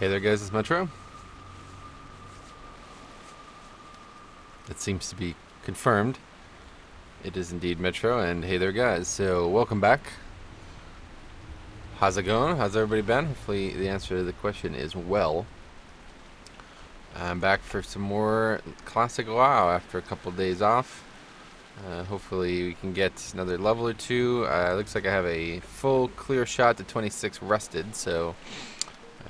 Hey there guys, it's Metro. It seems to be confirmed. It is indeed Metro, and hey there guys. So welcome back. How's it going? How's everybody been? Hopefully the answer to the question is well. I'm back for some more classic WoW after a couple days off. Hopefully we can get another level or two. Looks like I have a full clear shot to 26 rusted, so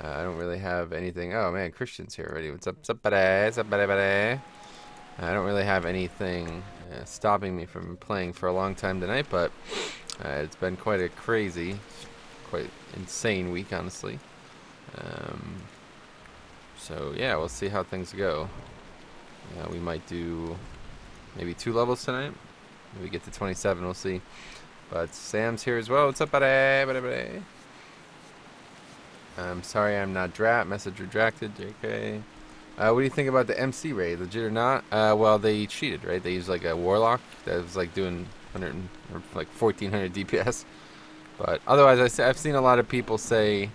I don't really have anything. Oh man, Christian's here already. What's up, buddy? What's up, buddy? I don't really have anything stopping me from playing for a long time tonight, but it's been quite a crazy, quite insane week, honestly. So yeah, we'll see how things go. We might do maybe 2 levels tonight. Maybe get to 27, we'll see. But Sam's here as well. What's up, buddy? I'm sorry I'm not message retracted, JK. What do you think about the MC raid? Legit or not? Well, they cheated, right? They used like a warlock that was like doing 100 or like 1400 DPS. But otherwise, I've seen a lot of people say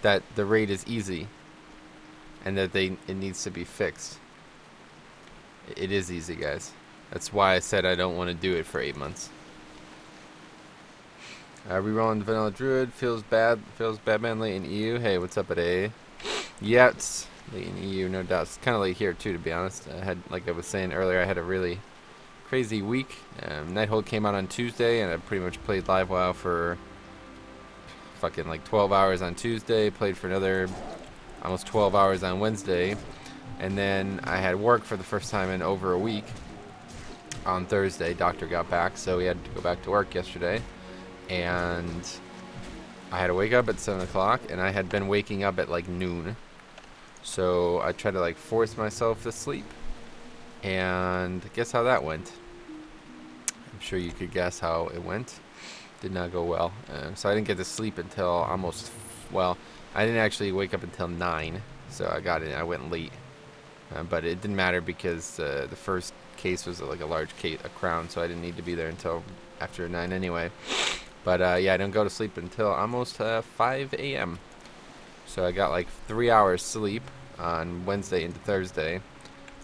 that the raid is easy and that it needs to be fixed. It is easy, guys. That's why I said I don't want to do it for 8 months. Rerolling vanilla Druid feels bad man late in EU. Hey, what's up, buddy? Yeah, it's late in EU, no doubt. It's kind of late here too, to be honest. I had, like I was saying earlier, I had a really crazy week. Nighthold came out on Tuesday, and I pretty much played live WoW for fucking like 12 hours on Tuesday. Played for another almost 12 hours on Wednesday, and then I had work for the first time in over a week on Thursday. Doctor got back, so we had to go back to work yesterday, and I had to wake up at 7 o'clock, and I had been waking up at like noon. So I tried to like force myself to sleep, and guess how that went? I'm sure you could guess how it went. Did not go well. So I didn't get to sleep until almost, well, I didn't actually wake up until 9, so I went late. But it didn't matter because the first case was like a large a crown, so I didn't need to be there until after 9 anyway. But yeah, I didn't go to sleep until almost 5 a.m. So I got like 3 hours sleep on Wednesday into Thursday.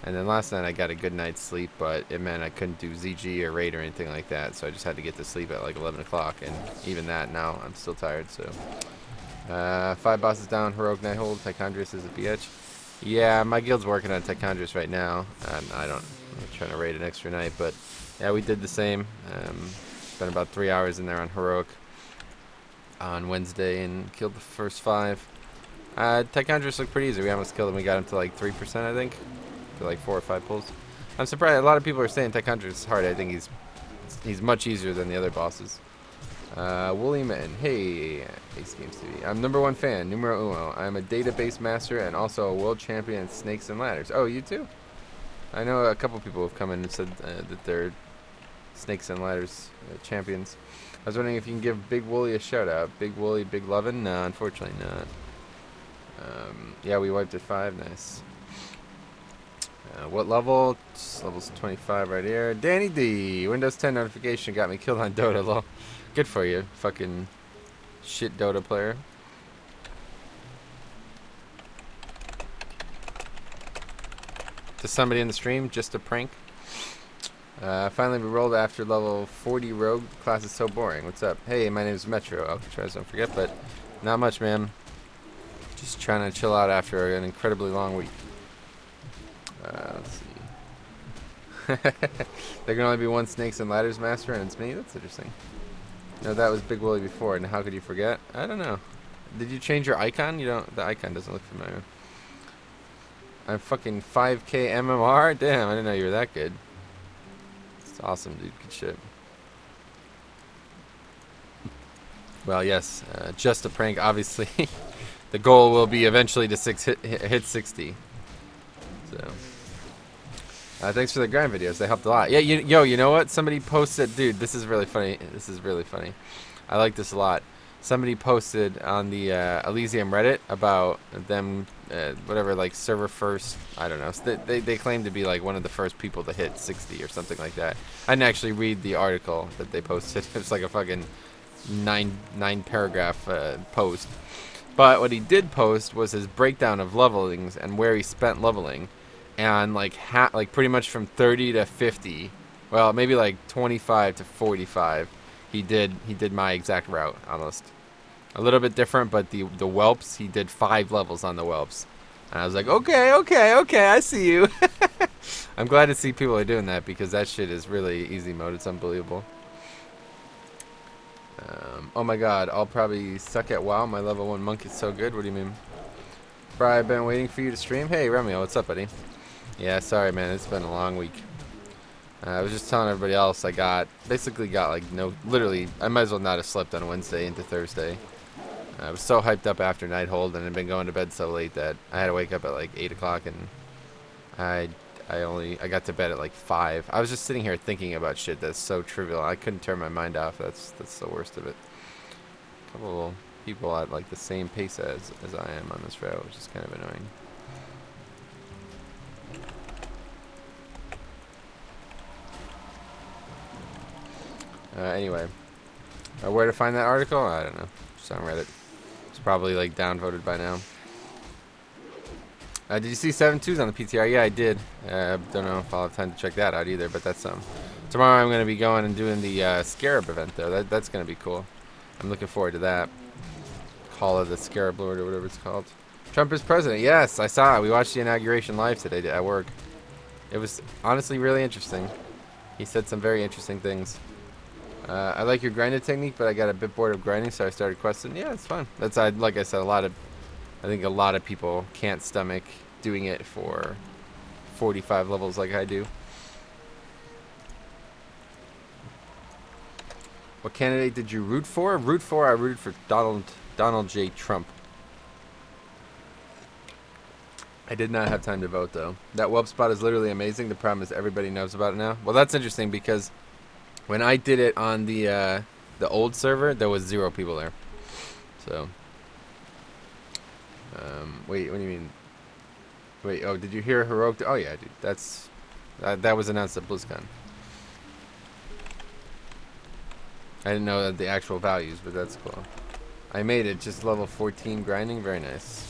And then last night I got a good night's sleep, but it meant I couldn't do ZG or raid or anything like that. So I just had to get to sleep at like 11 o'clock. And even that, now I'm still tired. So 5 bosses down, Heroic Nighthold, Tychondrius is a bitch. Yeah, my guild's working on Tychondrius right now. I'm not trying to raid an extra night, but yeah, we did the same. Spent about 3 hours in there on Heroic on Wednesday and killed the first 5. Tychondrius looked pretty easy. We almost killed him. We got him to like 3%, I think. For like 4 or 5 pulls. I'm surprised. A lot of people are saying Tychondrius is hard. I think he's much easier than the other bosses. Woolly Man. Hey, Ace Games TV. I'm #1 fan. Numero uno. I'm a database master and also a world champion in Snakes and Ladders. Oh, you too? I know a couple people have come in and said that they're Snakes and Ladders champions. I was wondering if you can give Big Wooly a shout out. Big Wooly, Big Lovin'? No, unfortunately not. Yeah, we wiped at 5. Nice. What level? Level's 25 right here. Danny D. Windows 10 notification got me killed on Dota. Lol. Good for you, fucking shit Dota player. To somebody in the stream, just a prank. Finally we rolled after level 40 rogue. The class is so boring. What's up? Hey, my name is Metro. Alcatraz, don't forget, but not much, man. Just trying to chill out after an incredibly long week. Let's see. There can only be one Snakes and Ladders master, and it's me? That's interesting. No, that was Big Willie before, and how could you forget? I don't know. Did you change your icon? The icon doesn't look familiar. I'm fucking 5k MMR? Damn, I didn't know you were that good. It's awesome, dude. Good shit. Well, yes, just a prank, obviously. The goal will be eventually to hit 60. So, thanks for the grind videos. They helped a lot. Yeah, you know what? Somebody posted, dude. This is really funny. I like this a lot. Somebody posted on the Elysium Reddit about them, whatever, like server first. I don't know. So they claim to be like one of the first people to hit 60 or something like that. I didn't actually read the article that they posted. It's like a fucking nine paragraph post. But what he did post was his breakdown of levelings and where he spent leveling, and like like pretty much from 30 to 50, well maybe like 25 to 45, he did my exact route almost. A little bit different, but the whelps, he did 5 levels on the whelps. And I was like, okay, I see you. I'm glad to see people are doing that because that shit is really easy mode. It's unbelievable. Oh my god, I'll probably suck at WoW. My level 1 monk is so good. What do you mean? Bro, I've been waiting for you to stream. Hey, Romeo, what's up, buddy? Yeah, sorry, man. It's been a long week. I was just telling everybody else basically got like literally, I might as well not have slept on Wednesday into Thursday. I was so hyped up after Nighthold and had been going to bed so late that I had to wake up at like 8 o'clock, and I got to bed at like 5. I was just sitting here thinking about shit that's so trivial. I couldn't turn my mind off. That's the worst of it. A couple people at like the same pace as I am on this route, which is kind of annoying. Anyway, where to find that article? I don't know. Just on Reddit. It's probably like downvoted by now. Did you see 7.2s on the PTR? Yeah, I did. Don't know if I'll have time to check that out either, but that's tomorrow I'm going to be going and doing the Scarab event, though. That's going to be cool. I'm looking forward to that. Call of the Scarab Lord or whatever it's called. Trump is president. Yes, I saw it. We watched the inauguration live today at work. It was honestly really interesting. He said some very interesting things. I like your grinding technique, but I got a bit bored of grinding, so I started questing. Yeah, it's fun. That's like I said, I think a lot of people can't stomach doing it for 45 levels like I do. What candidate did you root for? I rooted for Donald J. Trump. I did not have time to vote, though. That whelp spot is literally amazing. The problem is everybody knows about it now. Well, that's interesting because when I did it on the old server, there was 0 people there. So, wait, what do you mean? Wait, oh, did you hear heroic? Oh yeah, dude, that was announced at BlizzCon. I didn't know the actual values, but that's cool. I made it just level 14 grinding. Very nice.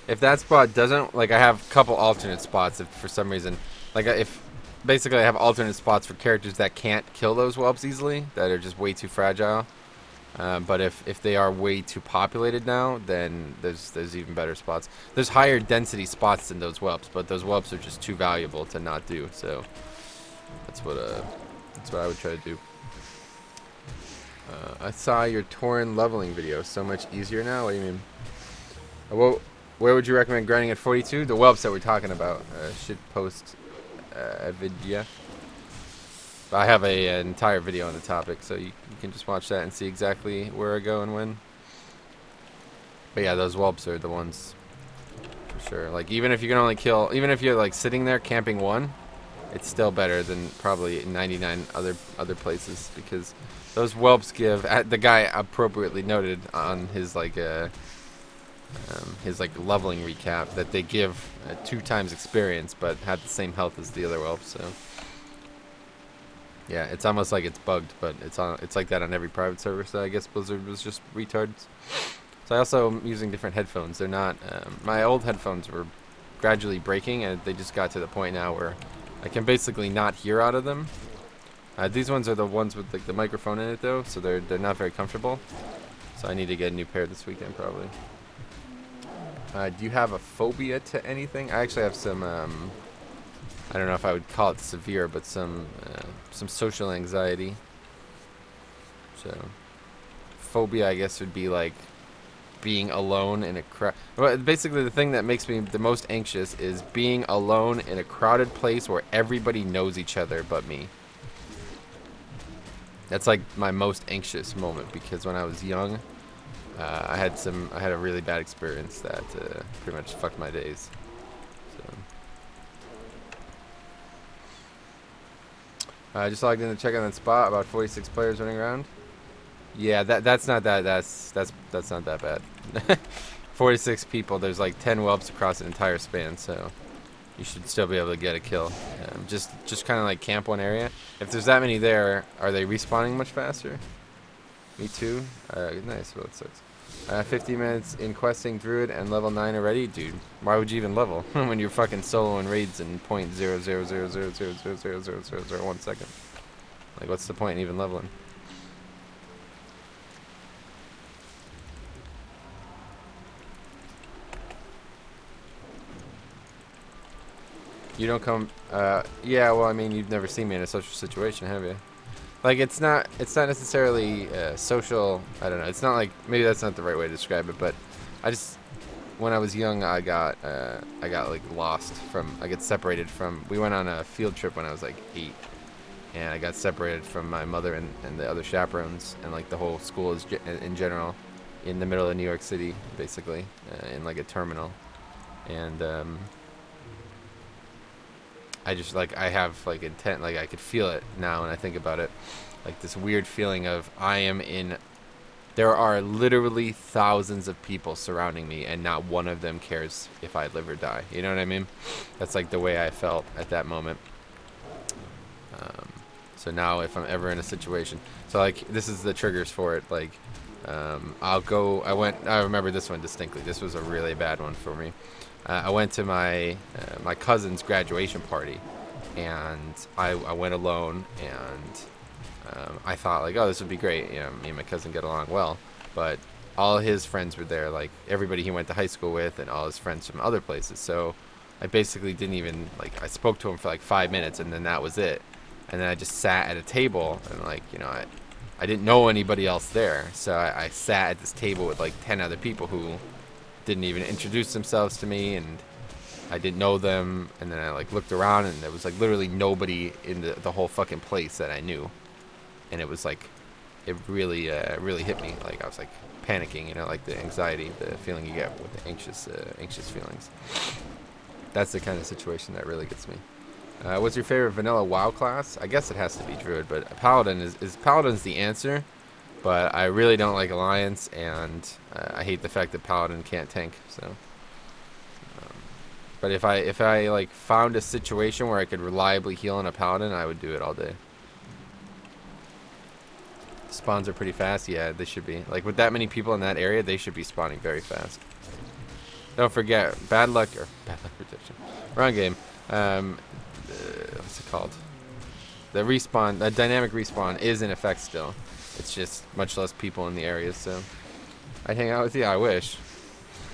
If that spot doesn't, like, I have a couple alternate spots if for some reason, like, if basically I have alternate spots for characters that can't kill those whelps easily, that are just way too fragile. But if they are way too populated now, then there's even better spots. There's higher density spots than those whelps, but those whelps are just too valuable to not do. So that's what I would try to do. I saw your Tauren leveling video. So much easier now. What do you mean? Well, where would you recommend grinding at 42? The whelps that we're talking about. Should post a video. I have an entire video on the topic, so you can just watch that and see exactly where I go and when. But yeah, those whelps are the ones for sure. Like, even if you can only kill, even if you're like sitting there camping 1, it's still better than probably 99 other places, because those whelps give, the guy appropriately noted on his leveling recap that they give 2 times experience, but have the same health as the other whelps. So yeah, it's almost like it's bugged, but it's like that on every private server. So I guess Blizzard was just retards. So I also am using different headphones. They're not my old headphones were gradually breaking, and they just got to the point now where I can basically not hear out of them. These ones are the ones with like the microphone in it though, so they're not very comfortable. So I need to get a new pair this weekend probably. Do you have a phobia to anything? I actually have some, I don't know if I would call it severe, but some social anxiety. So, phobia, I guess, would be like being alone in a crowd. Well, basically, the thing that makes me the most anxious is being alone in a crowded place where everybody knows each other but me. That's like my most anxious moment, because when I was young, I had a really bad experience that pretty much fucked my days. So I just logged in to check on that spot. About 46 players running around. Yeah, that's not not that bad. 46 people. There's like 10 whelps across an entire span. So you should still be able to get a kill. Just kind of like camp one area. If there's that many there, are they respawning much faster? Me too. Nice. Well, it sucks. 50 minutes in questing Druid and level 9 already? Dude, why would you even level when you're fucking soloing raids in 0.00000000001 second? Like, what's the point in even leveling? You don't come, yeah, well, I mean, you've never seen me in a social situation, have you? Like, it's not necessarily social, I don't know, it's not like, maybe that's not the right way to describe it, but I just, when I was young, I got like lost from, I got separated from, we went on a field trip when I was like 8, and I got separated from my mother and the other chaperones, and like the whole school is in general, in the middle of New York City, basically, in like a terminal, and, I just, like, I have, like, intent, like, I could feel it now when I think about it. Like, this weird feeling of I am in, there are literally thousands of people surrounding me, and not one of them cares if I live or die. You know what I mean? That's, like, the way I felt at that moment. So now if I'm ever in a situation, so, like, this is the triggers for it. Like, I remember this one distinctly. This was a really bad one for me. I went to my cousin's graduation party, and I went alone, and I thought, like, oh, this would be great. You know, me and my cousin get along well, but all his friends were there, like everybody he went to high school with, and all his friends from other places. So I basically didn't even, like, I spoke to him for like 5 minutes, and then that was it. And then I just sat at a table, and, like, you know, I didn't know anybody else there, so I sat at this table with like 10 other people who didn't even introduce themselves to me, and I didn't know them. And then I, like, looked around, and there was, like, literally nobody in the whole fucking place that I knew. And it was like, it really really hit me. Like, I was like panicking, you know, like the anxiety, the feeling you get with the anxious feelings. That's the kind of situation that really gets me. What's your favorite vanilla WoW class? I guess it has to be Druid, but Paladin is Paladin's the answer. But I really don't like Alliance, and I hate the fact that Paladin can't tank. So, but if I like found a situation where I could reliably heal on a Paladin, I would do it all day. Spawns are pretty fast. Yeah, they should be. Like, with that many people in that area, they should be spawning very fast. Don't forget, bad luck prediction. Wrong game. What's it called? The respawn, the dynamic respawn is in effect still. It's just much less people in the areas, so I'd hang out with you. I wish.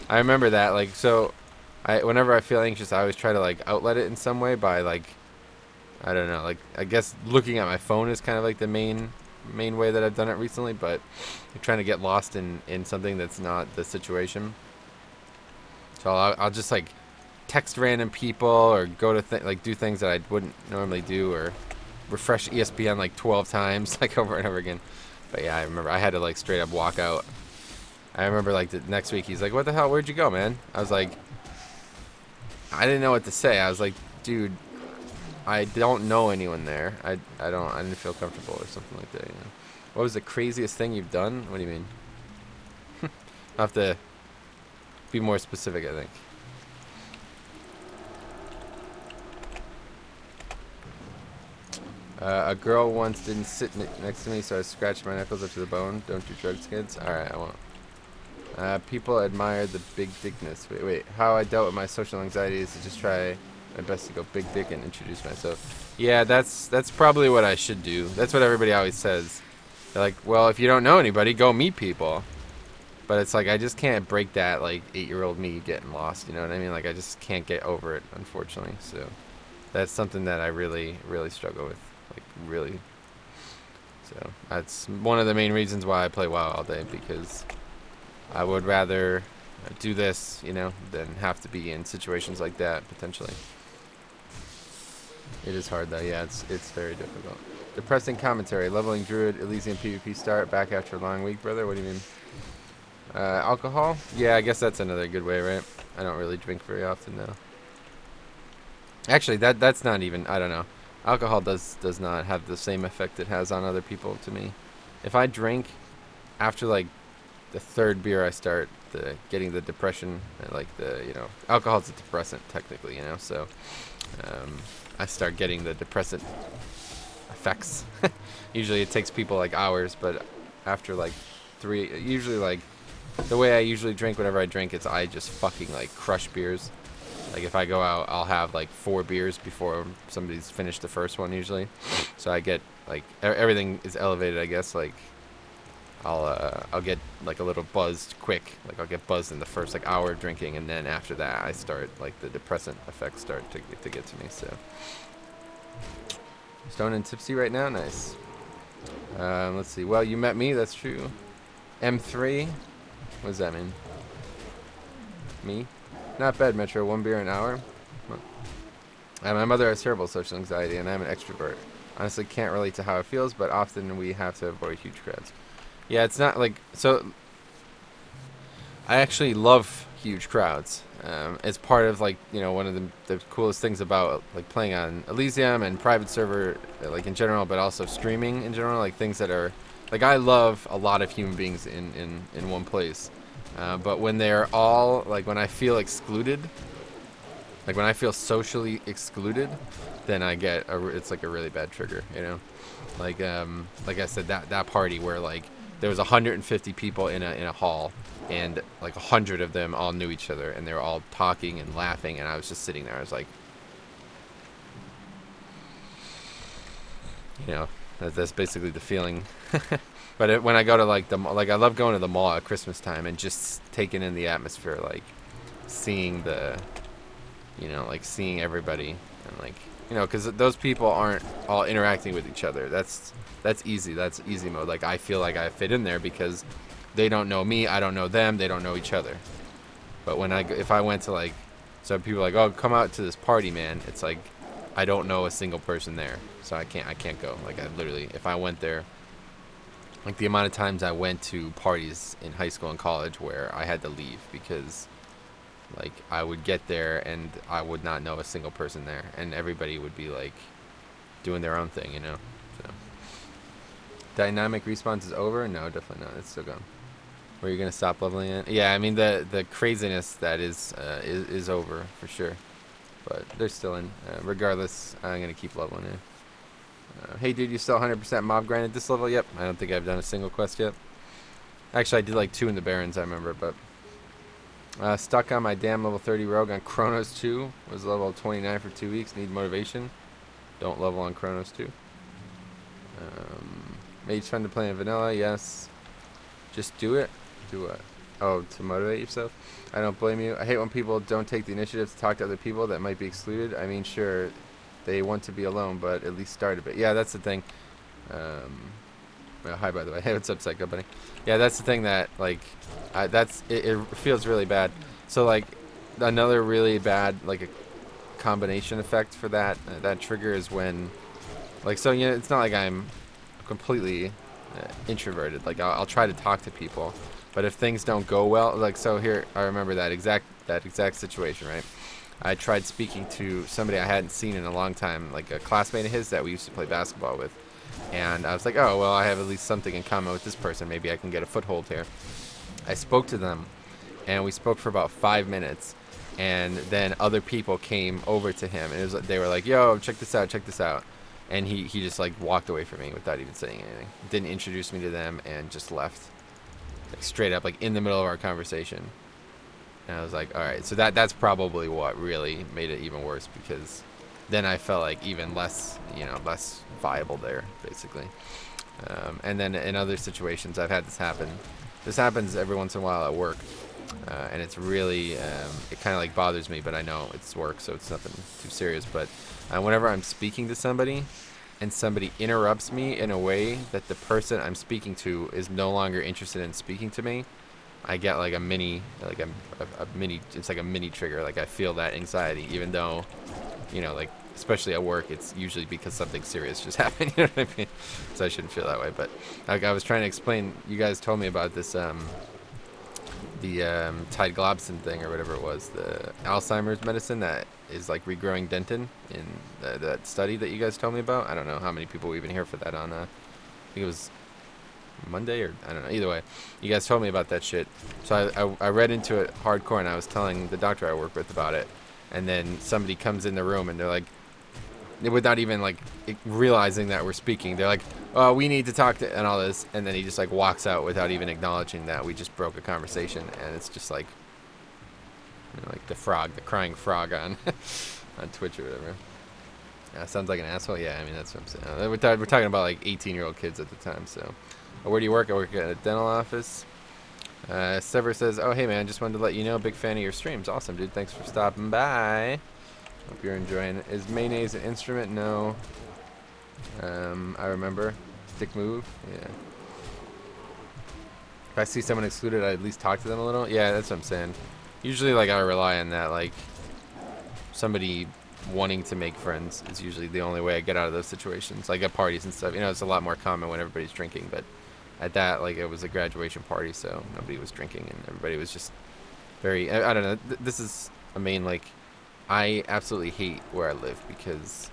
I remember that, like, so whenever I feel anxious, I always try to, like, outlet it in some way by, like, I don't know, like, I guess looking at my phone is kind of like the main way that I've done it recently, but I'm trying to get lost in something that's not the situation. So I'll just, like, text random people, or go to like do things that I wouldn't normally do, or refresh ESPN like 12 times, like, over and over again. But yeah, I remember I had to, like, straight up walk out. I remember, like, the next week he's like, "What the hell? Where'd you go, man?" I was like, I didn't know what to say. I was like, "Dude, I don't know anyone there. I didn't feel comfortable," or something like that. You know? What was the craziest thing you've done? What do you mean? I'll have to be more specific, I think. A girl once didn't sit next to me, so I scratched my knuckles up to the bone. Don't do drugs, kids. Alright, I won't. People admire the big dickness. Wait. How I dealt with my social anxiety is to just try my best to go big dick and introduce myself. Yeah, that's probably what I should do. That's what everybody always says. They're like, well, if you don't know anybody, go meet people. But it's like, I just can't break that, like, 8-year-old me getting lost. You know what I mean? Like, I just can't get over it, unfortunately. So that's something that I really, really struggle with. Like, really. So that's one of the main reasons why I play WoW all day, because I would rather do this, you know, than have to be in situations like that, potentially. It is hard, though. Yeah, it's very difficult. Depressing commentary. Leveling Druid, Elysium PvP start, back after a long week, brother. What do you mean? Alcohol? Yeah, I guess that's another good way, right? I don't really drink very often, though. Actually, that's not even, I don't know. Alcohol does not have the same effect it has on other people to me. If I drink after, like, the third beer I start getting the depression, like alcohol's a depressant technically, so I start getting the depressant effects. Usually it takes people like hours, but after like 3, usually like the way I usually drink whenever I drink, it's I just fucking like crush beers. Like if I go out, I'll have like 4 beers before somebody's finished the first one usually. So I get like everything is elevated, I guess. Like I'll get like a little buzzed quick. Like I'll get buzzed in the first like hour of drinking, and then after that I start like the depressant effects start to get to me. So stoned and tipsy right now, nice. Let's see. Well, you met me. That's true. M3. What does that mean? Me? Not bad, Metro. 1 beer an hour. My mother has terrible social anxiety, and I'm an extrovert. Honestly, can't relate to how it feels, but often we have to avoid huge crowds. Yeah, it's not like so. I actually love huge crowds. It's part of like one of the coolest things about like playing on Elysium and private server like in general, but also streaming in general. Like things that are like I love a lot of human beings in one place. But when they're all like when I feel excluded, like when I feel socially excluded, then I get it's like a really bad trigger, like I said that party where like there was 150 people in a hall, and like 100 of them all knew each other, and they were all talking and laughing, and I was just sitting there. I was like, that's basically the feeling. But when I go to like I love going to the mall at Christmas time and just taking in the atmosphere, like seeing like seeing everybody, and like because those people aren't all interacting with each other. That's easy. That's easy mode. Like I feel like I fit in there because they don't know me, I don't know them, they don't know each other. But if I went to like, so people are like, oh, come out to this party, man. It's like I don't know a single person there, so I can't go. Like I literally, if I went there, like the amount of times I went to parties in high school and college where I had to leave because like I would get there and I would not know a single person there, and everybody would be like doing their own thing, So dynamic response is over? No, definitely not. It's still going. Were you gonna stop leveling it? Yeah, I mean the craziness that is over for sure, but they're still in. Regardless, I'm gonna keep leveling it. Hey dude, you still 100% mob grind at this level? Yep. I don't think I've done a single quest yet. Actually, I did like 2 in the Barrens, I remember, but stuck on my damn level 30 rogue on Chronos 2. Was level 29 for 2 weeks. Need motivation. Don't level on Chronos 2. Mage fun to play in vanilla? Yes. Just do it. Do what? Oh, to motivate yourself? I don't blame you. I hate when people don't take the initiative to talk to other people that might be excluded. I mean, sure, they want to be alone, but at least start a bit. Yeah, that's the thing. Well, hi, by the way. Hey, what's up, Psycho Bunny? Yeah, that's the thing that, like, it feels really bad. So, like, another really bad, like, a combination effect for that trigger is when, like, so, it's not like I'm completely introverted. Like, I'll try to talk to people, but if things don't go well, like, so here, I remember that exact situation, right? I tried speaking to somebody I hadn't seen in a long time, like a classmate of his that we used to play basketball with. And I was like, oh, well, I have at least something in common with this person. Maybe I can get a foothold here. I spoke to them, and we spoke for about 5 minutes. And then other people came over to him, and they were like, yo, check this out. And he just, like, walked away from me without even saying anything. Didn't introduce me to them, and just left. Like, straight up, like, in the middle of our conversation. And I was like, all right, so that's probably what really made it even worse, because then I felt like even less viable there, basically. And then in other situations, I've had this happen. This happens every once in a while at work, and it's really, it kind of like bothers me, but I know it's work, so it's nothing too serious. But whenever I'm speaking to somebody, and somebody interrupts me in a way that the person I'm speaking to is no longer interested in speaking to me, I get like a mini, it's like a mini trigger. Like I feel that anxiety, even though, like, especially at work, it's usually because something serious just happened, you know what I mean? So I shouldn't feel that way. But like I was trying to explain, you guys told me about this, the Tide Globson thing or whatever it was, the Alzheimer's medicine that is like regrowing dentin in that study that you guys told me about. I don't know how many people were even here for that on, I think it was Monday, or I don't know. Either way, you guys told me about that shit. So I read into it hardcore, and I was telling the doctor I work with about it. And then somebody comes in the room, and they're like, without even like realizing that we're speaking, they're like, "Oh, we need to talk to," and all this. And then he just like walks out without even acknowledging that we just broke a conversation. And it's just like, you know, like the crying frog on on Twitch or whatever. Yeah, sounds like an asshole. Yeah, I mean, that's what I'm saying. We're talking about like 18-year-old kids at the time. So, where do you work? I work at a dental office. Sever says, "Oh, hey man, just wanted to let you know, big fan of your streams. Awesome, dude. Thanks for stopping by. Hope you're enjoying it. Is mayonnaise an instrument? No. I remember. Dick move. Yeah. If I see someone excluded, I at least talk to them a little. Yeah, that's what I'm saying. Usually, like, I rely on that. Like, somebody wanting to make friends is usually the only way I get out of those situations. Like at parties and stuff. You know, it's a lot more common when everybody's drinking, but at that, like, it was a graduation party, so nobody was drinking, and everybody was just very, I don't know, this is a main, like, I absolutely hate where I live, because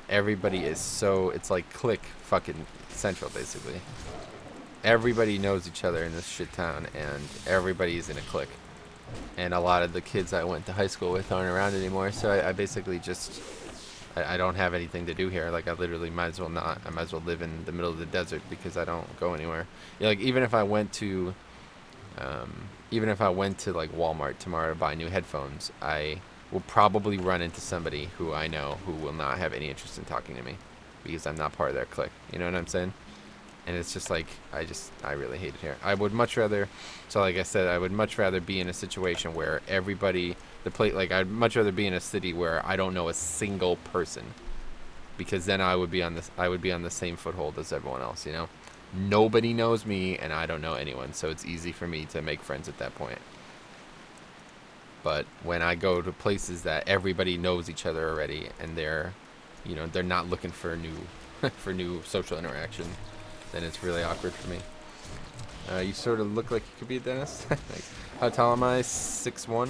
everybody is so, it's like clique fucking central, basically. Everybody knows each other in this shit town, and everybody's in a clique. And a lot of the kids I went to high school with aren't around anymore, so I basically just, I don't have anything to do here. Like, I literally might as well not. I might as well live in the middle of the desert, because I don't go anywhere. Yeah, like, even if I went to like Walmart tomorrow to buy new headphones, I will probably run into somebody who I know who will not have any interest in talking to me, because I'm not part of their clique. You know what I'm saying? And it's just like, I really hate it here. I would much rather, so like I said, I would much rather be in a situation where everybody, like, I'd much rather be in a city where I don't know a single person, because then I would be on the same foothold as everyone else, you know? Nobody knows me, and I don't know anyone, so it's easy for me to make friends at that point. But when I go to places that everybody knows each other already, and they're not looking for new social interaction, then it's really awkward for me. You sort of look like you could be a dentist. Thanks. How tall am I? 6'1".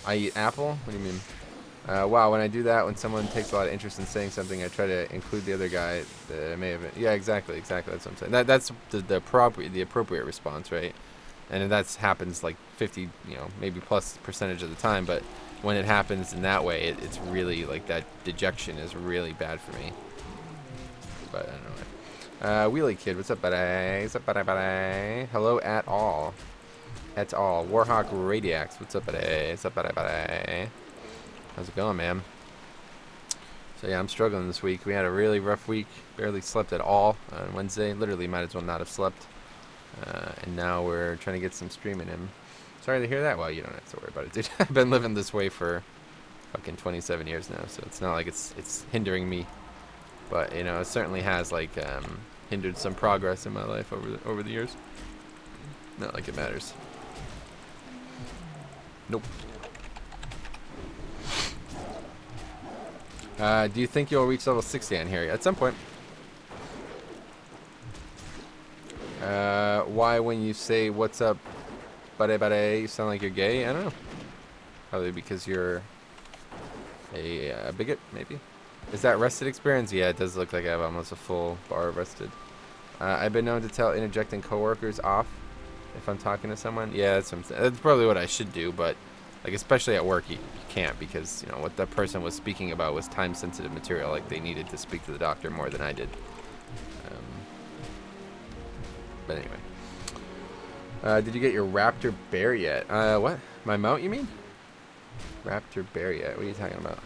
I eat apple? What do you mean? Wow, when I do that, when someone takes a lot of interest in saying something, I try to include the other guy that I may have... Yeah, exactly. That's what I'm saying. That's the appropriate response, right? And that happens like 50, maybe plus percentage of the time, but when it happens in that way, it's really, like, that dejection is really bad for me. But I don't know. Wheelie Kid, what's up, buddy? What's up, buddy? Hello at all. At all. Warhawk Radiax, what's up, buddy? What's up, buddy? How's it going, man? So yeah, I'm struggling this week. We had a really rough week. Barely slept at all on Wednesday. Literally might as well not have slept. And now we're trying to get some streaming in. Sorry to hear that. Well, you don't have to worry about it, dude. I've been living this way for fucking 27 years now, so it's not like it's hindering me. But, it certainly has, like, hindered some progress in my life over the years. Not like it matters. Nope. Do you think you'll reach level 60 on here? At some point. Why when you say, what's up, buddy, you sound like you're gay? I don't know. Probably because you're a bigot, maybe. Is that rested experience? Yeah, it does look like I have almost a full bar of rested. I've been known to tell interjecting coworkers off if I'm talking to someone. Yeah, that's probably what I should do, but, like, especially at work, you can't, because, what that person was speaking about was time-sensitive material. Like, they needed to speak to the doctor more than I did. But anyway. Did you get your raptor bear yet? What? My mount, you mean? Raptor bear yet? What are you talking about?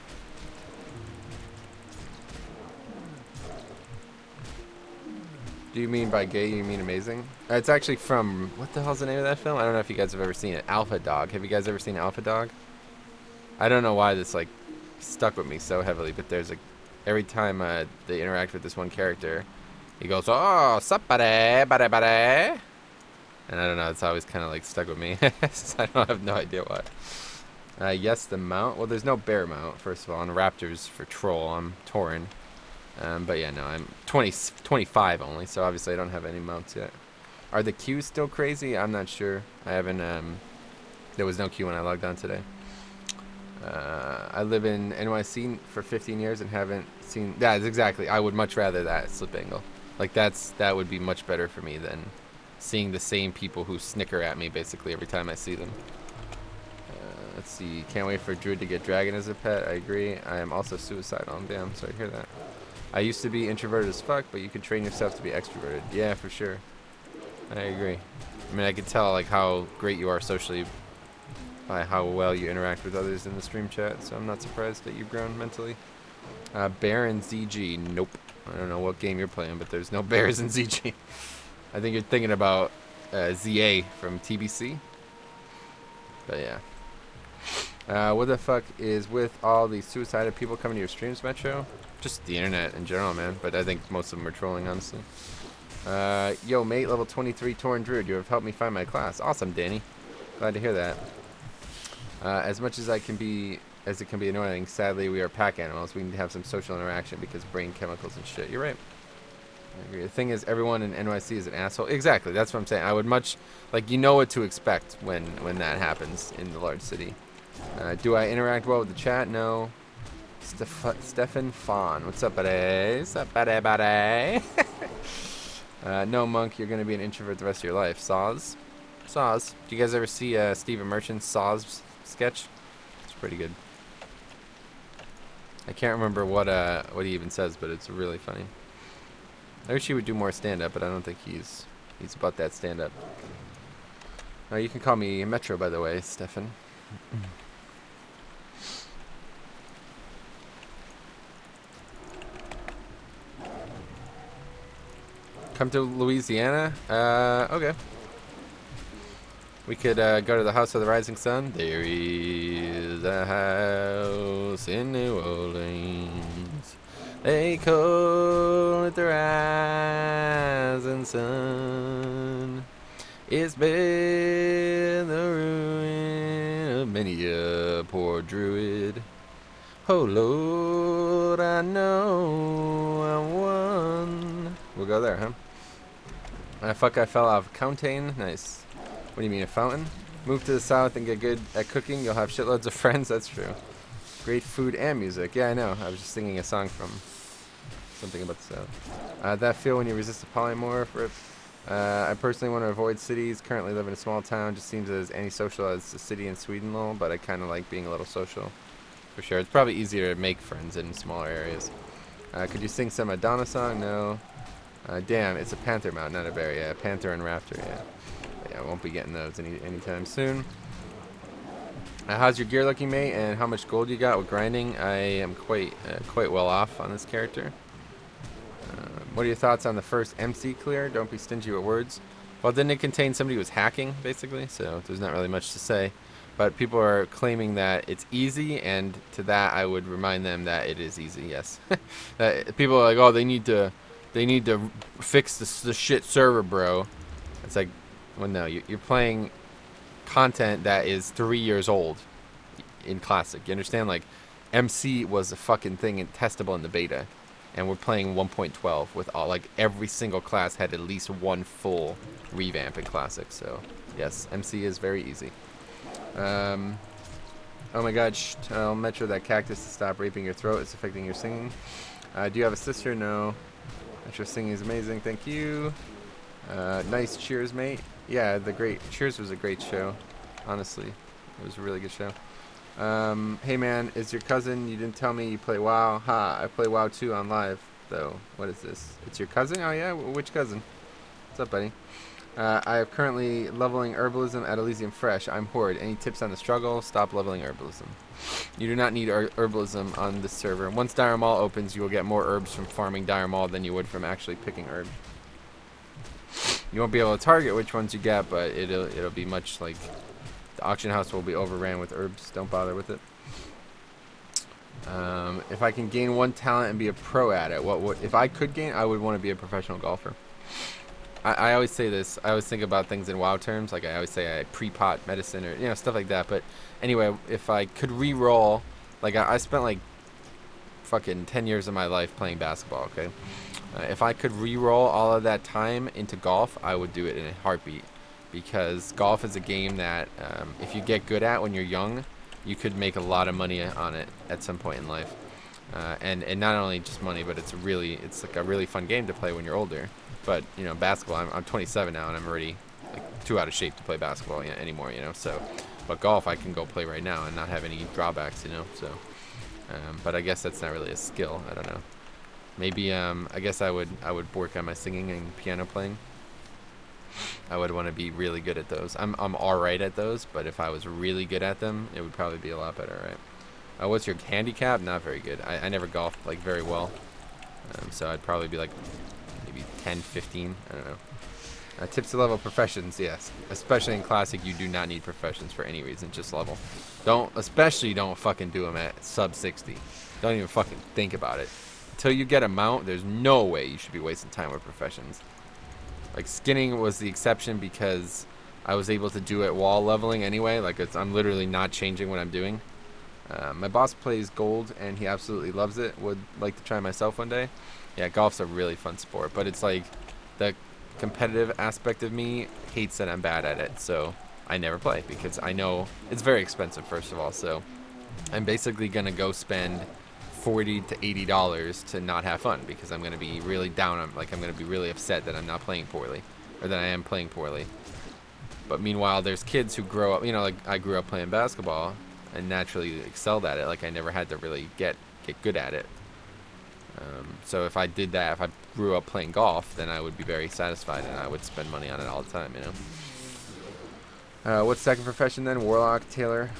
Do you mean by gay, you mean amazing? It's actually from, what the hell's the name of that film? I don't know if you guys have ever seen it. Alpha Dog. Have you guys ever seen Alpha Dog? I don't know why this, like, stuck with me so heavily, but there's, every time they interact with this one character, he goes, oh, sup, buddy. And I don't know, it's always kind of, like, stuck with me. I have no idea why. Yes, the mount. Well, there's no bear mount, first of all, and Raptors for troll. I'm Tauren. But yeah, no, I'm 25 only, so obviously I don't have any mounts yet. Are the queues still crazy? I'm not sure. I haven't, there was no queue when I logged on today. I live in NYC for 15 years and haven't seen, that's exactly, I would much rather that slip angle. Like that would be much better for me than seeing the same people who snicker at me basically every time I see them. Let's see. Can't wait for Druid to get Dragon as a pet. I agree. I am also suicidal. I'm damn sorry to hear that. I used to be introverted as fuck, but you can train yourself to be extroverted. Yeah, for sure. I agree. I mean, I can tell like how great you are socially by how well you interact with others in the stream chat, so I'm not surprised that you've grown mentally. Baron ZG. Nope. I don't know what game you're playing, but there's no bears in ZG. I think you're thinking about ZA from TBC. But yeah. What the fuck is with all these suicidal people coming to your streams, Metro? Just the internet in general, man. But I think most of them are trolling, honestly. Yo, mate, level 23 Torn Druid. You have helped me find my class. Awesome, Danny. Glad to hear that. As much as it can be annoying, sadly, we are pack animals. We need to have some social interaction because brain chemicals and shit. You're right. I agree. The thing is, everyone in NYC is an asshole. Exactly. That's what I'm saying. I would much, like, you know what to expect when that happens in the large city. Do I interact well with the chat? No. Stefan Fawn. What's up, buddy? What's up, buddy? No, Monk, you're going to be an introvert the rest of your life. Saws. Saws. Do you guys ever see Stephen Merchant's Saws sketch? It's pretty good. I can't remember what he even says, but it's really funny. I wish he would do more stand-up, but I don't think he's about that stand-up. You can call me Metro, by the way, Stefan. Come to Louisiana? Okay. We could go to the House of the Rising Sun. There is a house in New Orleans. They call it the Rising Sun. It's been the ruin of many a poor druid. Oh Lord, I know I won. We'll go there, huh? Fuck, I fell off Countain. Nice. What do you mean, a fountain? Move to the south and get good at cooking. You'll have shitloads of friends. That's true. Great food and music. Yeah, I know. I was just singing a song from something about the south. That feel when you resist a polymorph. Rip. I personally want to avoid cities. Currently live in a small town. Just seems as antisocial as a city in Sweden, lol. But I kind of like being a little social. For sure. It's probably easier to make friends in smaller areas. Could you sing some Madonna song? No. Damn, it's a panther mount, not a bear. Yeah, panther and raptor. Yeah. Yeah, I won't be getting those anytime soon. How's your gear looking, mate? And how much gold you got with grinding? I am quite well off on this character. What are your thoughts on the first MC clear? Don't be stingy with words. Well, didn't it contain somebody who was hacking, basically? So there's not really much to say. But people are claiming that it's easy, and to that I would remind them that it is easy, yes. People are like, oh, they need to fix the shit server, bro. It's like, well, no, you're playing content that is 3 years old in Classic. You understand? Like, MC was a fucking thing and testable in the beta. And we're playing 1.12 with all, like, every single class had at least one full revamp in Classic. So, yes, MC is very easy. Oh my god, tell Metro that cactus to stop raping your throat. It's affecting your singing. Do you have a sister? No. Metro singing is amazing. Thank you. Nice. Cheers, mate. Yeah, Cheers was a great show. Honestly, it was a really good show. Hey man, is your cousin? You didn't tell me you play WoW. Ha, I play WoW too on live, though. What is this? It's your cousin? Oh yeah? Which cousin? What's up, buddy? I am currently leveling herbalism at Elysium Fresh. I'm Horde. Any tips on the struggle? Stop leveling herbalism. You do not need herbalism on this server. Once Dire Maul opens, you will get more herbs from farming Dire Maul than you would from actually picking herbs. You won't be able to target which ones you get, but it'll be much like the auction house will be overran with herbs. Don't bother with it. If I can gain one talent and be a pro at it, what if I could gain? I would want to be a professional golfer. I always say this. I always think about things in WoW terms. Like I always say, I pre-pot medicine or stuff like that. But anyway, if I could re-roll, like I spent like fucking 10 years of my life playing basketball. Okay, if I could re-roll all of that time into golf, I would do it in a heartbeat. Because golf is a game that if you get good at when you're young, you could make a lot of money on it at some point in life. And not only just money, but it's like a really fun game to play when you're older. But you know, basketball. I'm 27 now, and I'm already like too out of shape to play basketball anymore. You know, so. But golf, I can go play right now and not have any drawbacks. You know, so. But I guess that's not really a skill. I don't know. Maybe I guess I would work on my singing and piano playing. I would want to be really good at those. I'm all right at those, but if I was really good at them, it would probably be a lot better, right? What's your handicap? Not very good. I never golfed like very well, so I'd probably be like maybe 10, 15. I don't know. Tips to level professions, yes. Especially in Classic, you do not need professions for any reason. Just level. Especially don't fucking do them at sub 60. Don't even fucking think about it. Until you get a mount, there's no way you should be wasting time with professions. Like skinning was the exception because I was able to do it while leveling anyway. Like I'm literally not changing what I'm doing. My boss plays gold and he absolutely loves it. Would like to try myself one day. Yeah, golf's a really fun sport, but it's like the competitive aspect of me hates that I'm bad at it, so I never play because I know it's very expensive, first of all. So I'm basically gonna go spend $40 to $80 to not have fun because I'm gonna be really down. I'm gonna be really upset that I'm not playing poorly, or that I am playing poorly. But meanwhile, there's kids who grow up, you know, like I grew up playing basketball and naturally excelled at it. Like I never had to really get good at it. So if I did that, if I grew up playing golf, then I would be very satisfied and I would spend money on it all the time, you know. What's second profession then? Warlock, Tailor.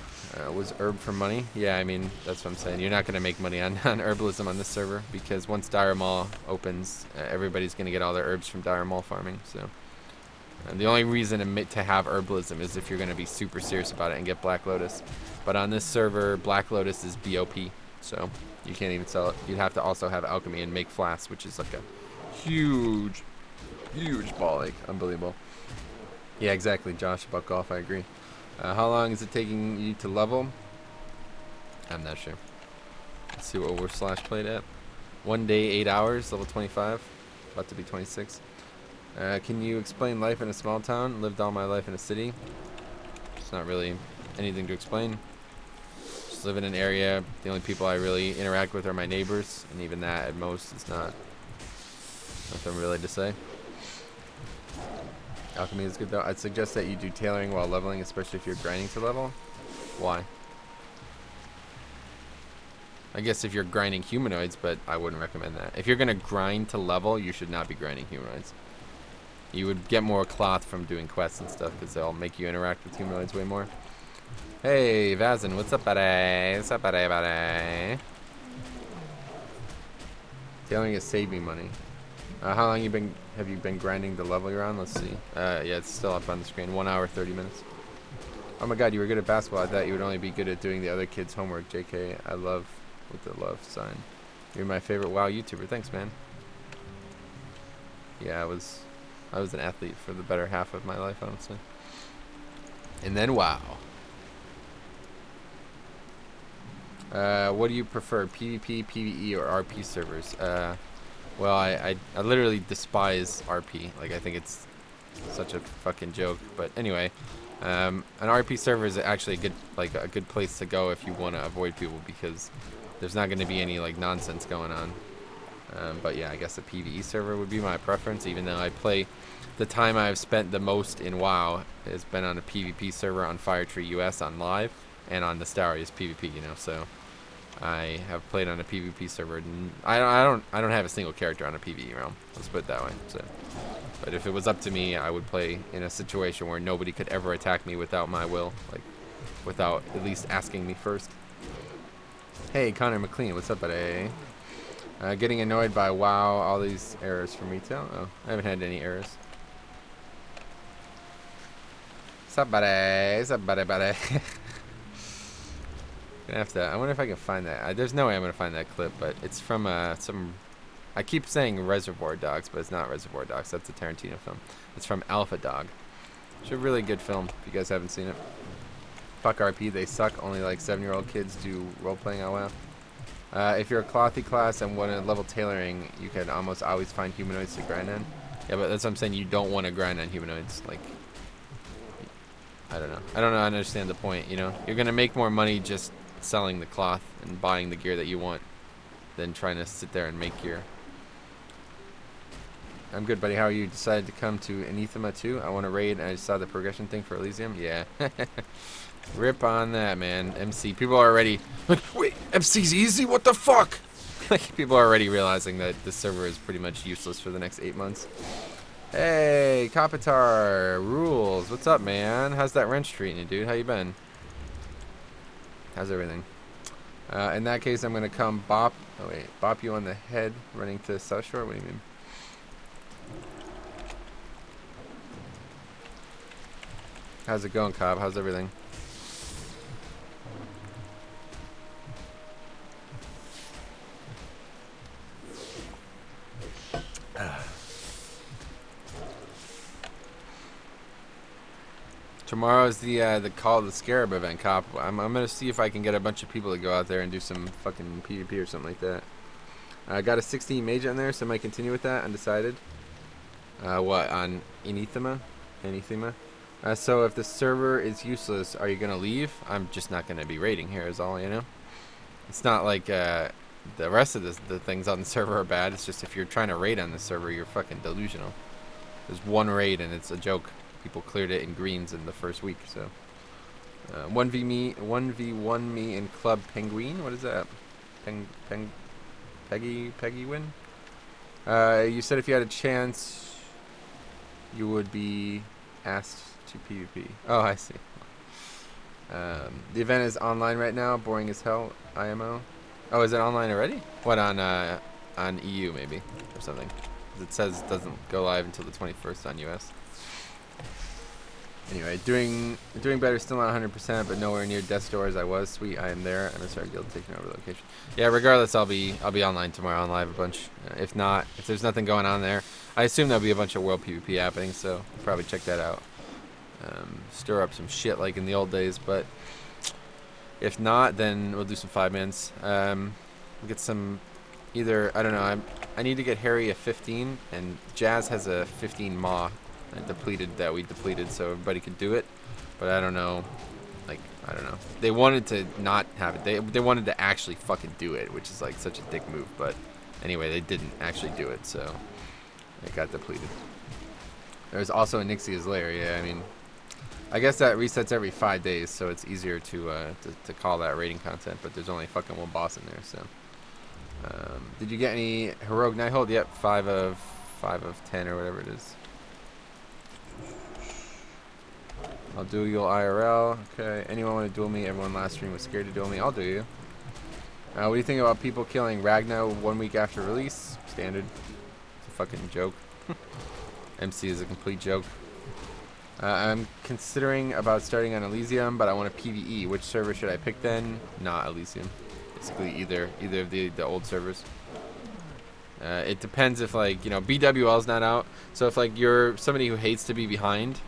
Was herb for money? Yeah, I mean, that's what I'm saying. You're not going to make money on herbalism on this server because once Dire Mall opens, everybody's going to get all their herbs from Dire Mall farming. So the only reason to have herbalism is if you're going to be super serious about it and get Black Lotus. But on this server, Black Lotus is BOP, so you can't even sell it. You'd have to also have alchemy and make flasks, which is like a huge ball ache. Unbelievable. Yeah, exactly, Josh, about golf, I agree. How long is it taking you to level? I'm not sure. Let's see what we're slash played at. 1 day, 8 hours, level 25. About to be 26. Can you explain life in a small town? Lived all my life in a city. It's not really anything to explain. Just live in an area. The only people I really interact with are my neighbors, and even that at most is not nothing really to say. Alchemy is good though. I'd suggest that you do tailoring while leveling, especially if you're grinding to level. Why? I guess if you're grinding humanoids, but I wouldn't recommend that. If you're going to grind to level, you should not be grinding humanoids. You would get more cloth from doing quests and stuff because they'll make you interact with humanoids way more. Hey, Vazin, what's up, buddy? What's up, buddy? Tailoring has saved me money. How long have you been grinding the level you're on? Let's see. Yeah, it's still up on the screen. 1 hour, 30 minutes. Oh my god, you were good at basketball. I thought you would only be good at doing the other kids' homework. JK, I love with the love sign. You're my favorite WoW YouTuber. Thanks, man. Yeah, I was an athlete for the better half of my life, honestly. And then WoW. What do you prefer, PvP, PvE, or RP servers? Well, I literally despise RP. Like, I think it's such a fucking joke. But anyway, an RP server is actually a good place to go if you want to avoid people because there's not going to be any like nonsense going on. But yeah, I guess a PvE server would be my preference, even though the time I've spent the most in WoW has been on a PvP server on Firetree US on live and on Nastarius PvP, you know, so I have played on a PvP server. I don't have a single character on a PvE realm. Let's put it that way. So, but if it was up to me, I would play in a situation where nobody could ever attack me without my will, like without at least asking me first. Hey, Connor McLean, what's up, buddy? Getting annoyed by WoW, all these errors from retail. Oh, I haven't had any errors. What's up, buddy? What's up, buddy? Gonna have to. I wonder if I can find that. There's no way I'm gonna find that clip, but it's from some. I keep saying Reservoir Dogs, but it's not Reservoir Dogs. That's a Tarantino film. It's from Alpha Dog. It's a really good film. If you guys haven't seen it. Fuck RP, they suck. Only like 7-year-old kids do role playing on WoW. If you're a clothy class and want to level tailoring, you can almost always find humanoids to grind on. Yeah, but that's what I'm saying. You don't want to grind on humanoids. Like, I don't know. I don't understand the point. You know, you're gonna make more money just selling the cloth and buying the gear that you want. than trying to sit there and make your... I'm good, buddy. How are you? Decided to come to Anathema too? I want to raid, and I just saw the progression thing for Elysium. Yeah. Rip on that, man. MC. People are already like, wait, MC's easy? What the fuck? Like, people are already realizing that the server is pretty much useless for the next 8 months. Hey, Kopitar. Rules. What's up, man? How's that wrench treating you, dude? How you been? How's everything? In that case, I'm going to come bop... Oh, wait. Bop you on the head running to South Shore? What do you mean? How's it going, Cobb? How's everything? Tomorrow is the Call of the Scarab event, Cop. I'm gonna see if I can get a bunch of people to go out there and do some fucking PvP or something like that. I got a 16 mage on there, so I might continue with that. Undecided. What, on Anathema? So if the server is useless, are you gonna leave? I'm just not gonna be raiding here, is all, you know. It's not like the rest of the things on the server are bad. It's just if you're trying to raid on the server, you're fucking delusional. There's one raid and it's a joke. People cleared it in greens in the first week, so 1v1 me in Club Penguin. What is that? Peggy win? You said if you had a chance, you would be asked to PvP. Oh, I see. The event is online right now. Boring as hell. IMO. Oh, is it online already? What, on EU maybe or something? 'Cause it says it doesn't go live until the 21st on US. Anyway, doing better, still not 100%, but nowhere near death's door as I was. Sweet, I am there. MSR Guild taking over the location. Yeah, regardless, I'll be online tomorrow on live a bunch. If there's nothing going on there, I assume there'll be a bunch of world PvP happening, so I'll probably check that out. Stir up some shit like in the old days, but if not, then we'll do some 5-mans. Get some either, I don't know. I need to get Harry a 15, and Jazz has a 15 Maw. That we depleted so everybody could do it, but I don't know, like, I don't know, they wanted to not have it, they wanted to actually fucking do it, which is like such a dick move, but anyway, they didn't actually do it, so it got depleted. There's also a Nixia's Lair. Yeah, I mean, I guess that resets every 5 days, so it's easier to call that rating content, but there's only fucking one boss in there, so did you get any heroic Nighthold? Yep, 5 of 10 or whatever it is. I'll duel you IRL. Okay. Anyone want to duel me? Everyone last stream was scared to duel me. I'll duel you. What do you think about people killing Ragnar 1 week after release? Standard. It's a fucking joke. MC is a complete joke. I'm considering about starting on Elysium, but I want a PvE. Which server should I pick then? Not Elysium. Basically either of the old servers. It depends if, like, you know, BWL is not out. So if, like, you're somebody who hates to be behind,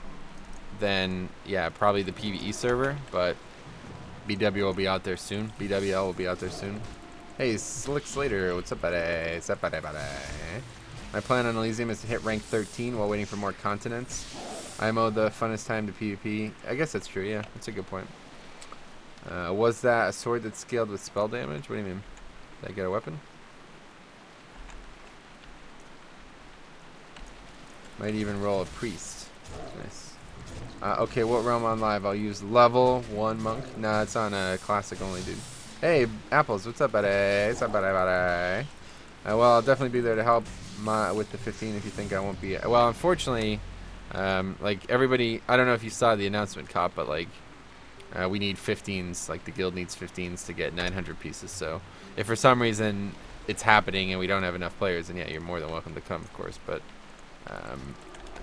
then yeah, probably the PvE server, but BW will be out there soon. BWL will be out there soon. Hey, Slick Slater, what's up, buddy? What's up, buddy? My plan on Elysium is to hit rank 13 while waiting for more continents. IMO the funnest time to PvP. I guess that's true, yeah. That's a good point. Was that a sword that scaled with spell damage? What do you mean? Did I get a weapon? Might even roll a priest. Nice. Okay, what realm on live? I'll use level 1 monk. Nah, it's on classic only, dude. Hey, Apples, what's up, buddy? What's up, buddy? Well, I'll definitely be there to help with the 15 if you think I won't be. Well, unfortunately, like everybody, I don't know if you saw the announcement, Cop, but like we need 15s. Like the guild needs 15s to get 900 pieces. So if for some reason it's happening and we don't have enough players, then yeah, you're more than welcome to come, of course. But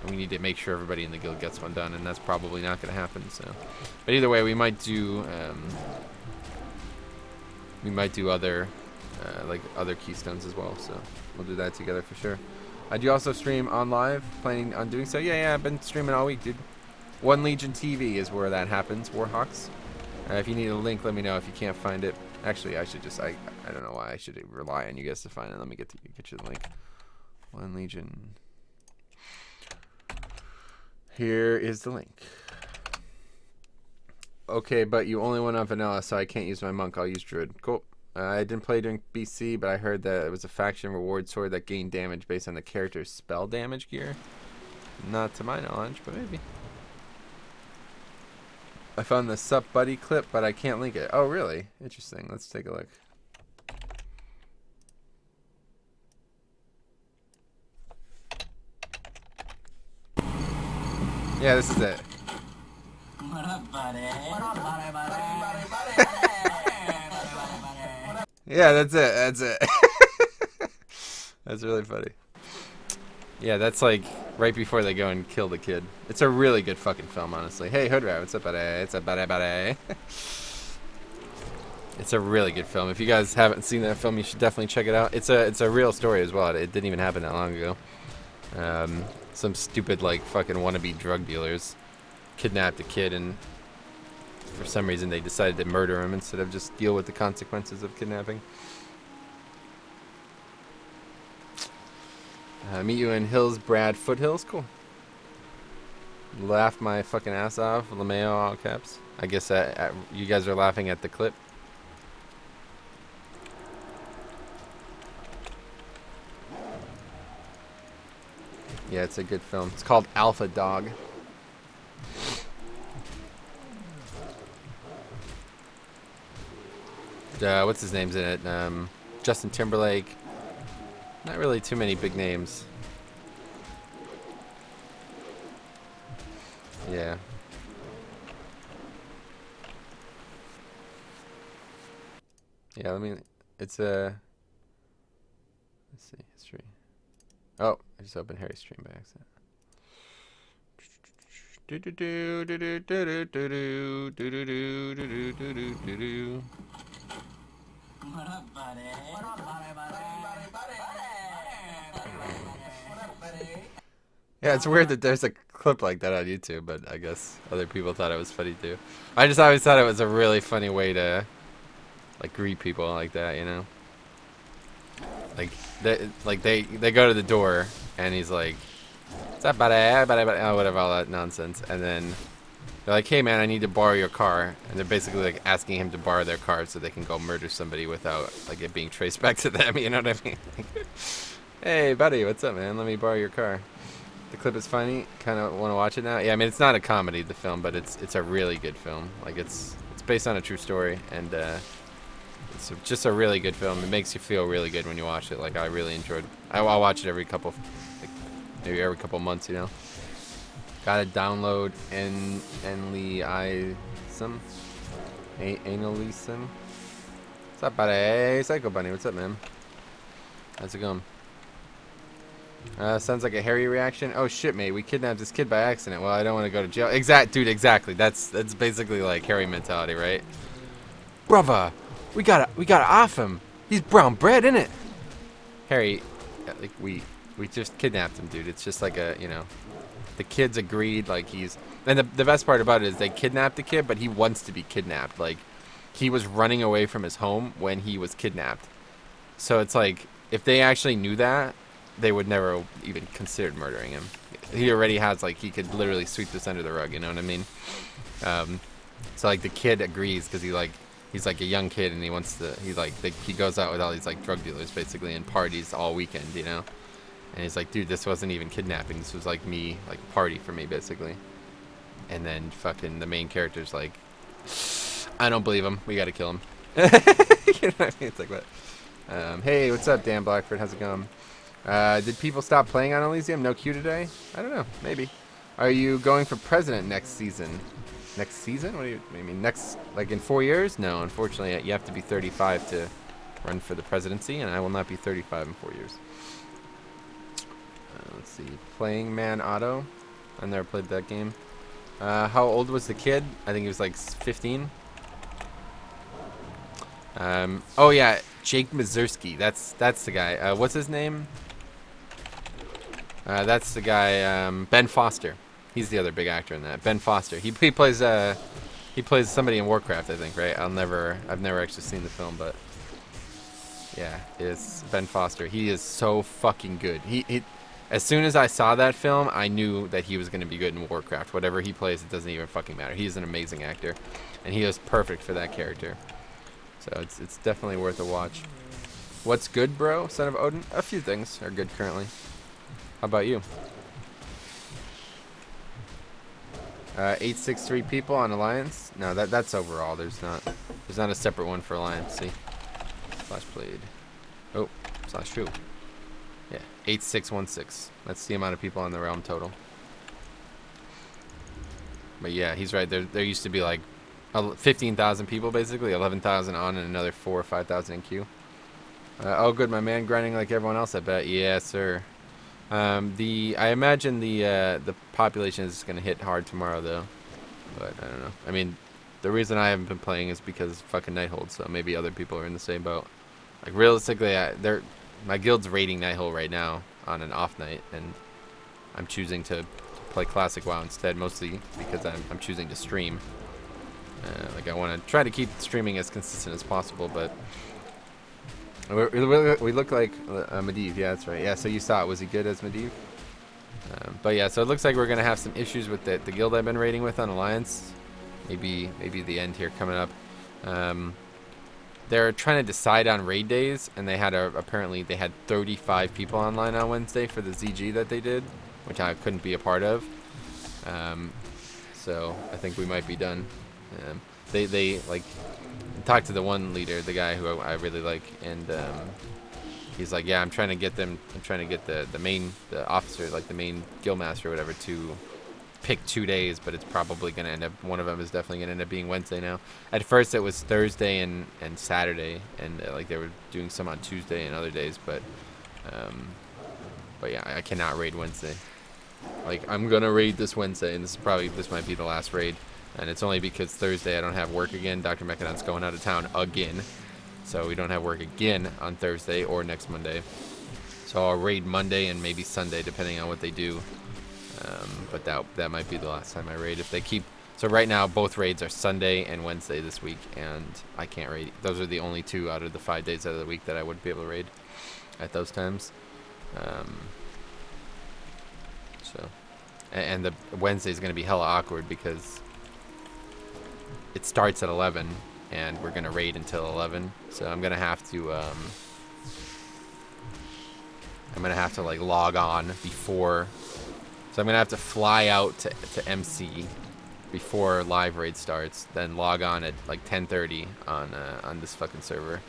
we need to make sure everybody in the guild gets one done, and that's probably not going to happen. So, but either way, we might do other like other keystones as well. So we'll do that together for sure. Do you also stream on live? Planning on doing so? Yeah, I've been streaming all week, dude. One Legion TV is where that happens. Warhawks. If you need a link, let me know. If you can't find it, actually, I should just I don't know why I should rely on you guys to find it. Let me get you the link. One Legion. Here is the link. Okay, but you only went on vanilla, so I can't use my monk. I'll use druid. Cool. I didn't play during BC, but I heard that it was a faction reward sword that gained damage based on the character's spell damage gear. Not to my knowledge, but maybe. I found the Sup Buddy clip, but I can't link it. Oh, really? Interesting. Let's take a look. Yeah, this is it. What up, buddy? What up, buddy, Yeah, that's it. That's it. That's really funny. Yeah, that's like right before they go and kill the kid. It's a really good fucking film, honestly. Hey, Hoodrat, what's up, buddy? It's up, buddy. It's a really good film. If you guys haven't seen that film, you should definitely check it out. It's a real story as well. It didn't even happen that long ago. Some stupid like fucking wannabe drug dealers kidnapped a kid, and for some reason they decided to murder him instead of just deal with the consequences of kidnapping. Meet you in Hillsbrad Foothills. Cool. Laugh my fucking ass off. LeMayo, all caps. I guess you guys are laughing at the clip. Yeah, it's a good film. It's called Alpha Dog. What's his name's in it? Justin Timberlake. Not really too many big names. Yeah. Yeah, it's a, let's see, history. Oh, I just opened Harry's stream by accident. What up, buddy? What up, buddy? Yeah, it's weird that there's a clip like that on YouTube, but I guess other people thought it was funny too. I just always thought it was a really funny way to like greet people like that, you know? Like they go to the door and he's like, "What's up, buddy? Oh, whatever, all that nonsense." And then they're like, "Hey man, I need to borrow your car." And they're basically like asking him to borrow their car so they can go murder somebody without like it being traced back to them, you know what I mean? Hey buddy, what's up, man? Let me borrow your car. The clip is funny. Kind of want to watch it now. Yeah, I mean it's not a comedy, the film, but it's a really good film. Like it's based on a true story, and it's just a really good film. It makes you feel really good when you watch it. Like I really enjoyed. I'll watch it every couple, like, maybe every couple months, you know. Gotta download Elysium. Elysium. What's up, buddy? Hey, Psycho Bunny. What's up, man? How's it going? Sounds like a Harry reaction. Oh shit, mate, we kidnapped this kid by accident. Well, I don't want to go to jail. Dude, exactly. That's basically like Harry mentality, right? Bruva, we gotta off him. He's brown bread, innit? Harry, like we just kidnapped him, dude. It's just like a, you know, the kids agreed, like and the best part about it is they kidnapped the kid, but he wants to be kidnapped. Like he was running away from his home when he was kidnapped. So it's like if they actually knew that, they would never even considered murdering him. He already has, like, he could literally sweep this under the rug, you know what I mean? So like the kid agrees because he's like a young kid and he wants to, he goes out with all these like drug dealers basically and parties all weekend, you know? And he's like, dude, this wasn't even kidnapping. This was like me, like a party for me basically. And then fucking the main character's like, I don't believe him. We got to kill him. You know what I mean? It's like what? Hey, what's up, Dan Blackford? How's it going? Did people stop playing on Elysium? No queue today? I don't know. Maybe. Are you going for president next season? Next season? What do you mean? Next, like in 4 years? No, unfortunately, you have to be 35 to run for the presidency, and I will not be 35 in 4 years. Let's see. Playing Man Auto. I never played that game. How old was the kid? I think he was like 15. Oh yeah, Jake Mazurski. That's the guy. What's his name? That's the guy. Ben Foster. He's the other big actor in that. Ben Foster. He plays somebody in Warcraft, I think, right? I've never actually seen the film, but yeah, it's Ben Foster. He is so fucking good. He as soon as I saw that film, I knew that he was going to be good in Warcraft. Whatever he plays, it doesn't even fucking matter. He's an amazing actor, and he is perfect for that character. So it's definitely worth a watch. What's good, bro? Son of Odin? A few things are good currently. How about you? 863 people on Alliance? No, that's overall. There's not a separate one for Alliance. See? Slash played. Oh, slash who? Yeah, 8616. That's the amount of people on the realm total. But yeah, he's right. There used to be like 15,000 people basically, 11,000 on and another 4,000 or 5,000 in queue. Oh, good, my man, grinding like everyone else, I bet. Yeah, sir. I imagine the population is gonna hit hard tomorrow though, but I don't know. I mean, the reason I haven't been playing is because fucking Nighthold, so maybe other people are in the same boat. Like realistically, my guild's raiding Nighthold right now on an off night, and I'm choosing to play Classic WoW instead, mostly because I'm choosing to stream. Like I want to try to keep streaming as consistent as possible, but we look like Medivh. Yeah, that's right. Yeah, so you saw it. Was he good as Medivh? But yeah, so it looks like we're gonna have some issues with the guild I've been raiding with on Alliance. Maybe the end here coming up. They're trying to decide on raid days, and they had apparently they had 35 people online on Wednesday for the ZG that they did, which I couldn't be a part of. So I think we might be done. They like talked to the one leader, the guy who I really like, and he's like, yeah, I'm trying to get the officer, like the main guild master or whatever, to pick 2 days, but it's probably gonna end up, one of them is definitely gonna end up being Wednesday now. At first it was Thursday and Saturday, and like they were doing some on Tuesday and other days, but yeah, I cannot raid Wednesday. Like, I'm gonna raid this Wednesday, and this might be the last raid, and it's only because Thursday I don't have work again. Dr. Mechadon's going out of town again, so we don't have work again on Thursday or next Monday. So I'll raid Monday and maybe Sunday, depending on what they do. But that might be the last time I raid if they keep. So right now both raids are Sunday and Wednesday this week, and I can't raid. Those are the only 2 out of the 5 days out of the week that I would be able to raid at those times. And the Wednesday is going to be hella awkward because it starts at 11 and we're going to raid until 11. So I'm going to have to like log on before. So I'm going to have to fly out to MC before live raid starts, then log on at like 10:30 on this fucking server.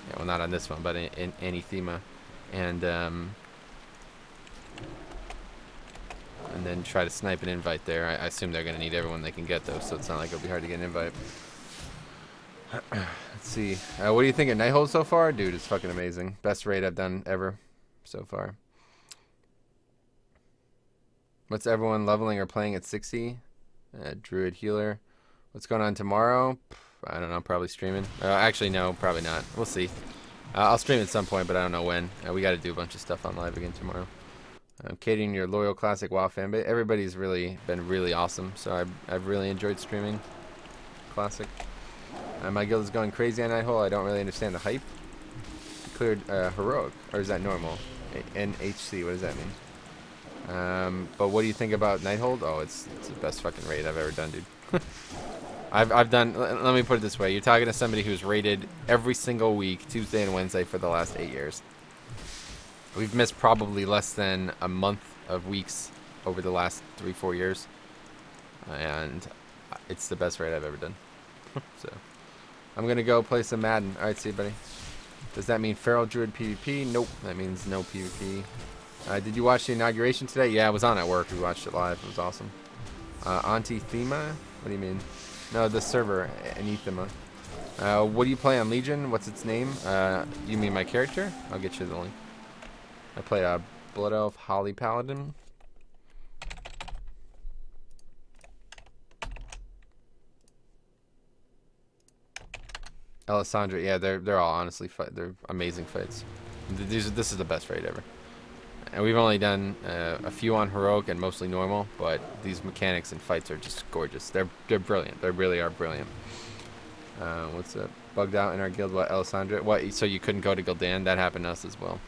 Yeah, well, not on this one, but in Elysium, and then try to snipe an invite there. I assume they're going to need everyone they can get, though, so it's not like it'll be hard to get an invite. Let's see. What do you think of Nighthold so far? Dude, it's fucking amazing. Best raid I've done ever so far. What's everyone leveling or playing at 60? Druid healer. What's going on tomorrow? I don't know. Probably streaming. Actually, no. Probably not. We'll see. I'll stream at some point, but I don't know when. We got to do a bunch of stuff on live again tomorrow. Catering your loyal classic WoW fanbase. Everybody's really been really awesome, so I've really enjoyed streaming classic. My guild is going crazy on Nighthold. I don't really understand the hype. Cleared heroic, or is that normal? NHC. What does that mean? But what do you think about Nighthold? Oh, it's the best fucking raid I've ever done, dude. I've done. Let me put it this way: you're talking to somebody who's raided every single week, Tuesday and Wednesday, for the last 8 years. We've missed probably less than a month of weeks over the last 3-4 years, and it's the best raid I've ever done. So I'm gonna go play some Madden. All right, see you, buddy. Does that mean Feral Druid PvP? Nope, that means no PvP. Did you watch the inauguration today? Yeah, I was on at work. We watched it live. It was awesome. Antithema? What do you mean? No, the server, Anithema. What do you play on Legion? What's its name? You mean my character? I'll get you the link. I play a Blood Elf Holly Paladin. Alessandra, yeah, they're all honestly they're amazing fights. This is the best raid ever. And we've only done a few on heroic and mostly normal, but these mechanics and fights are just gorgeous. They're brilliant. They really are brilliant. What's up? Bugged out in our guild? What, Alessandra? What? So you couldn't go to Gildan? That happened to us as well.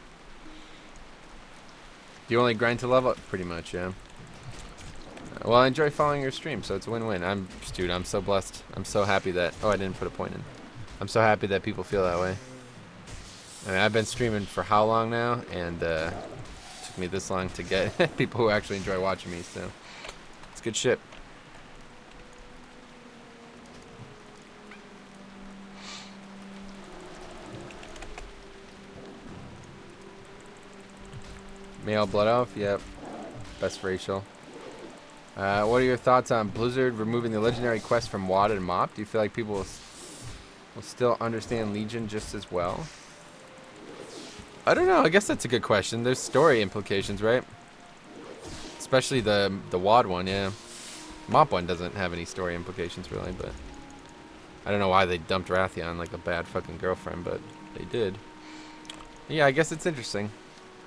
Do you only grind to level up? Pretty much, yeah. Well, I enjoy following your stream, so it's a win-win. Dude, I'm so blessed. I'm so happy that. Oh, I didn't put a point in. I'm so happy that people feel that way. I mean, I've been streaming for how long now, and it took me this long to get people who actually enjoy watching me, so it's good shit. Male Blood Elf, yep. Best racial. What are your thoughts on Blizzard removing the legendary quest from WoD and MoP? Do you feel like people will still understand Legion just as well? I don't know. I guess that's a good question. There's story implications, right? Especially the WoD one, yeah. MoP one doesn't have any story implications, really, but I don't know why they dumped Wrathion like a bad fucking girlfriend, but they did. Yeah, I guess it's interesting.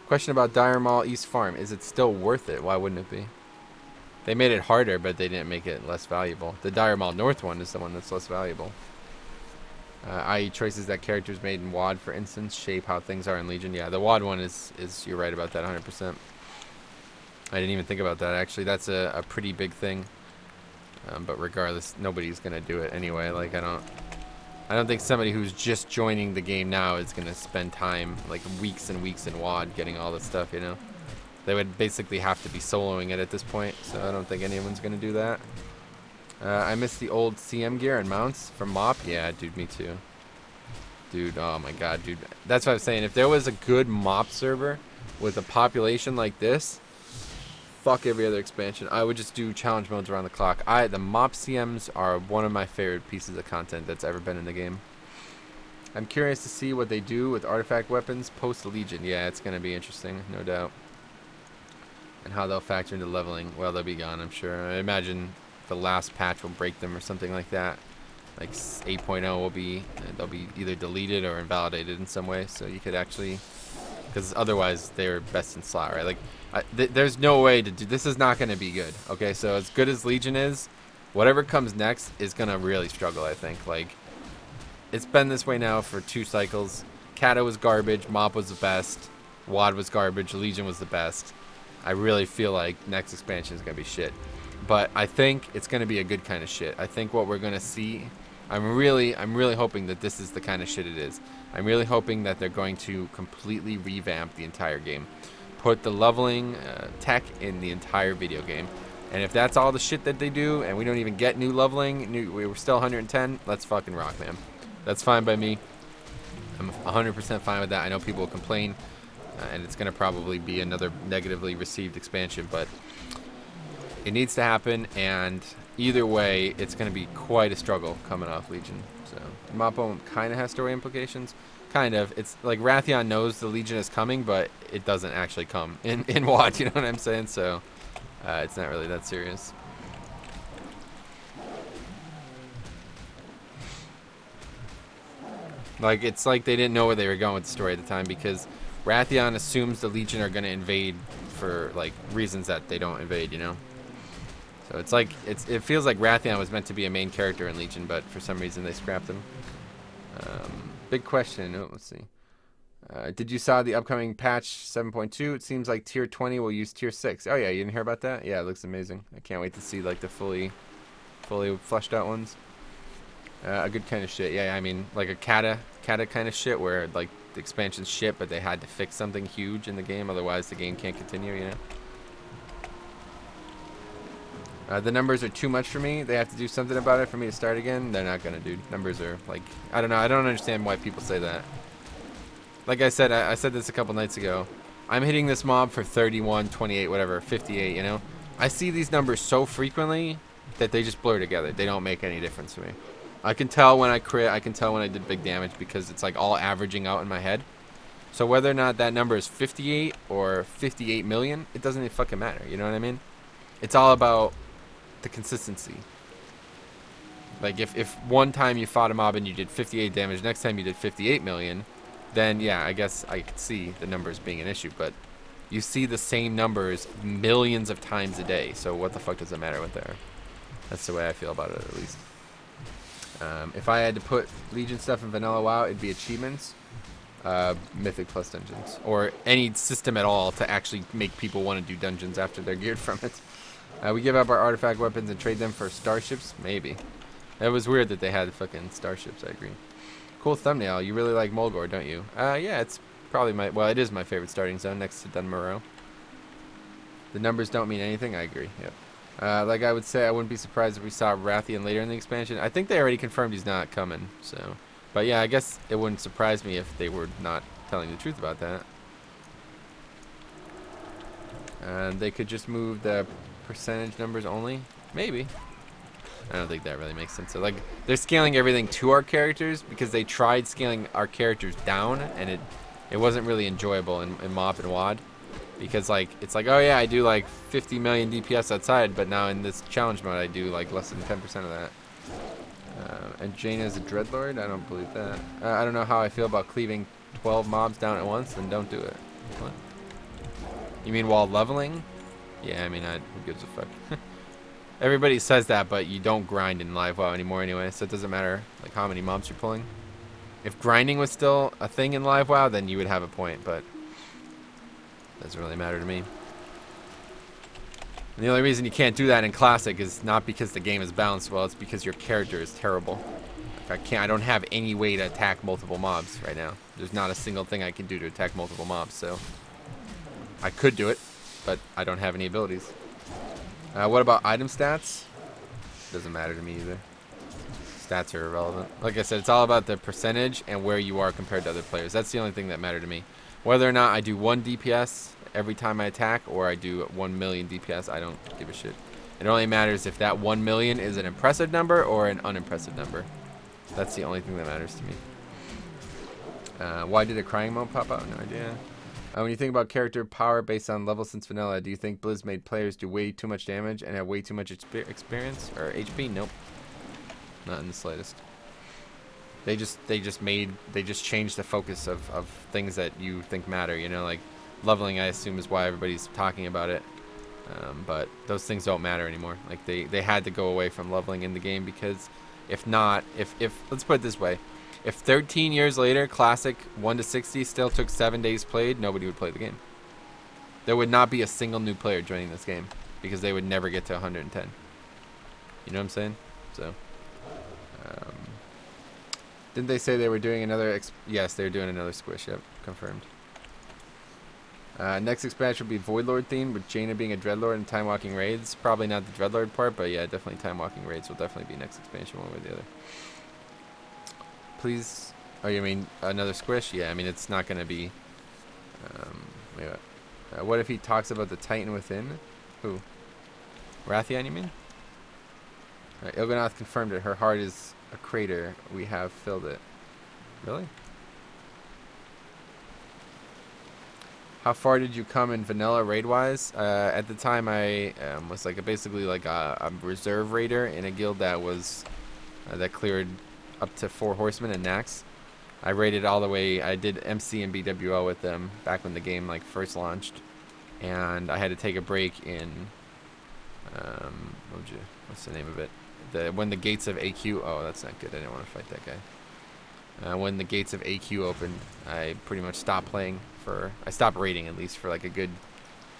Question about Dire Maul East Farm. Is it still worth it? Why wouldn't it be? They made it harder, but they didn't make it less valuable. The Dire Maul North one is the one that's less valuable. I.e. choices that characters made in WoD, for instance, shape how things are in Legion. Yeah, the WoD one is you're right about that 100%. I didn't even think about that, actually. That's a pretty big thing. But regardless, nobody's going to do it anyway. Like, I don't think somebody who's just joining the game now is going to spend time, like, weeks and weeks in WoD getting all this stuff, you know? They would basically have to be soloing it at this point, so I don't think anyone's going to do that. I miss the old CM gear and mounts from MoP. Yeah, dude, me too. Dude, oh my god, dude. That's what I was saying. If there was a good MoP server with a population like this, fuck every other expansion. I would just do challenge modes around the clock. The MoP CMs are one of my favorite pieces of content that's ever been in the game. I'm curious to see what they do with artifact weapons post-Legion. Yeah, it's going to be interesting, no doubt. And how they'll factor into leveling. Well, they'll be gone, I'm sure. I imagine the last patch will break them or something like that. Like 8.0 will be, they'll be either deleted or invalidated in some way. So you could actually, because otherwise they're best in slot, right? Like, there's no way to do, this is not going to be good. Okay, so as good as Legion is, whatever comes next is going to really struggle, I think. Like, it's been this way now for 2 cycles. Kata was garbage, MoP was the best, WoD was garbage, Legion was the best. I really feel like next expansion is going to be shit. But I think it's going to be a good kind of shit. I think what we're going to see, I'm really hoping that this is the kind of shit it is. I'm really hoping that they're going to completely revamp the entire game. Put the leveling tech in the entire video game. And if that's all the shit that they do, and we don't even get new leveling, we're still 110, let's fucking rock, man. That's fine by me. I'm 100% fine with that. I know people will complain, and it's going to probably be another negatively received expansion, but it needs to happen, and either way, it's going to be quite a struggle coming off Legion. So, MoP kind of has story implications. Kind of. It's like Wrathion knows the Legion is coming, but it doesn't actually come in WoD, you know what I'm saying? So, it's not really that serious. Like, it's like they didn't know where they were going with the story at the time, because Wrathion assumes the Legion are going to invade for, like, reasons that they don't invade, you know? So it's like, it feels like Wrathion was meant to be a main character in Legion, but for some reason they scrapped him. Big question. Oh, let's see. Did you saw the upcoming patch 7.2? It seems like tier 20 will use tier 6. Oh yeah, you didn't hear about that? Yeah, it looks amazing. I can't wait to see like the fully fleshed out ones. A good kind of shit. Yeah, I mean like a Kata kind of shit where like the expansion's shit, but they had to fix something huge in the game, otherwise the game can't continue, you know? The numbers are too much for me. They have to do something about it for me to start again. They're not gonna, dude. Numbers are like, I don't know. I don't understand why people say that. Like I said, I said this a couple nights ago. I'm hitting this mob for 31, 28, whatever, 58, you know? I see these numbers so frequently that they just blur together. They don't make any difference to me. I can tell when I crit. I can tell when I did big damage because it's like all averaging out in my head. So whether or not that number is 58 or 58 million, it doesn't even fucking matter. You know what I mean? It's all about the consistency. Like if one time you fought a mob and you did 58 damage, next time you did 58 million, then yeah, I guess I could see the numbers being an issue, but you see the same numbers millions of times a day, so what the fuck does it matter what they are? That's the way I feel about it, at least. If I had to put Legion stuff in vanilla WoW, it'd be achievements, Mythic plus dungeons, or any system at all to actually make people want to do dungeons after they're geared from it. We give up our artifact weapons and trade them for starships? Maybe. It was weird that they had fucking starships, I agree. Cool thumbnail. You really like Mulgore, don't you? Yeah, it's probably well, it is my favorite starting zone next to Dunmorrow. The numbers don't mean anything. I agree. Yep. Like I would say, I wouldn't be surprised if we saw Rathian later in the expansion. I think they already confirmed he's not coming. So, but yeah, I guess it wouldn't surprise me if they were not telling the truth about that. They could just move the percentage numbers only. Maybe. I don't think that really makes sense. So, like, they're scaling everything to our characters because they tried scaling our characters down, and it wasn't really enjoyable in MoP and WoD. Because, like, it's like, oh yeah, I do like 50 million DPS outside, but now in this challenge mode I do like less than 10% of that. And Jaina is a Dreadlord? I don't believe that. I don't know how I feel about cleaving 12 mobs down at once, then don't do it. What? You mean while leveling? Yeah, I mean, who gives a fuck? Everybody says that, but you don't grind in live WoW anymore anyway, so it doesn't matter like how many mobs you're pulling. If grinding was still a thing in live WoW, then you would have a point, but it doesn't really matter to me. And the only reason you can't do that in Classic is not because the game is balanced well, it's because your character is terrible. Like I don't have any way to attack multiple mobs right now. There's not a single thing I can do to attack multiple mobs, so I could do it, but I don't have any abilities. What about item stats? Doesn't matter to me either. Stats are irrelevant. Like I said, it's all about the percentage and where you are compared to other players. That's the only thing that mattered to me. Whether or not I do 1 DPS every time I attack or I do 1 million DPS, I don't give a shit. It only matters if that 1 million is an impressive number or an unimpressive number. That's the only thing that matters to me. Why did a crying mode pop out? No idea. When you think about character power based on level since vanilla, do you think Blizz made players do way too much damage and have way too much experience or HP? Nope, not in the slightest. They just changed the focus of things that you think matter. You know, like leveling, I assume, is why everybody's talking about it. But those things don't matter anymore. Like they had to go away from leveling in the game because if not, if let's put it this way. If 13 years later, Classic 1 to 60 still took 7 days played, nobody would play the game. There would not be a single new player joining this game because they would never get to 110. You know what I'm saying? So, didn't they say they were doing another? Yes, they're doing another squish. Yep, confirmed. Next expansion will be Voidlord themed with Jaina being a Dreadlord and time walking raids. Probably not the Dreadlord part, but yeah, definitely time walking raids will definitely be next expansion one way or the other. Please. Oh, you mean another squish? Yeah, I mean, it's not going to be... wait, what if he talks about the Titan within? Who? Rathian, you mean? Alright, Ilganath confirmed it. Her heart is a crater. We have filled it. Really? How far did you come in vanilla raid-wise? At the time, I was like basically like a reserve raider in a guild that was... that cleared... up to 4 horsemen and Nax. I raided all the way. I did MC and BWL with them back when the game like first launched, and I had to take a break in what's the name of it? When the gates of AQ. Oh, that's not good. I didn't want to fight that guy. When the gates of AQ opened, I pretty much stopped playing I stopped raiding at least for like a good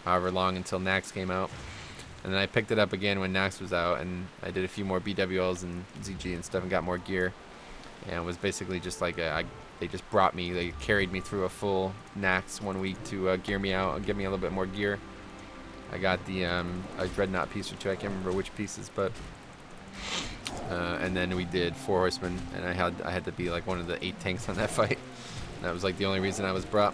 however long until Nax came out. And then I picked it up again when Nax was out, and I did a few more BWLs and ZG and stuff and got more gear. And it was basically just like they just brought me, they carried me through a full Nax 1 week to gear me out and give me a little bit more gear. I got the a Dreadnought piece or 2, I can't remember which pieces, but and then we did 4 horsemen, and I had to be like one of the 8 tanks on that fight. And that was like the only reason I was brought.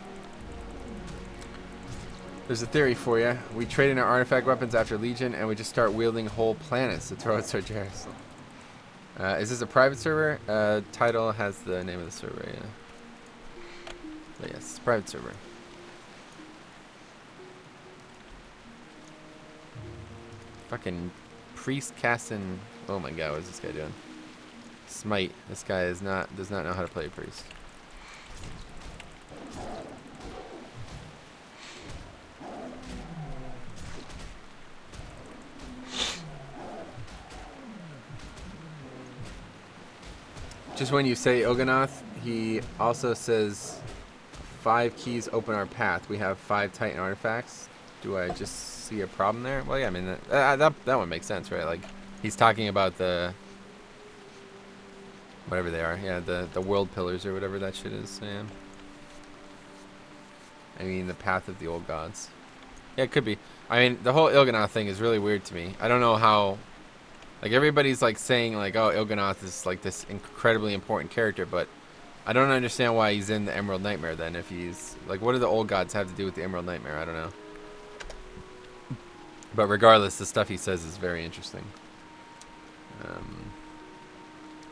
There's a theory for you. We trade in our artifact weapons after Legion, and we just start wielding whole planets to throw at Sargeras. Is this a private server? Title has the name of the server, yeah. But yes, it's a private server. Fucking priest casting. Oh my god, what is this guy doing? Smite. This guy does not know how to play a priest. Just when you say Ilganath, he also says 5 keys open our path. We have 5 Titan artifacts. Do I just see a problem there? Well, yeah, I mean, that one makes sense, right? Like, he's talking about the... Whatever they are. Yeah, the world pillars or whatever that shit is. Yeah. I mean, the path of the old gods. Yeah, it could be. I mean, the whole Il'gynoth thing is really weird to me. I don't know how... Like, everybody's, like, saying, like, oh, Il'gynoth is, like, this incredibly important character, but I don't understand why he's in the Emerald Nightmare, then, if he's... Like, what do the old gods have to do with the Emerald Nightmare? I don't know. But regardless, the stuff he says is very interesting.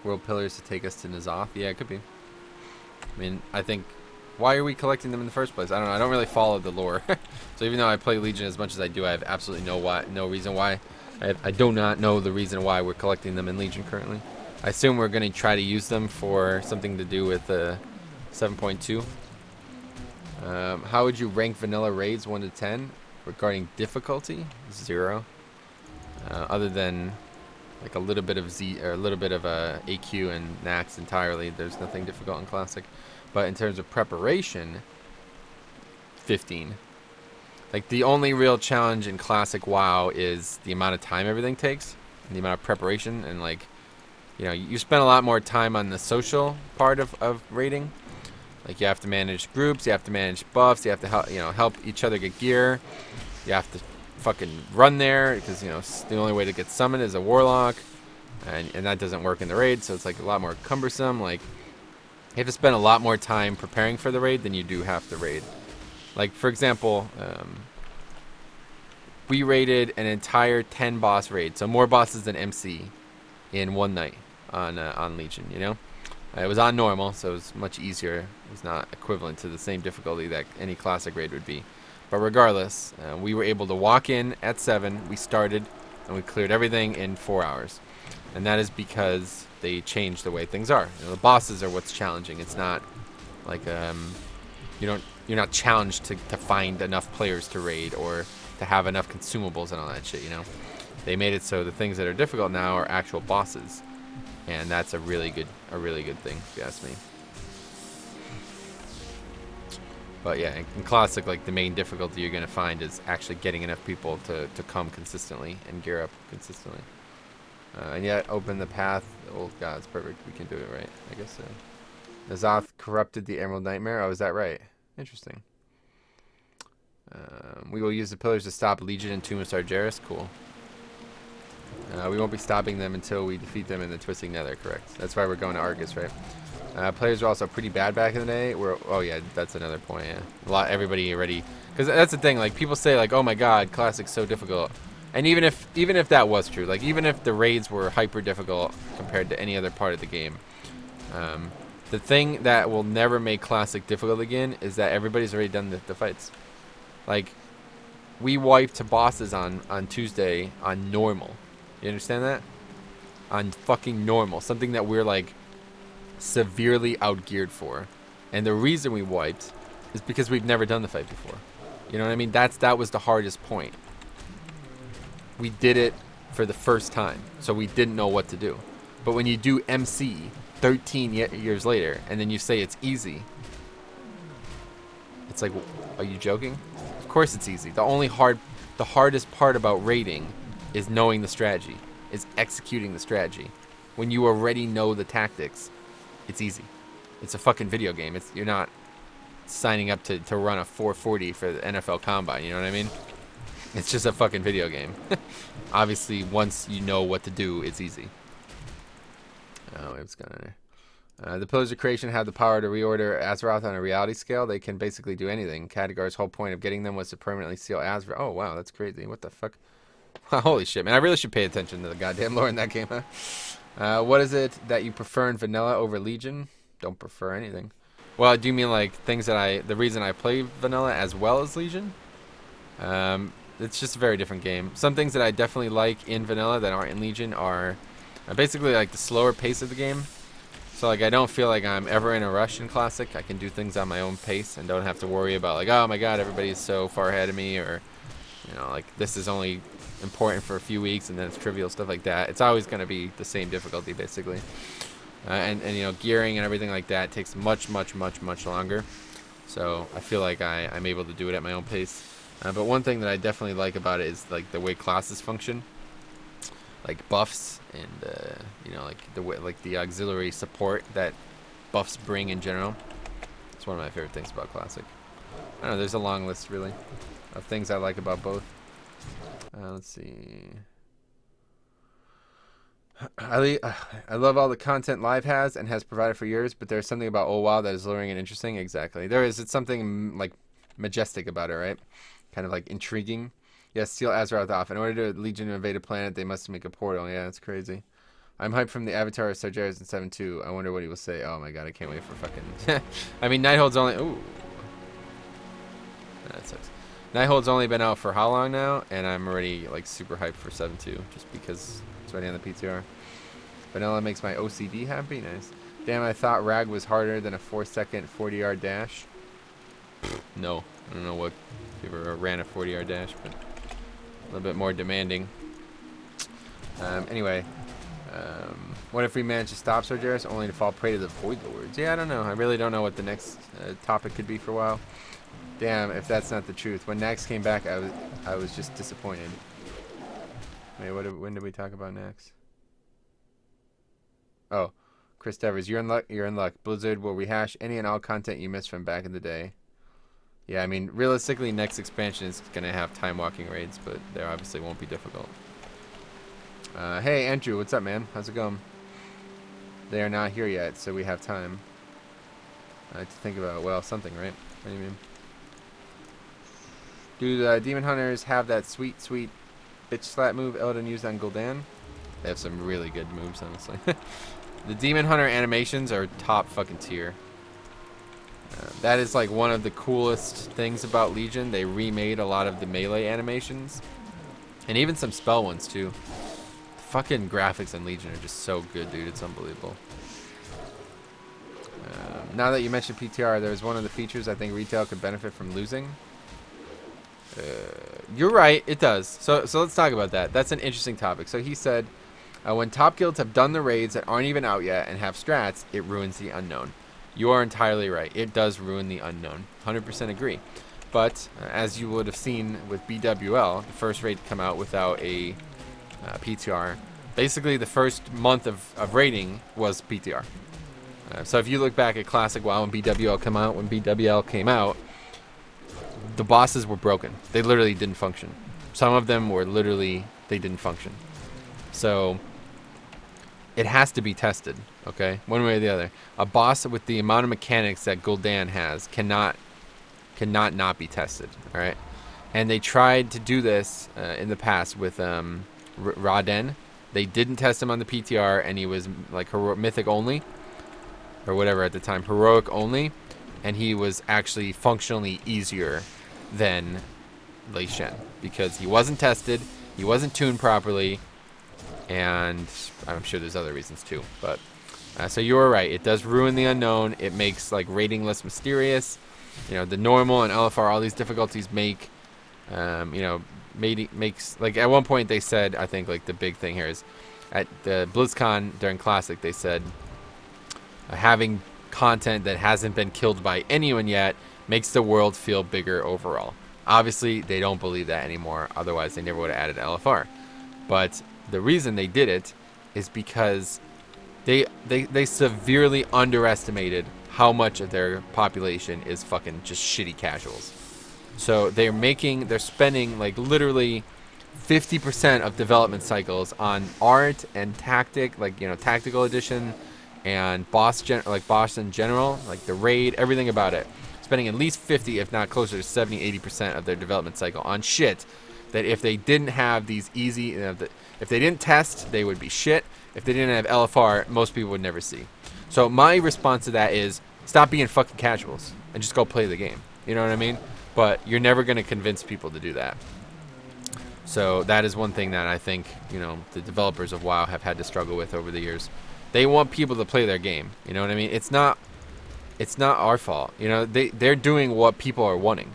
World pillars to take us to N'Zoth? Yeah, it could be. I mean, I think... Why are we collecting them in the first place? I don't know. I don't really follow the lore. So even though I play Legion as much as I do, I have absolutely no reason why. I do not know the reason why we're collecting them in Legion currently. I assume we're going to try to use them for something to do with 7.2. How would you rank vanilla raids 1 to 10 regarding difficulty? 0. Other than like a little bit of AQ and Nax entirely, there's nothing difficult in Classic. But in terms of preparation, 15. Like, the only real challenge in Classic WoW is the amount of time everything takes, and the amount of preparation, and, like, you know, you spend a lot more time on the social part of raiding. Like, you have to manage groups, you have to manage buffs, you have to help each other get gear, you have to fucking run there, because, you know, the only way to get summoned is a warlock, and that doesn't work in the raid, so it's, like, a lot more cumbersome. Like, you have to spend a lot more time preparing for the raid than you do half the raid. Like, for example, we raided an entire 10 boss raid, so more bosses than MC in one night on Legion, you know? It was on normal, so it was much easier. It was not equivalent to the same difficulty that any Classic raid would be. But regardless, we were able to walk in at 7, we started, and we cleared everything in 4 hours. And that is because they changed the way things are. You know, the bosses are what's challenging. It's not like you're not challenged to find enough players to raid or to have enough consumables and all that shit, you know. They made it so the things that are difficult now are actual bosses, and that's a really good thing, if you ask me. But yeah, in Classic, like, the main difficulty you're gonna find is actually getting enough people to come consistently and gear up consistently. And yet, open the path. Old gods, perfect. We can do it, right? I guess so. N'Zoth corrupted the Emerald Nightmare. Oh, is that right? Interesting. We will use the pillars to stop Legion and Tomb of Sargeras. Cool. We won't be stopping them until we defeat them in the Twisting Nether, correct? That's why we're going to Argus, right? Players were also pretty bad back in the day. Oh yeah, that's another point, yeah. Everybody already... Because that's the thing, like, people say, like, oh my god, Classic's so difficult. And even if that was true, like, even if the raids were hyper difficult compared to any other part of the game, the thing that will never make Classic difficult again is that everybody's already done the fights. Like, we wiped bosses on Tuesday on normal. You understand that? On fucking normal. Something that we're, like, severely outgeared for. And the reason we wiped is because we've never done the fight before. You know what I mean? That was the hardest point. We did it for the first time, so we didn't know what to do. But when you do MC 13 years later, and then you say it's easy, it's like, are you joking? Of course it's easy. The hardest part about raiding is knowing the strategy, is executing the strategy. When you already know the tactics, it's easy. It's a fucking video game. You're not signing up to run a 440 for the NFL Combine, you know what I mean? It's just a fucking video game. Obviously, once you know what to do, it's easy. Oh, it's gonna... the Pillars of Creation have the power to reorder Azeroth on a reality scale. They can basically do anything. Khadgar's whole point of getting them was to permanently seal Azeroth. Oh, wow, that's crazy. What the fuck? Holy shit, man. I really should pay attention to the goddamn lore in that game, huh? What is it that you prefer in Vanilla over Legion? Don't prefer anything. Well, do you mean, like, things that the reason I play Vanilla as well as Legion? It's just a very different game. Some things that I definitely like in Vanilla that aren't in Legion are basically, like, the slower pace of the game. So, like, I don't feel like I'm ever in a rush in Classic. I can do things on my own pace and don't have to worry about, like, oh my god, everybody's so far ahead of me, or, you know, like, this is only important for a few weeks and then it's trivial, stuff like that. It's always going to be the same difficulty, basically. And you know, gearing and everything like that takes much longer. So I feel like I'm able to do it at my own pace. But one thing that I definitely like about it is, like, the way classes function. like buffs and you know, like the auxiliary support that buffs bring in general. It's one of my favorite things about Classic. I don't know, there's a long list really of things I like about both. Let's see. I love all the content Live has and has provided for years, but there's something about Oh Wow that is alluring and interesting. Exactly. There is. It's something like majestic about it, right? Kind of like intriguing. Yes, steal Azeroth off. In order to Legion to invade a planet, they must make a portal. Yeah, that's crazy. I'm hyped from the avatar of Sargeras in 7.2. I wonder what he will say. Oh my god, I can't wait for fucking... I mean, Nighthold's only... Ooh. That sucks. Nighthold's only been out for how long now? And I'm already like super hyped for 7.2 just because it's already on the PTR. Vanilla makes my OCD happy. Nice. Damn, I thought Rag was harder than a 4-second 40-yard dash. No. I don't know what... If you ever ran a 40-yard dash, but... A little bit more demanding. Anyway. What if we manage to stop Sargeras only to fall prey to the Void Lords? Yeah, I don't know. I really don't know what the next topic could be for a while. Damn, if that's not the truth. When Nax came back, I was just disappointed. Wait, when did we talk about Nax? Oh, Chris Devers, you're in luck. You're in luck. Blizzard will rehash any and all content you missed from back in the day. Yeah, I mean, realistically, next expansion is gonna have time walking raids, but they obviously won't be difficult. Hey, Andrew, what's up, man? How's it going? They are not here yet, so we have time to think about, well, something, right? What do you mean? Do the Demon Hunters have that sweet, sweet bitch slap move Eldon used on Gul'dan? They have some really good moves, honestly. The Demon Hunter animations are top fucking tier. That is like one of the coolest things about Legion. They remade a lot of the melee animations. And even some spell ones, too. Fucking graphics in Legion are just so good, dude. It's unbelievable. Now that you mentioned PTR, there's one of the features I think retail could benefit from losing. You're right, it does. So let's talk about that. That's an interesting topic. So he said, when top guilds have done the raids that aren't even out yet and have strats, it ruins the unknown. You are entirely right. It does ruin the unknown. 100% agree. But as you would have seen with BWL, the first raid to come out without a PTR, basically the first month of raiding was PTR. So if you look back at Classic WoW and when BWL came out, the bosses were broken. They literally didn't function. Some of them were literally, they didn't function. So it has to be tested, okay? One way or the other. A boss with the amount of mechanics that Gul'dan has cannot not be tested, all right? And they tried to do this in the past with Raden. They didn't test him on the PTR, and he was like mythic only, or whatever at the time, heroic only, and he was actually functionally easier than Lei Shen because he wasn't tested, he wasn't tuned properly, and I'm sure there's other reasons too. But so you were right. It does ruin the unknown. It makes like raiding less mysterious. You know, the normal and LFR, all these difficulties make, you know, makes like at one point they said, I think like the big thing here is at the BlizzCon during Classic they said having content that hasn't been killed by anyone yet makes the world feel bigger overall. Obviously, they don't believe that anymore. Otherwise, they never would have added LFR. But the reason they did it is because they severely underestimated how much of their population is fucking just shitty casuals. So they're spending like literally 50% of development cycles on art and tactic, like, you know, tactical edition and boss in general, like the raid, everything about it. Spending at least 50, if not closer to 70-80% of their development cycle on shit that if they didn't have these easy, you know, if they didn't test, they would be shit. If they didn't have LFR, most people would never see. So my response to that is stop being fucking casuals and just go play the game. You know what I mean? But you're never going to convince people to do that. So that is one thing that I think, you know, the developers of WoW have had to struggle with over the years. They want people to play their game. You know what I mean? It's not our fault. You know, they're doing what people are wanting.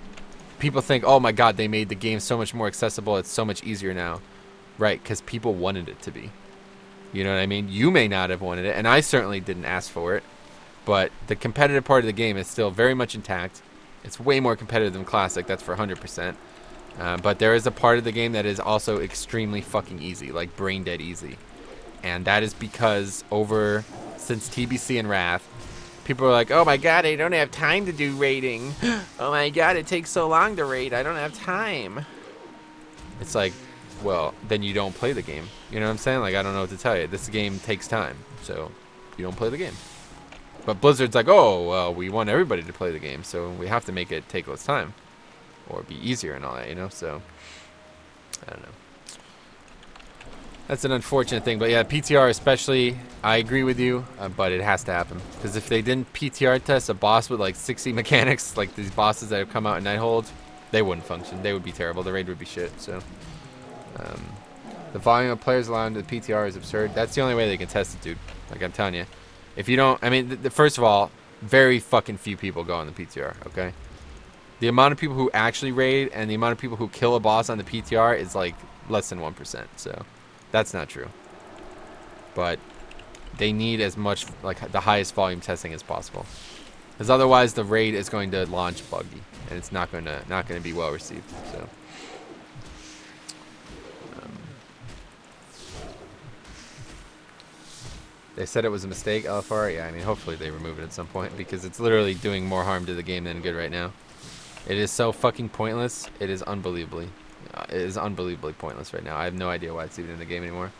People think, oh my god, they made the game so much more accessible. It's so much easier now. Right, because people wanted it to be. You know what I mean? You may not have wanted it, and I certainly didn't ask for it. But the competitive part of the game is still very much intact. It's way more competitive than Classic. That's for 100%. But there is a part of the game that is also extremely fucking easy, like brain dead easy. And that is because since TBC and Wrath, people are like, oh my god, I don't have time to do raiding. Oh my god, it takes so long to raid. I don't have time. It's like, well, then you don't play the game. You know what I'm saying? Like, I don't know what to tell you. This game takes time, so you don't play the game. But Blizzard's like, oh, well, we want everybody to play the game, so we have to make it take less time. Or be easier and all that, you know? So, I don't know. That's an unfortunate thing. But yeah, PTR especially, I agree with you, but it has to happen. Because if they didn't PTR test a boss with like 60 mechanics, like these bosses that have come out in Nighthold, they wouldn't function. They would be terrible. The raid would be shit, so... the volume of players allowed into the PTR is absurd. That's the only way they can test it, dude. Like, I'm telling you. If you don't... I mean, first of all, very fucking few people go on the PTR, okay? The amount of people who actually raid and the amount of people who kill a boss on the PTR is like less than 1%. So that's not true. But they need as much, like the highest volume testing as possible. Because otherwise the raid is going to launch buggy. And it's not going to be well received. So. They said it was a mistake, LFR. Yeah, I mean, hopefully they remove it at some point. Because it's literally doing more harm to the game than good right now. It is so fucking pointless. It is unbelievably pointless right now. I have no idea why it's even in the game anymore.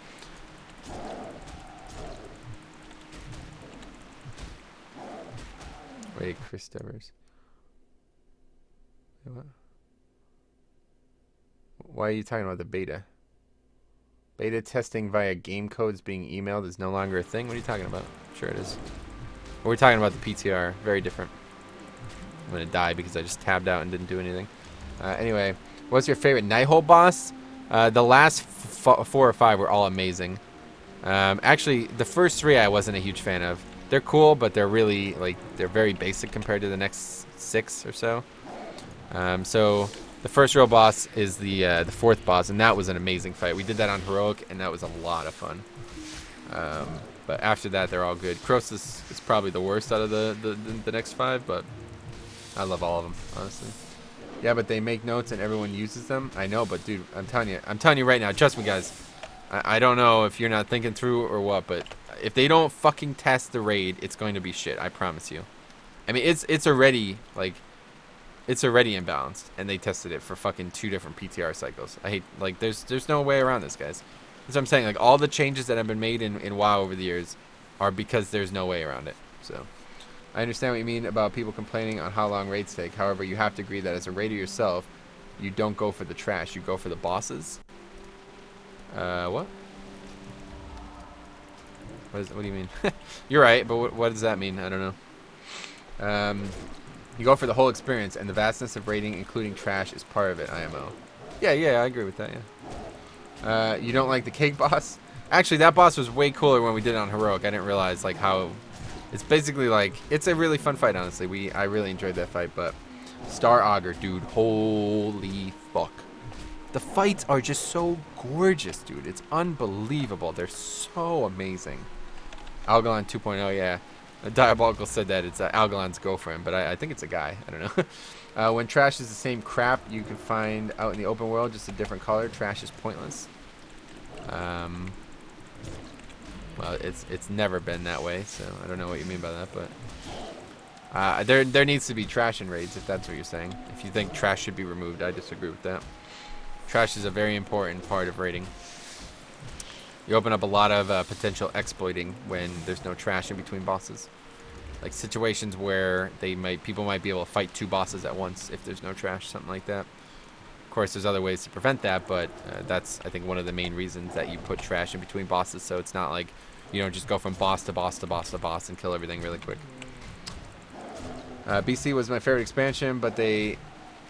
Wait, Chris Devers. Wait, what? Why are you talking about the beta? Beta testing via game codes being emailed is no longer a thing? What are you talking about? Sure it is. We're talking about the PTR. Very different. I'm gonna die because I just tabbed out and didn't do anything. Anyway, what's your favorite Nighthold boss? The last 4 or 5 were all amazing. Actually, the first 3 I wasn't a huge fan of. They're cool, but they're really they're very basic compared to the next 6 or so. So the first real boss is the 4th boss, and that was an amazing fight. We did that on Heroic, and that was a lot of fun. But after that, they're all good. Crosus is probably the worst out of the next 5, but I love all of them, honestly. Yeah, but they make notes and everyone uses them. I know, but dude, I'm telling you right now. Trust me, guys. I don't know if you're not thinking through or what, but if they don't fucking test the raid, it's going to be shit. I promise you. I mean, it's already imbalanced, and they tested it for fucking 2 different PTR cycles. I hate there's no way around this, guys. That's what I'm saying. Like all the changes that have been made in WoW over the years are because there's no way around it. So. I understand what you mean about people complaining on how long raids take. However, you have to agree that as a raider yourself, you don't go for the trash. You go for the bosses. What? What do you mean? You're right, but what does that mean? I don't know. You go for the whole experience, and the vastness of raiding, including trash, is part of it, IMO. Yeah, I agree with that, yeah. You don't like the cake boss? Actually, that boss was way cooler when we did it on Heroic. I didn't realize, like, how... It's basically like, it's a really fun fight, honestly. I really enjoyed that fight, but Star Augur, dude, holy fuck. The fights are just so gorgeous, dude. It's unbelievable. They're so amazing. Algalon 2.0, yeah. Diabolical said that it's Algalon's go for him, but I think it's a guy. I don't know. When trash is the same crap you can find out in the open world, just a different color, trash is pointless. Well, it's never been that way, so I don't know what you mean by that, but there needs to be trash in raids, if that's what you're saying. If you think trash should be removed, I disagree with that. Trash is a very important part of raiding. You open up a lot of potential exploiting when there's no trash in between bosses. Like situations where people might be able to fight 2 bosses at once if there's no trash, something like that. Of course, there's other ways to prevent that, but that's, I think, one of the main reasons that you put trash in between bosses, so it's not like you don't just go from boss to boss to boss to boss and kill everything really quick. BC was my favorite expansion, but they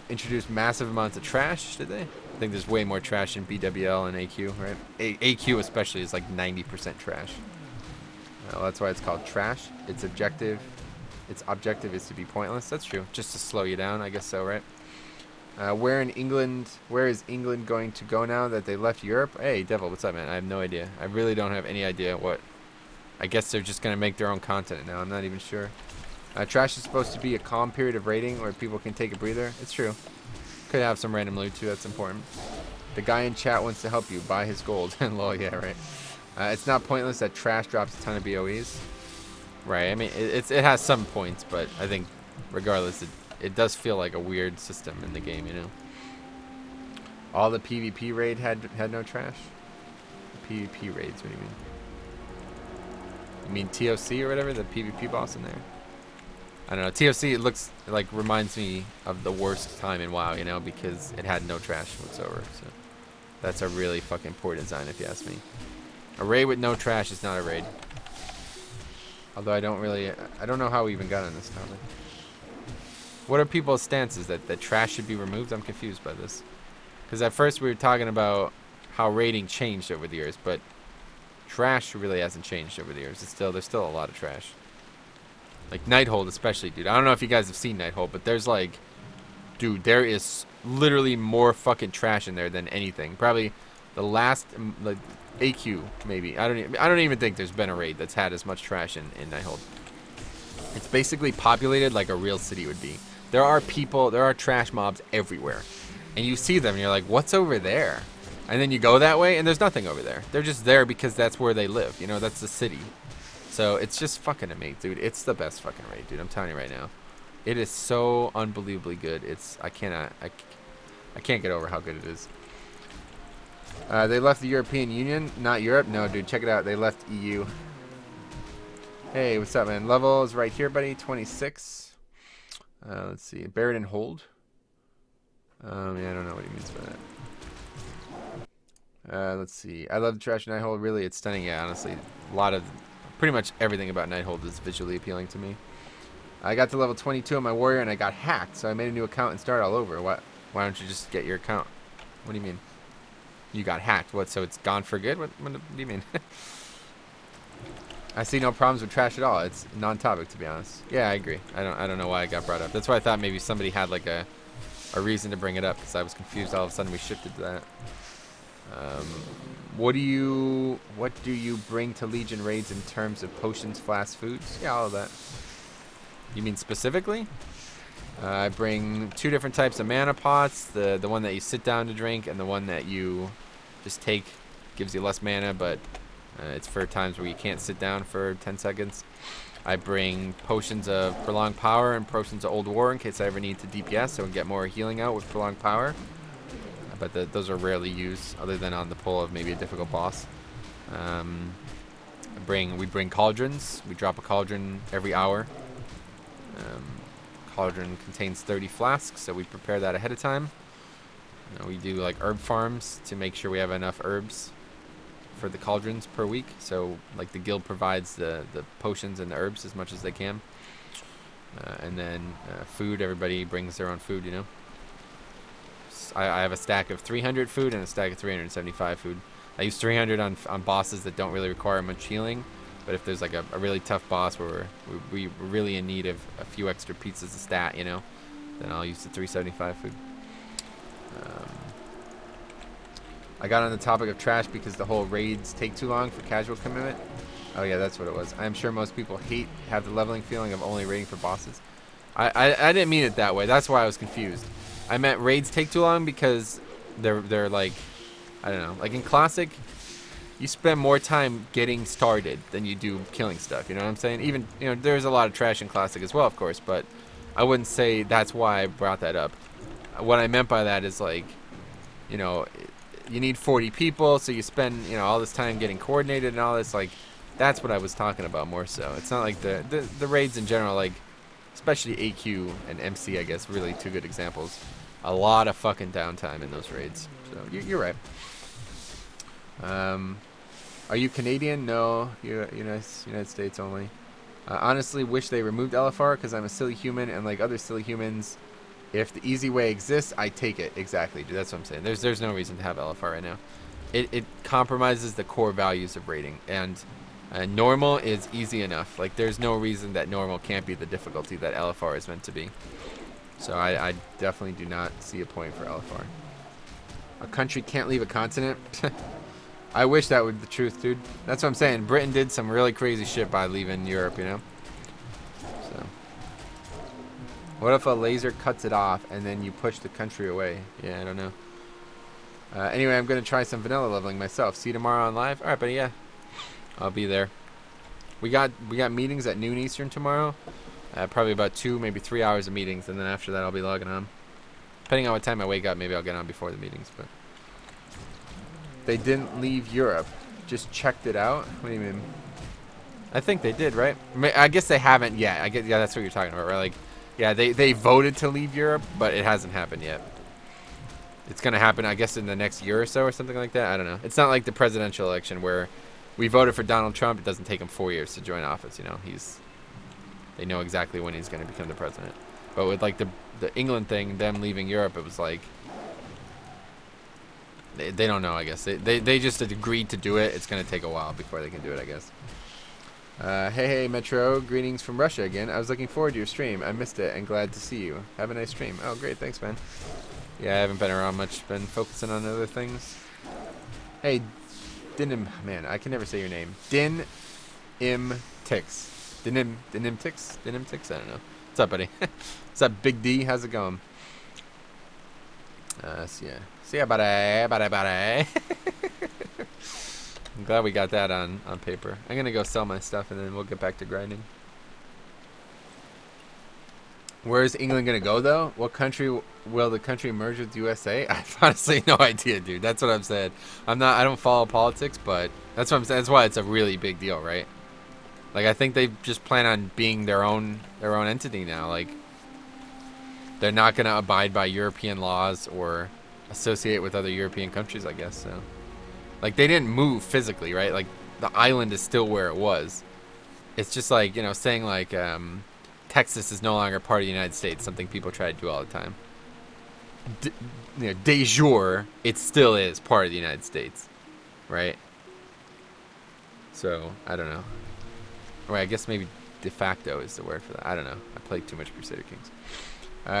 introduced massive amounts of trash, did they? I think there's way more trash in BWL and AQ, right? AQ especially is like 90% trash. Well, that's why it's called trash. Its objective is to be pointless. That's true. Just to slow you down, I guess so, right? Where is England going to go now that they left Europe? Hey, Devil, what's up, man? I have no idea. I really don't have any idea what. I guess they're just going to make their own content now. I'm not even sure. Trash is supposed to be a calm period of raiding where people can take a breather. It's true. Could have some random loot too. That's important. The guy in chat wants to help you buy his gold. And lol, yeah, right. It's not pointless that trash drops a ton of BOEs. Right. I mean, it has some points, but I think regardless, it does feel like a weird system in the game, you know. All the PvP raid had no trash. PvP raids. What do you mean? You mean TOC or whatever, the PvP boss in there? I don't know. TOC, it looks like, reminds me of the worst time in WoW, you know, because it had no trash whatsoever. So that's a really fucking poor design, if you ask me. A raid with no trash is not a raid. Although I don't know how we even got on this topic. What are people's stances? That trash should be removed? I'm confused by this. Because at first we were talking about how raiding changed over the years, but trash really hasn't changed over the years. There's still a lot of trash. Like Nighthold especially, dude. I don't know if you guys have seen Nighthold, but there's like, dude, there is literally more fucking trash in there than anything. Probably the last, like, AQ maybe. I don't even think there's been a raid that's had as much trash in Nighthold. It's basically populated like a real city would be. There are people, there are trash mobs everywhere. And you see them and you're like, what's over there? And then you go that way and there's nothing over there. They're just there because that's where they live. You know, that's the city. So it's just fucking amazing, dude. It's the best fucking raid, dude. I'm telling you right now. It is so unbelievably good. I can't get over how good it is. They left the European Union, not Europe. No, dude, check it out. They left EU. Hey, what's up, man? Level is right here, buddy. 26. Let's see. Buried and hold. Yeah, I don't know what he means by that. Let's see. I love the trash Nighthold. Really, it's stunning. Yeah, honestly, pretty much everything about Nighthold is visually appealing to me. I got to level 22 on my warrior and I got hacked, so I made a new account and started all over. Why don't you just get your account? What do you mean? You got hacked? What? So it's gone for good? What do you mean? I see no problems with trash at all. It's non-topic, to be honest. Yeah, I agree. I don't know why it got brought up. That's why I thought maybe somebody had like a reason to bring it up, because I was confused. All of a sudden we shifted to that. What do you bring to Legion raids in terms of potions, flasks, foods? Yeah, all of that. You mean specifically? I bring 2 different types of mana pots. The one that you sit down to drink, and the one that you just take. Gives you less mana, but it's for times where you can't sit down for 10 seconds. I bring potions of prolonged power and potions of old war in case I ever need to DPS, so I can get more healing out with prolonged power. But those are rarely used, other than on the pull of maybe a difficult boss. We bring cauldrons. We drop a cauldron every hour. Cauldron contains 30 flasks, so we prepare that ahead of time. We do like herb farms to make sure we have enough herbs for the cauldrons per week. So like the guild provides the potions and the herbs as much as they can. And then food, everybody brings their own food, you know. I have a stack of 300 food and a stack of 375 food. I use 300 on bosses that don't really require much healing. But if there's like a really tough boss where we're really in need of a few extra pizzas of stat, you know, then I'll use the 375 food. I got on the topic of trash because the whole raids take too long for casual commitment. Oh yeah, that's what it was. I'm sure most people have the leveling feeling of only raiding for bosses. I didn't mean it that way. That's why I was confused. I meant raids take too long because they're like, I don't know, like in Classic, you spend more time getting started than you do killing stuff. You know what I'm saying? Even, you know, there's a lot of trash in Classic as well, of course, but I wouldn't say that's why I brought that up. What I meant by that is like, you know, you need 40 people, so you spend, you know, all this time getting coordinated and all this. Like, that's what I was talking about more so. It's not like the raids in general, like, especially AQ and MC, I guess, really 2 good examples. A lot of fucking downtime in those raids. So you're right. Are you Canadian? No, United States only. Honestly, wish they removed LFR because I'm a silly human, and like other silly humans, if the easy way exists, I take it. Exactly, dude. That's what I'm saying. There's no reason to have LFR right now. It compromises the core values of raiding, and normal is easy enough. Like there's no reason that normal can't be the difficulty that LFR is meant to be. So I definitely do not see a point for LFR. A country can't leave a continent. I wish that would be the truth, dude. That's what I'm saying. Britain did some really crazy shit by leaving Europe, you know? So. What if a laser cuts it off and then you push the country away? Yeah, I don't know. Anyway, I'm going to try some vanilla leveling myself. See you tomorrow on live? Alright, buddy, yeah. I'll be there. We got meetings at noon Eastern tomorrow. Probably about 2, maybe 3 hours of meetings, and then after that I'll be logging on. Depending on what time I wake up, maybe I'll get on before the meetings. But they didn't leave Europe. Just checked it out? What do you mean? I think they did, right? I guess they haven't yet. I guess, yeah, that's what you're talking about, right? Like, yeah, they voted to leave Europe, but it hasn't happened yet. It's going to happen, I guess, in the next year or so or something like that. I don't know. It's not like the presidential election where we voted for Donald Trump. It doesn't take him 4 years to join office, you know. They know exactly when he's going to become the president. But with, like, the England thing, them leaving Europe, it was like... They don't know, I guess. They just agreed to do it. It's going to take a while before they can do it, I guess. Hey, Metro. Greetings from Russia again. I was looking forward to your stream. I missed it and glad to see you. Have a nice stream. Oh, great. Thanks, man. Yeah, I haven't been around much. Been focusing on other things. Hey, man, I can never say your name. Din Im Tix. Dinim Tix? Dinim Tix? I don't know. What's up, buddy? What's up, Big D? How's it going? See ya, buddy. I'm glad we got that on paper. I'm gonna go sell my stuff and then we'll get back to grinding. Where's England gonna go though? What country will the country merge with USA? I have honestly no idea, dude. That's what I'm saying. I don't follow politics, but that's what I'm saying. That's why it's a really big deal, right? Like, I think they just plan on being their own entity now. Like, they're not gonna abide by European laws or associate with other European countries, I guess. So, like, they didn't move physically, right? Like, the island is still where it was. It's just like, you know, saying like Texas is no longer part of the United States, something people try to do all the time. De jure, it still is part of the United States, right? So, I don't know. Or I guess maybe de facto is the word for that. I don't know. I played too much Crusader Kings.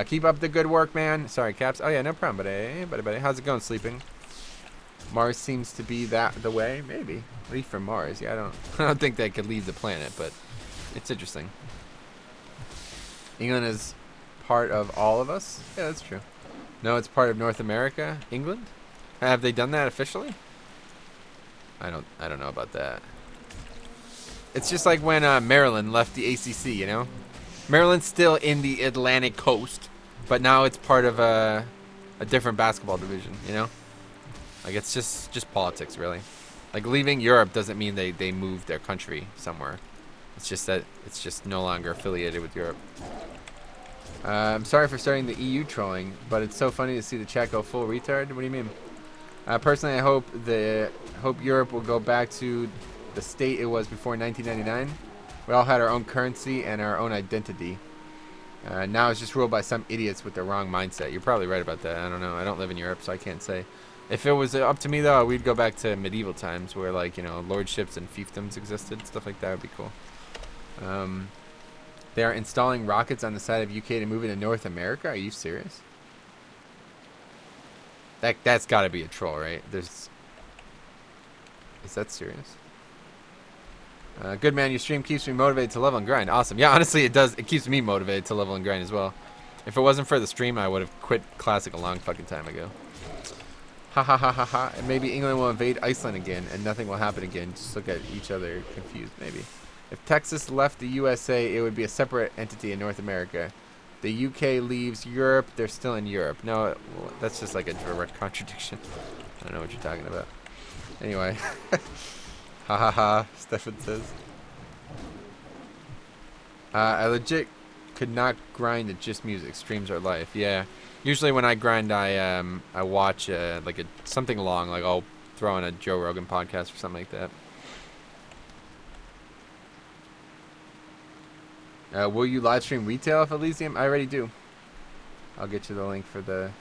Keep up the good work, man. Sorry, Caps. Oh, yeah, no problem, buddy. How's it going, sleeping? Mars seems to be the way. Maybe. Leave from Mars. Yeah, I don't think they could leave the planet, but it's interesting. England is part of all of us? Yeah, that's true. No, it's part of North America. England? Have they done that officially? I don't know about that. It's just like when Maryland left the ACC, you know? Maryland's still in the Atlantic coast, but now it's part of a different basketball division, you know? Like, it's just politics, really. Like, leaving Europe doesn't mean they moved their country somewhere. It's just that it's just no longer affiliated with Europe. I'm sorry for starting the EU trolling, but it's so funny to see the chat go full retard. What do you mean? Personally, I hope Europe will go back to the state it was before 1999. We all had our own currency and our own identity. Now it's just ruled by some idiots with the wrong mindset. You're probably right about that. I don't know. I don't live in Europe, so I can't say. If it was up to me, though, we'd go back to medieval times where, like, you know, lordships and fiefdoms existed. Stuff like that would be cool. They are installing rockets on the side of UK to move into North America? Are you serious? That's got to be a troll, right? Is that serious? Good, man. Your stream keeps me motivated to level and grind. Awesome. Yeah, honestly, it does. It keeps me motivated to level and grind as well. If it wasn't for the stream, I would have quit Classic a long fucking time ago. Ha ha ha ha ha. And maybe England will invade Iceland again and nothing will happen again. Just look at each other confused, maybe. If Texas left the USA, it would be a separate entity in North America. The UK leaves Europe, they're still in Europe. No, well, that's just like a direct contradiction. I don't know what you're talking about. Anyway. Ha ha ha, Stefan says. I legit could not grind at just music. Streams are life. Yeah. Usually when I grind, I watch like something long. Like I'll throw in a Joe Rogan podcast or something like that. Will you live stream retail of Elysium? I already do. I'll get you the link for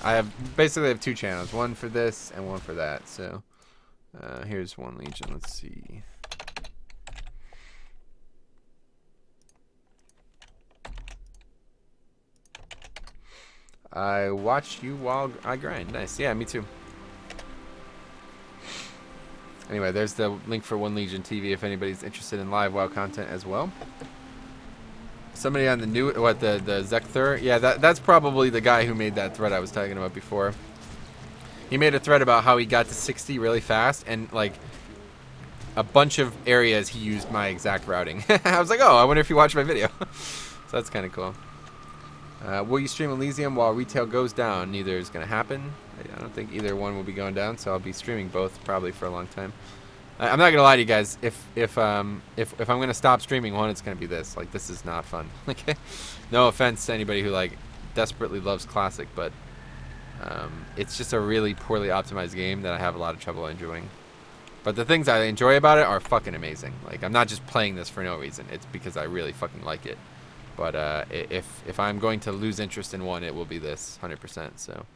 I have two channels. One for this and one for that. So here's one Legion. Let's see. I watch you while I grind. Nice. Yeah, me too. Anyway, there's the link for One Legion TV if anybody's interested in live WoW content as well. Somebody on the new the Zekthur. Yeah, that's probably the guy who made that thread I was talking about before. He made a thread about how he got to 60 really fast, and like a bunch of areas he used my exact routing. I was like, oh, I wonder if you watched my video. So that's kind of cool. Will you stream Elysium while retail goes down? Neither is going to happen. I don't think either one will be going down, so I'll be streaming both probably for a long time. I'm not gonna lie to you guys. If I'm gonna stop streaming one, it's gonna be this. Like, this is not fun. Okay, no offense to anybody who like desperately loves Classic, but it's just a really poorly optimized game that I have a lot of trouble enjoying. But the things I enjoy about it are fucking amazing. Like, I'm not just playing this for no reason. It's because I really fucking like it. But if I'm going to lose interest in one, it will be this 100%. So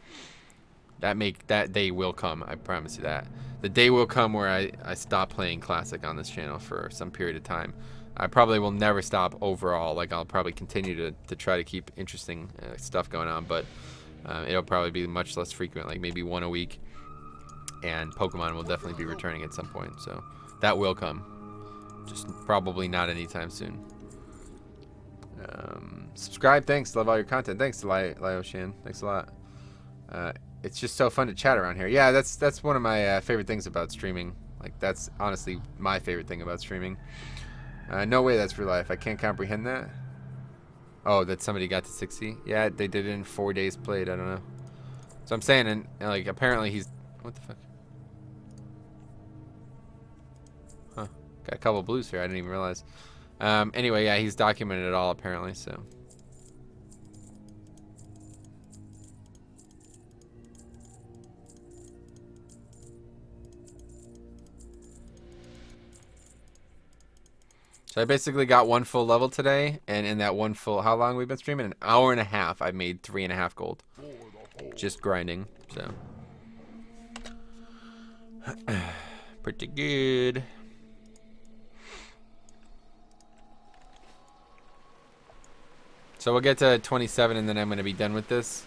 that day will come. I promise you that. The day will come where I stop playing Classic on this channel for some period of time. I probably will never stop overall. Like, I'll probably continue to try to keep interesting stuff going on, but it'll probably be much less frequent, like maybe one a week. And Pokemon will definitely be returning at some point, so that will come. Just probably not anytime soon. Subscribe, thanks. Love all your content. Thanks, Lyoshan. Thanks a lot. It's just so fun to chat around here. Yeah, that's one of my favorite things about streaming. Like, that's honestly my favorite thing about streaming. No way that's real life. I can't comprehend that. Oh, that somebody got to 60? Yeah, they did it in 4 days played. I don't know. So I'm saying, and like, apparently he's... What the fuck? Huh. Got a couple blues here. I didn't even realize. Anyway, yeah, he's documented it all apparently, so... So I basically got one full level today, and in that one full, how long we've been streaming? An hour and a half. I made 3.5 gold. Just grinding, so. Pretty good. So we'll get to 27, and then I'm gonna be done with this.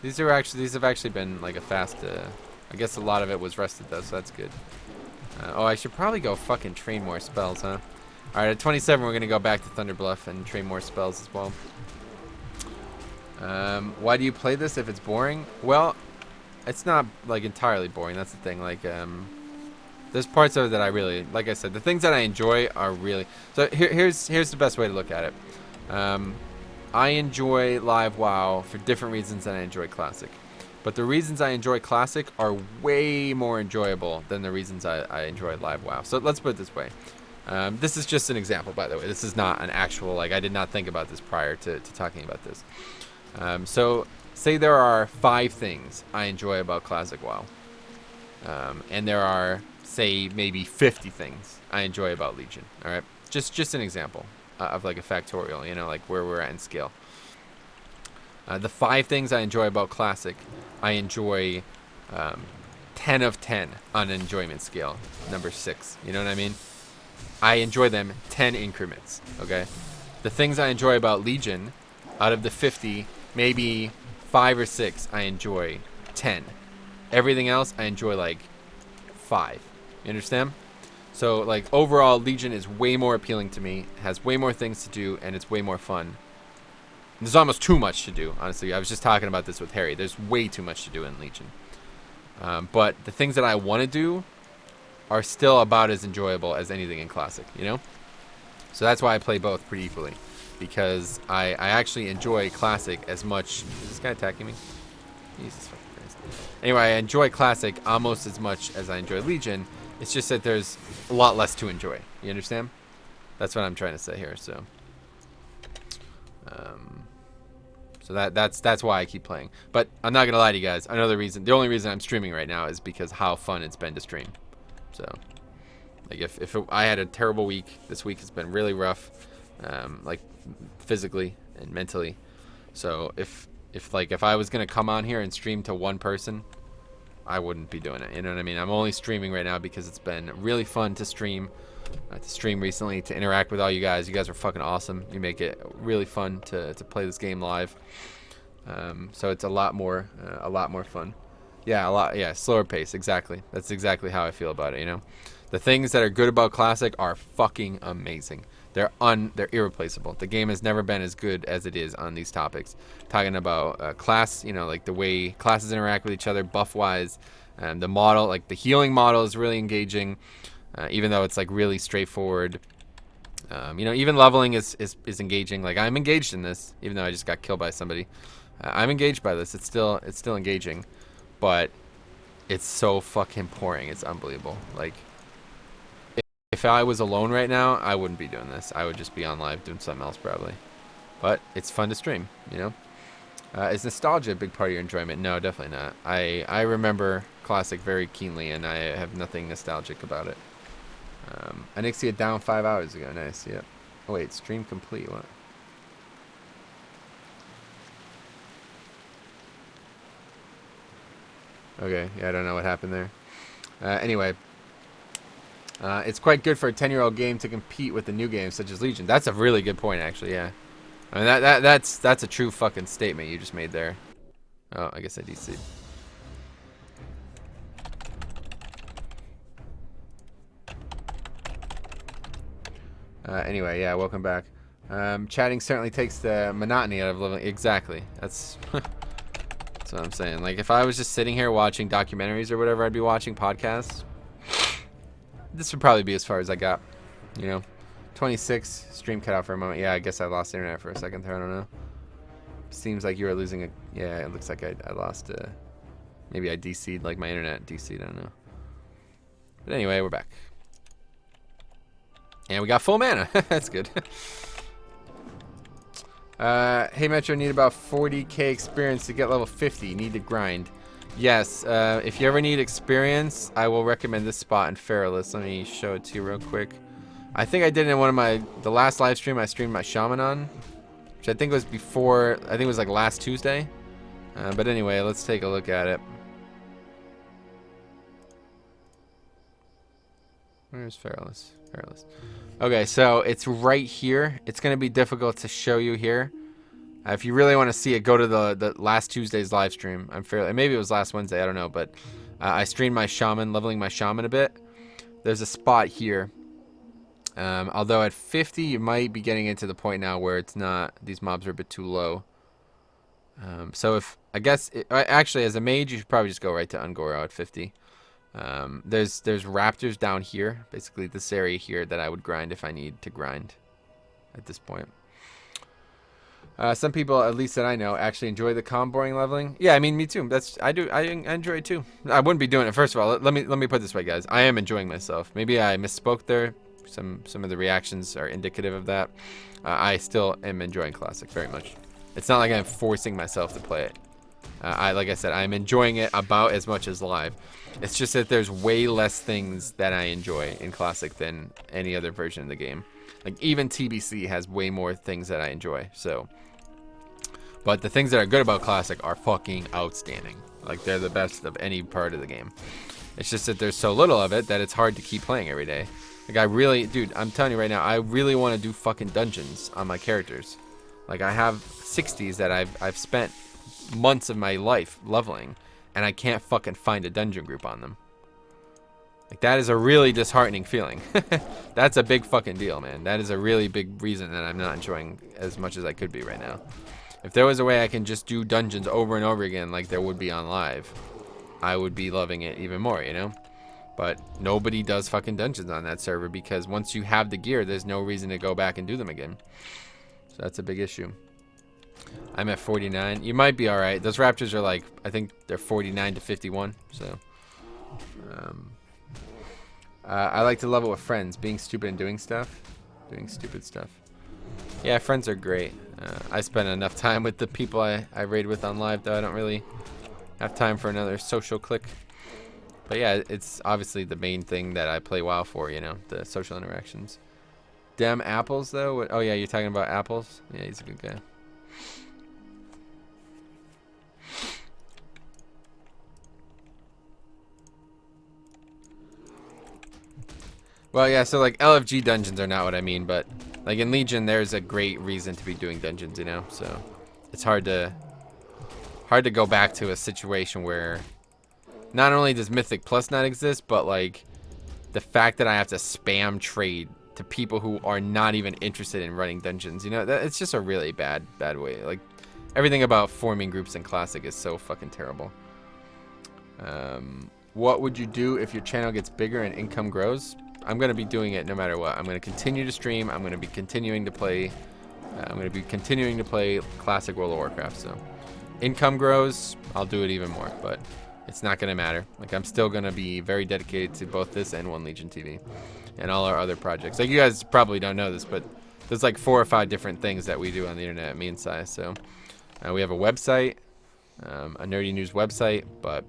These have actually been like a fast. I guess a lot of it was rested though, so that's good. Oh, I should probably go fucking train more spells, huh? Alright, at 27, we're going to go back to Thunder Bluff and train more spells as well. Why do you play this if it's boring? Well, it's not, like, entirely boring. That's the thing. Like, there's parts of it that I really... Like I said, the things that I enjoy are really... So, here's the best way to look at it. I enjoy Live WoW for different reasons than I enjoy Classic. But the reasons I enjoy Classic are way more enjoyable than the reasons I enjoy Live WoW. So, let's put it this way. This is just an example, by the way. This is not an actual, like, I did not think about this prior to talking about this. So, say there are 5 things I enjoy about Classic WoW. And there are, say, maybe 50 things I enjoy about Legion. Alright? Just an example of, like, a factorial, you know, like, where we're at in scale. The 5 things I enjoy about Classic, I enjoy 10 of 10 on an enjoyment scale. Number 6. You know what I mean? I enjoy them 10 increments, okay? The things I enjoy about Legion, out of the 50, maybe 5 or 6 I enjoy 10. Everything else I enjoy like 5. You understand? So, like, overall, Legion is way more appealing to me, has way more things to do, and it's way more fun. There's almost too much to do, honestly. I was just talking about this with Harry. There's way too much to do in Legion. But the things that I want to do are still about as enjoyable as anything in Classic, you know? So that's why I play both pretty equally. Because I actually enjoy Classic as much... Is this guy attacking me? Jesus fucking Christ. Anyway, I enjoy Classic almost as much as I enjoy Legion. It's just that there's a lot less to enjoy. You understand? That's what I'm trying to say here, so... So that's why I keep playing. But I'm not going to lie to you guys. Another reason... The only reason I'm streaming right now is because how fun it's been to stream. So, like, if I had a terrible week, this week has been really rough, like, physically and mentally. So, if I was gonna come on here and stream to one person, I wouldn't be doing it. You know what I mean? I'm only streaming right now because it's been really fun to stream recently, to interact with all you guys. You guys are fucking awesome. You make it really fun to play this game live. So it's a lot more fun. Yeah, slower pace, exactly. That's exactly how I feel about it, you know? The things that are good about Classic are fucking amazing. They're irreplaceable. The game has never been as good as it is on these topics. Talking about class, like the way classes interact with each other, buff-wise, and the model, like the healing model is really engaging, even though it's like really straightforward. Even leveling is engaging. Like I'm engaged in this, even though I just got killed by somebody. I'm engaged by this. It's still engaging, but it's so fucking boring. It's unbelievable. Like if I was alone right now, I wouldn't be doing this. I would just be on live doing something else probably. But it's fun to stream. Is nostalgia a big part of your enjoyment? No, definitely not. I remember Classic very keenly, and I have nothing nostalgic about it. Anixia down 5 hours ago. Nice. Yep. Oh wait, stream complete. What? Okay. Yeah, I don't know what happened there. Anyway, it's quite good for a 10-year-old game to compete with the new games such as Legion. That's a really good point, actually. Yeah. I mean that's a true fucking statement you just made there. Oh, I guess I DC'd. Anyway, yeah, welcome back. Chatting certainly takes the monotony out of living. Exactly. That's that's what I'm saying. Like, if I was just sitting here watching documentaries or whatever, I'd be watching podcasts. This would probably be as far as I got. 26 stream cut out for a moment. Yeah, I guess I lost internet for a second there. I don't know. Seems like you were losing a. Yeah, it looks like I lost. Maybe I DC'd, like my internet DC'd. I don't know. But anyway, we're back. And we got full mana. That's good. Hey Metro, need about 40k experience to get level 50. Need to grind. Yes, if you ever need experience, I will recommend this spot in Feralus. Let me show it to you real quick. I think I did it in one of the last live stream I streamed my Shaman on, which I think was before, I think it was like last Tuesday. But anyway, let's take a look at it. Where's Feralus? Feralus. Okay, so it's right here. It's going to be difficult to show you here. If you really want to see it, go to the last Tuesday's live stream. Maybe it was last Wednesday, I don't know, but I streamed my Shaman, leveling my Shaman a bit. There's a spot here. Although at 50, you might be getting into the point now where it's not, these mobs are a bit too low. So actually as a mage, you should probably just go right to Ungoro at 50. There's raptors down here, basically this area here that I would grind if I need to grind at this point. Some people, at least that I know, actually enjoy the calm boring leveling. Yeah, I mean, me too. I enjoy it too. I wouldn't be doing it. First of all, let me put it this way, guys. I am enjoying myself. Maybe I misspoke there. Some of the reactions are indicative of that. I still am enjoying Classic very much. It's not like I'm forcing myself to play it. Like I said, I'm enjoying it about as much as live. It's just that there's way less things that I enjoy in Classic than any other version of the game. Like even TBC has way more things that I enjoy. So, but the things that are good about Classic are fucking outstanding. Like they're the best of any part of the game. It's just that there's so little of it that it's hard to keep playing every day. Like dude, I'm telling you right now, I really want to do fucking dungeons on my characters. Like I have 60s that I've spent months of my life leveling, and I can't fucking find a dungeon group on them. Like that is a really disheartening feeling. That's a big fucking deal, man. That is a really big reason that I'm not enjoying as much as I could be right now. If there was a way I can just do dungeons over and over again like there would be on live, I would be loving it even more, But nobody does fucking dungeons on that server because once you have the gear, there's no reason to go back and do them again. So that's a big issue. I'm at 49. You might be all right. Those raptors are like, I think they're 49 to 51. So, I like to level with friends, being stupid and doing stuff. Doing stupid stuff. Yeah, friends are great. I spend enough time with the people I raid with on live, though I don't really have time for another social click. But yeah, it's obviously the main thing that I play WoW for, the social interactions. Dem Apples, though? Oh, yeah, you're talking about Apples? Yeah, he's a good guy. Well, yeah, so like LFG dungeons are not what I mean, but like in Legion, there's a great reason to be doing dungeons, So it's hard to go back to a situation where not only does Mythic Plus not exist, but like the fact that I have to spam trade to people who are not even interested in running dungeons, you know, it's just a really bad way. Like, everything about forming groups in Classic is so fucking terrible. What would you do if your channel gets bigger and income grows? I'm going to be doing it no matter what. I'm going to continue to stream. I'm going to be continuing to play. Classic World of Warcraft. So, income grows, I'll do it even more. But it's not going to matter. Like, I'm still going to be very dedicated to both this and One Legion TV, and all our other projects. Like, you guys probably don't know this, but there's like 4 or 5 different things that we do on the internet, me and Sai. So, we have a website, a nerdy news website, but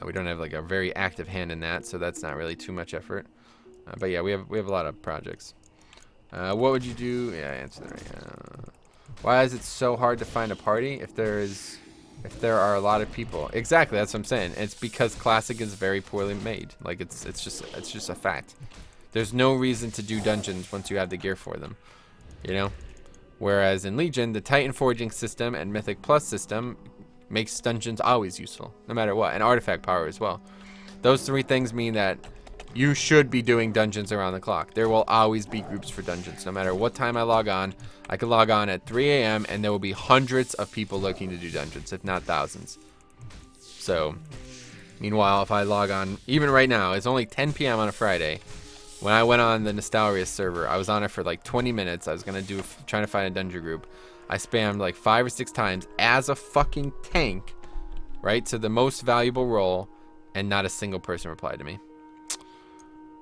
we don't have like a very active hand in that, so that's not really too much effort. But yeah, we have a lot of projects. What would you do? Yeah, I answered that right. Why is it so hard to find a party if there are a lot of people? Exactly, that's what I'm saying. It's because Classic is very poorly made. Like, it's just a fact. There's no reason to do dungeons once you have the gear for them, you know. Whereas in Legion, the Titan forging system and Mythic Plus system makes dungeons always useful, no matter what, and artifact power as well. Those 3 things mean that you should be doing dungeons around the clock. There will always be groups for dungeons, no matter what time I log on. I could log on at 3 a.m. and there will be hundreds of people looking to do dungeons, if not thousands. So, meanwhile, if I log on, even right now, it's only 10 p.m. on a Friday. When I went on the Nostalria server, I was on it for like 20 minutes. I was trying to find a dungeon group. I spammed like 5 or 6 times as a fucking tank, right, to the most valuable role, and not a single person replied to me.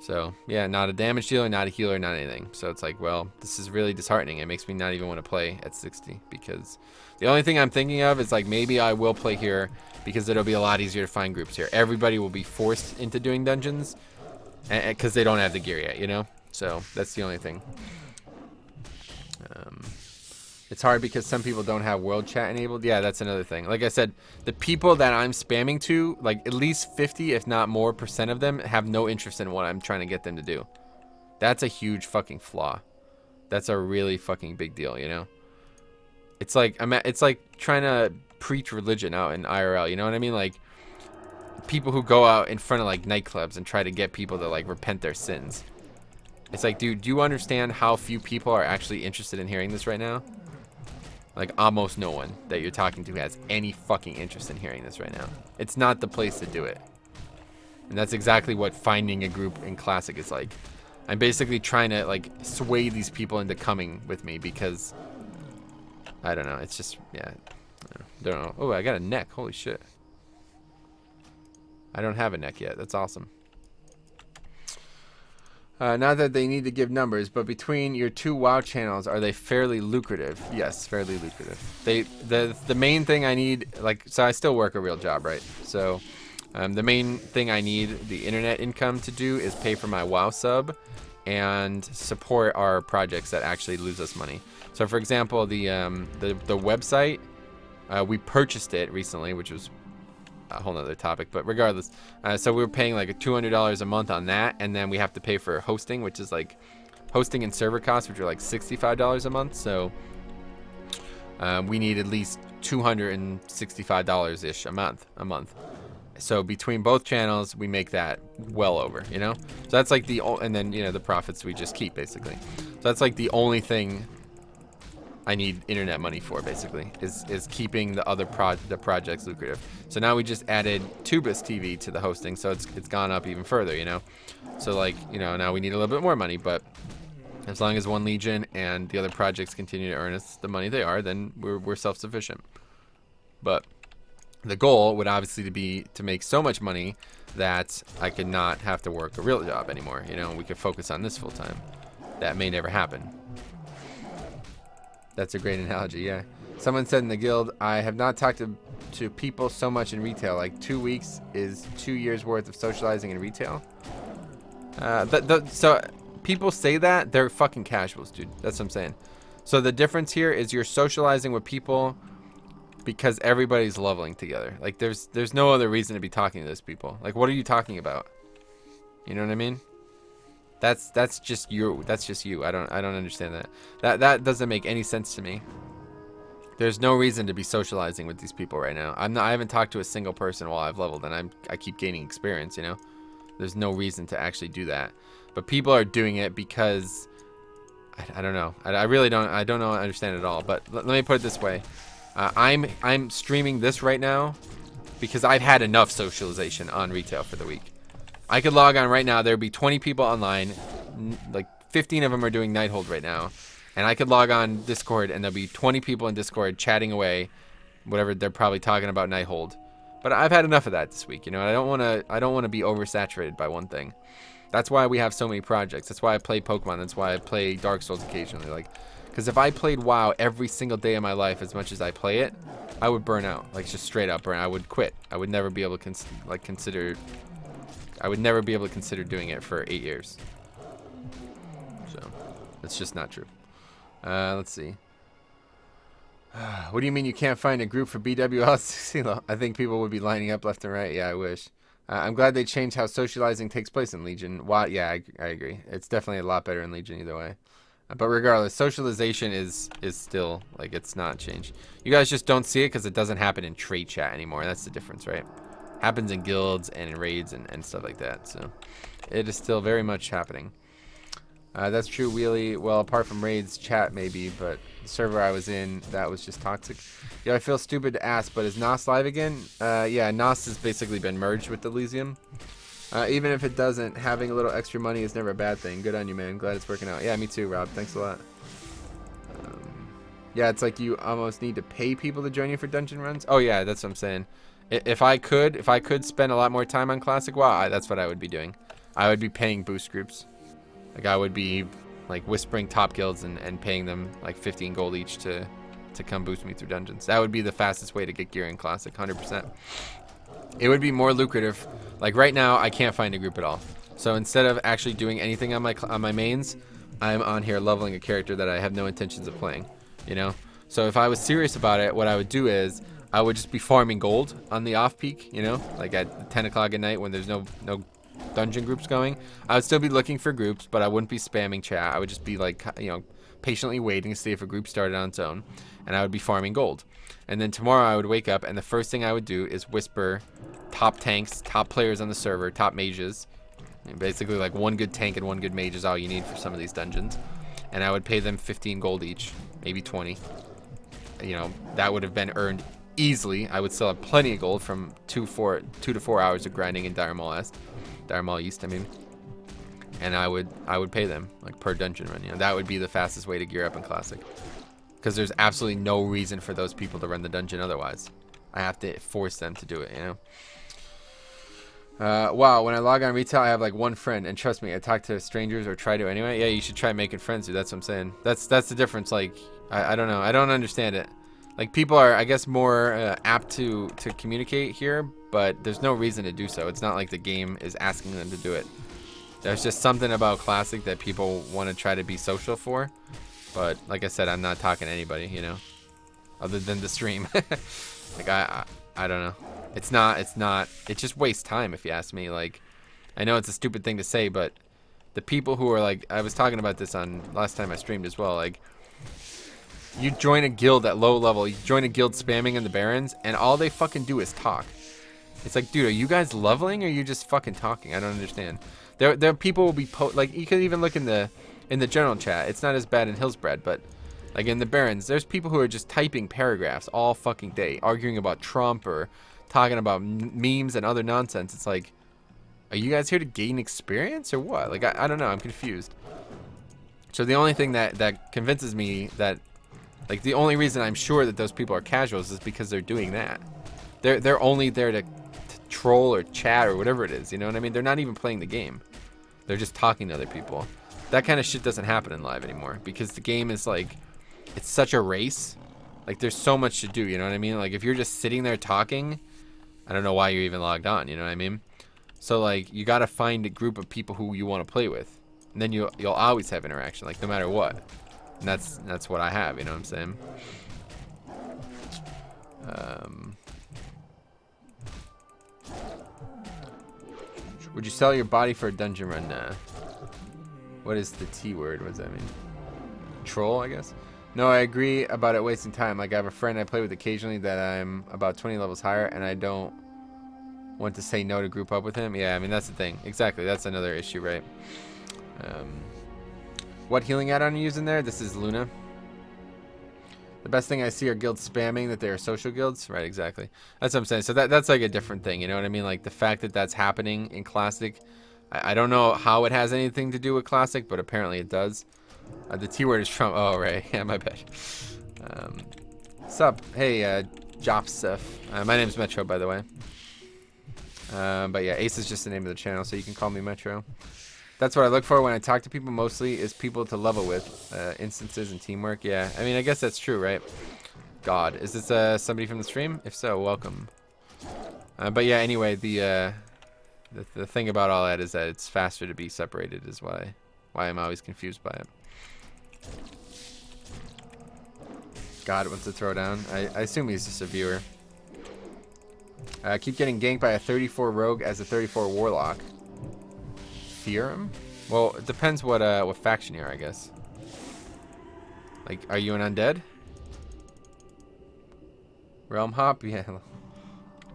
So, yeah, not a damage dealer, not a healer, not anything. So it's like, well, this is really disheartening. It makes me not even want to play at 60, because the only thing I'm thinking of is like, maybe I will play here because it'll be a lot easier to find groups here. Everybody will be forced into doing dungeons because they don't have the gear yet, you know? So that's the only thing. It's hard because some people don't have world chat enabled. Yeah, that's another thing. Like I said, the people that I'm spamming to, like at least 50, if not more % of them have no interest in what I'm trying to get them to do. That's a huge fucking flaw. That's a really fucking big deal, you know? It's like trying to preach religion out in IRL, you know what I mean? Like, people who go out in front of like nightclubs and try to get people to like repent their sins. It's like, dude, do you understand how few people are actually interested in hearing this right now? Like, almost no one that you're talking to has any fucking interest in hearing this right now. It's not the place to do it. And that's exactly what finding a group in Classic is like. I'm basically trying to, like, sway these people into coming with me because, I don't know, it's just, yeah. I don't know. Oh, I got a neck. Holy shit. I don't have a neck yet. That's awesome. Not that they need to give numbers, but between your 2 WoW channels, are they fairly lucrative? Yes, fairly lucrative. The main thing I need, like, so I still work a real job, right? So the main thing I need the internet income to do is pay for my WoW sub and support our projects that actually lose us money. So for example, the website, we purchased it recently, which was a whole nother topic, but regardless, so we were paying like $200 a month on that, and then we have to pay for hosting, which is like hosting and server costs, which are like $65 a month. So we need at least $265 ish a month. So between both channels, we make that well over, you know. So that's like and then, you know, the profits we just keep basically. So that's like the only thing I need internet money for, basically, is keeping the other projects lucrative. So now we just added Tubus TV to the hosting, so it's gone up even further, you know. So like, you know, now we need a little bit more money, but as long as One Legion and the other projects continue to earn us the money they are, then we're self-sufficient. But the goal would obviously be to make so much money that I could not have to work a real job anymore, you know. We could focus on this full time. That may never happen. That's a great analogy, yeah. Someone said in the guild, I have not talked to people so much in retail. Like 2 weeks is 2 years worth of socializing in retail. So people say that, they're fucking casuals, dude. That's what I'm saying. So the difference here is you're socializing with people because everybody's leveling together. Like there's no other reason to be talking to those people. Like, what are you talking about? You know what I mean? That's just you. That's just you. I don't understand that. That doesn't make any sense to me. There's no reason to be socializing with these people right now. I haven't talked to a single person while I've leveled, and I keep gaining experience, you know. There's no reason to actually do that. But people are doing it because I don't know. I really don't. I don't know. I understand it all. But let me put it this way: I'm streaming this right now because I've had enough socialization on retail for the week. I could log on right now. There'd be 20 people online. Like 15 of them are doing Nighthold right now, and I could log on Discord and there'll be 20 people in Discord chatting away, whatever they're probably talking about Nighthold. But I've had enough of that this week. You know, I don't want to be oversaturated by one thing. That's why we have so many projects. That's why I play Pokemon. That's why I play Dark Souls occasionally. Like, because if I played WoW every single day of my life as much as I play it, I would burn out. Like, just straight up burn. I would quit. I would never be able to consider. I would never be able to consider doing it for 8 years. So, that's just not true. Let's see. What do you mean you can't find a group for BWL? I think people would be lining up left and right. Yeah, I wish. I'm glad they changed how socializing takes place in Legion. Wow, yeah, I agree. It's definitely a lot better in Legion either way. But regardless, socialization is still, like, it's not changed. You guys just don't see it because it doesn't happen in trade chat anymore. That's the difference, right? Happens in guilds and in raids and stuff like that. So it is still very much happening. That's true, Wheelie. Well, apart from raids, chat maybe, but the server I was in, that was just toxic. Yeah, I feel stupid to ask, but is Nost live again? Yeah, Nost has basically been merged with Elysium. Even if it doesn't, having a little extra money is never a bad thing. Good on you, man. Glad it's working out. Yeah, me too, Rob. Thanks a lot. Yeah, it's like you almost need to pay people to join you for dungeon runs. Oh yeah, that's what I'm saying. If I could spend a lot more time on Classic WoW, that's what I would be doing. I would be paying boost groups. Like, I would be like whispering top guilds and paying them like 15 gold each to come boost me through dungeons. That would be the fastest way to get gear in Classic, 100%. It would be more lucrative. Like right now, I can't find a group at all. So instead of actually doing anything on my mains, I'm on here leveling a character that I have no intentions of playing. You know. So if I was serious about it, what I would do is I would just be farming gold on the off peak. You know, like at 10 o'clock at night when there's no dungeon groups going. I would still be looking for groups, but I wouldn't be spamming chat. I would just be like, you know, patiently waiting to see if a group started on its own, and I would be farming gold. And then tomorrow I would wake up, and the first thing I would do is whisper top tanks, top players on the server, top mages. And basically, like, one good tank and one good mage is all you need for some of these dungeons. And I would pay them 15 gold each, maybe 20. You know, that would have been earned easily. I would still have plenty of gold from 2 to 4 hours of grinding in Dire Maul East, I mean. And I would pay them like per dungeon run. You know, that would be the fastest way to gear up in Classic, because there's absolutely no reason for those people to run the dungeon otherwise. I have to force them to do it, you know. Wow, when I log on retail, I have like one friend, and trust me, I talk to strangers or try to anyway. Yeah, you should try making friends, dude. That's what I'm saying. That's the difference. Like, I don't know. I don't understand it. Like, people are, I guess, more apt to communicate here, but there's no reason to do so. It's not like the game is asking them to do it. There's just something about Classic that people want to try to be social for. But like I said, I'm not talking to anybody, you know, other than the stream. Like, I don't know. It just wastes time, if you ask me. Like, I know it's a stupid thing to say, but the people who are like, I was talking about this on last time I streamed as well. Like, you join a guild at low level, you join a guild spamming in the Barrens, and all they fucking do is talk. It's like, dude, are you guys leveling, or are you just fucking talking? I don't understand. There people will be like, you could even look in the general chat. It's not as bad in Hillsbred, but like in the Barrens, there's people who are just typing paragraphs all fucking day, arguing about Trump or talking about memes and other nonsense. It's like, are you guys here to gain experience or what? Like, I don't know. I'm confused. So the only thing that convinces me that, like, the only reason I'm sure that those people are casuals is because they're doing that. They're only there to troll or chat or whatever it is. You know what I mean? They're not even playing the game. They're just talking to other people. That kind of shit doesn't happen in live anymore, because the game is like, it's such a race. Like, there's so much to do, you know what I mean? Like, if you're just sitting there talking, I don't know why you're even logged on, you know what I mean? So, like, you got to find a group of people who you want to play with. And then you'll always have interaction, like, no matter what. And that's what I have, you know what I'm saying? Would you sell your body for a dungeon run? Nah. What is the T word? What does that mean? Troll, I guess? No, I agree about it wasting time. Like, I have a friend I play with occasionally that I'm about 20 levels higher, and I don't want to say no to group up with him. Yeah, I mean, that's the thing. Exactly. That's another issue, right? What healing add-on are you using there? This is Luna. The best thing I see are guilds spamming that they are social guilds. Right, exactly. That's what I'm saying. So that's like a different thing, you know what I mean? Like the fact that that's happening in Classic. I don't know how it has anything to do with Classic, but apparently it does. The T word is Trump. Oh, right. Yeah, my bad. Sup? Hey, Jopsef. My name's Metro, by the way. But yeah, Ace is just the name of the channel, so you can call me Metro. That's what I look for when I talk to people mostly, is people to level with. Instances and teamwork. Yeah, I mean, I guess that's true, right? God, is this somebody from the stream? If so, welcome. But yeah, anyway, the thing about all that is that it's faster to be separated, is why I'm always confused by it. God wants to throw down. I assume he's just a viewer. Keep getting ganked by a 34 rogue as a 34 warlock. Fear him? Well, it depends what faction you are, I guess. Like, are you an undead? Realm hop? Yeah.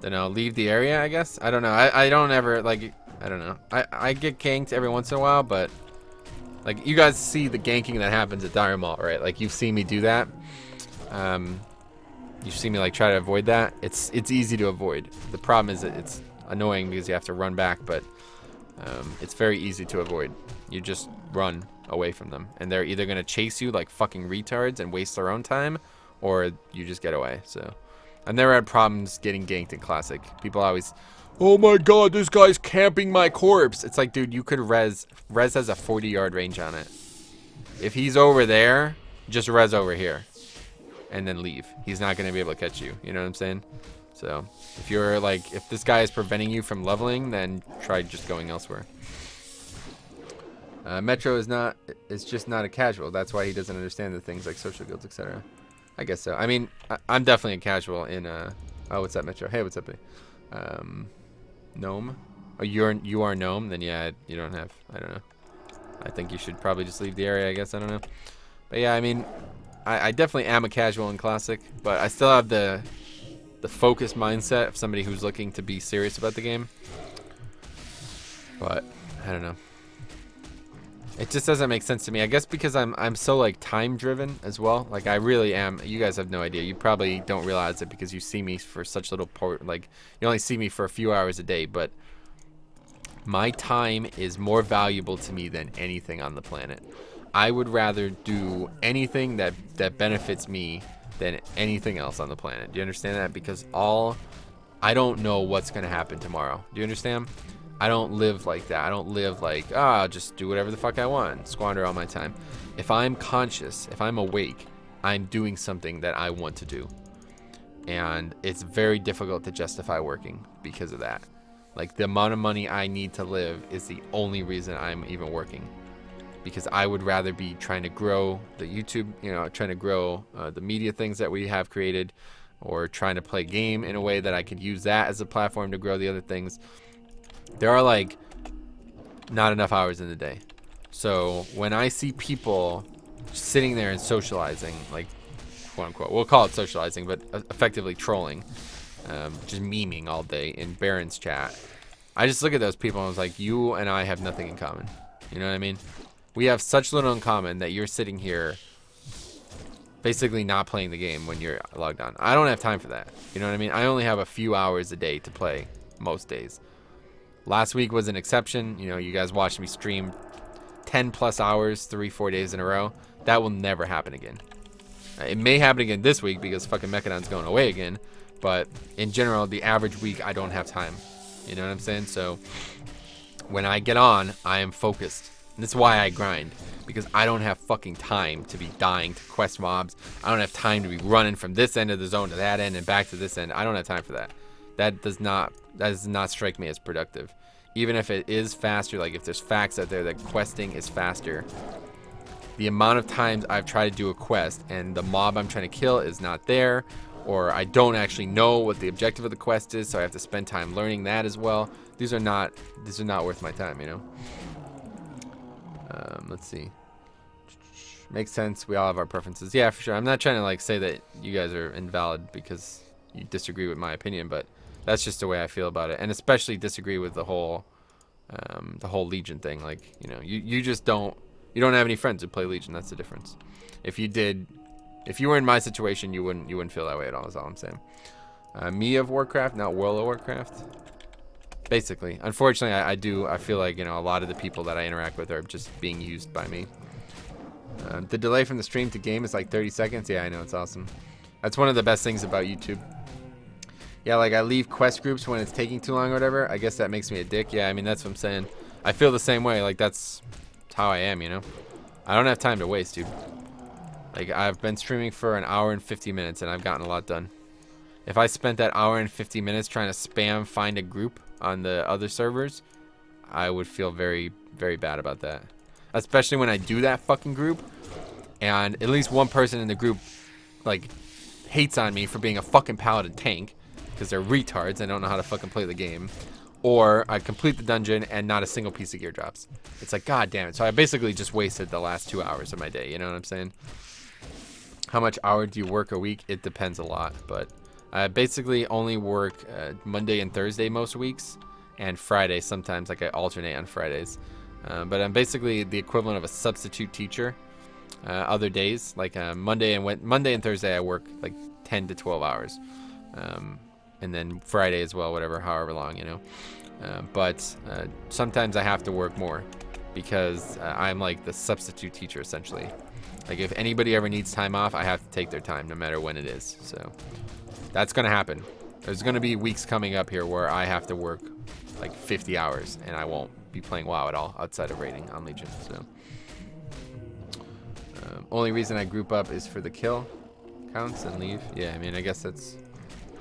Don't know. Leave the area, I guess? I don't know. I don't ever, like, I don't know. I get ganked every once in a while, but, like, you guys see the ganking that happens at Dire Mall, right? Like, you've seen me do that. You've seen me, like, try to avoid that. It's easy to avoid. The problem is that it's annoying because you have to run back, but it's very easy to avoid. You just run away from them, and they're either going to chase you like fucking retards and waste their own time, or you just get away. So I've never had problems getting ganked in Classic. People always, oh my god, this guy's camping my corpse. It's like, dude, you could res has a 40-yard range on it. If he's over there, just res over here and then leave. He's not going to be able to catch you. You know what I'm saying? So if you're like, if this guy is preventing you from leveling, then try just going elsewhere. Metro is just not a casual. That's why he doesn't understand the things like social guilds, etc. I guess so. I mean, I'm definitely a casual in oh, what's up, Metro? Hey, what's up, buddy? Gnome? Oh, you are Gnome? Then yeah, you don't have, I don't know. I think you should probably just leave the area, I guess. I don't know. But yeah, I mean, I definitely am a casual in Classic, but I still have the focused mindset of somebody who's looking to be serious about the game. But I don't know. It just doesn't make sense to me. I guess because I'm so like time driven as well. Like I really am. You guys have no idea. You probably don't realize it because you see me for such little part. Like you only see me for a few hours a day, but my time is more valuable to me than anything on the planet. I would rather do anything that benefits me than anything else on the planet. Do you understand that? Because I don't know what's going to happen tomorrow. Do you understand? I don't live like that. I don't live like, I'll just do whatever the fuck I want, squander all my time. If I'm conscious, if I'm awake, I'm doing something that I want to do. And it's very difficult to justify working because of that. Like the amount of money I need to live is the only reason I'm even working. Because I would rather be trying to grow the YouTube, you know, trying to grow the media things that we have created, or trying to play game in a way that I could use that as a platform to grow the other things. There are like not enough hours in the day. So when I see people sitting there and socializing, like quote unquote, we'll call it socializing, but effectively trolling, just memeing all day in Baron's chat, I just look at those people and I was like, you and I have nothing in common. You know what I mean? We have such little in common that you're sitting here basically not playing the game when you're logged on. I don't have time for that. You know what I mean? I only have a few hours a day to play most days. Last week was an exception. You know, you guys watched me stream 10 plus hours, 3-4 days in a row. That will never happen again. It may happen again this week because fucking Mechadon's going away again. But in general, the average week, I don't have time. You know what I'm saying? So when I get on, I am focused. And that's why I grind, because I don't have fucking time to be dying to quest mobs. I don't have time to be running from this end of the zone to that end and back to this end. I don't have time for that. That does not strike me as productive. Even if it is faster, like if there's facts out there that questing is faster, the amount of times I've tried to do a quest and the mob I'm trying to kill is not there, or I don't actually know what the objective of the quest is, so I have to spend time learning that as well. These are not worth my time, you know. Let's see. Makes sense. We all have our preferences. Yeah, for sure. I'm not trying to like say that you guys are invalid because you disagree with my opinion, but That's just the way I feel about it, and especially disagree with the whole Legion thing. Like, you know, you just don't have any friends who play Legion. That's the difference. If you were in my situation, you wouldn't feel that way at all. Is all I'm saying. Me of Warcraft, not World of Warcraft. Basically, unfortunately, I feel like, you know, a lot of the people that I interact with are just being used by me. The delay from the stream to game is like 30 seconds. Yeah, I know, it's awesome. That's one of the best things about YouTube. Yeah, like I leave quest groups when it's taking too long or whatever. I guess that makes me a dick. Yeah, I mean, that's what I'm saying. I feel the same way. Like, that's how I am, you know? I don't have time to waste, dude. Like, I've been streaming for an hour and 50 minutes, and I've gotten a lot done. If I spent that hour and 50 minutes trying to spam find a group on the other servers, I would feel very, very bad about that. Especially when I do that fucking group, and at least one person in the group, like, hates on me for being a fucking paladin tank, because they're retards and don't know how to fucking play the game. Or I complete the dungeon and not a single piece of gear drops. It's like, god damn it. So I basically just wasted the last 2 hours of my day, you know what I'm saying? How much hour do you work a week? It depends a lot, but I basically only work Monday and Thursday most weeks, and Friday sometimes. Like, I alternate on Fridays. But I'm basically the equivalent of a substitute teacher. Other days, like Monday and Thursday, I work like 10 to 12 hours. And then Friday as well, however long, you know. But sometimes I have to work more because I'm like the substitute teacher, essentially. Like, if anybody ever needs time off, I have to take their time no matter when it is. So that's going to happen. There's going to be weeks coming up here where I have to work like 50 hours and I won't be playing WoW at all outside of raiding on Legion. So only reason I group up is for the kill counts and leave. Yeah, I mean, I guess that's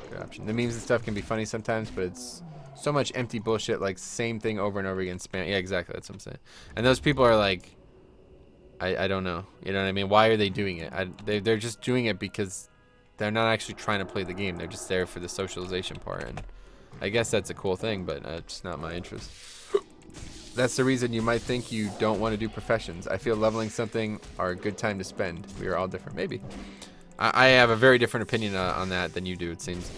a good option. The memes and stuff can be funny sometimes, but it's so much empty bullshit, like same thing over and over again, spam. Yeah, exactly, that's what I'm saying. And those people are like, I don't know, you know what I mean? Why are they doing it? They're just doing it because they're not actually trying to play the game. They're just there for the socialization part, and I guess that's a cool thing, but it's not my interest. That's the reason you might think you don't want to do professions. I feel leveling something are a good time to spend. We are all different. Maybe. I have a very different opinion on that than you do, it seems.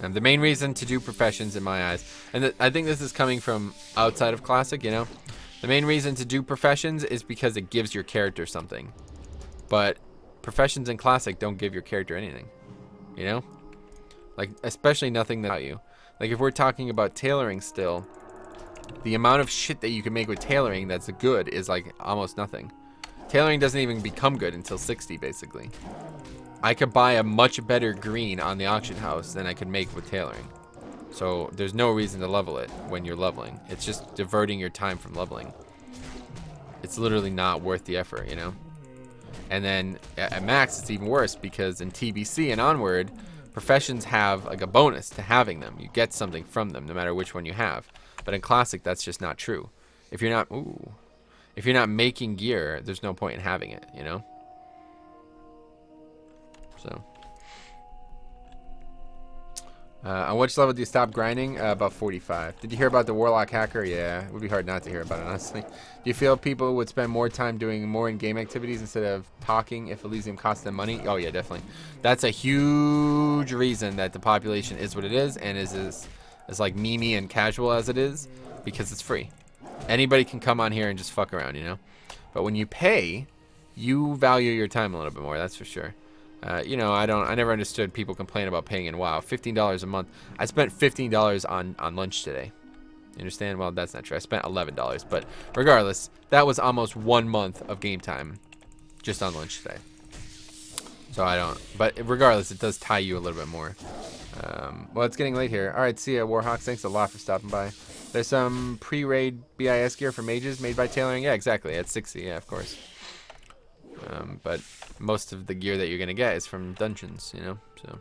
The main reason to do professions in my eyes, and I think this is coming from outside of Classic, you know? The main reason to do professions is because it gives your character something. But professions in Classic don't give your character anything, you know? Like, especially nothing about you. Like, if we're talking about tailoring still, the amount of shit that you can make with tailoring that's good is like almost nothing. Tailoring doesn't even become good until 60, basically. I could buy a much better green on the auction house than I could make with tailoring. So there's no reason to level it when you're leveling. It's just diverting your time from leveling. It's literally not worth the effort, you know? And then at max, it's even worse because in TBC and onward, professions have like a bonus to having them. You get something from them no matter which one you have. But in Classic, that's just not true. If you're not making gear, there's no point in having it, you know? So. On which level do you stop grinding? About 45. Did you hear about the Warlock hacker? Yeah, it would be hard not to hear about it, honestly. Do you feel people would spend more time doing more in-game activities instead of talking if Elysium cost them money? Oh, yeah, definitely. That's a huge reason that the population is what it is and is as like memey and casual as it is, because it's free. Anybody can come on here and just fuck around, you know? But when you pay, you value your time a little bit more, that's for sure. You know, I never understood people complain about paying in WoW. $15 a month. I spent $15 on lunch today. You understand? Well, that's not true. I spent $11, but regardless, that was almost 1 month of game time just on lunch today. So but regardless, it does tie you a little bit more. Well, it's getting late here. All right, see ya, Warhawks. Thanks a lot for stopping by. There's some pre-raid BIS gear for mages made by tailoring. Yeah, exactly. At 60, yeah, of course. But most of the gear that you're going to get is from dungeons, you know? So,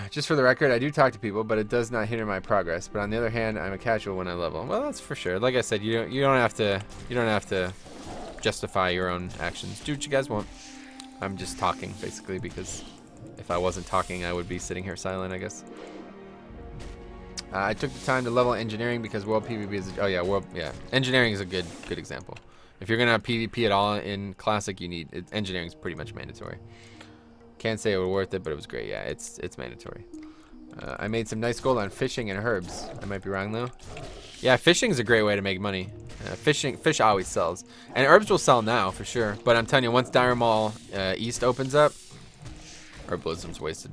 just for the record, I do talk to people, but it does not hinder my progress. But on the other hand, I'm a casual when I level. Well, that's for sure. Like I said, you don't have to justify your own actions. Do what you guys want. I'm just talking, basically, because if I wasn't talking, I would be sitting here silent, I guess. I took the time to level engineering because world PvP is engineering is a good example. If you're gonna have PvP at all in Classic, engineering is pretty much mandatory. Can't say it was worth it, but it was great. Yeah, it's mandatory. I made some nice gold on fishing and herbs. I might be wrong though. Yeah, fishing is a great way to make money. Fish always sells, and herbs will sell now for sure. But I'm telling you, once Dire Mall East opens up, Herb Wisdom's wasted.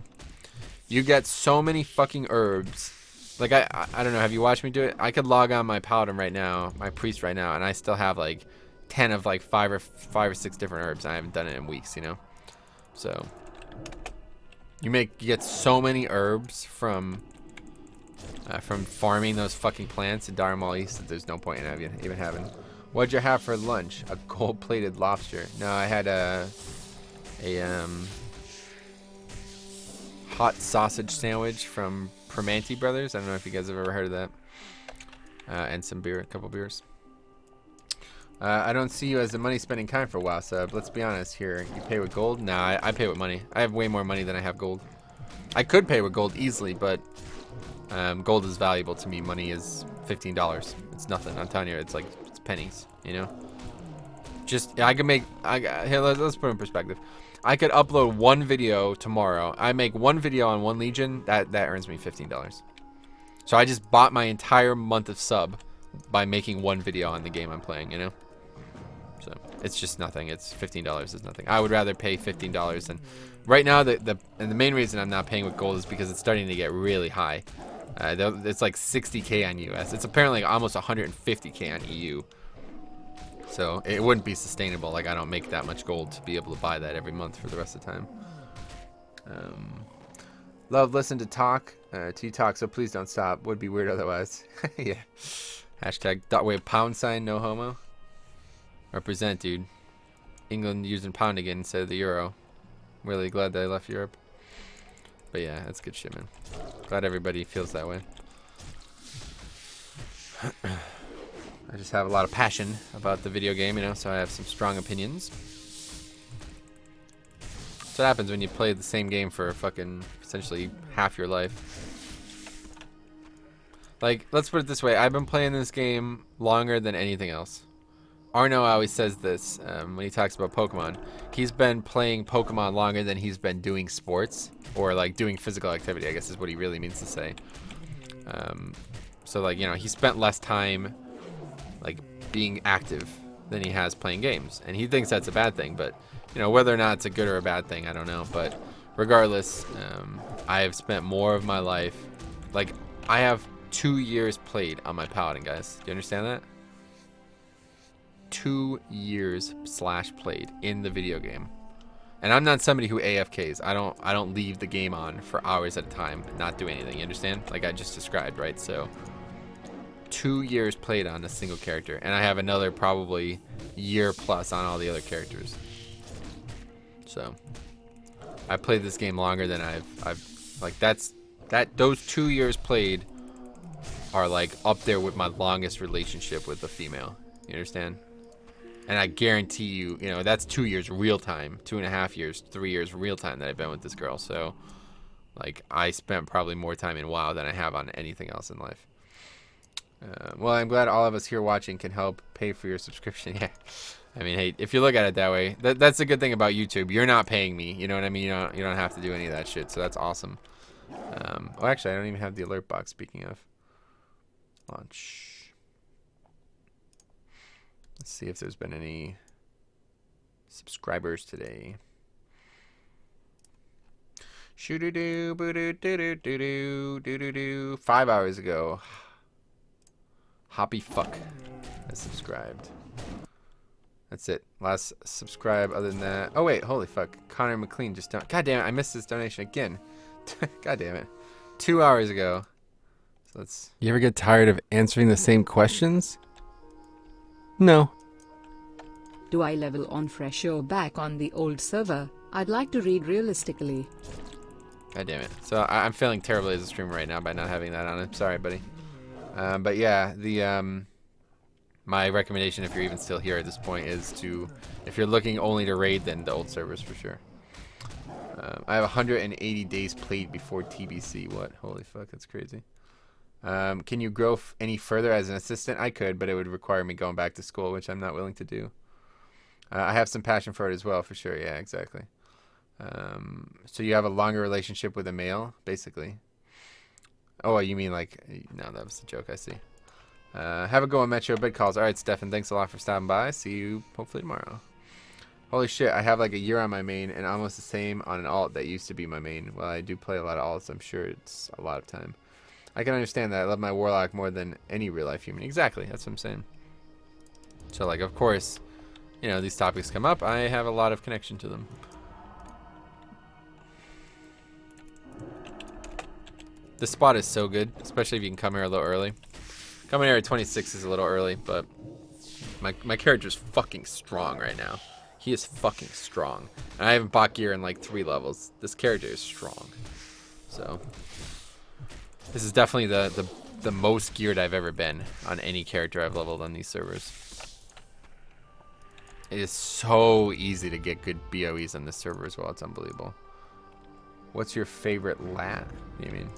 You get so many fucking herbs. Like I don't know. Have you watched me do it? I could log on my paladin right now, my priest right now, and I still have like 10 of like five or six different herbs. I haven't done it in weeks, you know. So you get so many herbs from farming those fucking plants in Dire Mall East that there's no point in even having. What'd you have for lunch? A gold-plated lobster. No, I had a hot sausage sandwich from Primanti Brothers. I don't know if you guys have ever heard of that. And some beer, a couple beers. I don't see you as a money-spending kind for WoW sub. Let's be honest here. You pay with gold? Nah, I pay with money. I have way more money than I have gold. I could pay with gold easily, but gold is valuable to me. Money is $15. It's nothing. I'm telling you, it's pennies. You know. Just I can make. Here, let's put it in perspective. I could upload one video tomorrow. I make one video on one Legion. That earns me $15. So I just bought my entire month of sub by making one video on the game I'm playing. You know. So it's just nothing. It's $15 is nothing. I would rather pay $15 than. Right now, the main reason I'm not paying with gold is because it's starting to get really high. It's like 60k on US. It's apparently almost 150k on EU. So it wouldn't be sustainable. Like I don't make that much gold to be able to buy that every month for the rest of the time. Listen to talk. T-talk, so please don't stop. Would be weird otherwise. Yeah. Hashtag .wave #, no homo. Represent, dude. England using pound again instead of the euro. Really glad that I left Europe. But yeah, that's good shit, man. Glad everybody feels that way. I just have a lot of passion about the video game, you know, so I have some strong opinions. That's what happens when you play the same game for fucking essentially half your life. Like, let's put it this way. I've been playing this game longer than anything else. Arno always says this when he talks about Pokemon. He's been playing Pokemon longer than he's been doing sports or like doing physical activity, I guess is what he really means to say. So like, you know, he spent less time like being active than he has playing games. And he thinks that's a bad thing, but you know, whether or not it's a good or a bad thing, I don't know. But regardless, I have spent more of my life, like I have 2 years played on my Paladin, guys. Do you understand that? 2 years / played in the video game. And I'm not somebody who AFKs. I don't leave the game on for hours at a time and not do anything. You understand? Like I just described, right? So 2 years played on a single character, and I have another probably year plus on all the other characters. So I played this game longer than I've like those 2 years played are like up there with my longest relationship with a female. You understand? And I guarantee you, you know, that's 2 years real time, 2.5 years, 3 years real time that I've been with this girl. So, like, I spent probably more time in WoW than I have on anything else in life. Well, I'm glad all of us here watching can help pay for your subscription. Yeah, I mean, hey, if you look at it that way, that's the good thing about YouTube. You're not paying me. You know what I mean? You don't have to do any of that shit. So that's awesome. Oh, actually, I don't even have the alert box. Speaking of launch. Let's see if there's been any subscribers today. Shoo-doo-doo, boo-doo-doo-doo-doo-doo-doo. 5 hours ago. Hoppy fuck has subscribed. That's it. Last subscribe other than that. Oh, wait. Holy fuck. Connor McLean just done. God damn it. I missed this donation again. God damn it. 2 hours ago. So let's. You ever get tired of answering the same questions? No. Do I level on fresh or back on the old server? I'd like to read realistically. God damn it. So I'm feeling terribly as a streamer right now by not having that on. I'm sorry, buddy. But yeah, my recommendation, if you're even still here at this point, is to, if you're looking only to raid, then the old servers for sure. I have 180 days played before TBC. What? Holy fuck, that's crazy. Can you grow any further as an assistant? I could, but it would require me going back to school, which I'm not willing to do. I have some passion for it as well, for sure. Yeah, exactly. So you have a longer relationship with a male, basically. Oh, you mean like... No, that was a joke, I see. Have a go on Metro bed calls. All right, Stefan, thanks a lot for stopping by. See you hopefully tomorrow. Holy shit, I have like a year on my main and almost the same on an alt that used to be my main. Well, I do play a lot of alts. I'm sure it's a lot of time. I can understand that. I love my Warlock more than any real-life human. Exactly, that's what I'm saying. So, like, of course, you know, these topics come up. I have a lot of connection to them. This spot is so good, especially if you can come here a little early. Coming here at 26 is a little early, but my character's fucking strong right now. He is fucking strong. And I haven't bought gear in like 3 levels. This character is strong. So this is definitely the most geared I've ever been on any character I've leveled on these servers. It is so easy to get good BOEs on this server as well. It's unbelievable. What's your favorite lat? What do you mean?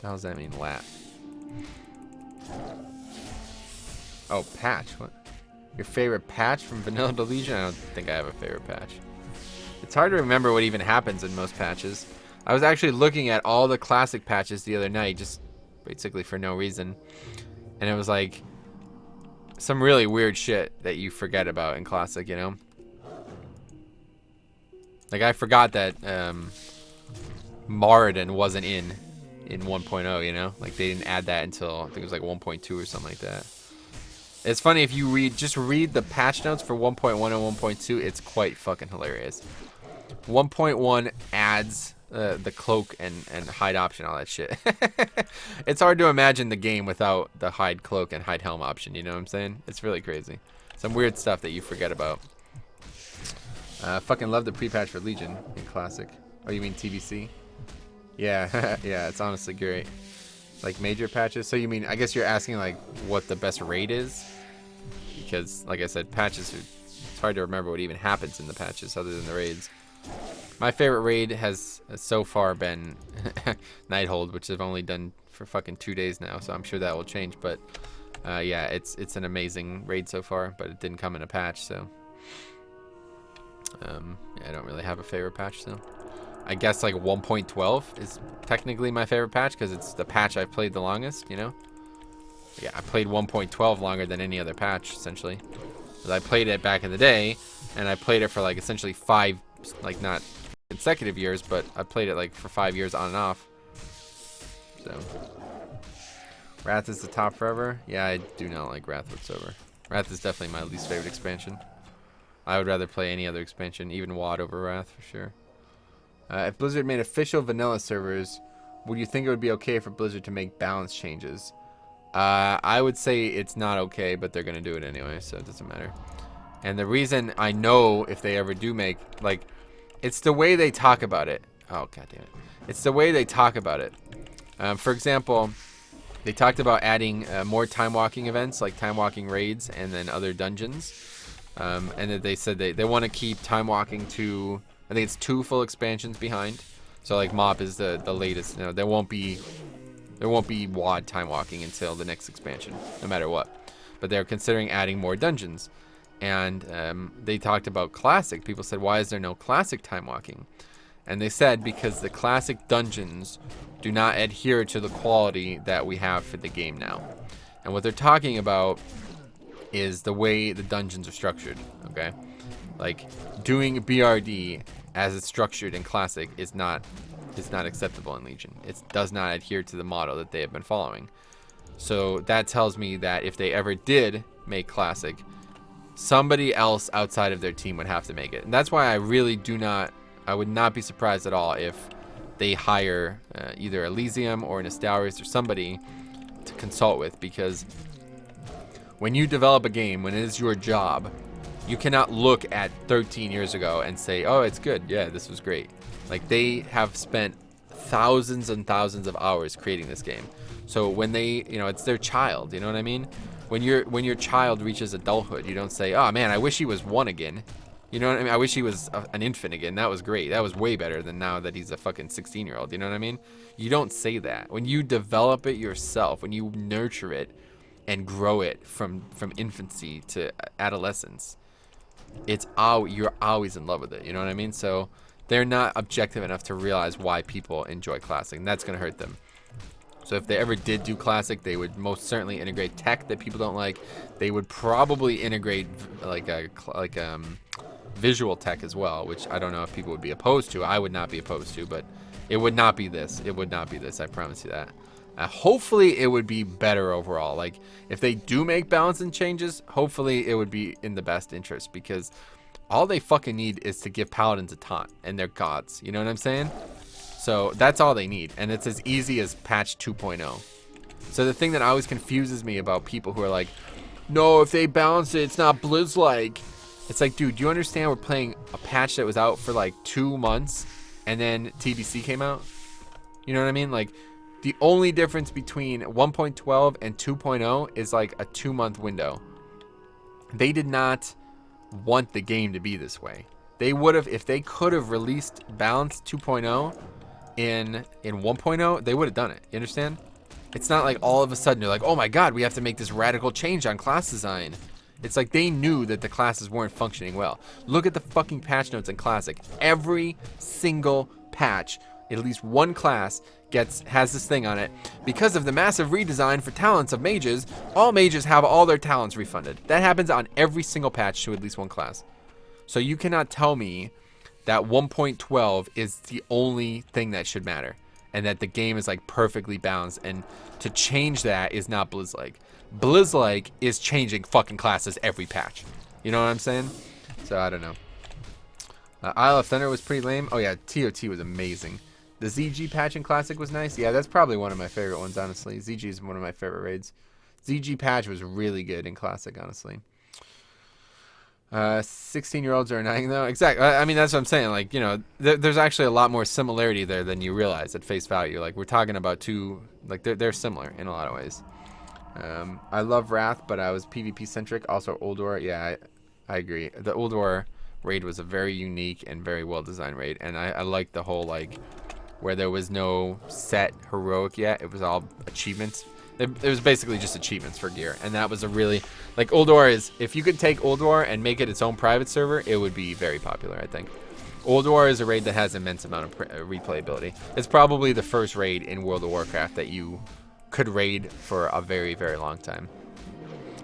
How does that mean, lat? Oh, patch. What? Your favorite patch from Vanilla to Elysium? I don't think I have a favorite patch. It's hard to remember what even happens in most patches. I was actually looking at all the classic patches the other night, just basically for no reason. And it was like some really weird shit that you forget about in classic, you know? Like, I forgot that Moradin wasn't in 1.0, you know? Like, they didn't add that until, I think it was like 1.2 or something like that. It's funny, if you just read the patch notes for 1.1 and 1.2, it's quite fucking hilarious. 1.1 adds the cloak and hide option, all that shit. It's hard to imagine the game without the hide cloak and hide helm option, you know what I'm saying? It's really crazy. Some weird stuff that you forget about. Fucking love the pre-patch for Legion in Classic. Oh, you mean TBC? Yeah, yeah, it's honestly great. Like major patches. So you mean, I guess you're asking like what the best raid is? Because like I said, patches, it's hard to remember what even happens in the patches other than the raids. My favorite raid has so far been Nighthold, which I've only done for fucking 2 days now, so I'm sure that will change. But yeah, it's an amazing raid so far, but it didn't come in a patch, so yeah, I don't really have a favorite patch, so I guess like 1.12 is technically my favorite patch because it's the patch I've played the longest, you know? Yeah, I played 1.12 longer than any other patch, essentially. Because I played it back in the day, and I played it for like essentially 5, like not consecutive years, but I played it like for 5 years on and off. So, Wrath is the top forever? Yeah, I do not like Wrath whatsoever. Wrath is definitely my least favorite expansion. I would rather play any other expansion, even WoD over Wrath for sure. If Blizzard made official vanilla servers, would you think it would be okay for Blizzard to make balance changes? I would say it's not okay, but they're going to do it anyway, so it doesn't matter. And the reason I know if they ever do make, like, it's the way they talk about it. Oh, god damn it. It's the way they talk about it. For example, they talked about adding more time walking events, like time walking raids and then other dungeons. And then they said they want to keep time walking to, I think it's 2 full expansions behind. So like MoP is the latest. You know, there won't be WoD time walking until the next expansion, no matter what. But they're considering adding more dungeons. And they talked about Classic. People said, why is there no Classic time walking? And they said because the Classic dungeons do not adhere to the quality that we have for the game now. And what they're talking about is the way the dungeons are structured, okay? Like, doing BRD as it's structured in Classic is not acceptable in Legion. It does not adhere to the model that they have been following. So that tells me that if they ever did make Classic, somebody else outside of their team would have to make it. And that's why I would not be surprised at all if they hire either Elysium or Nostalrius or somebody to consult with, because when you develop a game, when it is your job, you cannot look at 13 years ago and say, oh, it's good. Yeah, this was great. Like, they have spent thousands and thousands of hours creating this game. So when they, you know, it's their child, you know what I mean? When your child reaches adulthood, you don't say, oh man, I wish he was 1 again. You know what I mean? I wish he was an infant again. That was great. That was way better than now that he's a fucking 16-year-old. You know what I mean? You don't say that. When you develop it yourself, when you nurture it and grow it from infancy to adolescence, you're always in love with it. You know what I mean? So they're not objective enough to realize why people enjoy Classic, and that's going to hurt them. So if they ever did do Classic, they would most certainly integrate tech that people don't like. They would probably integrate visual tech as well, which I don't know if people would be opposed to. I would not be opposed to, but it would not be this. It would not be this. I promise you that. Hopefully, it would be better overall. Like, if they do make balancing changes, hopefully it would be in the best interest, because all they fucking need is to give paladins a taunt, and they're gods. You know what I'm saying? So that's all they need, and it's as easy as patch 2.0. So the thing that always confuses me about people who are like, no, if they balance it, it's not Blizz-like. It's like, dude, do you understand we're playing a patch that was out for like 2 months, and then TBC came out? You know what I mean? Like, the only difference between 1.12 and 2.0 is like a 2-month window. They did not want the game to be this way. They would have, if they could have released Balance 2.0 in 1.0, they would have done it. You understand? It's not like all of a sudden they're like, oh my god, we have to make this radical change on class design. It's like they knew that the classes weren't functioning well. Look at the fucking patch notes in Classic. Every single patch, at least one class has this thing on it. Because of the massive redesign for talents of mages, all mages have all their talents refunded. That happens on every single patch to at least one class. So you cannot tell me that 1.12 is the only thing that should matter, and that the game is like perfectly balanced, and to change that is not Blizz-like. Blizz-like is changing fucking classes every patch. You know what I'm saying? So I don't know. Isle of Thunder was pretty lame. Oh yeah, TOT was amazing. The ZG patch in Classic was nice. Yeah, that's probably one of my favorite ones, honestly. ZG is one of my favorite raids. ZG patch was really good in Classic, honestly. 16-year-olds are annoying, though. Exactly. I mean, that's what I'm saying. Like, you know, there's actually a lot more similarity there than you realize at face value. Like, we're talking about two, like, they're similar in a lot of ways. I love Wrath, but I was PvP-centric. Also, Uldor, yeah, I agree. The Uldor raid was a very unique and very well-designed raid, and I liked the whole, like, where there was no set heroic yet. It was all achievements. It was basically just achievements for gear, and that was a really, like, Uldor is, if you could take Uldor and make it its own private server, it would be very popular, I think. Uldor is a raid that has immense amount of replayability. It's probably the first raid in World of Warcraft that you could raid for a very, very long time.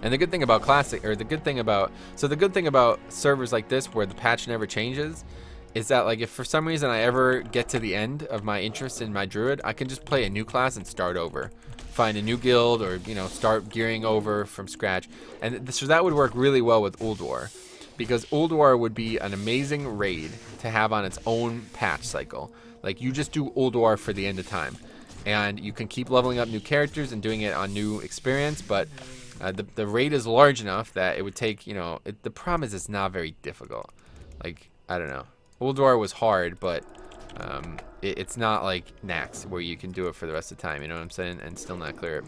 And the good thing about Classic, or the good thing about servers like this where the patch never changes, is that, like, if for some reason I ever get to the end of my interest in my Druid, I can just play a new class and start over. Find a new guild, or, you know, start gearing over from scratch. And so that would work really well with Uldor, because Uldor would be an amazing raid to have on its own patch cycle. Like, you just do Uldor for the end of time, and you can keep leveling up new characters and doing it on new experience, but the raid is large enough that it would take, you know, the problem is it's not very difficult. Like, I don't know. Uldor was hard, but it's not like Nax where you can do it for the rest of the time, you know what I'm saying, and still not clear it.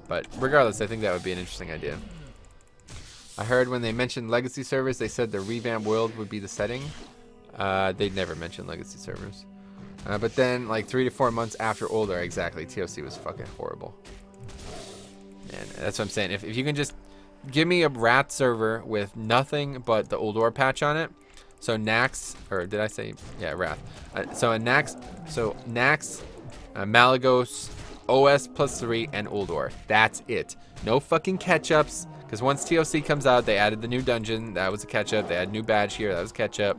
But regardless, I think that would be an interesting idea. I heard when they mentioned legacy servers, they said the revamped world would be the setting. They'd never mentioned legacy servers. But then, like, 3 to 4 months after Uldor, exactly, TOC was fucking horrible. And that's what I'm saying. If you can just give me a Wrath server with nothing but the Uldor patch on it, so Nax, or did I say, yeah, Wrath. Nax, Malagos, OS +3, and Uldor. That's it. No fucking catch-ups, because once TOC comes out, they added the new dungeon. That was a catch-up. They had new badge here. That was a catch-up.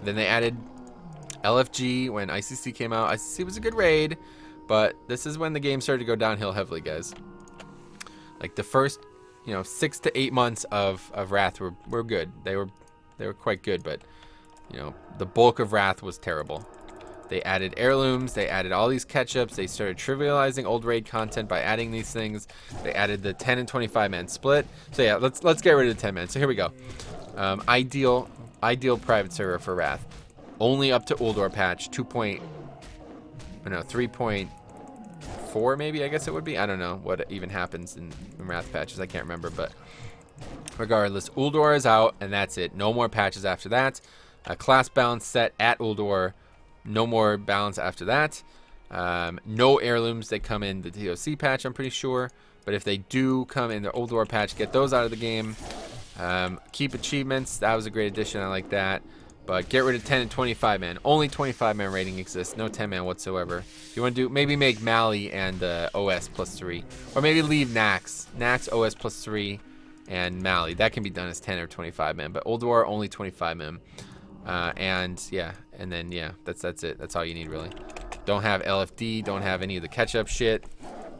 Then they added LFG when ICC came out. ICC was a good raid, but this is when the game started to go downhill heavily, guys. Like, the first, you know, 6 to 8 months of Wrath were good. They were quite good, but, you know, the bulk of Wrath was terrible. They added heirlooms, they added all these catch-ups, they started trivializing old raid content by adding these things. They added the 10 and 25 man split. So yeah, let's get rid of the 10 man. So here we go. Ideal private server for Wrath. Only up to Uldor patch 3.4 maybe, I guess it would be. I don't know what even happens in Wrath patches. I can't remember, but regardless, Uldor is out, and that's it. No more patches after that. A class balance set at Uldor. No more balance after that. No heirlooms that come in the TOC patch, I'm pretty sure. But if they do come in the Uldor patch, get those out of the game. Keep achievements. That was a great addition. I like that. But get rid of 10 and 25 man. Only 25 man rating exists. No 10 man whatsoever. If you want to do, maybe make Mali and OS +3, or maybe leave Nax. Nax OS +3 and Mali. That can be done as 10 or 25 man. But Old War only 25 man. And yeah, and then yeah, that's it. That's all you need really. Don't have LFD. Don't have any of the catch-up shit.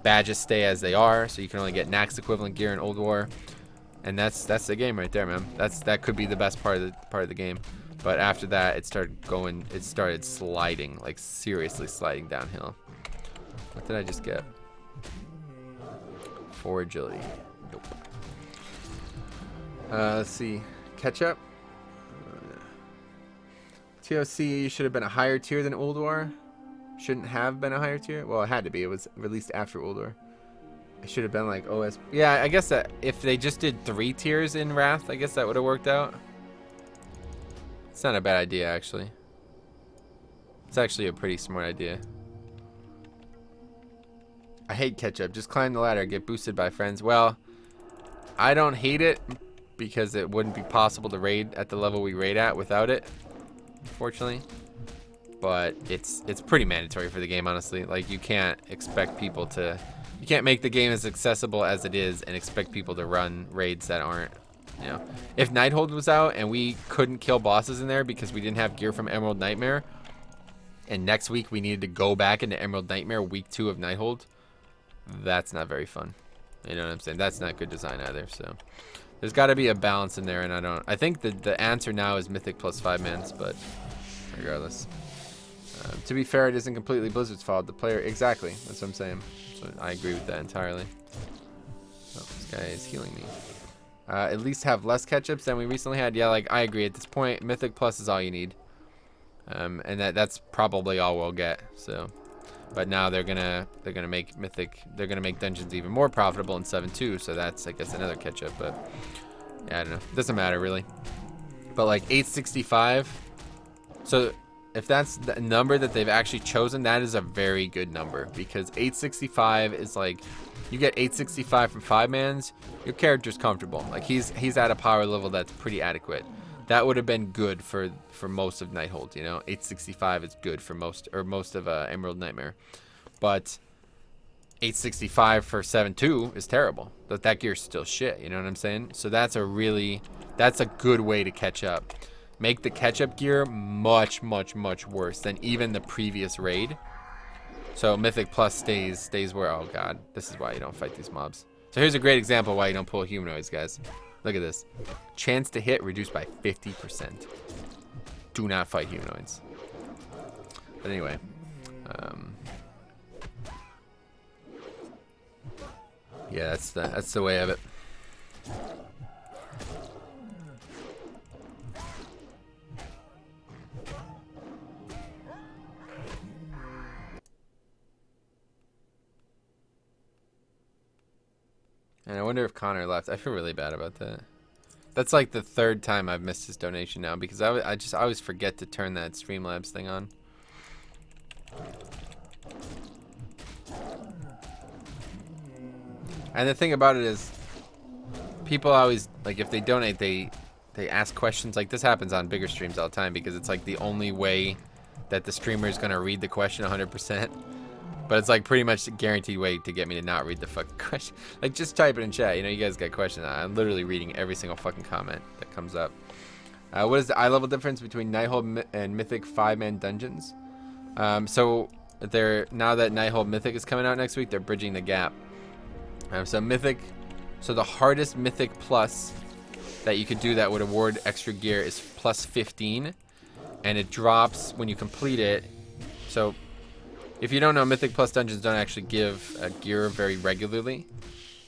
Badges stay as they are, so you can only get Nax equivalent gear in Old War. And that's the game right there, man. That could be the best part of the game. But after that, it started sliding, like seriously sliding downhill. What did I just get? 4 agility. Nope. Let's see. Catch up. TOC should have been a higher tier than Old War. Shouldn't have been a higher tier. Well, it had to be. It was released after Old War. It should have been like OS. Yeah, I guess that if they just did 3 tiers in Wrath, I guess that would have worked out. It's not a bad idea, actually. It's actually a pretty smart idea. I hate catch-up. Just climb the ladder, get boosted by friends. Well, I don't hate it because it wouldn't be possible to raid at the level we raid at without it, unfortunately. But it's pretty mandatory for the game, honestly. Like, you can't expect people to... You can't make the game as accessible as it is and expect people to run raids that aren't, you know. If Nighthold was out and we couldn't kill bosses in there because we didn't have gear from Emerald Nightmare, and next week we needed to go back into Emerald Nightmare week 2 of Nighthold, that's not very fun. You know what I'm saying? That's not good design either. So there's got to be a balance in there, and I think the answer now is Mythic plus 5 mans, but regardless. To be fair, it isn't completely Blizzard's fault. The player, exactly. That's what I'm saying. So I agree with that entirely. Oh, this guy is healing me. At least have less catch-ups than we recently had. Yeah, like I agree. At this point, Mythic Plus is all you need, and that's probably all we'll get. So, but now they're gonna make Mythic. They're gonna make dungeons even more profitable in 7.2. So that's, I guess, another catch-up. But yeah, I don't know. Doesn't matter really. But like 865. So if that's the number that they've actually chosen, that is a very good number, because 865 is like, you get 865 from 5 mans, your character's comfortable. Like he's at a power level that's pretty adequate. That would have been good for most of Nighthold, you know. 865 is good for most of Emerald Nightmare, but 865 for 7.2 is terrible. But that gear's still shit, you know what I'm saying? So that's a good way to catch up. Make the catch-up gear much, much, much worse than even the previous raid. So Mythic Plus stays where, oh god, this is why you don't fight these mobs. So here's a great example why you don't pull humanoids, guys. Look at this. Chance to hit reduced by 50%. Do not fight humanoids. But anyway. Yeah, that's the way of it. And I wonder if Connor left. I feel really bad about that. That's like the 3rd time I've missed his donation now, because I always forget to turn that Streamlabs thing on. And the thing about it is, people always, like, if they donate, they ask questions. Like, this happens on bigger streams all the time, because it's like the only way that the streamer is going to read the question 100%. But it's like pretty much a guaranteed way to get me to not read the fucking question. Like, just type it in chat. You know, you guys got questions. I'm literally reading every single fucking comment that comes up. What is the eye level difference between Nighthold and Mythic 5-man dungeons? So now that Nighthold Mythic is coming out next week, they're bridging the gap. So the hardest Mythic Plus that you could do that would award extra gear is plus 15, and it drops when you complete it. So if you don't know, Mythic Plus dungeons don't actually give gear very regularly.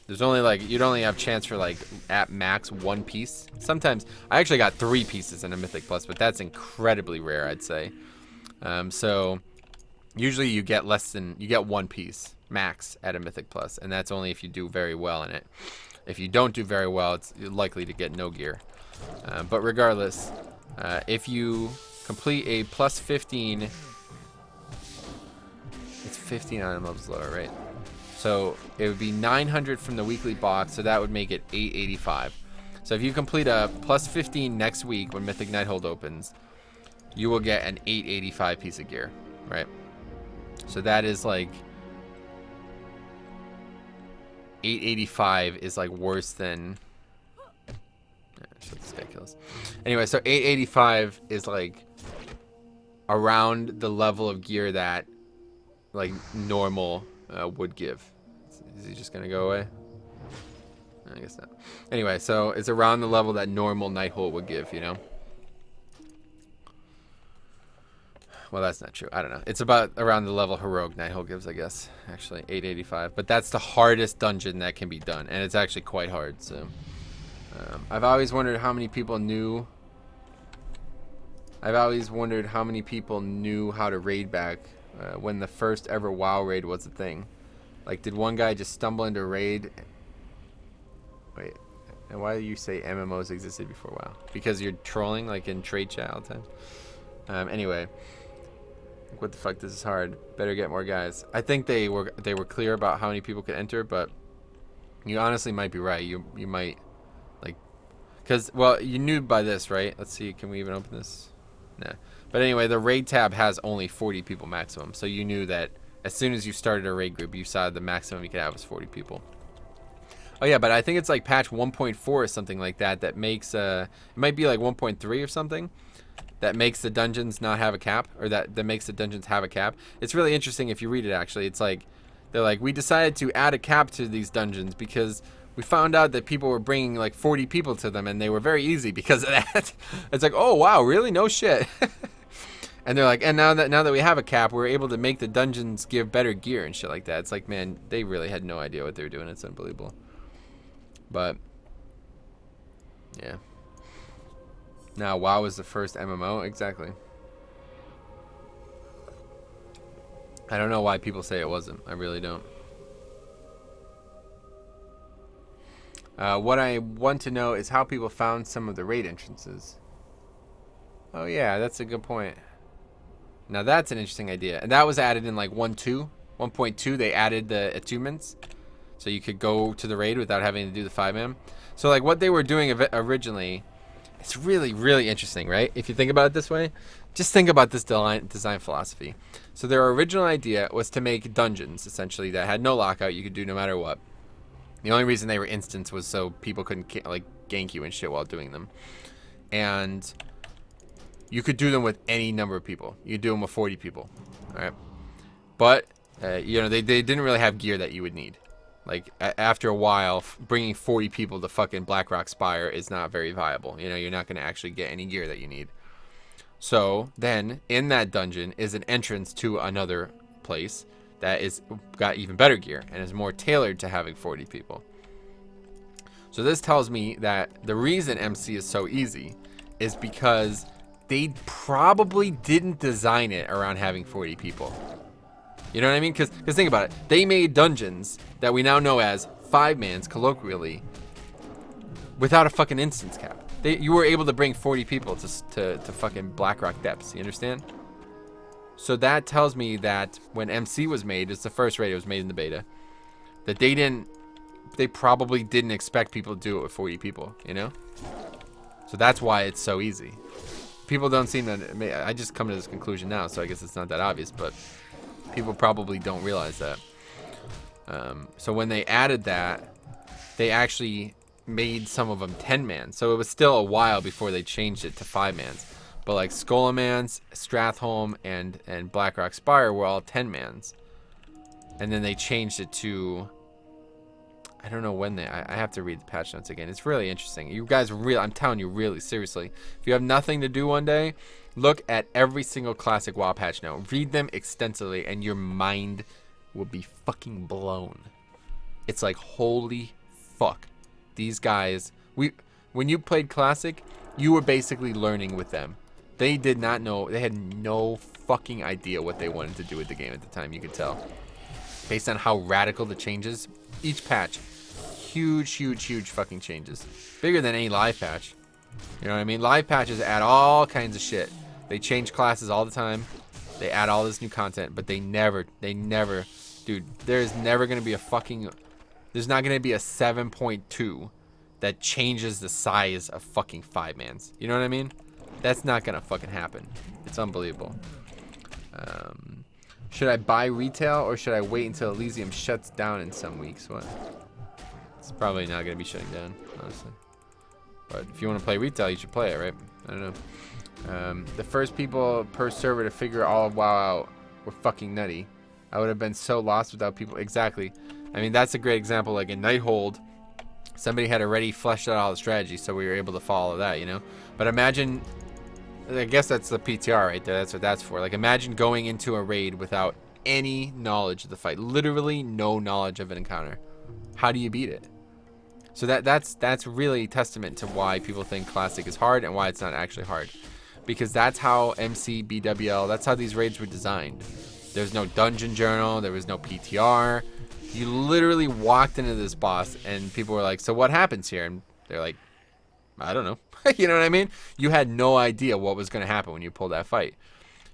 There's only like, you'd only have chance for like at max 1 piece. Sometimes I actually got 3 pieces in a Mythic Plus, but that's incredibly rare, I'd say. So usually you get 1 piece max at a Mythic Plus, and that's only if you do very well in it. If you don't do very well, it's likely to get no gear. But regardless, if you complete a plus 15, it's 15 item levels lower, right? So it would be 900 from the weekly box, so that would make it 885. So if you complete a plus 15 next week when Mythic Nighthold opens, you will get an 885 piece of gear, right? So that is like 885 is like worse than. Shit, this guy kills. Anyway, so 885 is like around the level of gear that like normal would give. Is he just gonna go away? I guess not. Anyway, so it's around the level that normal Nighthole would give, you know? Well, that's not true. I don't know. It's about around the level Heroic Nighthole gives, I guess. Actually, 885. But that's the hardest dungeon that can be done. And it's actually quite hard, so... I've always wondered how many people knew... how to raid back when the first ever WoW raid was a thing. Like, did one guy just stumble into a raid... Wait, and why do you say MMOs existed before WoW? Because you're trolling, like in trade chat all the time. Anyway, what the fuck? This is hard. Better get more guys. I think they were clear about how many people could enter, but you honestly might be right. You might like, cause well, you knew by this, right? Let's see. Can we even open this? Nah. But anyway, the raid tab has only 40 people maximum, so you knew that as soon as you started a raid group, you saw the maximum you could have was 40 people. Oh yeah, but I think it's like patch 1.4 or something like that that makes it might be like 1.3 or something that makes the dungeons not have a cap, or that makes the dungeons have a cap. It's really interesting if you read it actually. It's like they're like, we decided to add a cap to these dungeons because we found out that people were bringing like 40 people to them and they were very easy because of that. It's like, "Oh wow, really? No shit." And they're like, and now that we have a cap, we're able to make the dungeons give better gear and shit like that. It's like, man, they really had no idea what they were doing. It's unbelievable. But yeah. Now WoW was the first MMO, exactly. I don't know why people say it wasn't. I really don't. What I want to know is how people found some of the raid entrances. Oh yeah, that's a good point. Now that's an interesting idea. And that was added in like 1.2. They added the attunements. So you could go to the raid without having to do the 5-man. So like what they were doing originally, it's really, really interesting, right? If you think about it this way, just think about this design philosophy. So their original idea was to make dungeons, essentially, that had no lockout. You could do no matter what. The only reason they were instance was so people couldn't like gank you and shit while doing them. And you could do them with any number of people. You could do them with 40 people, all right? But, you know, they didn't really have gear that you would need. Like, after a while, bringing 40 people to fucking Blackrock Spire is not very viable. You know, you're not going to actually get any gear that you need. So, then, in that dungeon is an entrance to another place that is got even better gear and is more tailored to having 40 people. So this tells me that the reason MC is so easy is because they probably didn't design it around having 40 people. You know what I mean? Because think about it. They made dungeons that we now know as 5-mans, colloquially, without a fucking instance cap. You were able to bring 40 people to fucking Blackrock Depths. You understand? So that tells me that when MC was made, it's the first raid, it was made in the beta, that they probably didn't expect people to do it with 40 people, you know? So that's why it's so easy. People don't seem to, I just come to this conclusion now, so I guess it's not that obvious, but people probably don't realize that. So when they added that, they actually made some of them 10-man. So it was still a while before they changed it to 5-mans. But like Skullman's, Stratholme, and Blackrock Spire were all 10-mans. And then they changed it to, I don't know when I have to read the patch notes again. It's really interesting. You guys I'm telling you, really, seriously. If you have nothing to do one day, look at every single classic WoW patch note. Read them extensively and your mind will be fucking blown. It's like, holy fuck. These guys, when you played classic, you were basically learning with them. They did not know, they had no fucking idea what they wanted to do with the game at the time, you could tell. Based on how radical the changes, each patch, huge, huge, huge fucking changes. Bigger than any live patch. You know what I mean? Live patches add all kinds of shit. They change classes all the time. They add all this new content, but they never, dude, there's never going to be there's not going to be a 7.2 that changes the size of fucking 5-mans. You know what I mean? That's not gonna fucking happen. It's unbelievable. Should I buy retail or should I wait until Elysium shuts down in some weeks? What? It's probably not gonna be shutting down, honestly. But if you want to play retail, you should play it, right? I don't know. The first people per server to figure all of WoW out were fucking nutty. I would have been so lost without people. Exactly. I mean, that's a great example. Like in Nighthold, somebody had already fleshed out all the strategy, so we were able to follow that, you know? But imagine, I guess that's the PTR right there. That's what that's for. Like, imagine going into a raid without any knowledge of the fight. Literally no knowledge of an encounter. How do you beat it? So that's really testament to why people think Classic is hard and why it's not actually hard. Because that's how MC, BWL, that's how these raids were designed. There's no dungeon journal. There was no PTR. You literally walked into this boss and people were like, so what happens here? And they're like, I don't know. You know what I mean? You had no idea what was going to happen when you pulled that fight.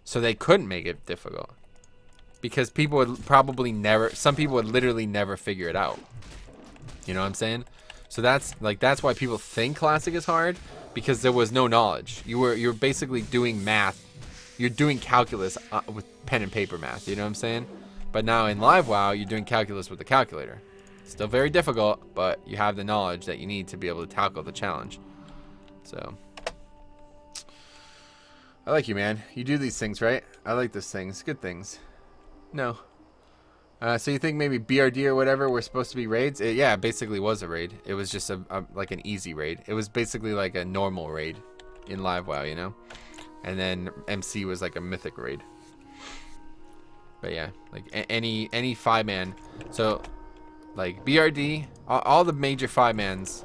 So they couldn't make it difficult. Because people would probably never, some people would literally never figure it out. You know what I'm saying? So that's why people think Classic is hard, because there was no knowledge. You're basically doing math. You're doing calculus with pen and paper math. You know what I'm saying? But now in Live WoW, you're doing calculus with a calculator. Still very difficult, but you have the knowledge that you need to be able to tackle the challenge. So I like you, man. You do these things, right? I like these things. Good things. No. So you think maybe BRD or whatever were supposed to be raids? Yeah, it basically was a raid. It was just like an easy raid. It was basically like a normal raid in Live WoW, you know? And then MC was like a mythic raid. But yeah, like any 5-man. So like BRD, all the major 5-mans,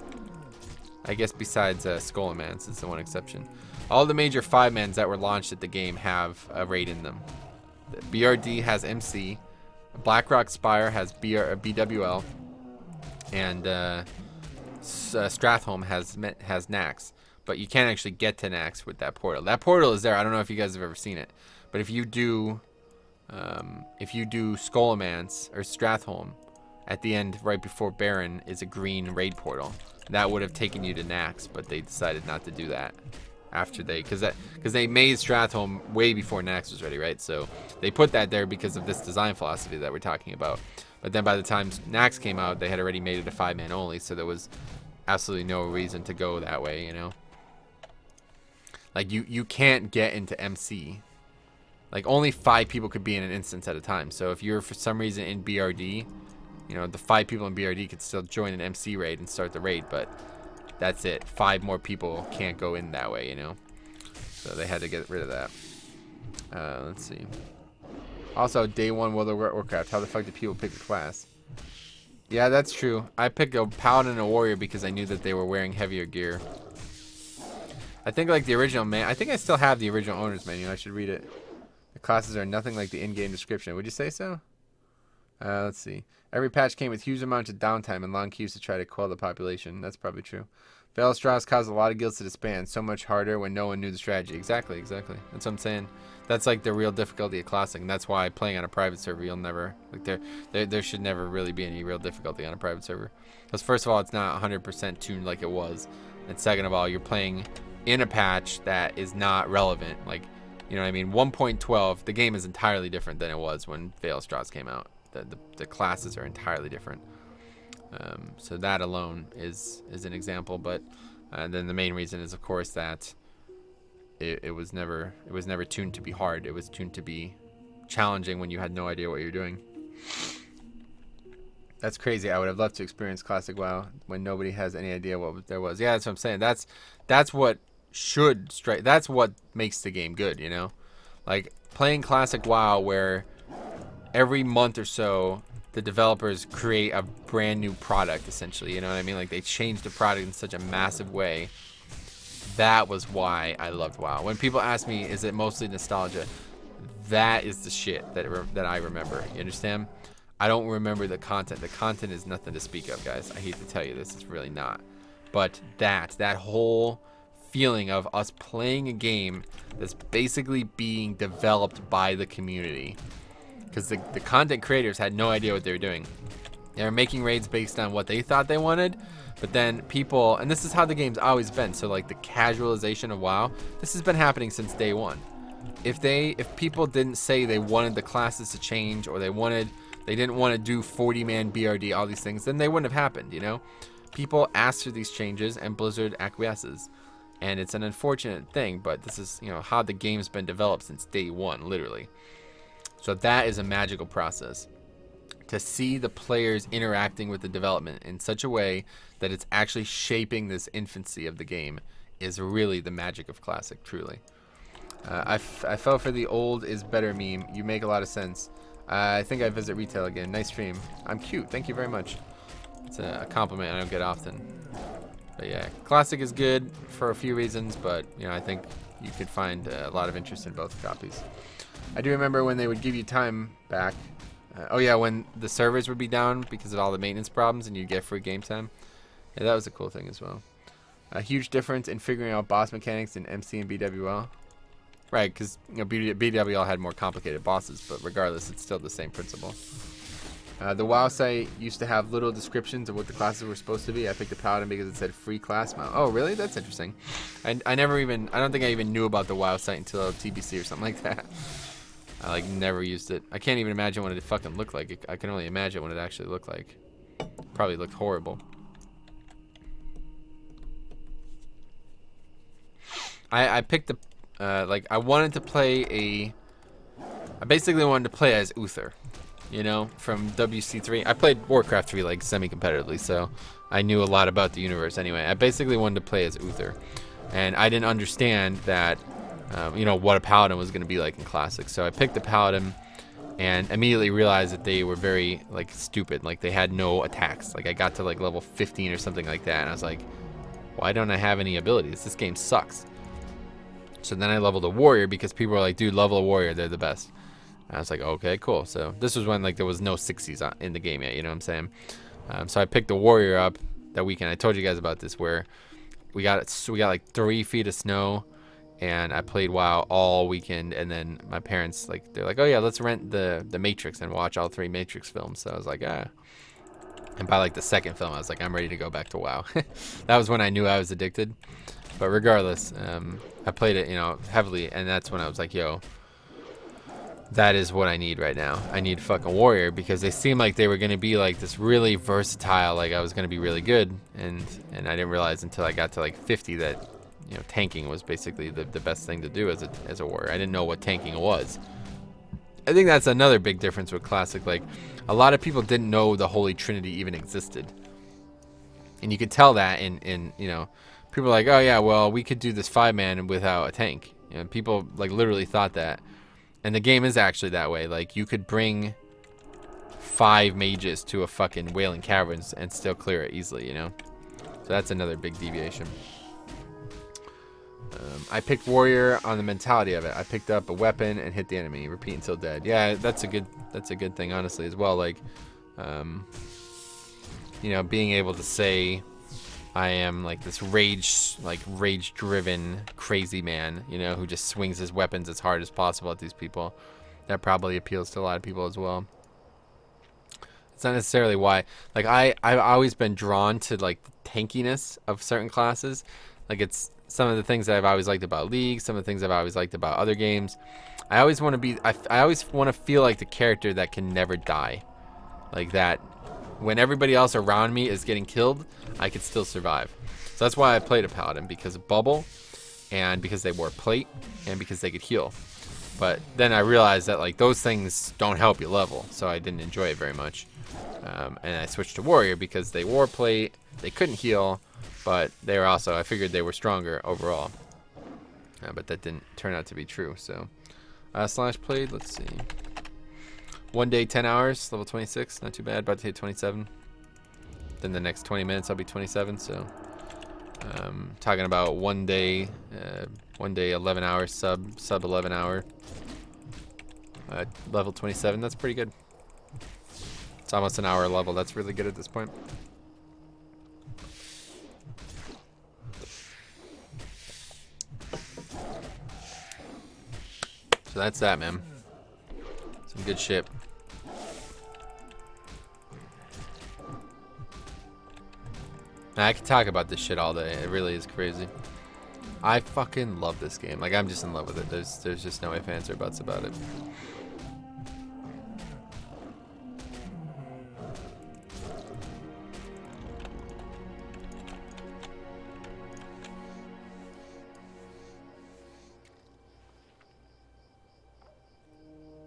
I guess besides Skullman's is the one exception. All the major 5-mans that were launched at the game have a raid in them. BRD has MC. Blackrock Spire has BWL, and Stratholme has Nax, but you can't actually get to Nax with that portal. That portal is there. I don't know if you guys have ever seen it, but if you do Skullman's or Stratholme, at the end right before Baron is a green raid portal. That would have taken you to Nax, but they decided not to do that. After because they made Stratholme way before Nax was ready, right? So they put that there because of this design philosophy that we're talking about. But then by the time Nax came out, they had already made it a 5-man only, so there was absolutely no reason to go that way, you know? Like you can't get into MC. Like only 5 people could be in an instance at a time. So if you're for some reason in BRD, you know, the 5 people in BRD could still join an MC raid and start the raid, but that's it. 5 more people can't go in that way, you know? So they had to get rid of that. Let's see. Also, day 1 World of Warcraft. How the fuck do people pick a class? Yeah, that's true. I picked a paladin and a warrior because I knew that they were wearing heavier gear. I think like the original I think I still have the original owner's menu. I should read it. The classes are nothing like the in-game description. Would you say so? Let's see. Every patch came with huge amounts of downtime and long queues to try to quell the population. That's probably true. Veil Straws caused a lot of guilds to disband. So much harder when no one knew the strategy. Exactly. That's what I'm saying. That's like the real difficulty of Classic, and that's why playing on a private server, you'll never like there should never really be any real difficulty on a private server. Because first of all, it's not 100% tuned like it was, and second of all, you're playing in a patch that is not relevant. Like, you know what I mean? 1.12, the game is entirely different than it was when Veil Straws came out. The classes are entirely different. So that alone is an example, but then the main reason is of course that it was never tuned to be hard. It was tuned to be challenging when you had no idea what you're doing. That's crazy. I would have loved to experience Classic WoW when nobody has any idea what there was. Yeah, that's what I'm saying. That's what should strike. That's what makes the game good, you know? Like playing Classic WoW where every month or so the developers create a brand new product, essentially, you know what I mean? Like they change the product in such a massive way. That was why I loved WoW. When people ask me, is it mostly nostalgia? That is the shit that I remember. You understand? I don't remember the content. The content is nothing to speak of, guys. I hate to tell you this. It's really not. But that whole feeling of us playing a game that's basically being developed by the community. Because the content creators had no idea what they were doing. They're making raids based on what they thought they wanted, but then people, and this is how the game's always been, so like the casualization of WoW, this has been happening since day one. If people didn't say they wanted the classes to change, or they didn't want to do 40-man BRD, all these things, then they wouldn't have happened, you know? People ask for these changes, and Blizzard acquiesces. And it's an unfortunate thing, but this is, you know, how the game's been developed since day one, literally. So that is a magical process. To see the players interacting with the development in such a way that it's actually shaping this infancy of the game is really the magic of Classic, truly. I fell for the old is better meme. You make a lot of sense. I think I visit retail again. Nice stream. I'm cute. Thank you very much. It's a compliment I don't get often. But yeah, Classic is good for a few reasons, but you know, I think you could find a lot of interest in both copies. I do remember when they would give you time back. Oh yeah, when the servers would be down because of all the maintenance problems and you'd get free game time. Yeah, that was a cool thing as well. A huge difference in figuring out boss mechanics in MC and BWL. Right, because you know, BWL had more complicated bosses, but regardless, it's still the same principle. The WoW site used to have little descriptions of what the classes were supposed to be. I picked a Paladin because it said free class mount. Oh, really? That's interesting. I don't think I even knew about the WoW site until TBC or something like that. I like never used it. I can't even imagine what it fucking looked like. I can only imagine what it actually looked like. Probably looked horrible. I picked the I wanted to play I basically wanted to play as Uther, you know, from WC3. I played Warcraft 3 like semi-competitively, so I knew a lot about the universe anyway. I basically wanted to play as Uther, and I didn't understand that, you know, what a Paladin was going to be like in Classic. So I picked the Paladin and immediately realized that they were very like stupid. Like they had no attacks. Like I got to like level 15 or something like that, and I was like, why don't I have any abilities? This game sucks. So then I leveled a warrior because people were like, dude, level a warrior, they're the best. And I was like, okay, cool. So this was when like there was no 60s in the game yet, you know what I'm saying? So I picked the warrior up that weekend. I told you guys about this, where we got like 3 feet of snow, and I played WoW all weekend. And then my parents they're like, oh yeah, let's rent the Matrix and watch all 3 Matrix films. So I was like, ah. And by like the second film, I was like, I'm ready to go back to WoW. That was when I knew I was addicted. But regardless, I played it, you know, heavily, and that's when I was like, yo, that is what I need right now. I need fucking warrior, because they seemed like they were going to be like this really versatile, like I was going to be really good, and I didn't realize until I got to like 50 that, you know, tanking was basically the best thing to do as a warrior. I didn't know what tanking was. I think that's another big difference with Classic. Like, a lot of people didn't know the Holy Trinity even existed, and you could tell that in you know, people are like, oh yeah, well, we could do this 5-man without a tank. You know, people like literally thought that. And the game is actually that way. Like, you could bring 5 mages to a fucking Wailing Caverns and still clear it easily, you know? So that's another big deviation. I picked warrior on the mentality of it. I picked up a weapon and hit the enemy. Repeat until dead. Yeah, that's a good thing, honestly, as well. Like, you know, being able to say I am like this rage-driven crazy man, you know, who just swings his weapons as hard as possible at these people. That probably appeals to a lot of people as well. It's not necessarily why. Like, I've always been drawn to like the tankiness of certain classes. Like, it's some of the things that I've always liked about League, some of the things I've always liked about other games. I always want to be, I always want to feel like the character that can never die. Like that, when everybody else around me is getting killed, I could still survive. So that's why I played a Paladin, because of Bubble, and because they wore plate, and because they could heal. But then I realized that like those things don't help you level, so I didn't enjoy it very much. And I switched to Warrior because they wore plate, they couldn't heal, but they were also, I figured they were stronger overall. But that didn't turn out to be true, so. Slash played, let's see. 1 day, 10 hours, level 26, not too bad, about to hit 27. Then the next 20 minutes I'll be 27, so. Talking about 1 day, 11 hours, sub 11 hour. Level 27, that's pretty good. It's almost an hour level, that's really good at this point. So that's that, man. Some good shit. I could talk about this shit all day. It really is crazy. I fucking love this game. Like, I'm just in love with it. There's just no ifs, ands, or buts about it.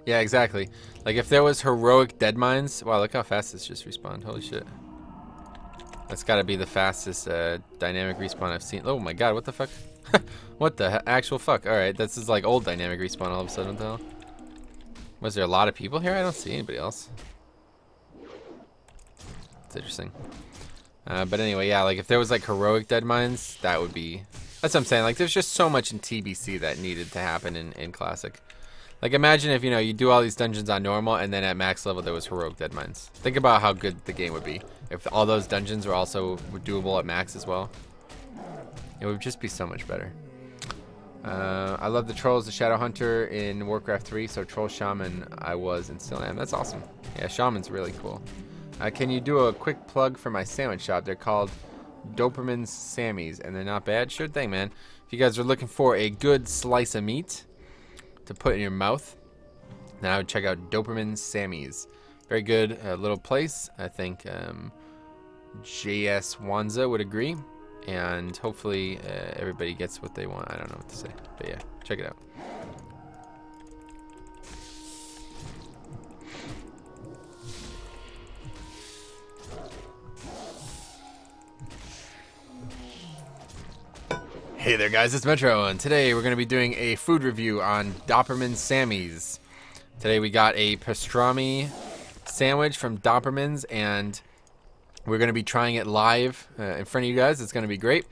Yeah, exactly. Like, if there was heroic dead mines... Wow, look how fast this just respawned. Holy shit. That's gotta be the fastest dynamic respawn I've seen. Oh my god, what the fuck? What the actual fuck? Alright, this is like old dynamic respawn all of a sudden. What the hell? Was there a lot of people here? I don't see anybody else. It's interesting. But anyway, yeah, like if there was like heroic dead mines, that would be... That's what I'm saying. Like, there's just so much in TBC that needed to happen in Classic. Like, imagine if, you know, you do all these dungeons on normal and then at max level there was heroic dead mines. Think about how good the game would be if all those dungeons were also doable at max as well. It would just be so much better. I love the trolls, the Shadow Hunter in Warcraft 3, so Troll Shaman I was and still am. That's awesome. Yeah, Shaman's really cool. Can you do a quick plug for my sandwich shop? They're called Doperman's Sammy's, and they're not bad. Sure thing, man. If you guys are looking for a good slice of meat to put in your mouth, then I would check out Doperman's Sammy's. Very good little place. I think JS Wanza would agree, and hopefully everybody gets what they want. I don't know what to say, but yeah, check it out. Hey there guys, it's Metro, and today we're going to be doing a food review on Doperman's Sammy's. Today we got a pastrami sandwich from Doperman's, and we're going to be trying it live in front of you guys. It's going to be great.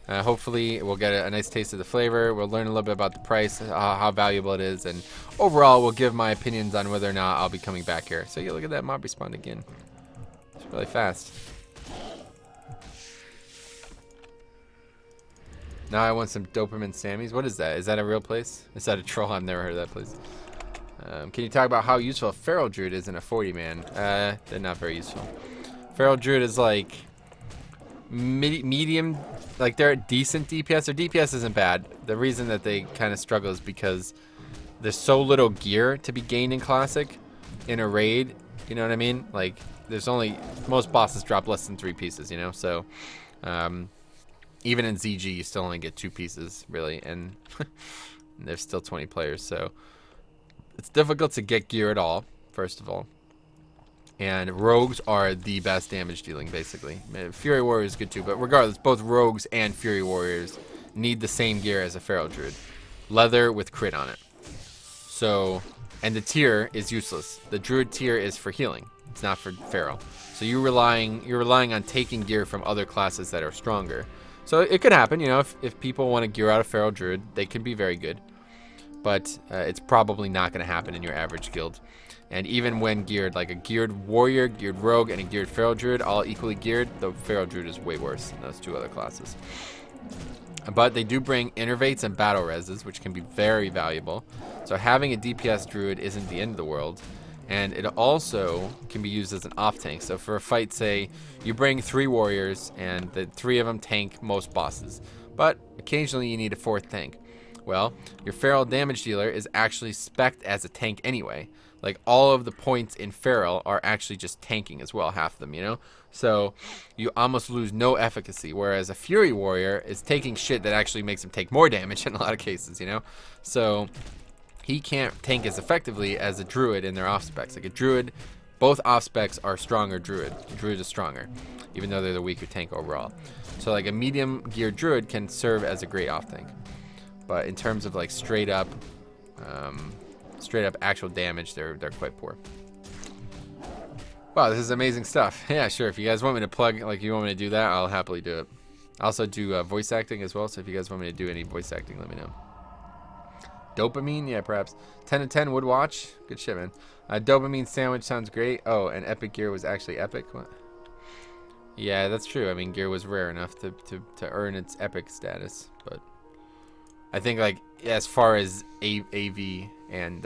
Hopefully we'll get a nice taste of the flavor. We'll learn a little bit about the price, how valuable it is, and overall we'll give my opinions on whether or not I'll be coming back here. So yeah, look at that mob respawn again. It's really fast. Now I want some Doperman Sammy's. What is that? Is that a real place? Is that a troll? I've never heard of that place. Can you talk about how useful a Feral Druid is in a 40-man? They're not very useful. Feral Druid is like medium, like they're a decent DPS. Their DPS isn't bad. The reason that they kind of struggle is because there's so little gear to be gained in Classic in a raid. You know what I mean? Like, there's only, most bosses drop less than 3 pieces, you know? So, even in ZG, you still only get 2 pieces, really, and there's still 20 players, so it's difficult to get gear at all, first of all. And rogues are the best damage dealing, basically. Fury Warrior is good too, but regardless, both rogues and Fury Warriors need the same gear as a Feral Druid. Leather with crit on it. So, and the tier is useless. The Druid tier is for healing. It's not for Feral. So you're relying on taking gear from other classes that are stronger. So it could happen, you know, if people want to gear out a Feral Druid, they can be very good. But it's probably not going to happen in your average guild. And even when geared, like a geared Warrior, geared Rogue, and a geared Feral Druid, all equally geared, the Feral Druid is way worse than those 2 other classes. But they do bring Innervates and Battle Reses, which can be very valuable. So having a DPS Druid isn't the end of the world. And it also can be used as an off tank. So for a fight, say, you bring 3 warriors and the 3 of them tank most bosses. But occasionally you need a 4th tank. Well, your Feral damage dealer is actually spec'd as a tank anyway. Like, all of the points in Feral are actually just tanking as well, half of them, you know? So you almost lose no efficacy, whereas a Fury Warrior is taking shit that actually makes him take more damage in a lot of cases, you know? So he can't tank as effectively as a Druid in their off specs. Like a Druid, both off specs are stronger Druid. Druid is stronger, even though they're the weaker tank overall. So like a medium geared Druid can serve as a great off tank. But in terms of like straight up actual damage, they're quite poor. Wow, this is amazing stuff. Yeah, sure. If you guys want me to plug, like you want me to do that, I'll happily do it. I also do voice acting as well, so if you guys want me to do any voice acting, let me know. Dopamine, yeah, perhaps. 10 to 10 would watch. Good shit, man. Dopamine sandwich sounds great. Oh, and epic gear was actually epic. What? Yeah, that's true. I mean, gear was rare enough to earn its epic status, but I think like as far as AV and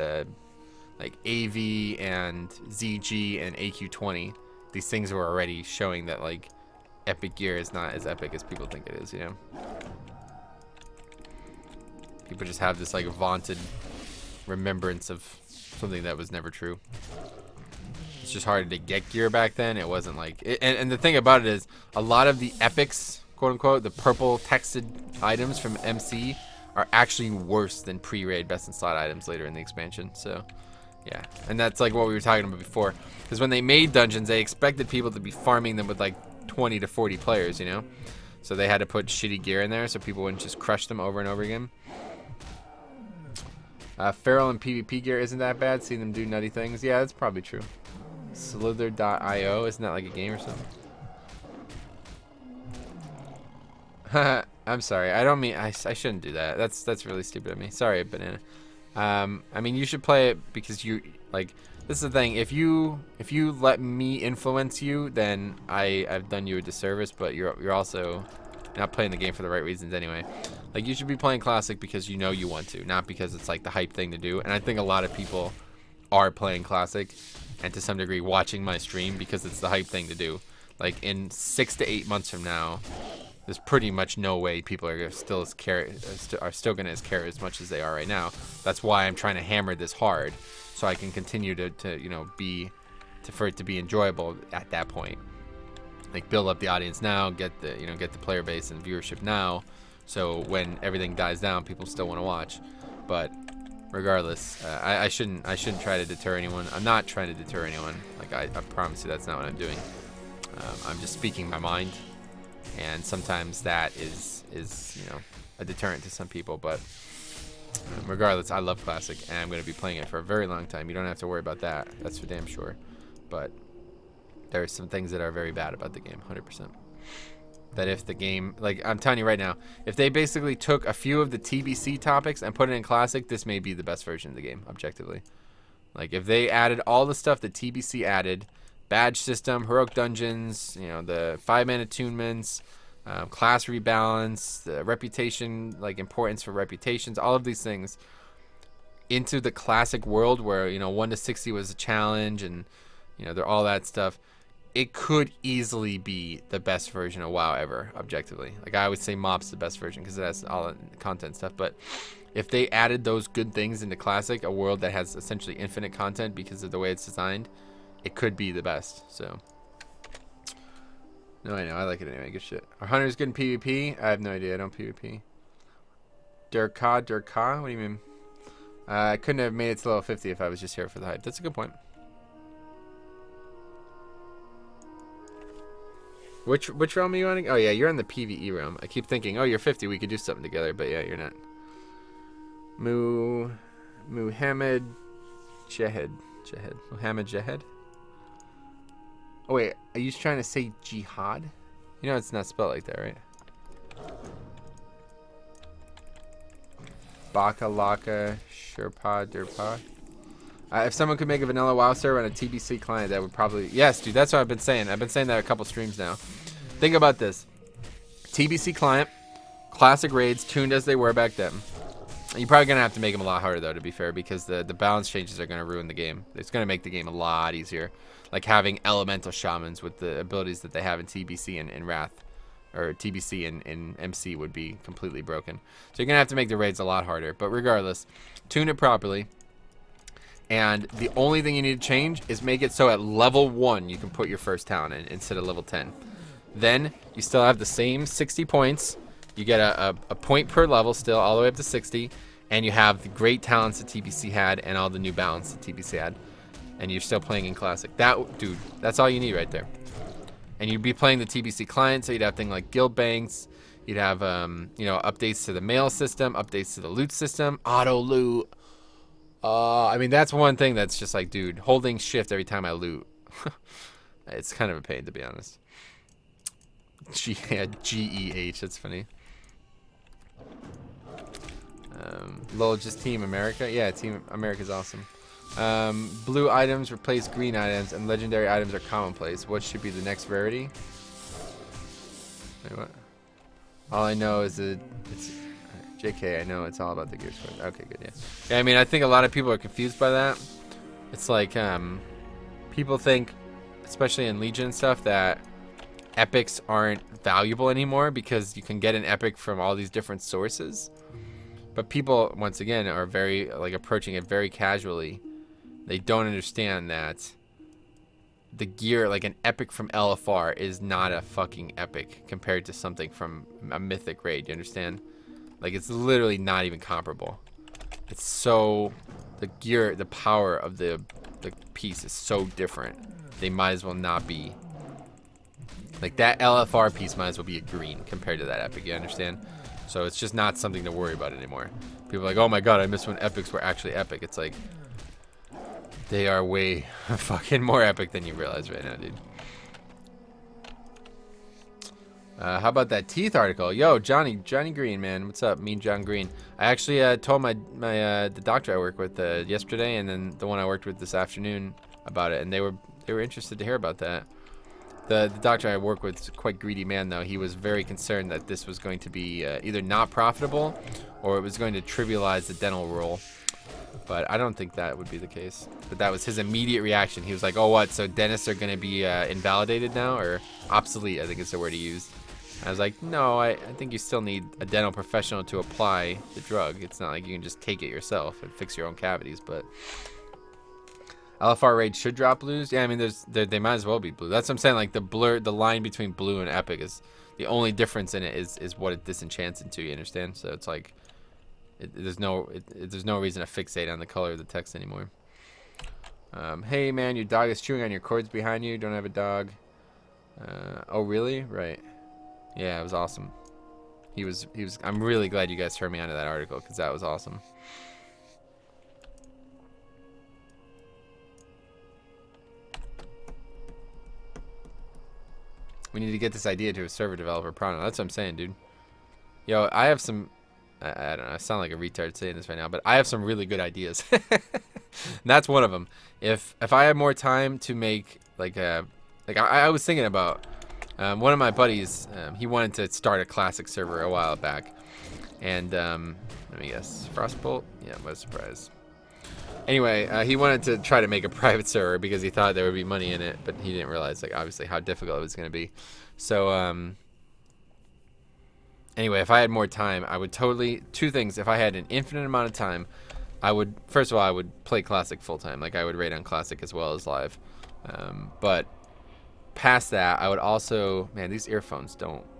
like AV and ZG and AQ20, these things were already showing that like epic gear is not as epic as people think it is, you know? People just have this like vaunted remembrance of something that was never true. It's just harder to get gear back then. It wasn't like and the thing about it is a lot of the epics, quote unquote, the purple texted items from MC are actually worse than pre-raid best in slot items later in the expansion. So yeah, and that's like what we were talking about before, because when they made dungeons they expected people to be farming them with like 20 to 40 players, you know, so they had to put shitty gear in there so people wouldn't just crush them over and over again. Feral and PvP gear isn't that bad. Seeing them do nutty things. Yeah, that's probably true. Slither.io, isn't that like a game or something? I'm sorry. I don't mean I shouldn't do that. That's really stupid of me. Sorry, Banana. I mean, you should play it because you like. This is the thing. If you let me influence you, then I've done you a disservice. But you're also not playing the game for the right reasons anyway. Like, you should be playing Classic because you know you want to, not because it's like the hype thing to do. And I think a lot of people are playing Classic, and to some degree watching my stream because it's the hype thing to do. Like, in 6 to 8 months from now, there's pretty much no way people are still going to care as much as they are right now. That's why I'm trying to hammer this hard, so I can continue to you know, for it to be enjoyable at that point. Like, build up the audience now, get the player base and viewership now, so when everything dies down, people still want to watch. But regardless, I shouldn't try to deter anyone. I'm not trying to deter anyone. Like, I promise you that's not what I'm doing. I'm just speaking my mind, and sometimes that is you know, a deterrent to some people. But regardless, I love Classic, and I'm going to be playing it for a very long time. You don't have to worry about that. That's for damn sure. But there are some things that are very bad about the game, 100%. That if the game, like, I'm telling you right now, if they basically took a few of the TBC topics and put it in Classic, this may be the best version of the game, objectively. Like, if they added all the stuff that TBC added, badge system, heroic dungeons, you know, the 5-man attunements, class rebalance, the reputation, like, importance for reputations, all of these things into the Classic world where, you know, 1 to 60 was a challenge, and, you know, all that stuff, it could easily be the best version of WoW ever, objectively. Like, I would say Mop's the best version because it has all the content stuff. But if they added those good things into Classic, a world that has essentially infinite content because of the way it's designed, it could be the best. So, no, I know. I like it anyway. Good shit. Are hunters good in PvP? I have no idea. I don't PvP. Durka? What do you mean? I couldn't have made it to level 50 if I was just here for the hype. That's a good point. Which realm are you on? Oh yeah, you're on the PvE realm. I keep thinking, oh, you're 50, we could do something together, but yeah, you're not. Muhammad Jahed. Muhammad Jahed? Oh wait, are you trying to say jihad? You know it's not spelled like that, right? Baka Laka Sherpa Durpa. If someone could make a vanilla WoW server on a TBC client, that would probably... Yes, dude, that's what I've been saying. I've been saying that a couple streams now. Think about this. TBC client, classic raids, tuned as they were back then. You're probably going to have to make them a lot harder, though, to be fair, because the balance changes are going to ruin the game. It's going to make the game a lot easier. Like having elemental shamans with the abilities that they have in TBC and Wrath. Or TBC and MC would be completely broken. So you're going to have to make the raids a lot harder. But regardless, tune it properly. And the only thing you need to change is make it so at level 1 you can put your first town in instead of level 10. Then you still have the same 60 points. You get a point per level still, all the way up to 60. And you have the great talents that TBC had and all the new balance that TBC had. And you're still playing in Classic. That, dude, that's all you need right there. And you'd be playing the TBC client, so you'd have things like guild banks. You'd have, you know, updates to the mail system, updates to the loot system, auto loot. I mean, that's one thing that's just like, dude, holding shift every time I loot. It's kind of a pain, to be honest. GEH, that's funny. Lol, just Team America? Yeah, Team America's awesome. Blue items replace green items, and legendary items are commonplace. What should be the next rarity? Wait, what? All I know is that it's... JK, I know it's all about the gear score. Okay, good, yeah. Yeah, I mean, I think a lot of people are confused by that. It's like, people think, especially in Legion and stuff, that epics aren't valuable anymore because you can get an epic from all these different sources. But people, once again, are very, like, approaching it very casually. They don't understand that the gear, like an epic from LFR, is not a fucking epic compared to something from a mythic raid. You understand? Like, it's literally not even comparable. It's so, the gear, the power of the piece is so different. They might as well not be. Like, that LFR piece might as well be a green compared to that epic. You understand? So it's just not something to worry about anymore. People are like, oh my god, I missed when epics were actually epic. It's like, they are way fucking more epic than you realize right now, dude. How about that teeth article? Yo, Johnny Green, man. What's up? Mean John Green. I actually told the doctor I work with yesterday, and then the one I worked with this afternoon about it, and they were interested to hear about that. The doctor I work with is a quite greedy man, though. He was very concerned that this was going to be either not profitable, or it was going to trivialize the dental rule. But I don't think that would be the case. But that was his immediate reaction. He was like, oh, what? So dentists are going to be invalidated now? Or obsolete, I think is the word he used. I was like, no, I think you still need a dental professional to apply the drug. It's not like you can just take it yourself and fix your own cavities. But LFR raid should drop blues. Yeah, I mean, they might as well be blue. That's what I'm saying. Like, the line between blue and epic is the only difference in it is what it disenchants into. You understand? So it's like, there's no reason to fixate on the color of the text anymore. Hey man, your dog is chewing on your cords behind you. Don't have a dog. Oh really? Right. Yeah, it was awesome. He was. I'm really glad you guys turned me onto that article because that was awesome. We need to get this idea to a server developer pronto. That's what I'm saying, dude. Yo, I have some. I don't know. I sound like a retard saying this right now, but I have some really good ideas. And that's one of them. If I had more time to make I was thinking about one of my buddies. He wanted to start a classic server a while back, and let me guess, Frostbolt. Yeah, what a surprise. Anyway, he wanted to try to make a private server because he thought there would be money in it, but he didn't realize, like, obviously how difficult it was going to be. So anyway, if I had more time, I would totally, two things. If I had an infinite amount of time, I would, first of all, I would play Classic full time. Like, I would raid on Classic as well as live. But past that, I would also, man, these earphones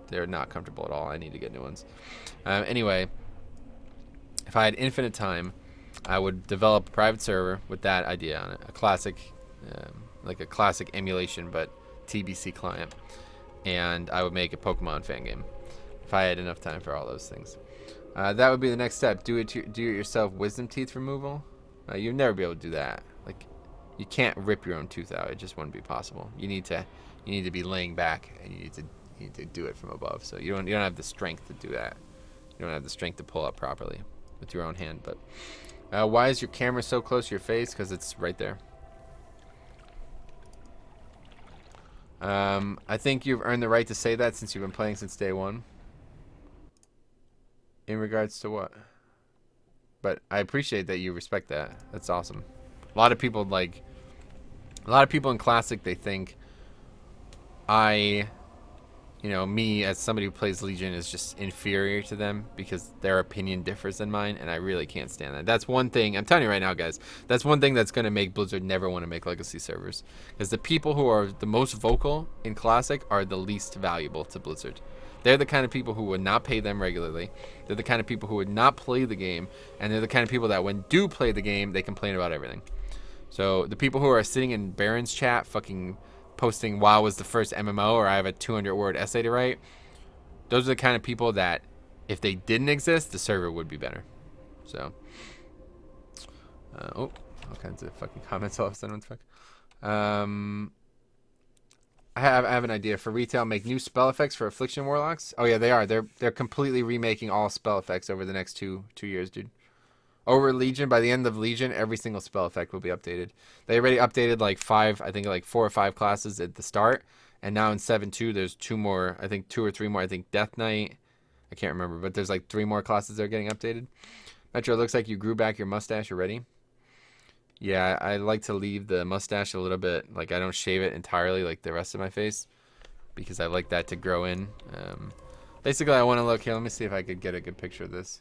they're not comfortable at all. I need to get new ones. Anyway, if I had infinite time, I would develop a private server with that idea on it. A classic, like a classic emulation, but TBC client. And I would make a Pokemon fan game. If I had enough time for all those things. That would be the next step. Do it yourself wisdom teeth removal. You'd never be able to do that. Like, you can't rip your own tooth out. It just wouldn't be possible. You need to be laying back, and you need to do it from above. So you don't have the strength to do that. You don't have the strength to pull up properly with your own hand. But why is your camera so close to your face? Because it's right there. I think you've earned the right to say that since you've been playing since day one. In regards to what? But I appreciate that you respect that. That's awesome. A lot of people in Classic, they think me as somebody who plays Legion is just inferior to them because their opinion differs than mine, and I really can't stand that. That's one thing, I'm telling you right now, guys, that's one thing that's going to make Blizzard never want to make Legacy servers. Because the people who are the most vocal in Classic are the least valuable to Blizzard. They're the kind of people who would not pay them regularly. They're the kind of people who would not play the game. And they're the kind of people that when do play the game, they complain about everything. So the people who are sitting in Baron's chat fucking posting WoW was the first MMO or I have a 200-word essay to write, those are the kind of people that if they didn't exist, the server would be better. So, all kinds of fucking comments all of a sudden. What the fuck? I have an idea for retail. Make new spell effects for Affliction Warlocks. Oh yeah, they are. They're completely remaking all spell effects over the next two years, dude. Over Legion, by the end of Legion, every single spell effect will be updated. They already updated like 4 or 5 classes at the start, and now in 7.2 there's 2 more. I think 2 or 3 more. I think Death Knight. I can't remember, but there's like 3 more classes that are getting updated. Metro, looks like you grew back your mustache already. Yeah, I like to leave the mustache a little bit, like I don't shave it entirely like the rest of my face. because I like that to grow in. Basically, I want to look here. Let me see if I could get a good picture of this.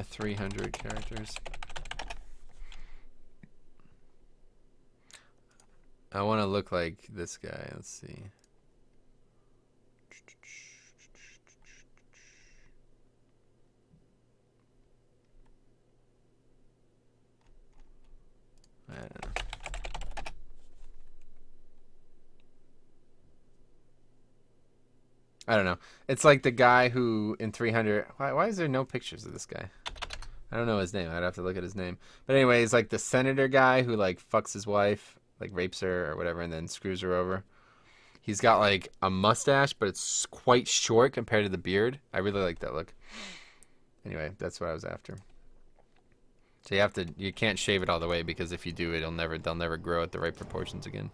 300 characters. I want to look like this guy. Let's see. I don't know. I don't know. It's like the guy who in 300. Why is there no pictures of this guy? I don't know his name. I'd have to look at his name. But anyway, he's like the senator guy who like fucks his wife, like rapes her or whatever, and then screws her over. He's got like a mustache, but it's quite short compared to the beard. I really like that look. Anyway, that's what I was after. So you can't shave it all the way because if you do, they'll never grow at the right proportions again.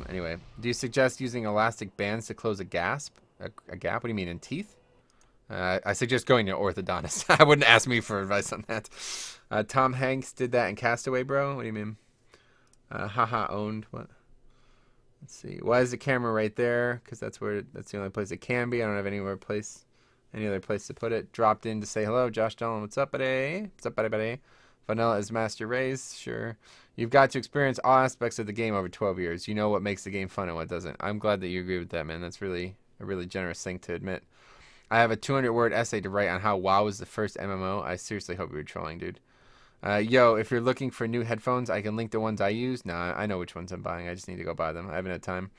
Anyway, do you suggest using elastic bands to close a gap? A gap? What do you mean, in teeth? I suggest going to an orthodontist. I wouldn't ask me for advice on that. Tom Hanks did that in Castaway, bro. What do you mean? Haha owned. What? Let's see. Why is the camera right there? Because that's the only place it can be. I don't have any other place to put it. Dropped in to say hello. Josh Dolan, what's up, buddy? What's up, buddy? Vanilla is Master Race. Sure. You've got to experience all aspects of the game over 12 years. You know what makes the game fun and what doesn't. I'm glad that you agree with that, man. That's really a really generous thing to admit. I have a 200-word essay to write on how WoW was the first MMO. I seriously hope you were trolling, dude. Yo, if you're looking for new headphones, I can link the ones I use. Nah, I know which ones I'm buying. I just need to go buy them. I haven't had time.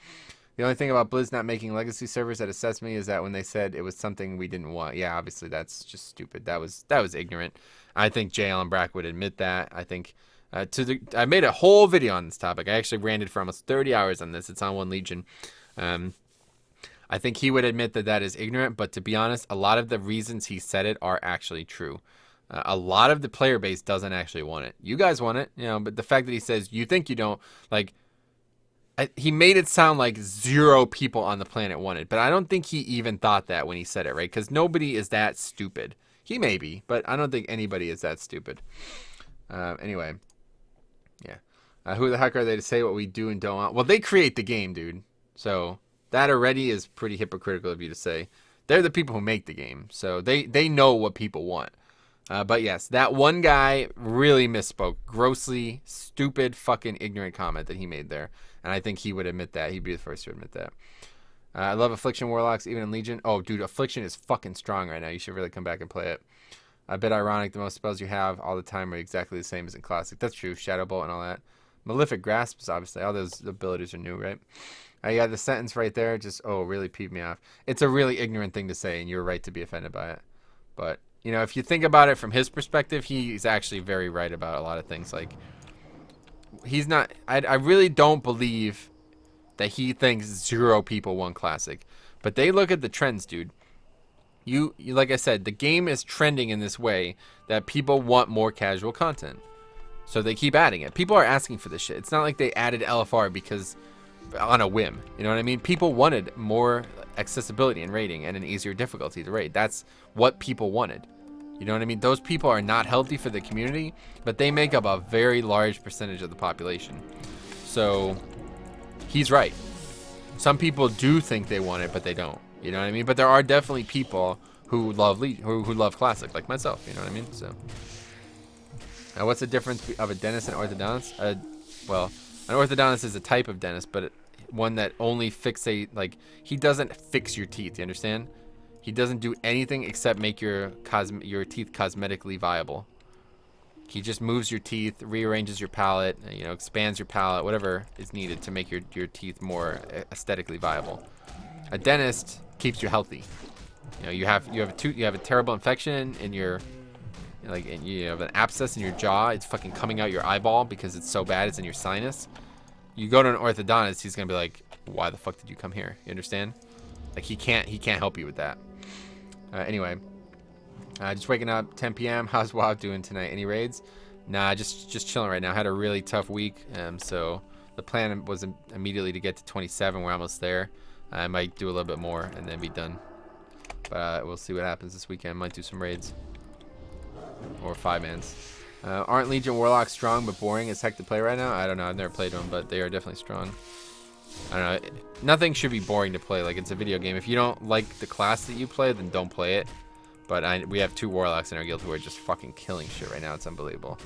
The only thing about Blizz not making legacy servers that assess me is that when they said it was something we didn't want. Yeah, obviously that's just stupid. That was ignorant. I think J. Allen Brack would admit that. I think I made a whole video on this topic. I actually ranted for almost 30 hours on this. It's on One Legion. I think he would admit that is ignorant, but to be honest, a lot of the reasons he said it are actually true. A lot of the player base doesn't actually want it. You guys want it, but the fact that he says you think you don't, like, he made it sound like 0 people on the planet want it, but I don't think he even thought that when he said it, right? Because nobody is that stupid. He may be, but I don't think anybody is that stupid. Anyway, yeah. Who the heck are they to say what we do and don't want? Well, they create the game, dude. So that already is pretty hypocritical of you to say. They're the people who make the game, so they know what people want. But yes, that one guy really misspoke. Grossly stupid, fucking ignorant comment that he made there. And I think he would admit that. He'd be the first to admit that. I love Affliction Warlocks, even in Legion. Oh, dude, Affliction is fucking strong right now. You should really come back and play it. A bit ironic, the most spells you have all the time are exactly the same as in Classic. That's true. Shadow Bolt and all that. Malefic Grasp is obviously, all those abilities are new, right? I got the sentence right there. Just, really peeved me off. It's a really ignorant thing to say, and you're right to be offended by it. But, if you think about it from his perspective, he's actually very right about a lot of things. Like, he's not, I really don't believe that he thinks 0 people want Classic. But they look at the trends, dude. You like I said, the game is trending in this way that people want more casual content. So they keep adding it. People are asking for this shit. It's not like they added LFR because on a whim. You know what I mean? People wanted more accessibility and raiding and an easier difficulty to raid. That's what people wanted. You know what I mean? Those people are not healthy for the community, but they make up a very large percentage of the population. So he's right. Some people do think they want it, but they don't. You know what I mean? But there are definitely people who love who love Classic, like myself. You know what I mean? So, what's the difference of a dentist and orthodontist? Well, an orthodontist is a type of dentist, but one that only he doesn't fix your teeth. You understand? He doesn't do anything except make your teeth cosmetically viable. He just moves your teeth, rearranges your palate, expands your palate, whatever is needed to make your teeth more aesthetically viable. A dentist keeps you healthy. You have a terrible infection in your, and you have an abscess in your jaw. It's fucking coming out your eyeball because it's so bad. It's in your sinus. You go to an orthodontist, he's gonna be like, "Why the fuck did you come here?" You understand? Like he can't help you with that. Anyway, just waking up, 10 p.m. How's WoW doing tonight? Any raids? Nah, just chilling right now. Had a really tough week, so the plan was immediately to get to 27. We're almost there. I might do a little bit more and then be done. But we'll see what happens this weekend. Might do some raids. Or 5-mans. Aren't Legion Warlocks strong but boring as heck to play right now? I don't know. I've never played one, but they are definitely strong. I don't know. Nothing should be boring to play. Like, it's a video game. If you don't like the class that you play, then don't play it. But we have 2 warlocks in our guild who are just fucking killing shit right now. It's unbelievable.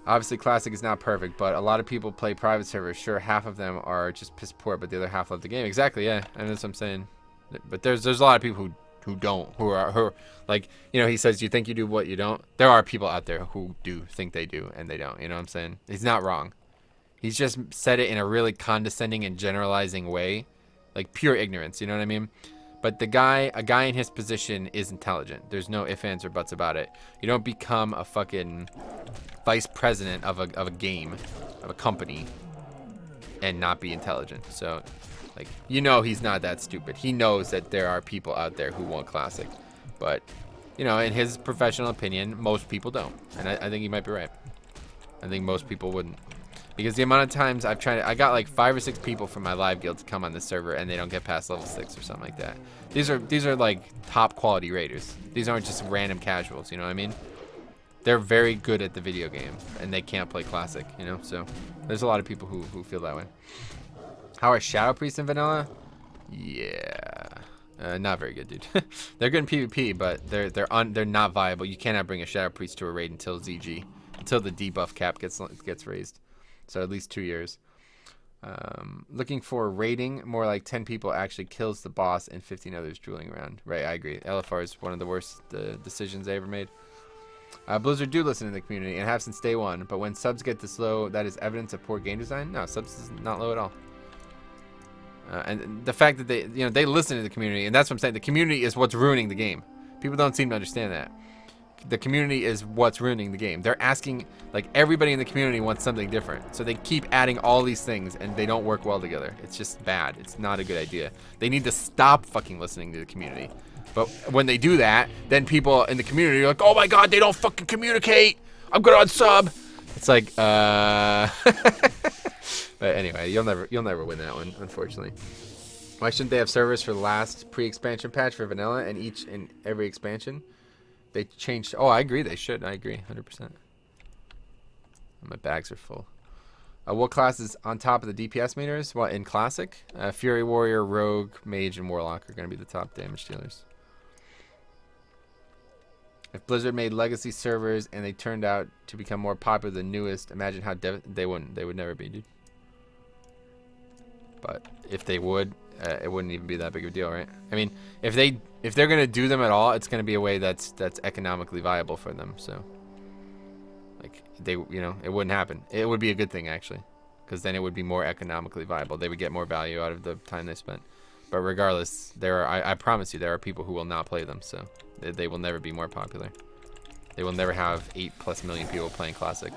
Obviously, Classic is not perfect, but a lot of people play private servers. Sure, half of them are just piss poor, but the other half love the game. Exactly, yeah. And that's what I'm saying. But there's a lot of people who don't, who are like, you know, he says, you think you do what you don't. There are people out there who do think they do, and they don't. You know what I'm saying? He's not wrong. He's just said it in a really condescending and generalizing way, like pure ignorance. You know what I mean? But a guy in his position is intelligent. There's no ifs, ands, or buts about it. You don't become a fucking vice president of a game, of a company, and not be intelligent. So, like, you know, he's not that stupid. He knows that there are people out there who want Classic, but, you know, in his professional opinion, most people don't. And I think he might be right. I think most people wouldn't. Because the amount of times I got like 5 or 6 people from my live guild to come on the server, and they don't get past level 6 or something like that. These are like top quality raiders. These aren't just random casuals, you know what I mean? They're very good at the video game, and they can't play Classic, you know? So there's a lot of people who feel that way. How are Shadow Priests in vanilla? Yeah. Not very good, dude. They're good in PvP, but they're not viable. You cannot bring a Shadow Priest to a raid until ZG, until the debuff cap gets raised. So at least 2 years. Looking for a rating, more like 10 people actually kills the boss and 15 others drooling around. Right, I agree. LFR is one of the worst decisions they ever made. Blizzard do listen to the community and have since day one, but when subs get this low, that is evidence of poor game design? No, subs is not low at all. And the fact that they listen to the community, and that's what I'm saying. The community is what's ruining the game. People don't seem to understand that. The community is what's ruining the game. They're asking, like, everybody in the community wants something different. So they keep adding all these things, and they don't work well together. It's just bad. It's not a good idea. They need to stop fucking listening to the community. But when they do that, then people in the community are like, oh my god, they don't fucking communicate. I'm gonna unsub. It's like, But anyway, you'll never win that one, unfortunately. Why shouldn't they have servers for the last pre-expansion patch for vanilla and each and every expansion? They changed. Oh, I agree. They should. I agree, 100%. My bags are full. What classes on top of the DPS meters? Well, in Classic, Fury Warrior, Rogue, Mage, and Warlock are going to be the top damage dealers. If Blizzard made legacy servers and they turned out to become more popular than newest, imagine how they wouldn't. They would never be, dude. But if they would, it wouldn't even be that big of a deal, right? I mean, if they're gonna do them at all, it's gonna be a way that's economically viable for them. So, like, it wouldn't happen. It would be a good thing actually, because then it would be more economically viable. They would get more value out of the time they spent. But regardless, I promise you, there are people who will not play them. So they will never be more popular. They will never have 8+ million people playing Classic.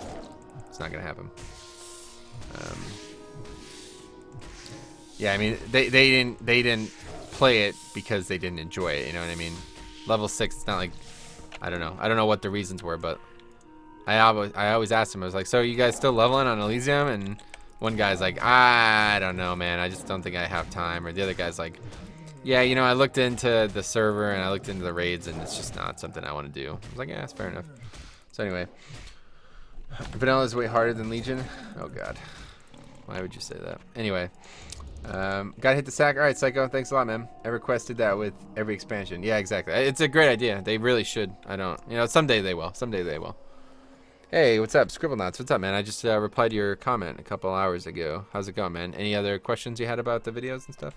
It's not gonna happen. Yeah, I mean, they didn't play it because they didn't enjoy it. You know what I mean? Level 6. It's not like, I don't know what the reasons were, but I always asked them. I was like, so you guys still leveling on Elysium? And one guy's like, I don't know, man. I just don't think I have time. Or the other guy's like, yeah, I looked into the server and I looked into the raids and it's just not something I want to do. I was like, yeah, that's fair enough. So anyway, vanilla is way harder than Legion. Oh god, why would you say that? Anyway. Gotta hit the sack. Alright, Psycho, thanks a lot, man. I requested that with every expansion. Yeah, exactly. It's a great idea. They really should. I don't, someday they will. Someday they will. Hey, what's up? Scribblenauts, what's up, man? I just replied to your comment a couple hours ago. How's it going, man? Any other questions you had about the videos and stuff?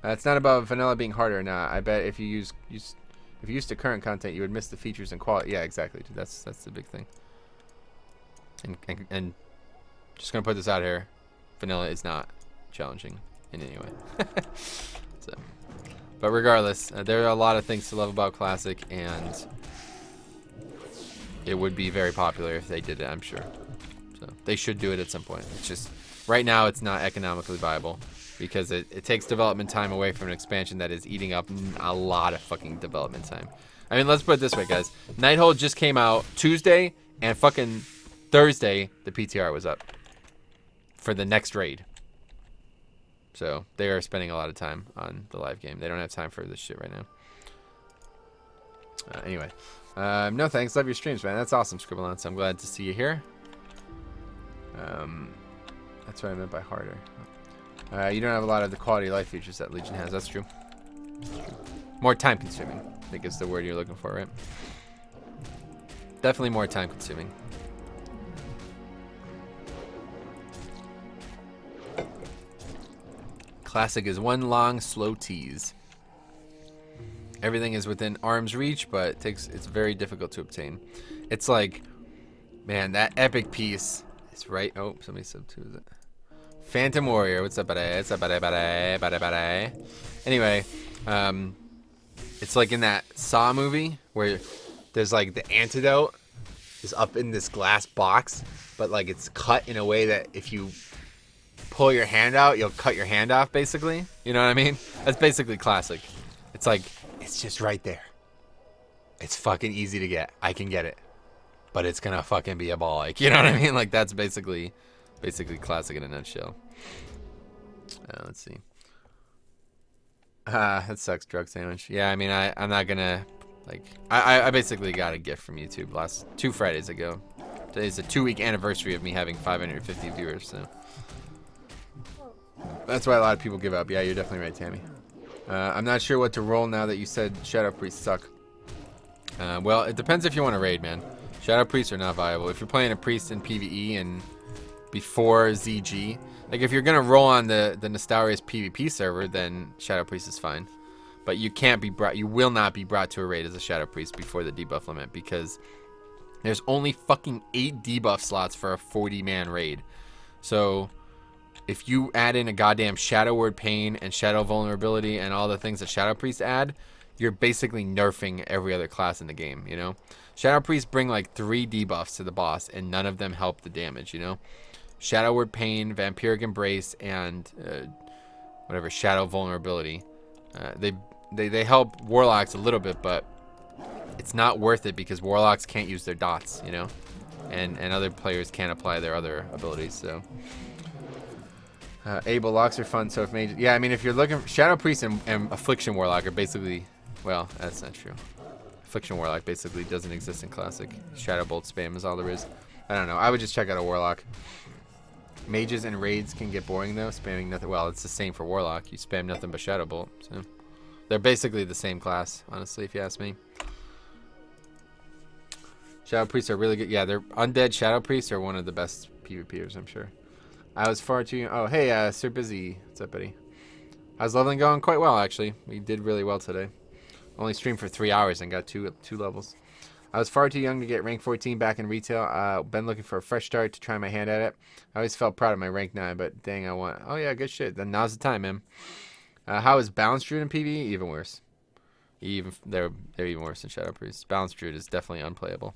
It's not about vanilla being harder or not. I bet if you used to current content, you would miss the features and quality. Yeah, exactly, dude. That's the big thing. And just gonna put this out here. Vanilla is not challenging in any way. So, but regardless, there are a lot of things to love about Classic, and it would be very popular if they did it, I'm sure. So they should do it at some point. It's just right now it's not economically viable because it takes development time away from an expansion that is eating up a lot of fucking development time. I mean, let's put it this way, guys. Nighthold just came out Tuesday, and fucking Thursday the PTR was up for the next raid. So they are spending a lot of time on the live game. They don't have time for this shit right now. Anyway, no thanks. Love your streams, man. That's awesome, Scribblenauts. I'm glad to see you here. That's what I meant by harder. You don't have a lot of the quality of life features that Legion has. That's true. More time consuming, I think is the word you're looking for, right? Definitely more time consuming. Classic is one long, slow tease. Everything is within arm's reach, but it's very difficult to obtain. It's like, man, that epic piece is right. Oh, somebody subbed to it. Phantom Warrior, what's up, buddy? What's up, buddy? Anyway, it's like in that Saw movie where there's like the antidote is up in this glass box, but like it's cut in a way that if you pull your hand out, you'll cut your hand off, basically. You know what I mean? That's basically classic. It's like, it's just right there. It's fucking easy to get. I can get it. But it's gonna fucking be a ball. Like, you know what I mean? Like, that's basically classic in a nutshell. Let's see. That sucks, drug sandwich. Yeah, I mean, I'm not gonna, like, I basically got a gift from YouTube last 2 Fridays ago. Today's the 2-week anniversary of me having 550 viewers, so. That's why a lot of people give up. Yeah, you're definitely right, Tammy. I'm not sure what to roll now that you said Shadow Priests suck. Well, it depends if you want to raid, man. Shadow Priests are not viable. If you're playing a Priest in PvE and before ZG, like if you're going to roll on the Nostarius PvP server, then Shadow Priest is fine. But you can't be brought, you will not be brought to a raid as a Shadow Priest before the debuff limit because there's only fucking 8 debuff slots for a 40-man raid. So if you add in a goddamn Shadow Word Pain and Shadow Vulnerability and all the things that Shadow Priest add, you're basically nerfing every other class in the game, you know? Shadow Priests bring like 3 debuffs to the boss, and none of them help the damage, you know? Shadow Word Pain, Vampiric Embrace, and whatever, Shadow Vulnerability. They help Warlocks a little bit, but it's not worth it because Warlocks can't use their dots, you know? And other players can't apply their other abilities, so... Able locks are fun, so if mage... Yeah, I mean, if you're looking... Shadow Priest and Affliction Warlock are basically... Well, that's not true. Affliction Warlock basically doesn't exist in Classic. Shadow Bolt spam is all there is. I don't know. I would just check out a Warlock. Mages and raids can get boring, though. Spamming nothing... Well, it's the same for Warlock. You spam nothing but Shadow Bolt, so... They're basically the same class, honestly, if you ask me. Shadow Priests are really good. Yeah, they're... Undead Shadow Priests are one of the best PvPers, I'm sure. I was far too... Oh, hey, Sir Busy. What's up, buddy? How's leveling going? Quite well, actually. We did really well today. Only streamed for 3 hours and got two levels. I was far too young to get rank 14 back in retail. Been looking for a fresh start to try my hand at it. I always felt proud of my rank 9, but dang, I want... Oh, yeah, good shit. Then now's the time, man. How is Balanced Druid in PvE? Even worse. They're even worse than Shadow Priest. Balanced Druid is definitely unplayable.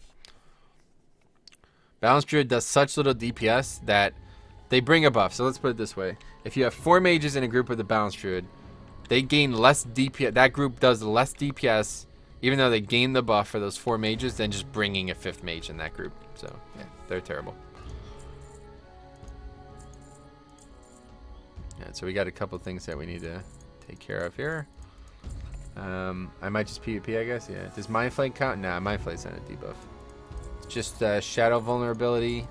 Balanced Druid does such little DPS that... They bring a buff, so let's put it this way. If you have 4 mages in a group with a Balanced Druid, they gain less DPS. That group does less DPS, even though they gain the buff for those 4 mages, than just bringing a 5th mage in that group. So, yeah, they're terrible. Yeah, so we got a couple things that we need to take care of here. I might just PvP, I guess. Yeah. Does Mind Flake count? Nah, Mind Flake's not a debuff. It's just Shadow Vulnerability.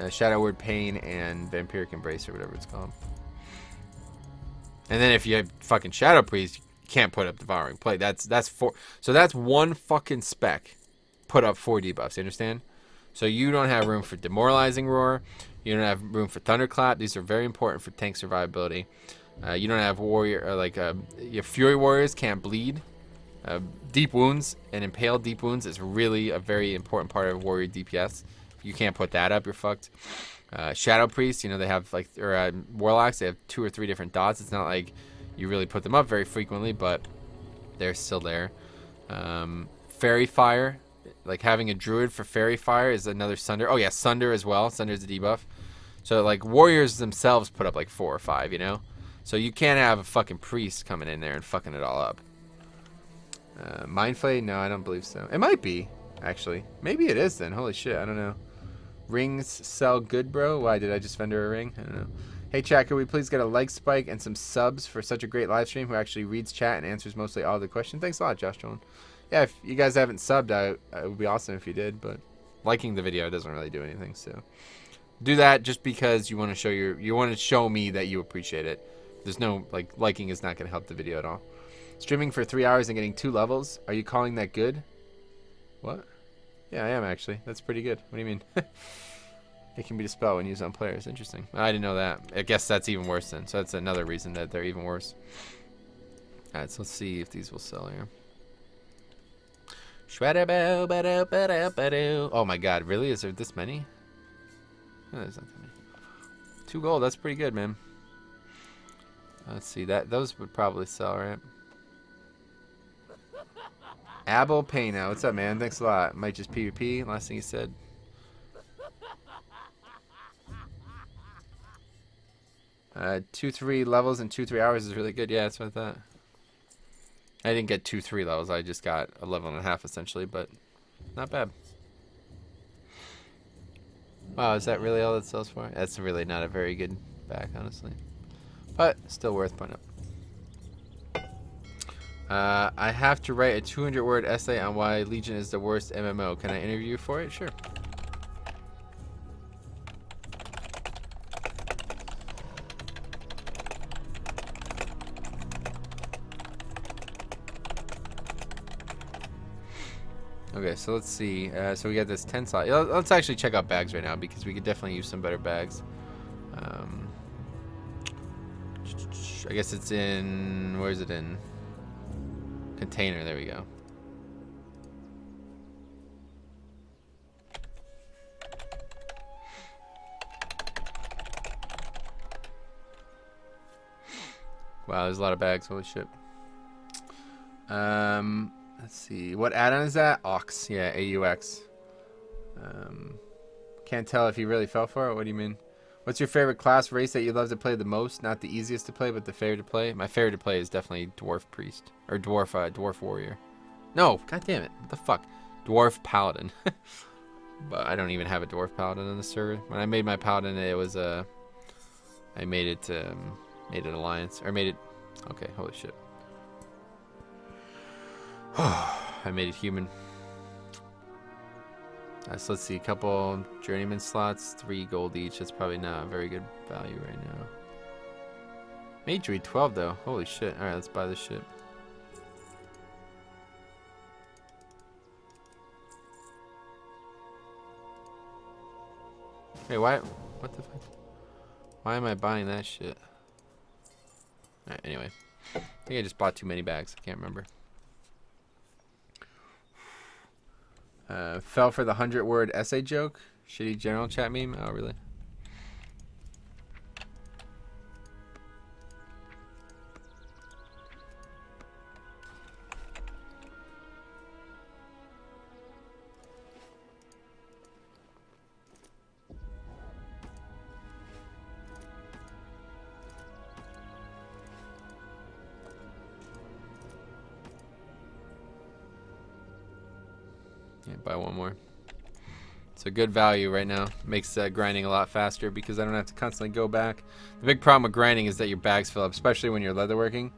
Shadow Word Pain and Vampiric Embrace or whatever it's called. And then if you have fucking Shadow Priest, you can't put up Devouring Plague. That's 4. So that's 1 fucking spec. Put up 4 debuffs. You understand? So you don't have room for Demoralizing Roar. You don't have room for Thunderclap. These are very important for tank survivability. You don't have Warrior or like your Fury Warriors can't bleed. Deep Wounds and Impale Deep Wounds is really a very important part of Warrior DPS. You can't put that up, you're fucked. Shadow Priest, you know, they have like, or Warlocks, they have 2 or 3 different dots. It's not like you really put them up very frequently, but they're still there. Fairy Fire, like having a Druid for Fairy Fire is another Sunder. Oh yeah, Sunder as well. Sunder's a debuff. So like Warriors themselves put up like 4 or 5, you know? So you can't have a fucking Priest coming in there and fucking it all up. Mind Flay? No, I don't believe so. It might be, actually. Maybe it is then. Holy shit, I don't know. Rings sell good, bro? Why, did I just vendor a ring? I don't know. Hey, chat, could we please get a like spike and some subs for such a great live stream who actually reads chat and answers mostly all the questions? Thanks a lot, Josh Jones. Yeah, if you guys haven't subbed, it would be awesome if you did, but liking the video doesn't really do anything, so Do that just because you want to show you want to show me that you appreciate it. There's no like liking is not going to help the video at all. Streaming for 3 hours and getting 2 levels. Are you calling that good? What? Yeah, I am actually. That's pretty good. What do you mean? It can be dispelled when used on players. Interesting. I didn't know that. I guess that's even worse then. So that's another reason that they're even worse. All right, so let's see if these will sell here. Oh my god, really? Is there this many? No, there's not that many. 2 gold, that's pretty good, man. Let's see, those would probably sell, right? Abel Payna, what's up, man? Thanks a lot. Might just PvP, last thing you said. Uh, 2-3 levels in 2-3 hours is really good. Yeah, that's what I thought. I didn't get 2-3 levels. I just got a level and a half essentially, but not bad. Wow, is that really all it sells for? That's really not a very good back, honestly, but still worth putting up. I have to write a 200-word essay on why Legion is the worst MMO. Can I interview you for it? Sure. Okay, so let's see. So we got this 10 slot. Let's actually check out bags right now because we could definitely use some better bags. I guess it's in... Where is it in? Container. There we go. Wow, there's a lot of bags. Holy shit. Let's see. What add-on is that? Aux. Yeah, AUX. Can't tell if you really fell for it. What do you mean? What's your favorite class race that you love to play the most? Not the easiest to play, but the favorite to play? My favorite to play is definitely Dwarf Priest. Or Dwarf Warrior. No, god damn it. What the fuck? Dwarf Paladin. But I don't even have a Dwarf Paladin on the server. When I made my Paladin, it was I made it Alliance. Or made it... Okay, holy shit. I made it human. So let's see, a couple journeyman slots, 3 gold each. That's probably not a very good value right now. Mage Druid 12 though. Holy shit. Alright, let's buy this shit. Hey, why? What the fuck? Why am I buying that shit? Alright, anyway. I think I just bought too many bags. I can't remember. Fell for the 100-word essay joke. Shitty general chat meme. Oh, really? Yeah, buy one more. It's a good value right now. Makes grinding a lot faster because I don't have to constantly go back. The big problem with grinding is that your bags fill up, especially when you're leatherworking.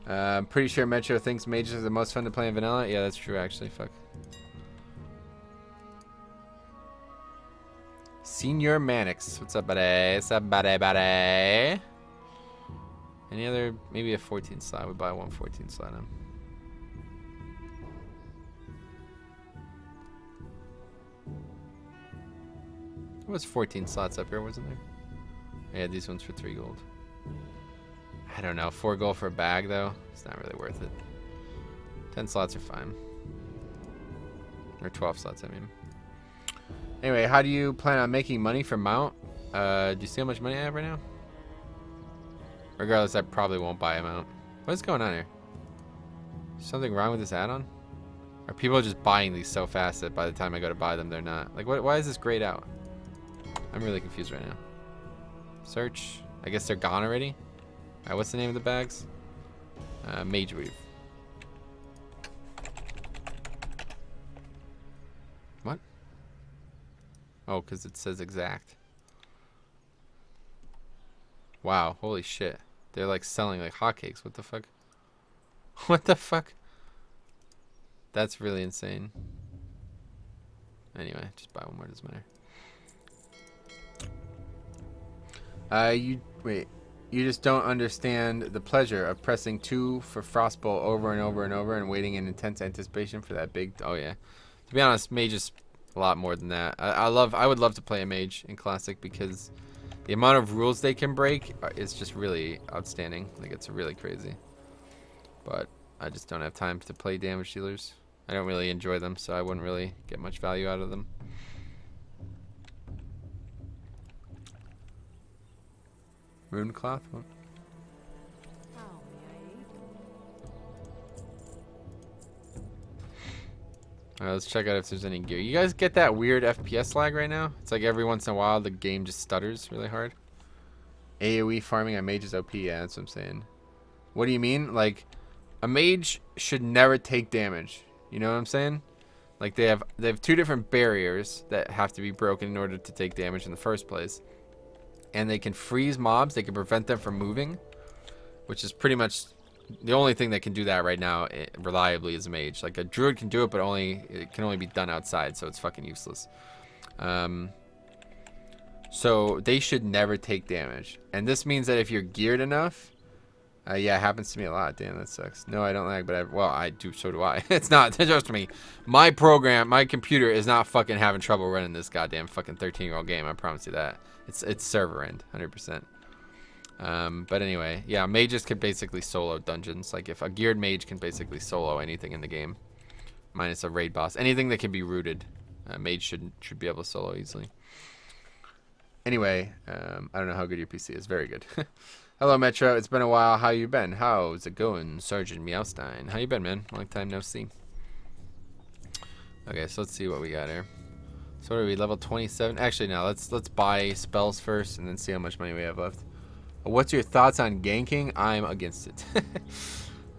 I'm pretty sure Metro thinks mages are the most fun to play in vanilla. Yeah, that's true actually. Fuck. Senior Mannix. What's up, buddy? What's up, buddy? Any other? Maybe a 14 slot. We buy one 14 slot now. There was 14 slots up here, wasn't there? Yeah, these ones for 3 gold. I don't know. 4 gold for a bag, though. It's not really worth it. 10 slots are fine. Or 12 slots, I mean. Anyway, how do you plan on making money from mount? Do you see how much money I have right now? Regardless, I probably won't buy a mount. What is going on here? Something wrong with this add-on? Are people just buying these so fast that by the time I go to buy them, they're not? Like, why is this grayed out? I'm really confused right now. Search. I guess they're gone already. Alright, what's the name of the bags? Mage Weave. What? Oh, because it says exact. Wow, holy shit. They're like selling like hotcakes. What the fuck? What the fuck? That's really insane. Anyway, just buy one more, doesn't matter. You wait. You just don't understand the pleasure of pressing 2 for Frostbolt over and over and over and waiting in intense anticipation for that big. Oh yeah. To be honest, mage is a lot more than that. I would love to play a mage in classic because the amount of rules they can break is just really outstanding. Like it's really crazy. But I just don't have time to play damage dealers. I don't really enjoy them, so I wouldn't really get much value out of them. Rune cloth? What? Alright, let's check out if there's any gear. You guys get that weird FPS lag right now? It's like every once in a while the game just stutters really hard. AoE farming on mage is OP, yeah, that's what I'm saying. What do you mean? Like, a mage should never take damage. You know what I'm saying? Like they have 2 different barriers that have to be broken in order to take damage in the first place. And they can freeze mobs, they can prevent them from moving, which is pretty much the only thing that can do that right now reliably is a mage. Like a druid can do it, but it can only be done outside, so it's fucking useless. So they should never take damage. And this means that if you're geared enough, yeah, it happens to me a lot. Damn, that sucks. No, I don't lag, but well, I do. So do I. It's not, trust me. My computer is not fucking having trouble running this goddamn fucking 13-year-old game. I promise you that. It's server end, 100%. But anyway, yeah, mages can basically solo dungeons. Like if a geared mage can basically solo anything in the game, minus a raid boss, anything that can be rooted, mage should be able to solo easily. Anyway, I don't know how good your PC is. Very good. Hello, Metro. It's been a while. How you been? How's it going, Sergeant Meowstein? How you been, man? Long time no see. Okay, so let's see what we got here. So what are we, level 27? Actually, no. Let's buy spells first and then see how much money we have left. What's your thoughts on ganking? I'm against it.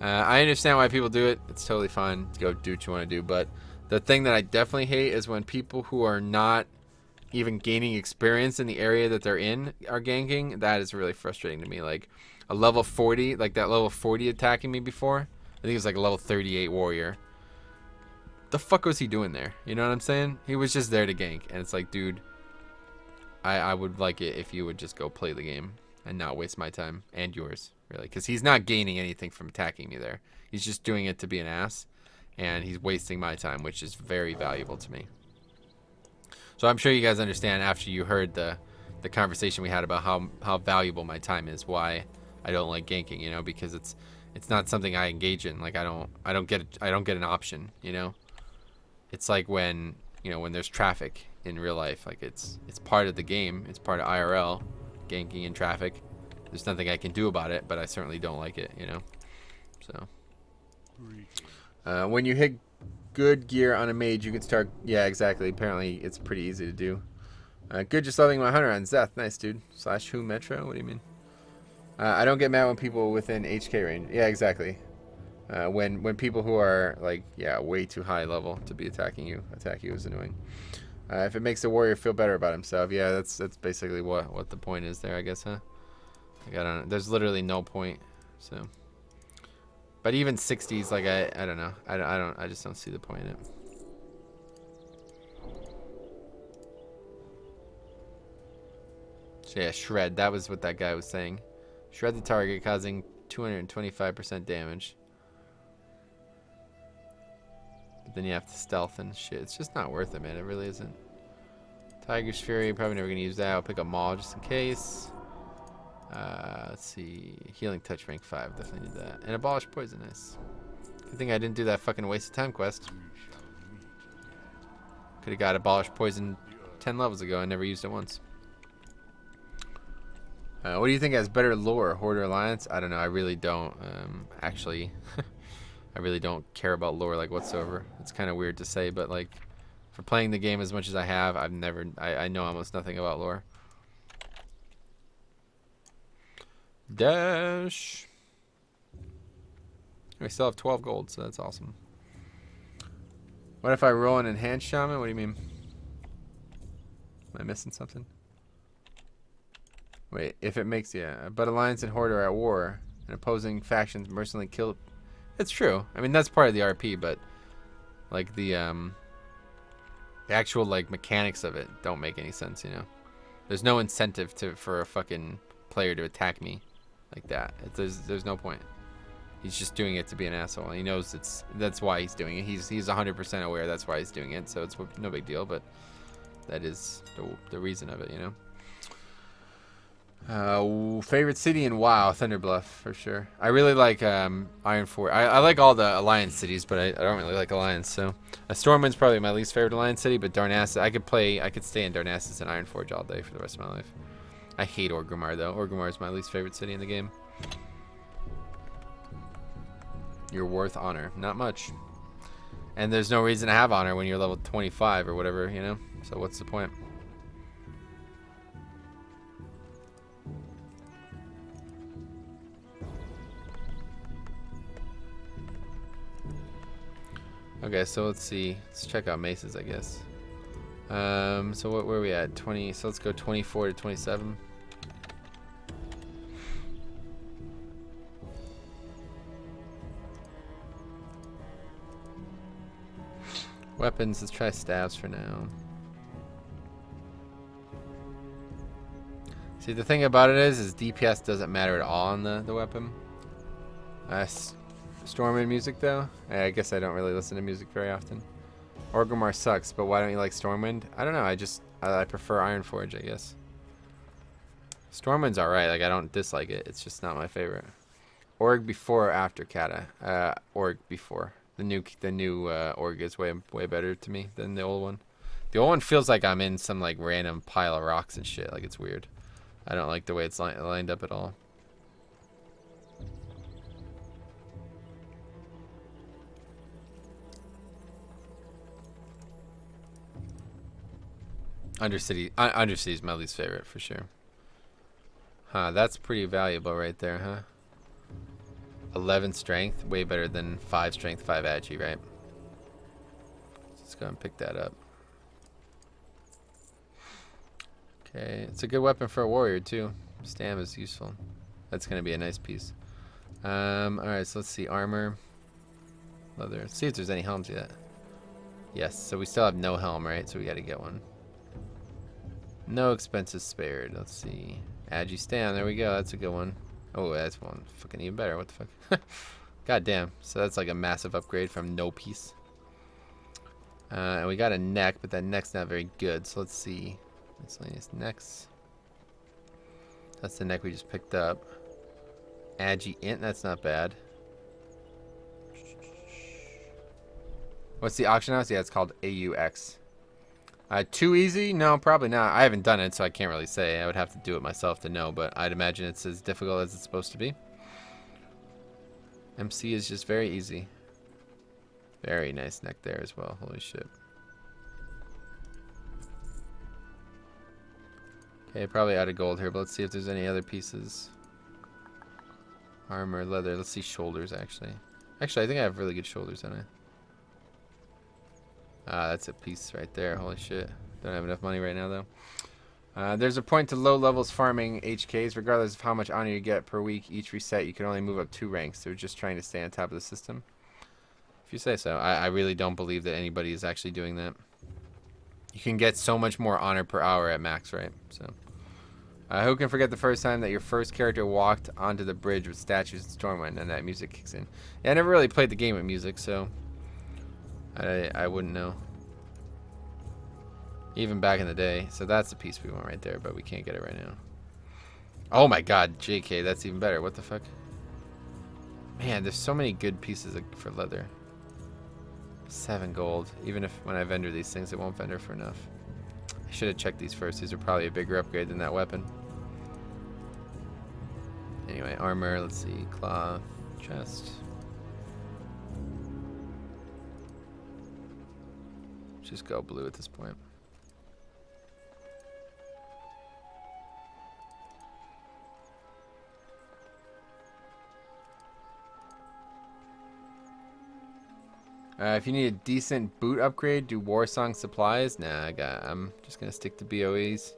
I understand why people do it. It's totally fine to go do what you want to do. But the thing that I definitely hate is when people who are not even gaining experience in the area that they're in are ganking. That is really frustrating to me. Like a level 40, like that level 40 attacking me before. I think it was like a level 38 warrior. The fuck was he doing there? You know what I'm saying? He was just there to gank. And it's like, dude, I would like it if you would just go play the game and not waste my time and yours, really. Because he's not gaining anything from attacking me there. He's just doing it to be an ass. And he's wasting my time, which is very valuable to me. So I'm sure you guys understand after you heard the conversation we had about how valuable my time is, why I don't like ganking, you know, because it's not something I engage in. Like I don't get an option, you know. It's like when there's traffic in real life, like it's part of the game, it's part of IRL, ganking in traffic. There's nothing I can do about it, but I certainly don't like it, you know. So when you hit good gear on a mage, you can start. Yeah, exactly. Apparently, it's pretty easy to do. Good, just loving my hunter on Zeth. Nice, dude. / who Metro? What do you mean? I don't get mad when people within HK range. Yeah, exactly. When people who are like, yeah, way too high level to be attack you is annoying. If it makes the warrior feel better about himself, yeah, that's basically what the point is there, I guess, huh? There's literally no point. So. But even 60s, like I don't know. I just don't see the point in it. So yeah, shred. That was what that guy was saying. Shred the target, causing 225% damage. But then you have to stealth and shit. It's just not worth it, man. It really isn't. Tiger's Fury. Probably never gonna use that. I'll pick up Maul just in case. Let's see. Healing Touch rank 5. Definitely need that. And Abolish Poison. Nice. Good thing I didn't do that fucking waste of time quest. Could have got Abolish Poison 10 levels ago. I never used it once. What do you think has better lore? Horde or Alliance? I don't know. I really don't. Actually, I really don't care about lore like whatsoever. It's kind of weird to say, but like for playing the game as much as I have, I know almost nothing about lore. Dash. We still have 12 gold, so that's awesome. What if I roll an enhanced shaman? What do you mean? Am I missing something? Wait, if it makes, yeah. But Alliance and Horde are at war, and opposing factions mercilessly kill. It's true. I mean, that's part of the RP, but like the actual like mechanics of it don't make any sense, you know. There's no incentive for a fucking player to attack me like that. There's no point. He's just doing it to be an asshole. He knows that's why he's doing it. He's 100% aware that's why he's doing it. So it's no big deal. But that is the reason of it, you know. Favorite city in WoW, Thunderbluff for sure. I really like Ironforge. I like all the Alliance cities, but I don't really like Alliance. So Stormwind's probably my least favorite Alliance city, but Darnassus, I could stay in Darnassus and Ironforge all day for the rest of my life. I hate Orgrimmar though. Orgrimmar is my least favorite city in the game. You're worth honor, not much. And there's no reason to have honor when you're level 25 or whatever, you know. So what's the point? Okay, so let's see. Let's check out maces, I guess. So where are we at? 20. So let's go 24 to 27. Weapons. Let's try staves for now. See, the thing about it is DPS doesn't matter at all on the weapon. Stormwind music though? I guess I don't really listen to music very often. Orgrimmar sucks, but why don't you like Stormwind? I don't know. I prefer Ironforge, I guess. Stormwind's alright. Like I don't dislike it. It's just not my favorite. Org before or after Kata? Org before. The new Org is way better to me than the old one. The old one feels like I'm in some like random pile of rocks and shit. Like it's weird. I don't like the way it's lined up at all. Undercity is my least favorite for sure. Huh, that's pretty valuable right there, huh? 11 strength, way better than 5 strength, 5 agi, right? Let's go and pick that up. Okay, it's a good weapon for a warrior too. Stam is useful. That's gonna be a nice piece. Alright, so let's see, armor. Leather. Let's see if there's any helms yet. Yes, so we still have no helm, right? So we gotta get one. No expenses spared. Let's see. Agi Stam, there we go. That's a good one. Oh, that's one fucking even better. What the fuck? God damn. So that's like a massive upgrade from no piece. And we got a neck, but that neck's not very good. So let's see. Miscellaneous necks. That's the neck we just picked up. Agi Int, that's not bad. What's the auction house? Yeah, it's called AUX. Too easy? No, probably not. I haven't done it, so I can't really say. I would have to do it myself to know, but I'd imagine it's as difficult as it's supposed to be. MC is just very easy. Very nice neck there as well. Holy shit. Okay, probably out of gold here, but let's see if there's any other pieces. Armor, leather. Let's see shoulders, actually. Actually, I think I have really good shoulders, don't I? Ah, that's a piece right there. Holy shit. Don't have enough money right now, though. There's a point to low levels farming HKs. Regardless of how much honor you get per week, each reset, you can only move up 2 ranks. They're just trying to stay on top of the system. If you say so. I really don't believe that anybody is actually doing that. You can get so much more honor per hour at max, right? So, who can forget the first time that your first character walked onto the bridge with statues in Stormwind and that music kicks in? Yeah, I never really played the game with music, so I wouldn't know. Even back in the day. So that's the piece we want right there, but we can't get it right now. Oh my god, JK, that's even better. What the fuck? Man, there's so many good pieces for leather. 7 gold. Even if when I vendor these things, it won't vendor for enough. I should have checked these first. These are probably a bigger upgrade than that weapon. Anyway, armor, let's see. Cloth, chest. Just go blue at this point. If you need a decent boot upgrade, do Warsong supplies? Nah, I'm just gonna stick to BOEs.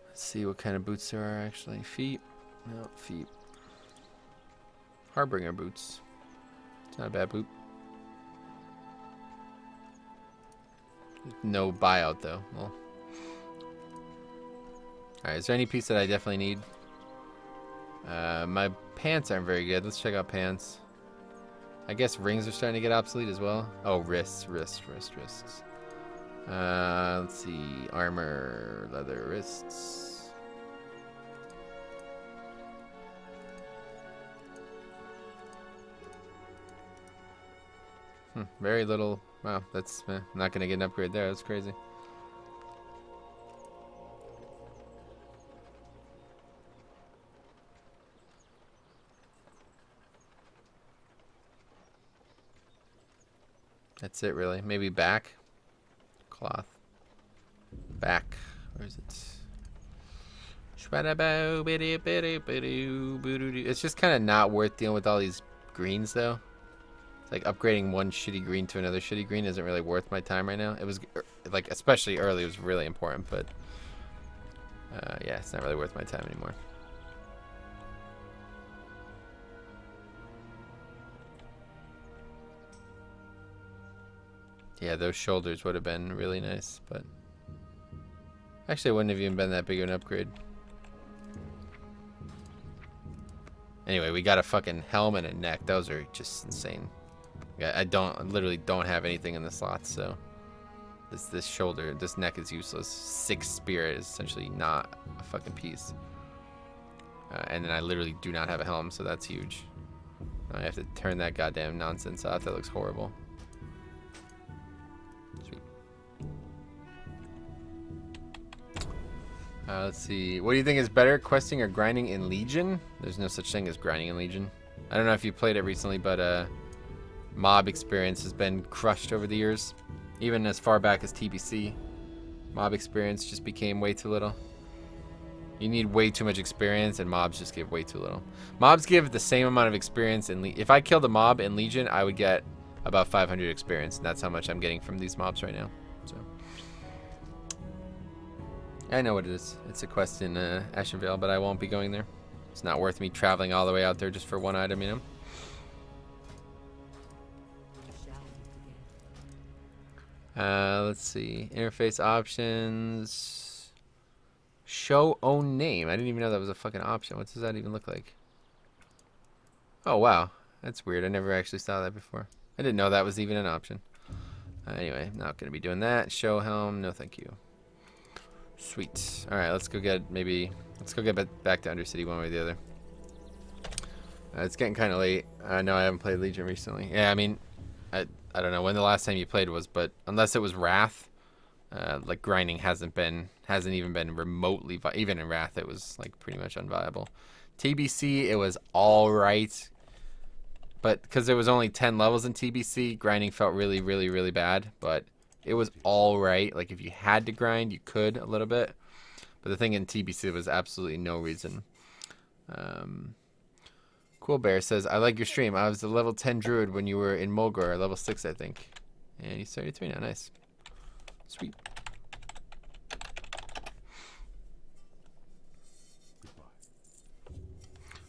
Let's see what kind of boots there are actually. Feet. No, feet. Harbinger boots. It's not a bad boot. No buyout though. Well, Alright, is there any piece that I definitely need? My pants aren't very good. Let's check out pants. I guess rings are starting to get obsolete as well. Oh, wrists. Let's see. Armor, leather, wrists. Very little. Wow, that's not gonna get an upgrade there. That's crazy. That's it, really. Maybe back. Cloth. Back. Where is it? It's just kind of not worth dealing with all these greens, though. It's like upgrading one shitty green to another shitty green isn't really worth my time right now. It was, like, especially early, it was really important, but yeah, it's not really worth my time anymore. Yeah, those shoulders would have been really nice, but actually it wouldn't have even been that big of an upgrade. Anyway, we got a fucking helm and a neck. Those are just insane. Yeah, I literally don't have anything in the slots, so this neck is useless. 6 spirit is essentially not a fucking piece. And then I literally do not have a helm, so that's huge. I have to turn that goddamn nonsense off. That looks horrible. Let's see. What do you think is better, questing or grinding in Legion? There's no such thing as grinding in Legion. I don't know if you played it recently, but mob experience has been crushed over the years. Even as far back as TBC, mob experience just became way too little. You need way too much experience, and mobs just give way too little. Mobs give the same amount of experience in if I killed a mob in Legion, I would get about 500 experience, and that's how much I'm getting from these mobs right now. So I know what it is. It's a quest in Ashenvale, but I won't be going there. It's not worth me traveling all the way out there just for one item, you know? Let's see. Interface options. Show own name. I didn't even know that was a fucking option. What does that even look like? Oh, wow. That's weird. I never actually saw that before. I didn't know that was even an option. Anyway, not going to be doing that. Show helm. No, thank you. Sweet. All right, let's go get back to Undercity one way or the other. It's getting kind of late. I know I haven't played Legion recently. Yeah, I mean, I don't know when the last time you played was, but unless it was Wrath, like grinding hasn't even been remotely even in Wrath it was like pretty much unviable. TBC it was all right, but because there was only 10 levels in TBC, grinding felt really, really, really bad. But it was all right. Like if you had to grind, you could a little bit. But the thing in TBC was absolutely no reason. Cool Bear says, I like your stream. I was the level 10 Druid when you were in Mulgore, level 6, I think. And he's 33 now. Nice. Sweet.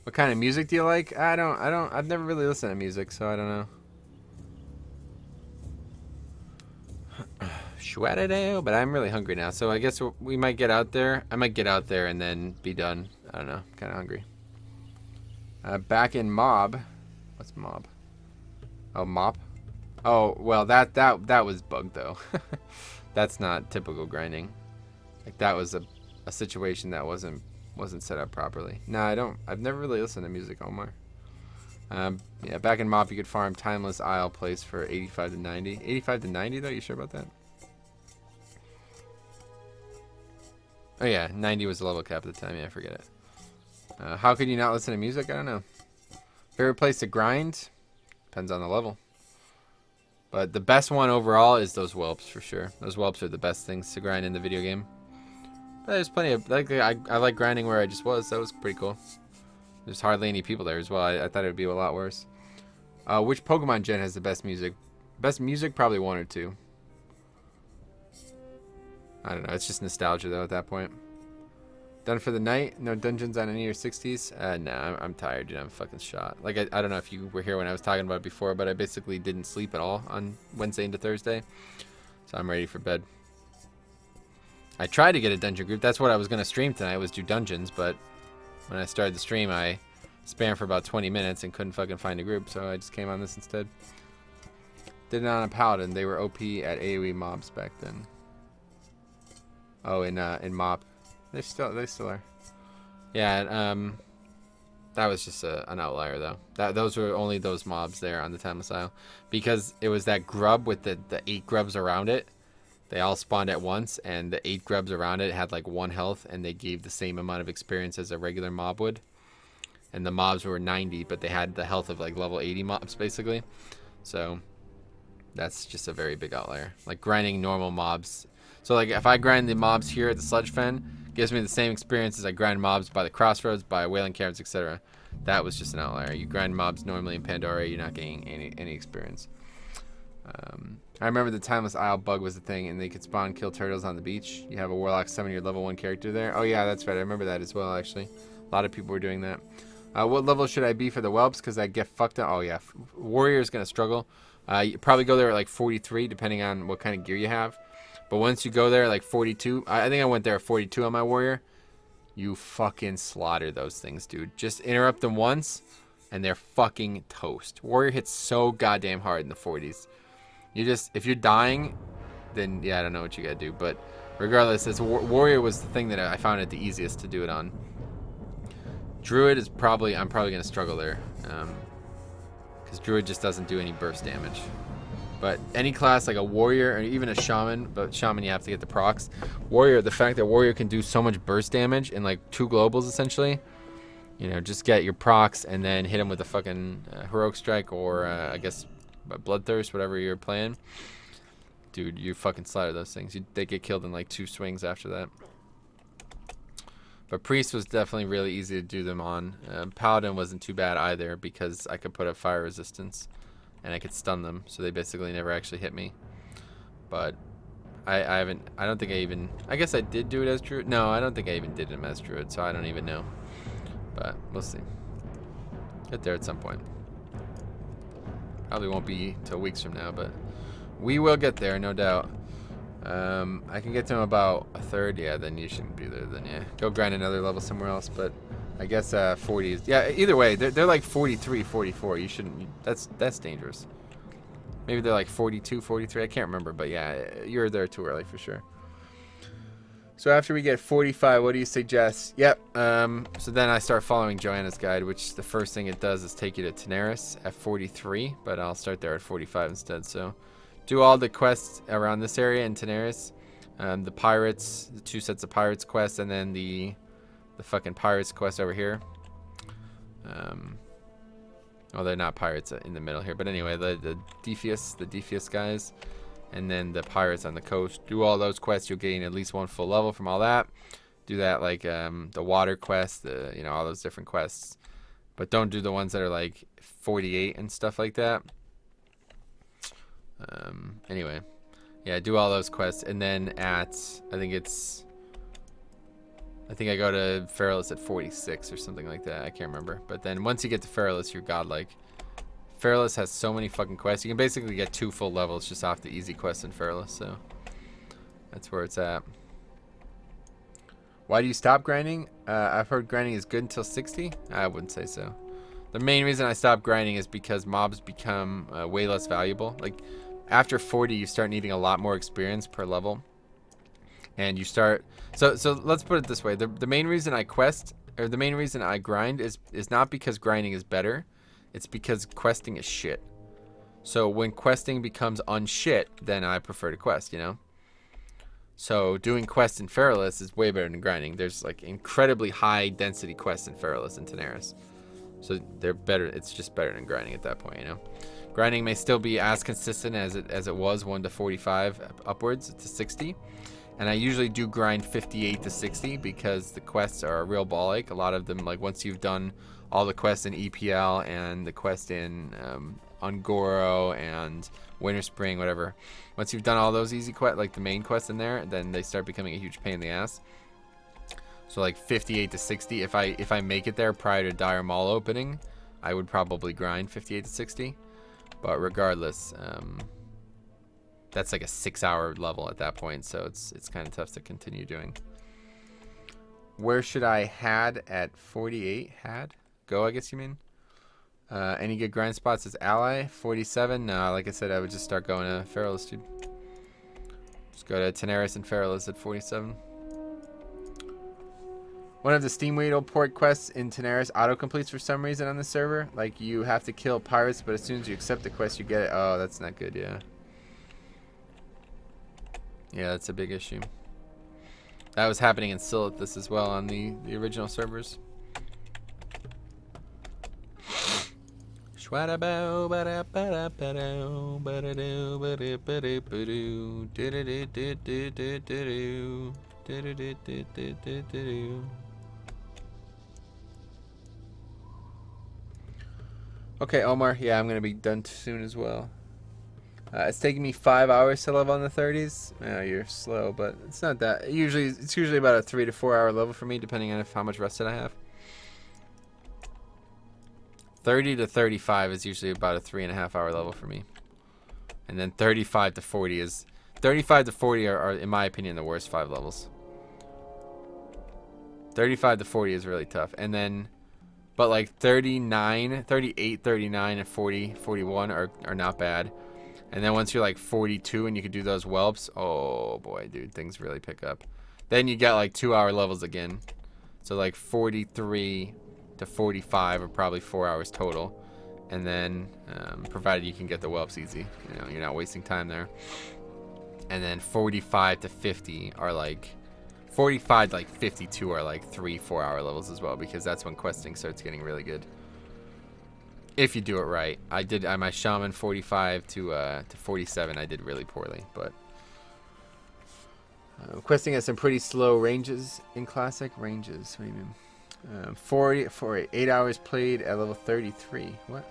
What kind of music do you like? I've never really listened to music, so I don't know. But I'm really hungry now, so I guess we might get out there. I might get out there and then be done. I don't know. Kind of hungry. Back in mob. What's mob? Oh, mop. Oh, well, that was bugged though. That's not typical grinding. Like that was a situation that wasn't set up properly. No, I've never really listened to music, Omar. Yeah, back in mop you could farm Timeless Isle Place for 85 to 90. 85 to 90 though. You sure about that? Oh yeah, 90 was the level cap at the time. Yeah, I forget it. How could you not listen to music? I don't know. Favorite place to grind? Depends on the level. But the best one overall is those whelps for sure. Those whelps are the best things to grind in the video game. But there's plenty of I like grinding where I just was. That was pretty cool. There's hardly any people there as well. I thought it would be a lot worse. Which Pokemon gen has the best music? Best music, probably 1 or 2. I don't know. It's just nostalgia though at that point. Done for the night? No dungeons on any of your 60s? No, I'm tired, dude. I'm fucking shot. Like, I don't know if you were here when I was talking about it before, but I basically didn't sleep at all on Wednesday into Thursday. So I'm ready for bed. I tried to get a dungeon group. That's what I was going to stream tonight, was do dungeons, but when I started the stream, I spammed for about 20 minutes and couldn't fucking find a group, so I just came on this instead. Did it on a paladin. They were OP at AoE mobs back then. Oh, in MOP. They still are. Yeah, that was just an outlier, though. Those were only those mobs there on the Timeless Isle. Because it was that grub with the 8 grubs around it. They all spawned at once, and the 8 grubs around it had like 1 health, and they gave the same amount of experience as a regular mob would. And the mobs were 90, but they had the health of like level 80 mobs, basically. So that's just a very big outlier. Like grinding normal mobs. So like if I grind the mobs here at the Sludge Fen, gives me the same experience as I grind mobs by the Crossroads, by Wailing Caverns, etc. That was just an outlier. You grind mobs normally in Pandora, you're not getting any experience. I remember the Timeless Isle bug was the thing, and they could spawn kill turtles on the beach. You have a Warlock summon your level 1 character there. Oh yeah, that's right. I remember that as well, actually. A lot of people were doing that. What level should I be for the whelps? Because I get fucked up. Oh yeah, Warrior is going to struggle. You probably go there at like 43, depending on what kind of gear you have. But once you go there at like 42, I think I went there at 42 on my Warrior. You fucking slaughter those things, dude. Just interrupt them once, and they're fucking toast. Warrior hits so goddamn hard in the 40s. You just, if you're dying, then yeah, I don't know what you gotta do. But regardless, Warrior was the thing that I found it the easiest to do it on. Druid is probably, I'm probably gonna struggle there, because Druid just doesn't do any burst damage. But any class like a Warrior or even a Shaman, but Shaman you have to get the procs. Warrior, the fact that Warrior can do so much burst damage in like 2 globals essentially, you know, just get your procs and then hit him with a fucking Heroic Strike or I guess Bloodthirst, whatever you're playing. Dude, you fucking slaughter those things. They get killed in like 2 swings after that. But Priest was definitely really easy to do them on. Paladin wasn't too bad either because I could put up fire resistance and I could stun them, so they basically never actually hit me. But I don't think I even, I guess I did do it as Druid. No, I don't think I even did him as Druid, so I don't even know. But we'll see. Get there at some point. Probably won't be till weeks from now, but we will get there, no doubt. I can get to him about a 3rd. Yeah, then you shouldn't be there. Then yeah, go grind another level somewhere else. But I guess 40 is, yeah. Either way, they're like 43, 44. You shouldn't. That's dangerous. Maybe they're like 42, 43. I can't remember, but yeah, you're there too early for sure. So after we get 45, what do you suggest? Yep. So then I start following Joanna's guide, which the first thing it does is take you to Tenaris at 43, but I'll start there at 45 instead. So do all the quests around this area in Tenaris. The pirates, the 2 sets of pirates quests, and then the fucking pirates quest over here. Oh, they're not pirates in the middle here, but anyway, the Defius guys. And then the pirates on the coast. Do all those quests, you'll gain at least 1 full level from all that. Do that like the water quest, you know, all those different quests. But don't do the ones that are like 48 and stuff like that. Anyway, yeah, do all those quests, and then at I think I go to Feralus at 46 or something like that. I can't remember. But then once you get to Feralus, you're godlike. Feralus has so many fucking quests. You can basically get 2 full levels just off the easy quests in Feralus, so that's where it's at. Why do you stop grinding? I've heard grinding is good until 60. I wouldn't say so. The main reason I stopped grinding is because mobs become way less valuable. Like after 40, you start needing a lot more experience per level, and you start. So let's put it this way: the main reason I quest, or the main reason I grind is not because grinding is better. It's because questing is shit. So when questing becomes unshit, then I prefer to quest, you know? So doing quests in Feralus is way better than grinding. There's like incredibly high density quests in Feralus and Tenaris. So they're better. It's just better than grinding at that point, you know? Grinding may still be as consistent as it was 1 to 45 upwards to 60. And I usually do grind 58 to 60 because the quests are a real ball ache. A lot of them, like once you've done all the quests in EPL and the quest in Ungoro and Winter Spring, whatever. Once you've done all those easy quests, like the main quests in there, then they start becoming a huge pain in the ass. So like 58 to 60, if I make it there prior to Dire Maul opening, I would probably grind 58 to 60. But regardless, that's like a 6-hour level at that point, so it's kind of tough to continue doing. Where should I had at 48? Had? Go, I guess you mean? Any good grind spots as ally? 47? No, like I said, I would just start going to Feralist, dude. Just go to Tenaris and Feralist at 47. One of the Steam Weedle port quests in Tenaris auto-completes for some reason on the server. Like, you have to kill pirates, but as soon as you accept the quest, you get it. Oh, that's not good, yeah. Yeah, that's a big issue. That was happening in Silithus as well on the original servers. Okay, Omar. Yeah, I'm gonna be done soon as well. It's taking me 5 hours to level on the 30s. Oh, you're slow, but it's not that. It's usually about a 3 to 4 hour level for me, depending on how much rested I have. 30 to 35 is usually about a 3.5 hour level for me, and then 35 to 40 is 35 to 40 are in my opinion the worst 5 levels. 35 to 40 is really tough, and then but like 39, 38, 39, and 40, 41 are not bad. And then once you're like 42 and you can do those whelps, oh boy, dude, things really pick up. Then you get like 2 hour levels again. So like 43 to 45 are probably 4 hours total. And then provided you can get the whelps easy, you know, you're not wasting time there. And then 45 to 50 are like 45 to like 52 are like 3-4 hour levels as well, because that's when questing starts getting really good. If you do it right. I did my shaman 45 to 47. I did really poorly, but questing has some pretty slow ranges in classic. Ranges, what do you mean? 40 for 8 hours played at level 33. What?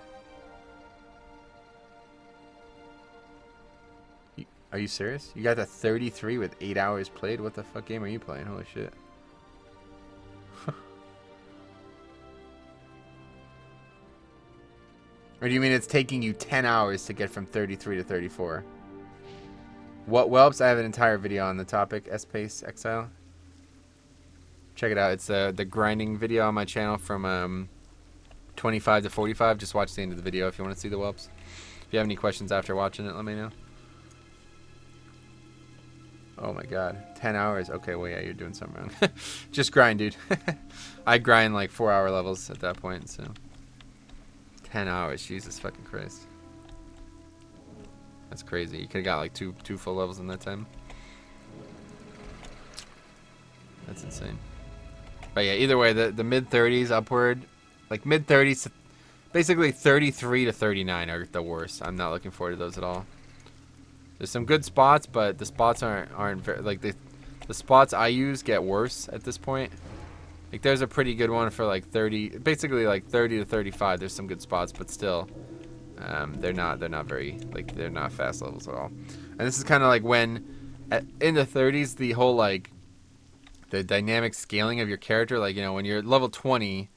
Are you serious? You got to 33 with 8 hours played? What the fuck game are you playing? Holy shit. Or do you mean it's taking you 10 hours to get from 33 to 34? What whelps? I have an entire video on the topic. S-Pace Exile. Check it out. It's the grinding video on my channel from 25 to 45. Just watch the end of the video if you want to see the whelps. If you have any questions after watching it, let me know. Oh my god. 10 hours. Okay, well, yeah, you're doing something wrong. Just grind, dude. I grind like 4 hour levels at that point, so. 10 hours, Jesus fucking Christ. That's crazy. You could have got like two full levels in that time. That's insane. But yeah, either way, the mid 30s upward, like mid 30s, basically 33 to 39 are the worst. I'm not looking forward to those at all. There's some good spots, but the spots aren't very, like the spots I use get worse at this point. Like there's a pretty good one for like 30, basically like 30 to 35. There's some good spots, but still, they're not very, like, they're not fast levels at all. And this is kind of like when in the 30s, the whole like the dynamic scaling of your character, like, you know, when you're level 20,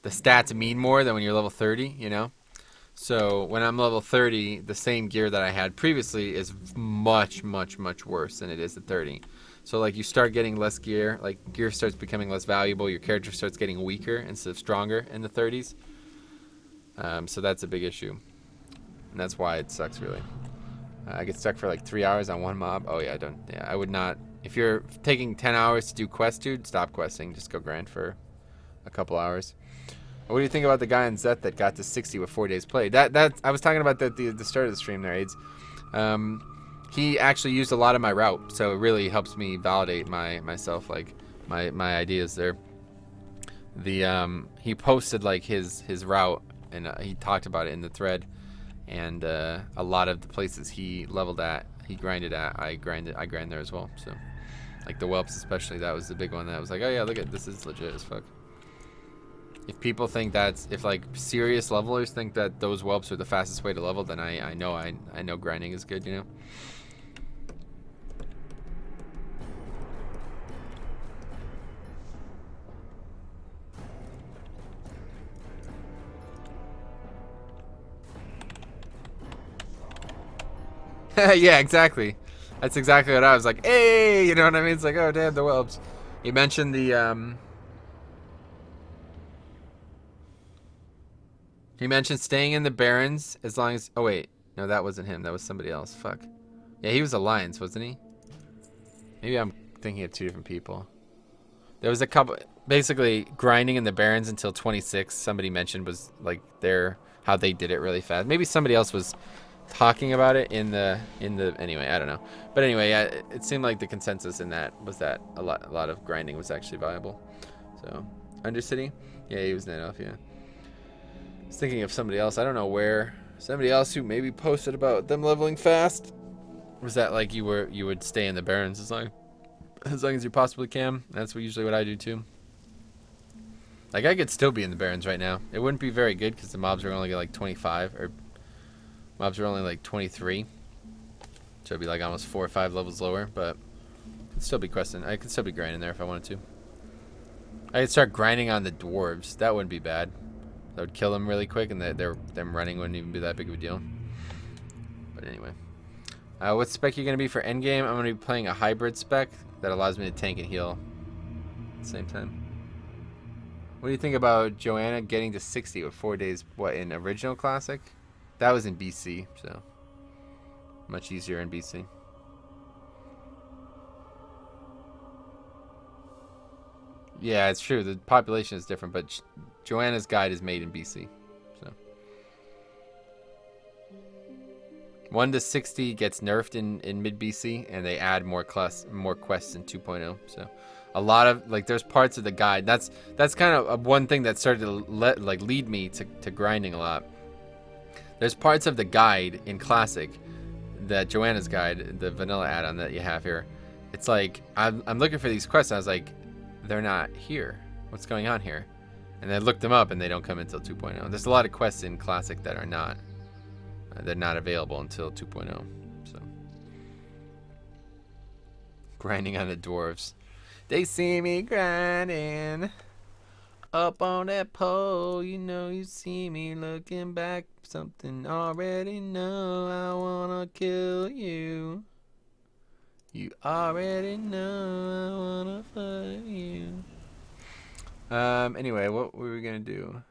the stats mean more than when you're level 30, you know. So when I'm level 30, the same gear that I had previously is much worse than it is at 30. So like you start getting less gear, like gear starts becoming less valuable, your character starts getting weaker instead of stronger in the 30s. So that's a big issue. And that's why it sucks really. I get stuck for like 3 hours on one mob. Oh yeah, I would not. If you're taking 10 hours to do quest, dude, stop questing. Just go grind for a couple hours. What do you think about the guy in Zeth that got to 60 with 4 days played? That I was talking about that the start of the stream there, AIDS. He actually used a lot of my route, so it really helps me validate myself, like my ideas there. He posted like his route, and he talked about it in the thread, and a lot of the places he leveled at, he grinded at, I grind there as well. So like the whelps especially, that was the big one that was like, oh yeah, look at this, is legit as fuck. If people think if like serious levelers think that those whelps are the fastest way to level, then I know grinding is good, you know. Yeah, exactly. That's exactly what I was like. Hey, you know what I mean? It's like, oh damn, the whelps. He mentioned the. He mentioned staying in the Barrens as long as. Oh wait, no, that wasn't him. That was somebody else. Fuck. Yeah, he was Alliance, wasn't he? Maybe I'm thinking of two different people. There was a couple. Basically, grinding in the Barrens until 26. Somebody mentioned was like their how they did it really fast. Maybe somebody else was talking about it in the anyway. I don't know. But anyway, yeah, it seemed like the consensus in that was that a lot of grinding was actually viable. So Undercity, yeah, he was net off. Yeah. I was thinking of somebody else. I don't know where. Somebody else who maybe posted about them leveling fast. Was that like you would stay in the Barrens as long as you possibly can? That's usually what I do too. Like I could still be in the Barrens right now. It wouldn't be very good because the mobs are only like 25 or mobs are only like 23. So it'd be like almost 4 or 5 levels lower, but I'd still be questing. I could still be grinding there if I wanted to. I could start grinding on the dwarves. That wouldn't be bad. That would kill them really quick, and them running wouldn't even be that big of a deal. But anyway. What spec are you going to be for endgame? I'm going to be playing a hybrid spec that allows me to tank and heal at the same time. What do you think about Joanna getting to 60 with 4 days, what, in original classic? That was in BC, so much easier in BC. Yeah, it's true. The population is different, but Joanna's guide is made in BC. So 1 to 60 gets nerfed in mid BC, and they add more quests in 2.0. So a lot of like there's parts of the guide. That's kind of one thing that started to lead me to grinding a lot. There's parts of the guide in classic, that Joanna's guide, the vanilla add-on that you have here. It's like I'm looking for these quests. And I was like, they're not here. What's going on here? And I looked them up, and they don't come until 2.0. There's a lot of quests in classic that are not. They're not available until 2.0. So grinding on the dwarves. They see me grinding up on that pole. You know you see me looking back. Something already know. I wanna kill you. You already know I wanna fight you. Anyway, what were we gonna do?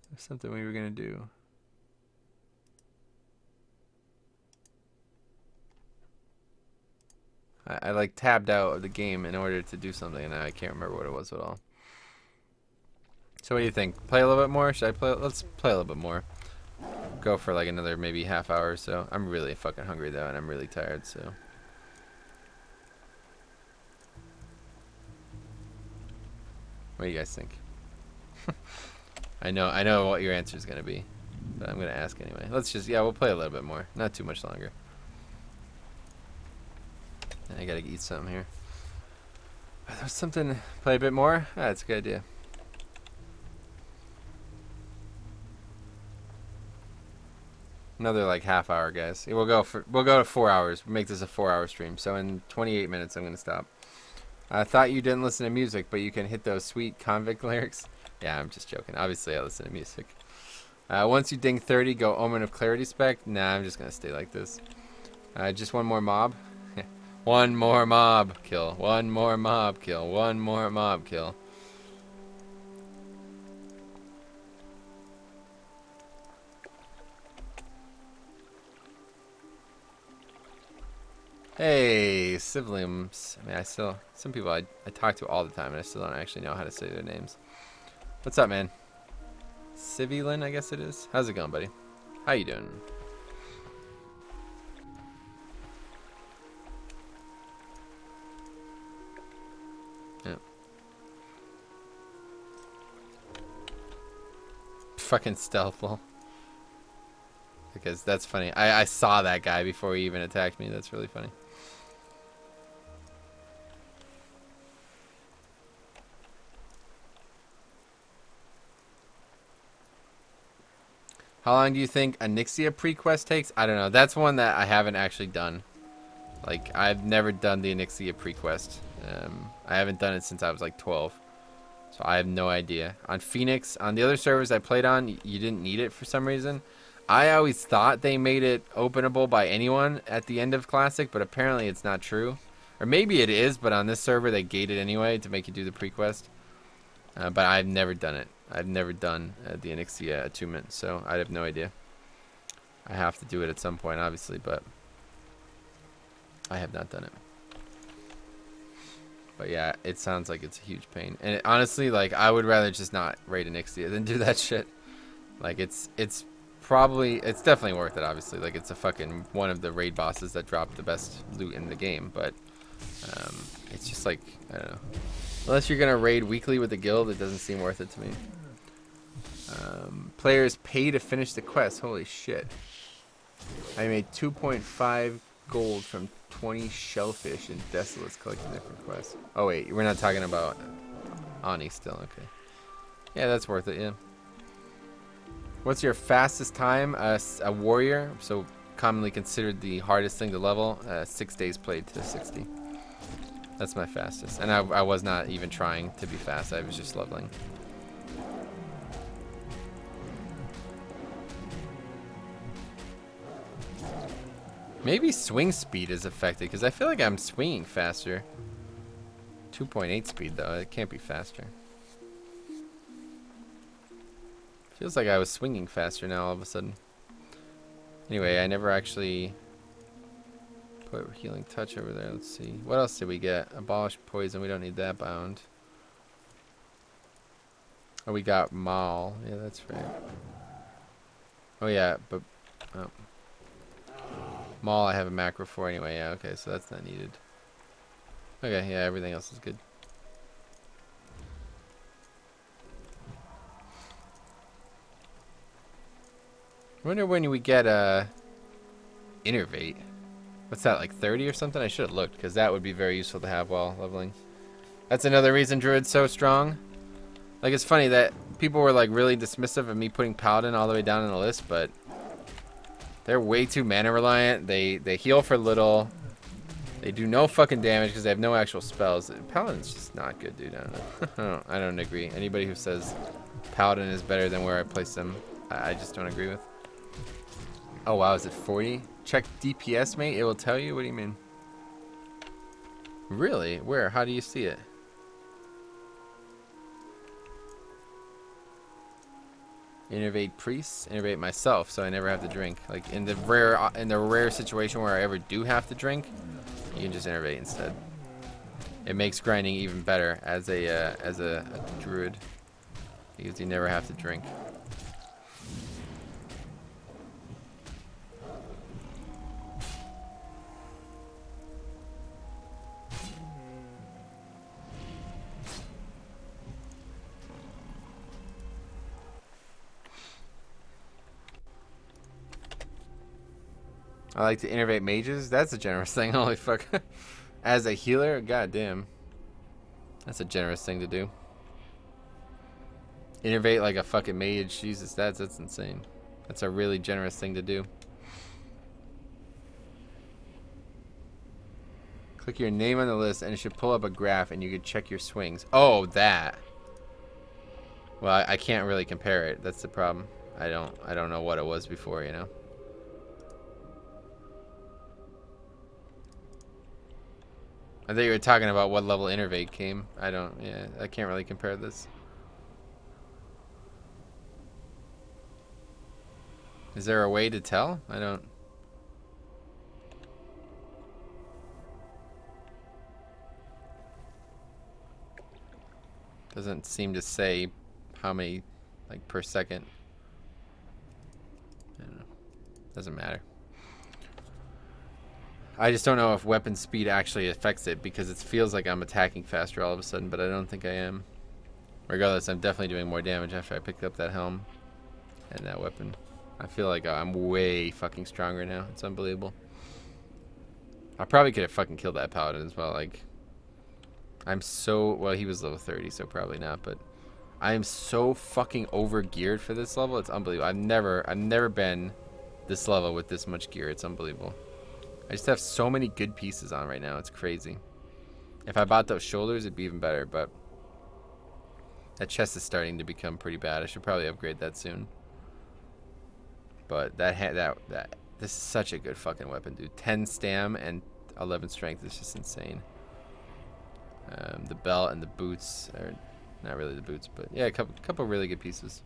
There's something we were gonna do. I like tabbed out of the game in order to do something, and I can't remember what it was at all. So what do you think? Play a little bit more? Should I play? Let's play a little bit more. Go for like another maybe half hour or so. I'm really fucking hungry though, and I'm really tired, so. What do you guys think? I know what your answer is gonna be, but I'm gonna ask anyway. We'll play a little bit more. Not too much longer. I gotta eat something here. There's something. Play a bit more. That's a good idea. Another like half hour, guys. We'll go to 4 hours. We'll make this a 4-hour stream. So in 28 minutes, I'm gonna stop. I thought you didn't listen to music, but you can hit those sweet convict lyrics. Yeah, I'm just joking. Obviously, I listen to music. Once you ding 30, go Omen of Clarity spec. Nah, I'm just gonna stay like this. Just one more mob. One more mob kill. One more mob kill. One more mob kill. Hey, Civiliums. I mean, some people I talk to all the time, and I still don't actually know how to say their names. What's up, man? Civilin, I guess it is. How's it going, buddy? How you doing? Yeah. Fucking stealthful. Because that's funny. I saw that guy before he even attacked me. That's really funny. How long do you think a Nixia pre-quest takes? I don't know. That's one that I haven't actually done. Like, I've never done the Onyxia pre-quest. I haven't done it since I was like 12. So I have no idea. On Phoenix, on the other servers I played on, you didn't need it for some reason. I always thought they made it openable by anyone at the end of Classic, but apparently it's not true. Or maybe it is, but on this server they gate it anyway to make you do the pre-quest. But I've never done it. I've never done the Onyxia attunement, so I have no idea. I have to do it at some point, obviously, but I have not done it. But yeah, it sounds like it's a huge pain. And it, honestly, like, I would rather just not raid Onyxia than do that shit. Like, it's definitely worth it, obviously. Like, it's a fucking one of the raid bosses that drop the best loot in the game. But it's just like, I don't know. Unless you're going to raid weekly with the guild, it doesn't seem worth it to me. Players pay to finish the quest. Holy shit. I made 2.5 gold from 20 shellfish and Desolates collecting different quests. Oh wait, we're not talking about Ani still. Okay. Yeah, that's worth it, yeah. What's your fastest time? A warrior, so commonly considered the hardest thing to level. 6 days played to 60. That's my fastest. And I was not even trying to be fast. I was just leveling. Maybe swing speed is affected, because I feel like I'm swinging faster. 2.8 speed, though. It can't be faster. Feels like I was swinging faster now all of a sudden. Anyway, I never actually put healing touch over there. Let's see. What else did we get? Abolish poison. We don't need that bound. Oh, we got Maul. Yeah, that's right. Oh, yeah, but... Oh. Maul I have a macro for anyway. Yeah, okay, so that's not needed. Okay, yeah, everything else is good. I wonder when we get Innervate. What's that, like 30 or something? I should have looked, because that would be very useful to have while leveling. That's another reason Druid's so strong. Like, it's funny that people were like really dismissive of me putting Paladin all the way down in the list, but they're way too mana reliant. They heal for little. They do no fucking damage because they have no actual spells. Paladin's just not good, dude. I don't know. I don't agree. Anybody who says Paladin is better than where I place them, I just don't agree with. Oh wow, is it 40? Check DPS, mate. It will tell you. What do you mean? Really? Where? How do you see it? Innervate priests, innervate myself, so I never have to drink. Like in the rare situation where I ever do have to drink, you can just innervate instead. It makes grinding even better as a druid because you never have to drink. I like to innervate mages. That's a generous thing. Holy fuck. As a healer, goddamn. That's a generous thing to do. Innervate like a fucking mage. Jesus, that's insane. That's a really generous thing to do. Click your name on the list and it should pull up a graph and you could check your swings. Oh, that. Well, I can't really compare it. That's the problem. I don't know what it was before, you know. I thought you were talking about what level Innervate came. I can't really compare this. Is there a way to tell? I don't. Doesn't seem to say how many, like, per second. I don't know. Doesn't matter. I just don't know if weapon speed actually affects it because it feels like I'm attacking faster all of a sudden, but I don't think I am. Regardless, I'm definitely doing more damage after I picked up that helm and that weapon. I feel like I'm way fucking stronger now. It's unbelievable. I probably could have fucking killed that paladin as well. Like, I'm so... Well, he was level 30, so probably not, but I am so fucking over-geared for this level. It's unbelievable. I've never been this level with this much gear. It's unbelievable. I just have so many good pieces on right now. It's crazy. If I bought those shoulders, it'd be even better, but that chest is starting to become pretty bad. I should probably upgrade that soon. But that this is such a good fucking weapon, dude. 10 stam and 11 strength is just insane. The belt and the boots are not really the boots, but yeah, a couple really good pieces.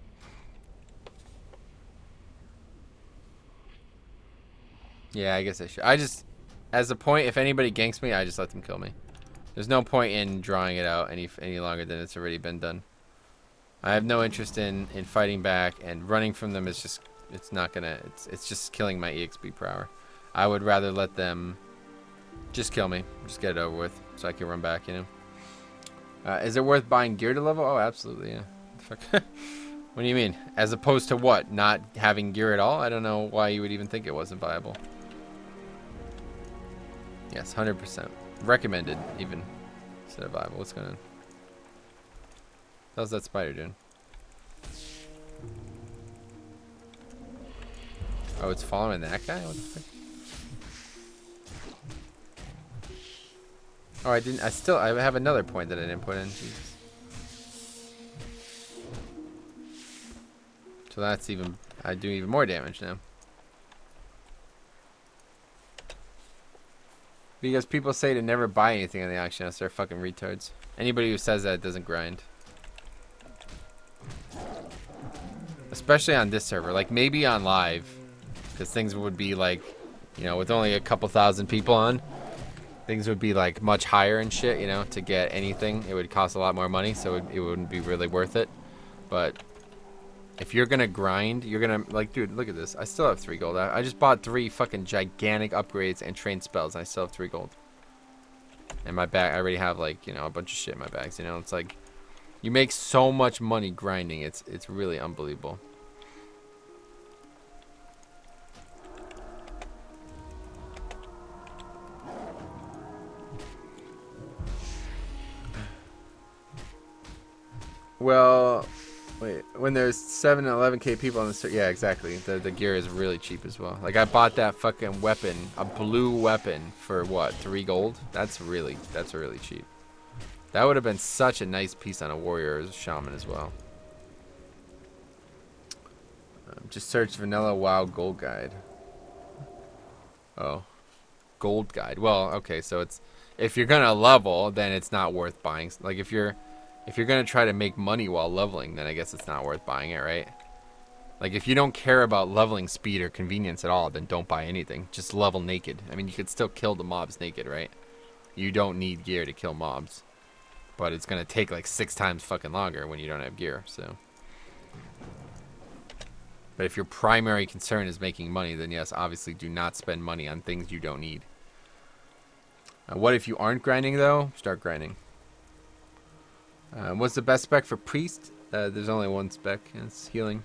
Yeah, I guess I should. I just, as a point, if anybody ganks me, I just let them kill me. There's no point in drawing it out any longer than it's already been done. I have no interest in fighting back, and running from them is just, it's just killing my EXP per hour. I would rather let them just kill me, just get it over with, so I can run back, you know. Is it worth buying gear to level? Oh, absolutely, yeah. Fuck. What do you mean? As opposed to what? Not having gear at all? I don't know why you would even think it wasn't viable. Yes, 100%. Recommended, even, instead of viable. What's going on? How's that spider doing? Oh, it's following that guy? What the fuck? Oh, I have another point that I didn't put in. Jesus. So that's I do even more damage now. Because people say to never buy anything on the auction house, they're fucking retards. Anybody who says that doesn't grind. Especially on this server. Like, maybe on live. Because things would be like, you know, with only a couple thousand people on, things would be like much higher and shit, you know, to get anything. It would cost a lot more money, so it wouldn't be really worth it. But if you're gonna grind, you're gonna, like, dude, look at this. I still have 3 gold. I just bought 3 fucking gigantic upgrades and trained spells, and I still have 3 gold. And my bag, I already have, like, you know, a bunch of shit in my bags, you know. It's like, you make so much money grinding. It's really unbelievable. Well, wait, when there's 7 and 11k people on the server, yeah, exactly. The gear is really cheap as well. Like, I bought that fucking weapon, a blue weapon, for what, 3 gold? That's really cheap. That would have been such a nice piece on a warrior or a shaman as well. Just search vanilla WoW gold guide. Oh, gold guide. Well, okay, so it's, if you're gonna level, then it's not worth buying. Like, if you're gonna try to make money while leveling, then I guess it's not worth buying it, right? Like, if you don't care about leveling speed or convenience at all, then don't buy anything. Just level naked. I mean, you could still kill the mobs naked, right? You don't need gear to kill mobs. But it's gonna take like 6 times fucking longer when you don't have gear, so. But if your primary concern is making money, then yes, obviously do not spend money on things you don't need. What if you aren't grinding, though? Start grinding. What's the best spec for priest? There's only one spec, and it's healing.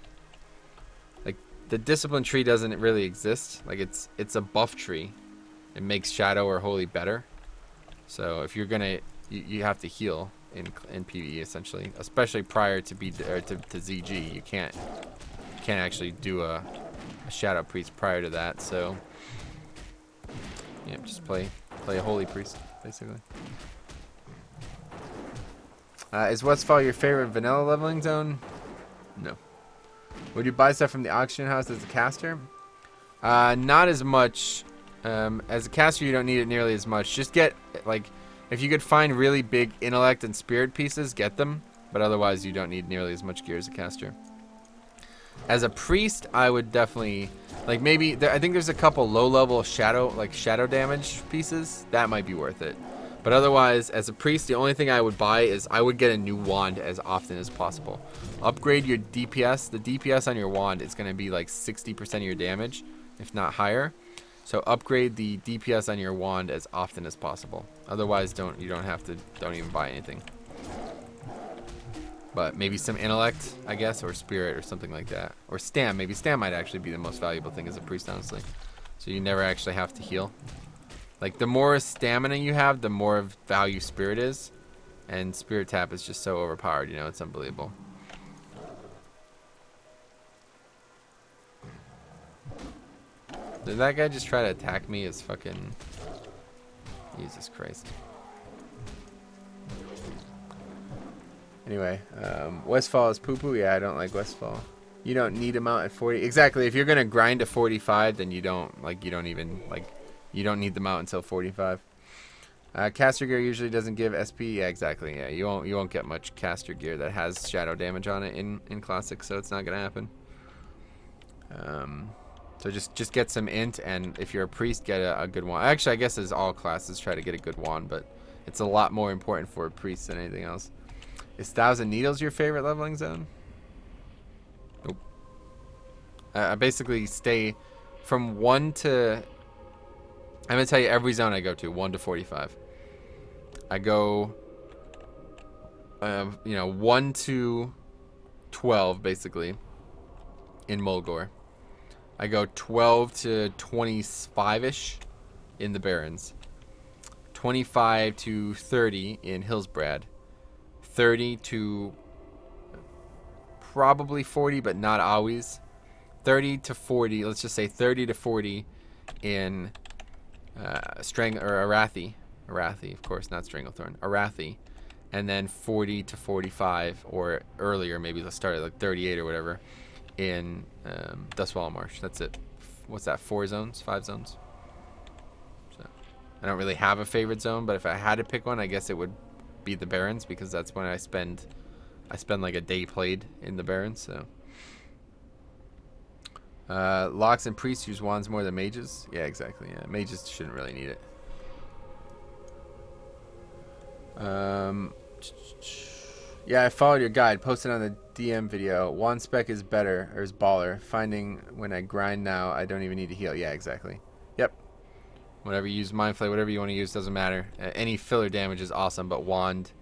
Like, the discipline tree doesn't really exist. Like, it's a buff tree. It makes shadow or holy better. So if you're gonna, you have to heal in PvE essentially, especially prior to ZG. You can't actually do a shadow priest prior to that. So yeah, just play a holy priest basically. Is Westfall your favorite vanilla leveling zone? No. Would you buy stuff from the auction house as a caster? Not as much. As a caster, you don't need it nearly as much. Just get, like, if you could find really big intellect and spirit pieces, get them. But otherwise, you don't need nearly as much gear as a caster. As a priest, I would definitely, like, maybe, I think there's a couple low-level shadow damage pieces. That might be worth it. But otherwise, as a priest, the only thing I would buy is I would get a new wand as often as possible. Upgrade your DPS. The DPS on your wand is going to be like 60% of your damage, if not higher. So upgrade the DPS on your wand as often as possible. Otherwise, don't even buy anything. But maybe some intellect, I guess, or spirit or something like that. Or stam. Maybe stam might actually be the most valuable thing as a priest, honestly. So you never actually have to heal. Like, the more stamina you have, the more value spirit is. And spirit tap is just so overpowered, you know, it's unbelievable. Did that guy just try to attack me as fucking... Jesus Christ. Anyway, Westfall is poo-poo? Yeah, I don't like Westfall. You don't need a mount at 40. Exactly. If you're gonna grind to 45, then you don't even you don't need the mount until 45. Caster gear usually doesn't give SP. Yeah, exactly. Yeah, you won't get much caster gear that has shadow damage on it in classic, so it's not gonna happen. So just get some int, and if you're a priest, get a good wand. Actually, I guess as all classes try to get a good wand, but it's a lot more important for a priest than anything else. Is 1,000 Needles your favorite leveling zone? Nope. I basically stay from 1 to... I'm going to tell you every zone I go to, 1 to 45. I go, 1 to 12, basically, in Mulgore. I go 12 to 25-ish in the Barrens. 25 to 30 in Hillsbrad. 30 to probably 40, but not always. 30 to 40, let's just say 30 to 40 in Arathi. Arathi, of course, not Stranglethorn. Arathi. And then 40 to 45, or earlier, maybe let's start at like 38 or whatever, in Dustwall Marsh. That's it. What's that, 4 zones? 5 zones? So, I don't really have a favorite zone, but if I had to pick one, I guess it would be the Barrens, because that's when I spend like a day played in the Barrens. So Locks and priests use wands more than mages. Yeah, exactly. Yeah, mages shouldn't really need it. Yeah, I followed your guide. Posted on the DM video. Wand spec is better, or is baller. Finding when I grind now, I don't even need to heal. Yeah, exactly. Yep. Whatever you use, Mind Flay, whatever you want to use, doesn't matter. Any filler damage is awesome, but wand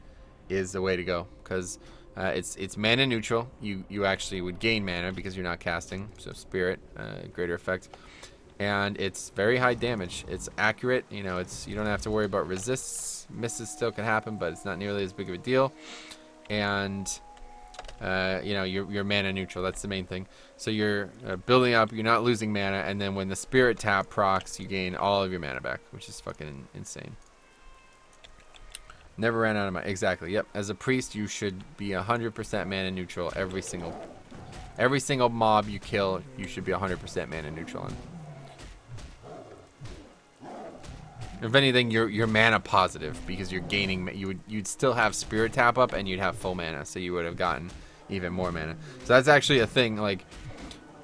is the way to go, because it's mana neutral. You actually would gain mana because you're not casting, so spirit, greater effect. And it's very high damage. It's accurate. You know, you don't have to worry about resists. Misses still can happen, but it's not nearly as big of a deal. And you're mana neutral. That's the main thing. So you're building up. You're not losing mana, and then when the spirit tap procs, you gain all of your mana back, which is fucking insane. Never ran out of mana. Exactly. Yep. As a priest, you should be 100% mana neutral every single mob you kill. You should be 100% mana neutral on. If anything, you're mana positive because you're gaining. You'd still have spirit tap up and you'd have full mana, so you would have gotten even more mana. So that's actually a thing. Like,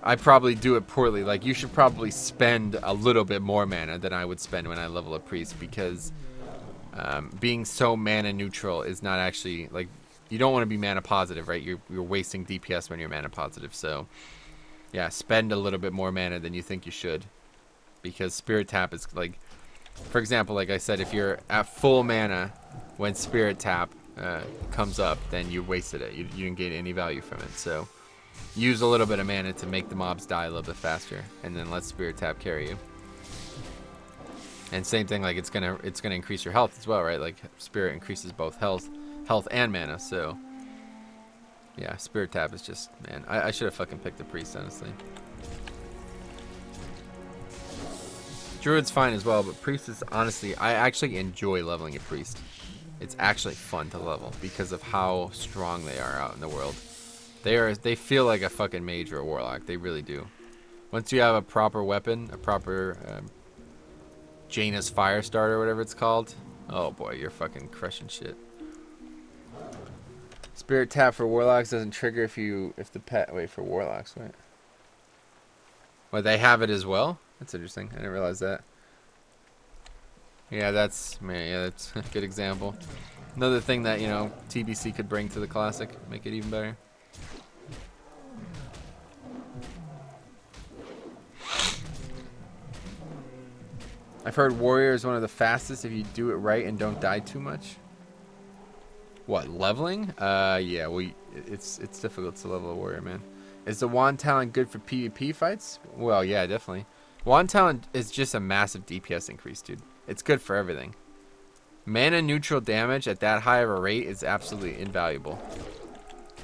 I probably do it poorly. Like, you should probably spend a little bit more mana than I would spend when I level a priest, because being so mana neutral is not actually, like, you don't want to be mana positive, right? You're wasting DPS when you're mana positive. So yeah, spend a little bit more mana than you think you should, because spirit tap is like, for example, like I said, if you're at full mana when spirit tap comes up, then you wasted it. You didn't gain any value from it. So use a little bit of mana to make the mobs die a little bit faster, and then let spirit tap carry you. And same thing, like it's gonna increase your health as well, right? Like spirit increases both health and mana. So yeah, spirit tap is just, man, I should have fucking picked the priest, honestly. Druid's fine as well, but priest is, honestly, I actually enjoy leveling a priest. It's actually fun to level because of how strong they are out in the world. They feel like a fucking mage or a warlock. They really do. Once you have a proper weapon, a proper Janus Firestarter or whatever it's called, oh boy, you're fucking crushing shit. Spirit tap for warlocks doesn't trigger if the pet, wait, for warlocks, wait. Well, they have it as well? That's interesting. I didn't realize that. Yeah, that's a good example. Another thing that, TBC could bring to the classic, make it even better. I've heard warrior is one of the fastest if you do it right and don't die too much. What, leveling? Yeah, it's difficult to level a warrior, man. Is the wand talent good for PvP fights? Well, yeah, definitely. Wand talent is just a massive DPS increase, dude. It's good for everything. Mana neutral damage at that high of a rate is absolutely invaluable.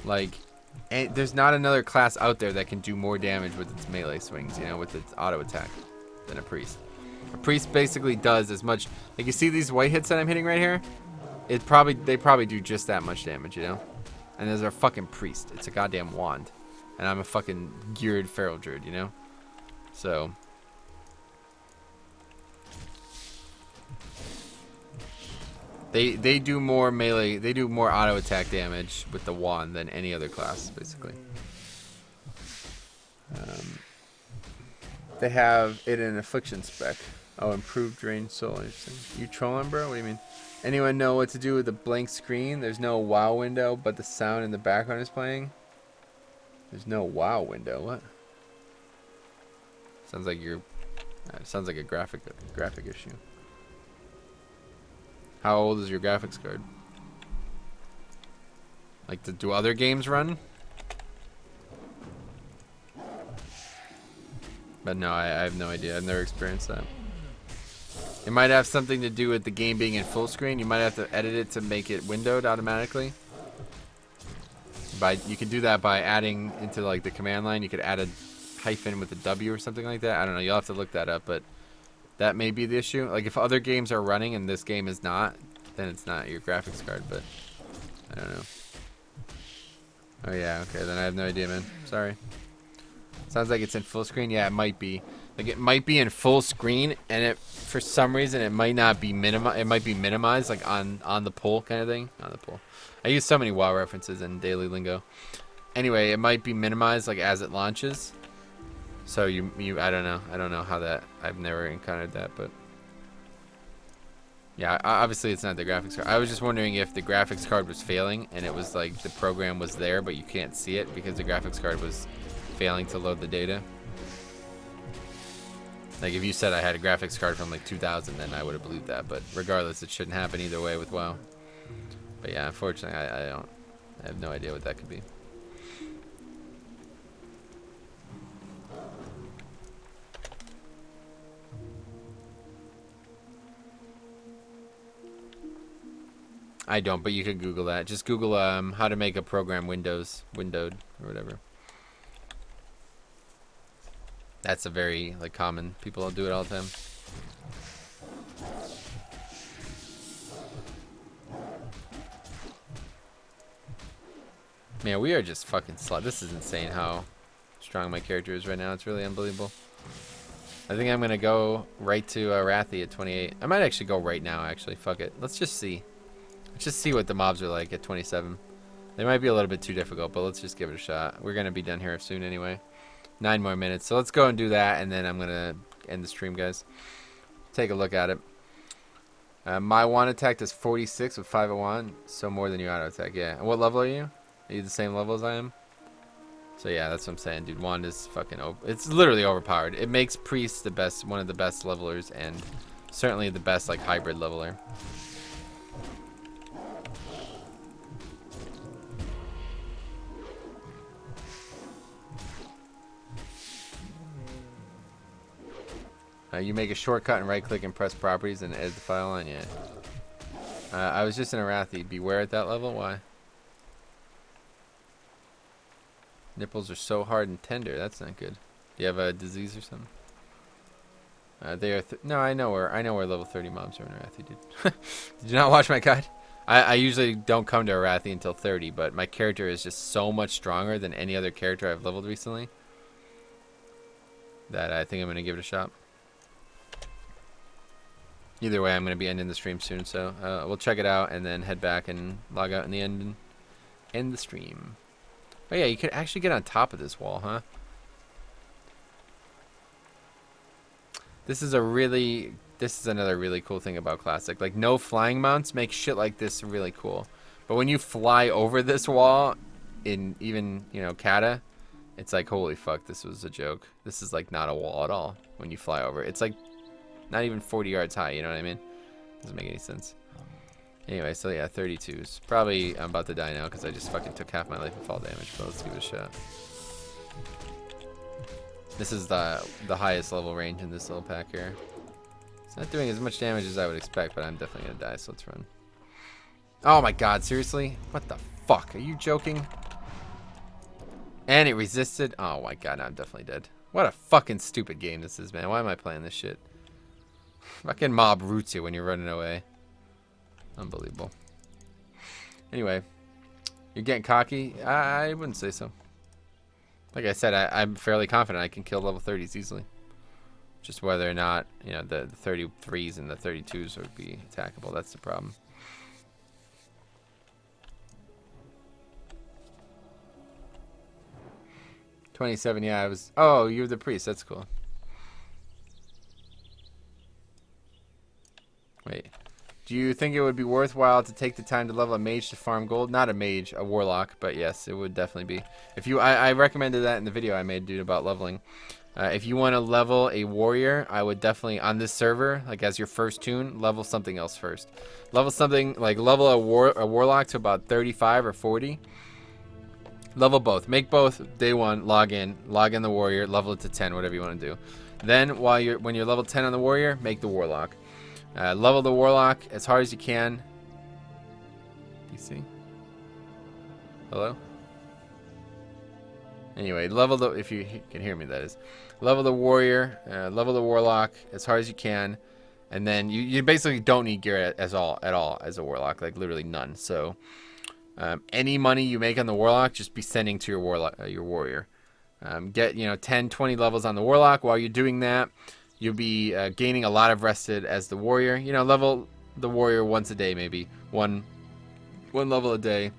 Like, and there's not another class out there that can do more damage with its melee swings, with its auto attack, than a priest. A priest basically does as much. Like, you see these white hits that I'm hitting right here? They probably do just that much damage, And there's a fucking priest. It's a goddamn wand. and I'm a fucking geared feral druid, you know. So they do more melee, they do more auto attack damage with the wand than any other class, basically. They have it in affliction spec. Oh, improved range soul. Interesting. You trolling, bro? What do you mean? Anyone know what to do with the blank screen? There's no WoW window, but the sound in the background is playing. There's no WoW window. What? Sounds like you're. Sounds like a graphic issue. How old is your graphics card? Like, do other games run? But no, I have no idea. I've never experienced that. It might have something to do with the game being in full screen. You might have to edit it to make it windowed automatically. You can do that by adding into like the command line. You could add a hyphen with a W or something like that. I don't know. You'll have to look that up, but that may be the issue. Like if other games are running and this game is not, then it's not your graphics card. But I don't know. Oh yeah, okay. Then I have no idea, man. Sorry. Sounds like it's in full screen. Yeah, it might be. Like it might be in full screen, and it for some reason it might not be It might be minimized, like on the pull kind of thing. On the pull. I use so many WoW references in daily lingo. Anyway, it might be minimized like as it launches. So you I don't know how that. I've never encountered that, but yeah, obviously it's not the graphics card. I was just wondering if the graphics card was failing and it was like the program was there but you can't see it because the graphics card was failing to load the data. Like if you said I had a graphics card from like 2000, then I would have believed that. But regardless, it shouldn't happen either way with WoW. But yeah, unfortunately, I have no idea what that could be. I don't, but you could Google that. Just Google how to make a program windowed or whatever. That's a very like common. People do it all the time. Man, we are just fucking slow. This is insane how strong my character is right now. It's really unbelievable. I think I'm gonna go right to Arathi at 28. I might actually go right now. Actually, fuck it. Let's just see. Let's just see what the mobs are like at 27. They might be a little bit too difficult, but let's just give it a shot. We're gonna be done here soon anyway. 9 more minutes. So let's go and do that, and then I'm gonna end the stream, guys. Take a look at it. My wand attack does 46 with 501, so more than your auto attack. Yeah. And what level are you? Are you the same level as I am? So yeah, that's what I'm saying, dude. Wand is fucking it's literally overpowered. It makes priest the best, one of the best levelers, and certainly the best like hybrid leveler. You make a shortcut and right click and press properties and edit the file on. Yeah. I was just in Arathi. Beware at that level. Why? Nipples are so hard and tender. That's not good. Do you have a disease or something? They are. No, I know where level 30 mobs are in Arathi, dude. Did you not watch my guide? I usually don't come to Arathi until 30, but my character is just so much stronger than any other character I've leveled recently that I think I'm gonna give it a shot. Either way, I'm going to be ending the stream soon, so we'll check it out and then head back and log out in the end and end the stream. Oh yeah, you could actually get on top of this wall, huh? This is another really cool thing about Classic. Like, no flying mounts make shit like this really cool. But when you fly over this wall in even, you know, Kata, it's like, holy fuck, this was a joke. This is like not a wall at all when you fly over. It's like not even 40 yards high, you know what I mean? Doesn't make any sense. Anyway, so yeah, 32s. Probably I'm about to die now because I just fucking took half my life in fall damage, but let's give it a shot. This is the highest level range in this little pack here. It's not doing as much damage as I would expect, but I'm definitely gonna die, so let's run. Oh my god, seriously? What the fuck? Are you joking? And it resisted? Oh my god, now I'm definitely dead. What a fucking stupid game this is, man. Why am I playing this shit? Fucking mob roots you when you're running away. Unbelievable. Anyway, you're getting cocky? I wouldn't say so. Like I said, I'm fairly confident I can kill level 30s easily. Just whether or not, you know, the 33s and the 32s would be attackable. That's the problem. $27, yeah, I was... Oh, you're the priest. That's cool. Wait. Do you think it would be worthwhile to take the time to level a mage to farm gold? Not a mage, a warlock, but yes, it would definitely be. If you, I recommended that in the video I made, dude, about leveling. If you want to level a warrior, I would definitely, on this server, like as your first toon, level something else first. Level something, like level a warlock to about 35 or 40. Level both. Make both day one, log in the warrior, level it to 10, whatever you want to do. Then, when you're level 10 on the warrior, make the warlock. Level the warlock as hard as you can. PC? Hello? Anyway, level the, if you can hear me, that is. Level the warrior, level the warlock as hard as you can, and then you basically don't need gear at all as a warlock, like literally none. So any money you make on the warlock, just be sending to your warrior. Get 10, 20 levels on the warlock. While you're doing that, you'll be gaining a lot of rested as the warrior. Level the warrior once a day, maybe one level a day.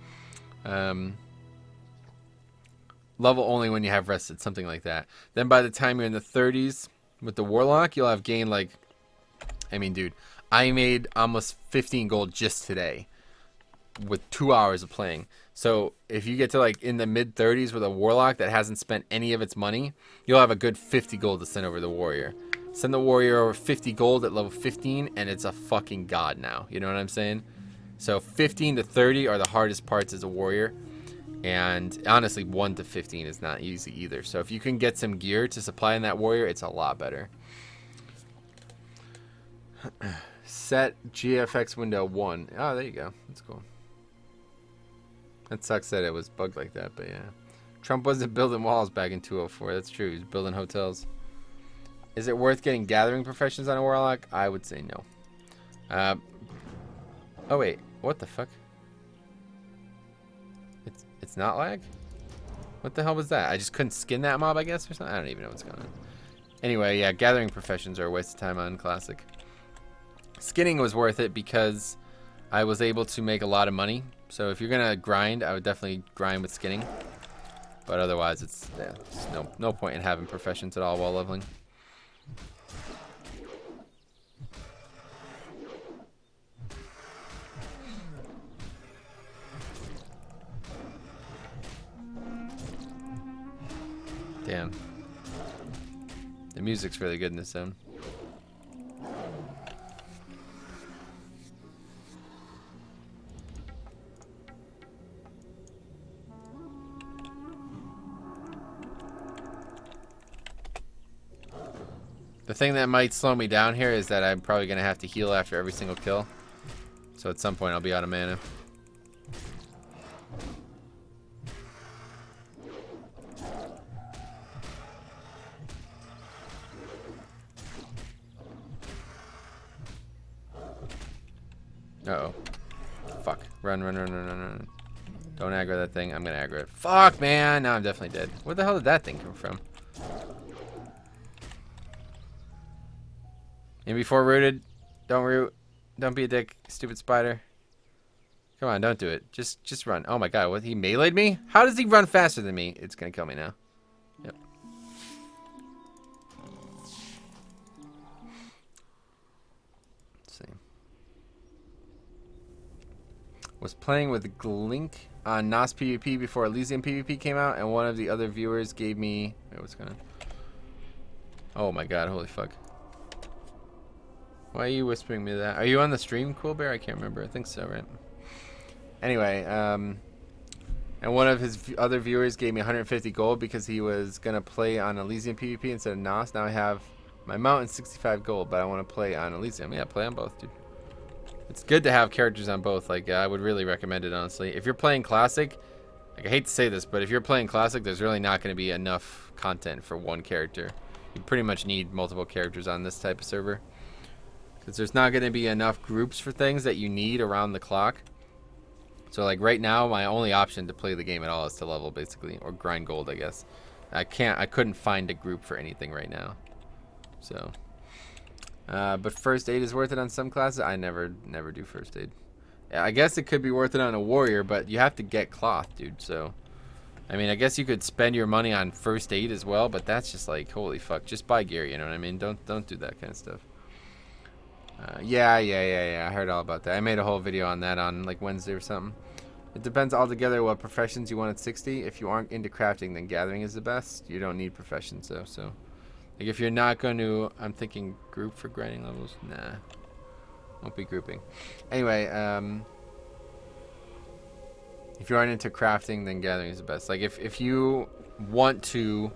Level only when you have rested, something like that. Then by the time you're in the 30s with the warlock, you'll have gained like, I mean, dude, I made almost 15 gold just today with 2 hours of playing. So if you get to like in the mid 30s with a warlock that hasn't spent any of its money, you'll have a good 50 gold to send over the warrior. Send the warrior over 50 gold at level 15 and it's a fucking god now. You know what I'm saying? So 15 to 30 are the hardest parts as a warrior. And honestly, 1 to 15 is not easy either. So if you can get some gear to supply in that warrior, it's a lot better. Set GFX window 1. Oh, there you go. That's cool. That sucks that it was bugged like that, but yeah. Trump wasn't building walls back in 204. That's true. He was building hotels. Is it worth getting gathering professions on a warlock? I would say no. Oh, wait. What the fuck? It's not lag? What the hell was that? I just couldn't skin that mob, I guess, or something? I don't even know what's going on. Anyway, yeah, gathering professions are a waste of time on Classic. Skinning was worth it because I was able to make a lot of money. So if you're going to grind, I would definitely grind with skinning. But otherwise, it's no point in having professions at all while leveling. Damn. The music's really good in this zone. The thing that might slow me down here is that I'm probably going to have to heal after every single kill. So at some point I'll be out of mana. Uh-oh. Fuck. Run. Don't aggro that thing. I'm gonna aggro it. Fuck, man! Now I'm definitely dead. Where the hell did that thing come from? And before rooted. Don't root. Don't be a dick, stupid spider. Come on, don't do it. Just run. Oh my god, what? He meleeed me? How does he run faster than me? It's gonna kill me now. Yep. Let's see. Was playing with Glink on Nost PvP before Elysium PvP came out, and one of the other viewers gave me... Wait, what's going on? Oh my god, holy fuck. Why are you whispering me that? Are you on the stream, Cool Bear? I can't remember. I think so, right? Anyway, and one of his other viewers gave me 150 gold because he was going to play on Elysium PvP instead of Nost. Now I have my mount and 65 gold, but I want to play on Elysium. Yeah, play on both, dude. It's good to have characters on both. Like, I would really recommend it, honestly. If you're playing Classic, like, I hate to say this, but if you're playing Classic, there's really not going to be enough content for one character. You pretty much need multiple characters on this type of server. Because there's not going to be enough groups for things that you need around the clock. So, like, right now, my only option to play the game at all is to level, basically. Or grind gold, I guess. I couldn't find a group for anything right now. So, but first aid is worth it on some classes. I never do first aid. Yeah, I guess it could be worth it on a warrior, but you have to get cloth, dude. So, I mean, I guess you could spend your money on first aid as well, but that's just like, holy fuck, just buy gear, you know what I mean? Don't do that kind of stuff. Yeah, I heard all about that. I made a whole video on that on like Wednesday or something. It depends altogether what professions you want at 60. If you aren't into crafting, then gathering is the best. You don't need professions though, so like if you're not going to, I'm thinking group for grinding levels. Nah, won't be grouping. Anyway, if you aren't into crafting, then gathering is the best. Like if you want to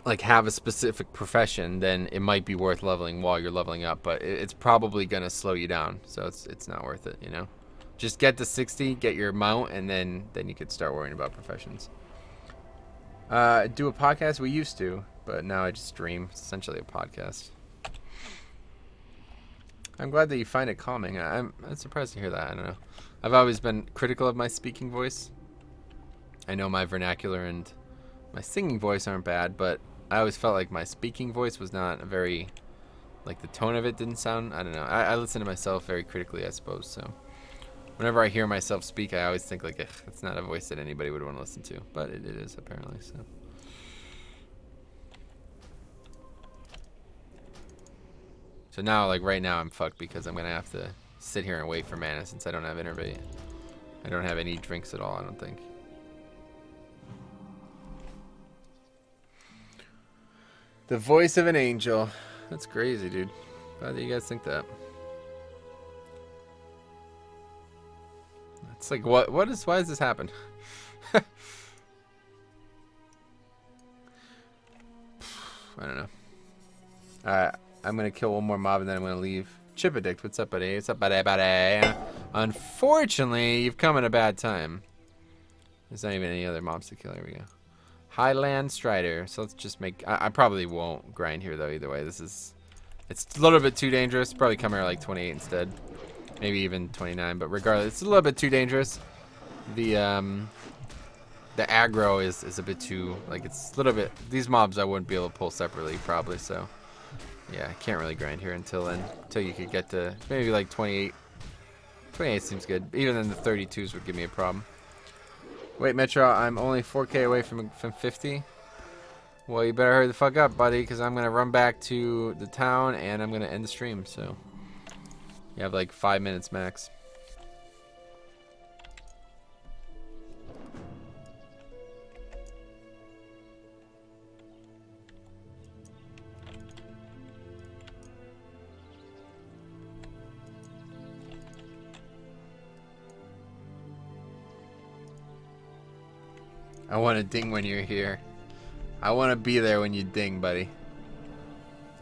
like have a specific profession, then it might be worth leveling while you're leveling up, but it's probably gonna slow you down, so it's not worth it, you know. Just get to 60, get your mount, and then you could start worrying about professions. Do a podcast? We used to, but now I just stream. It's essentially a podcast. I'm glad that you find it calming. I'm surprised to hear that. I don't know. I've always been critical of my speaking voice. I know my vernacular and my singing voice aren't bad, but I always felt like my speaking voice was not a very, like the tone of it didn't sound, I don't know. I listen to myself very critically, I suppose, so. Whenever I hear myself speak, I always think like, it's not a voice that anybody would want to listen to, but it is apparently, so. So now, like right now, I'm fucked because I'm gonna have to sit here and wait for mana since I don't have Innervate. I don't have any drinks at all, I don't think. The voice of an angel. That's crazy, dude. Why do you guys think that? It's like, why does this happen? I don't know. Alright, I'm gonna kill one more mob and then I'm gonna leave. Chip Addict, what's up, buddy? What's up, buddy? Unfortunately, you've come at a bad time. There's not even any other mobs to kill. Here we go. Highland Strider. So let's just make... I probably won't grind here, though, either way. It's a little bit too dangerous. Probably come here like 28 instead. Maybe even 29, but regardless, it's a little bit too dangerous. The aggro is a bit too... Like, it's a little bit... These mobs I wouldn't be able to pull separately, probably, so... Yeah, I can't really grind here until then. Until you could get to maybe like 28. 28 seems good. Even then the 32s would give me a problem. Wait, Metro, I'm only 4K away from 50. Well, you better hurry the fuck up, buddy, because I'm going to run back to the town and I'm going to end the stream, so. You have like 5 minutes max. I want to ding when you're here. I want to be there when you ding, buddy.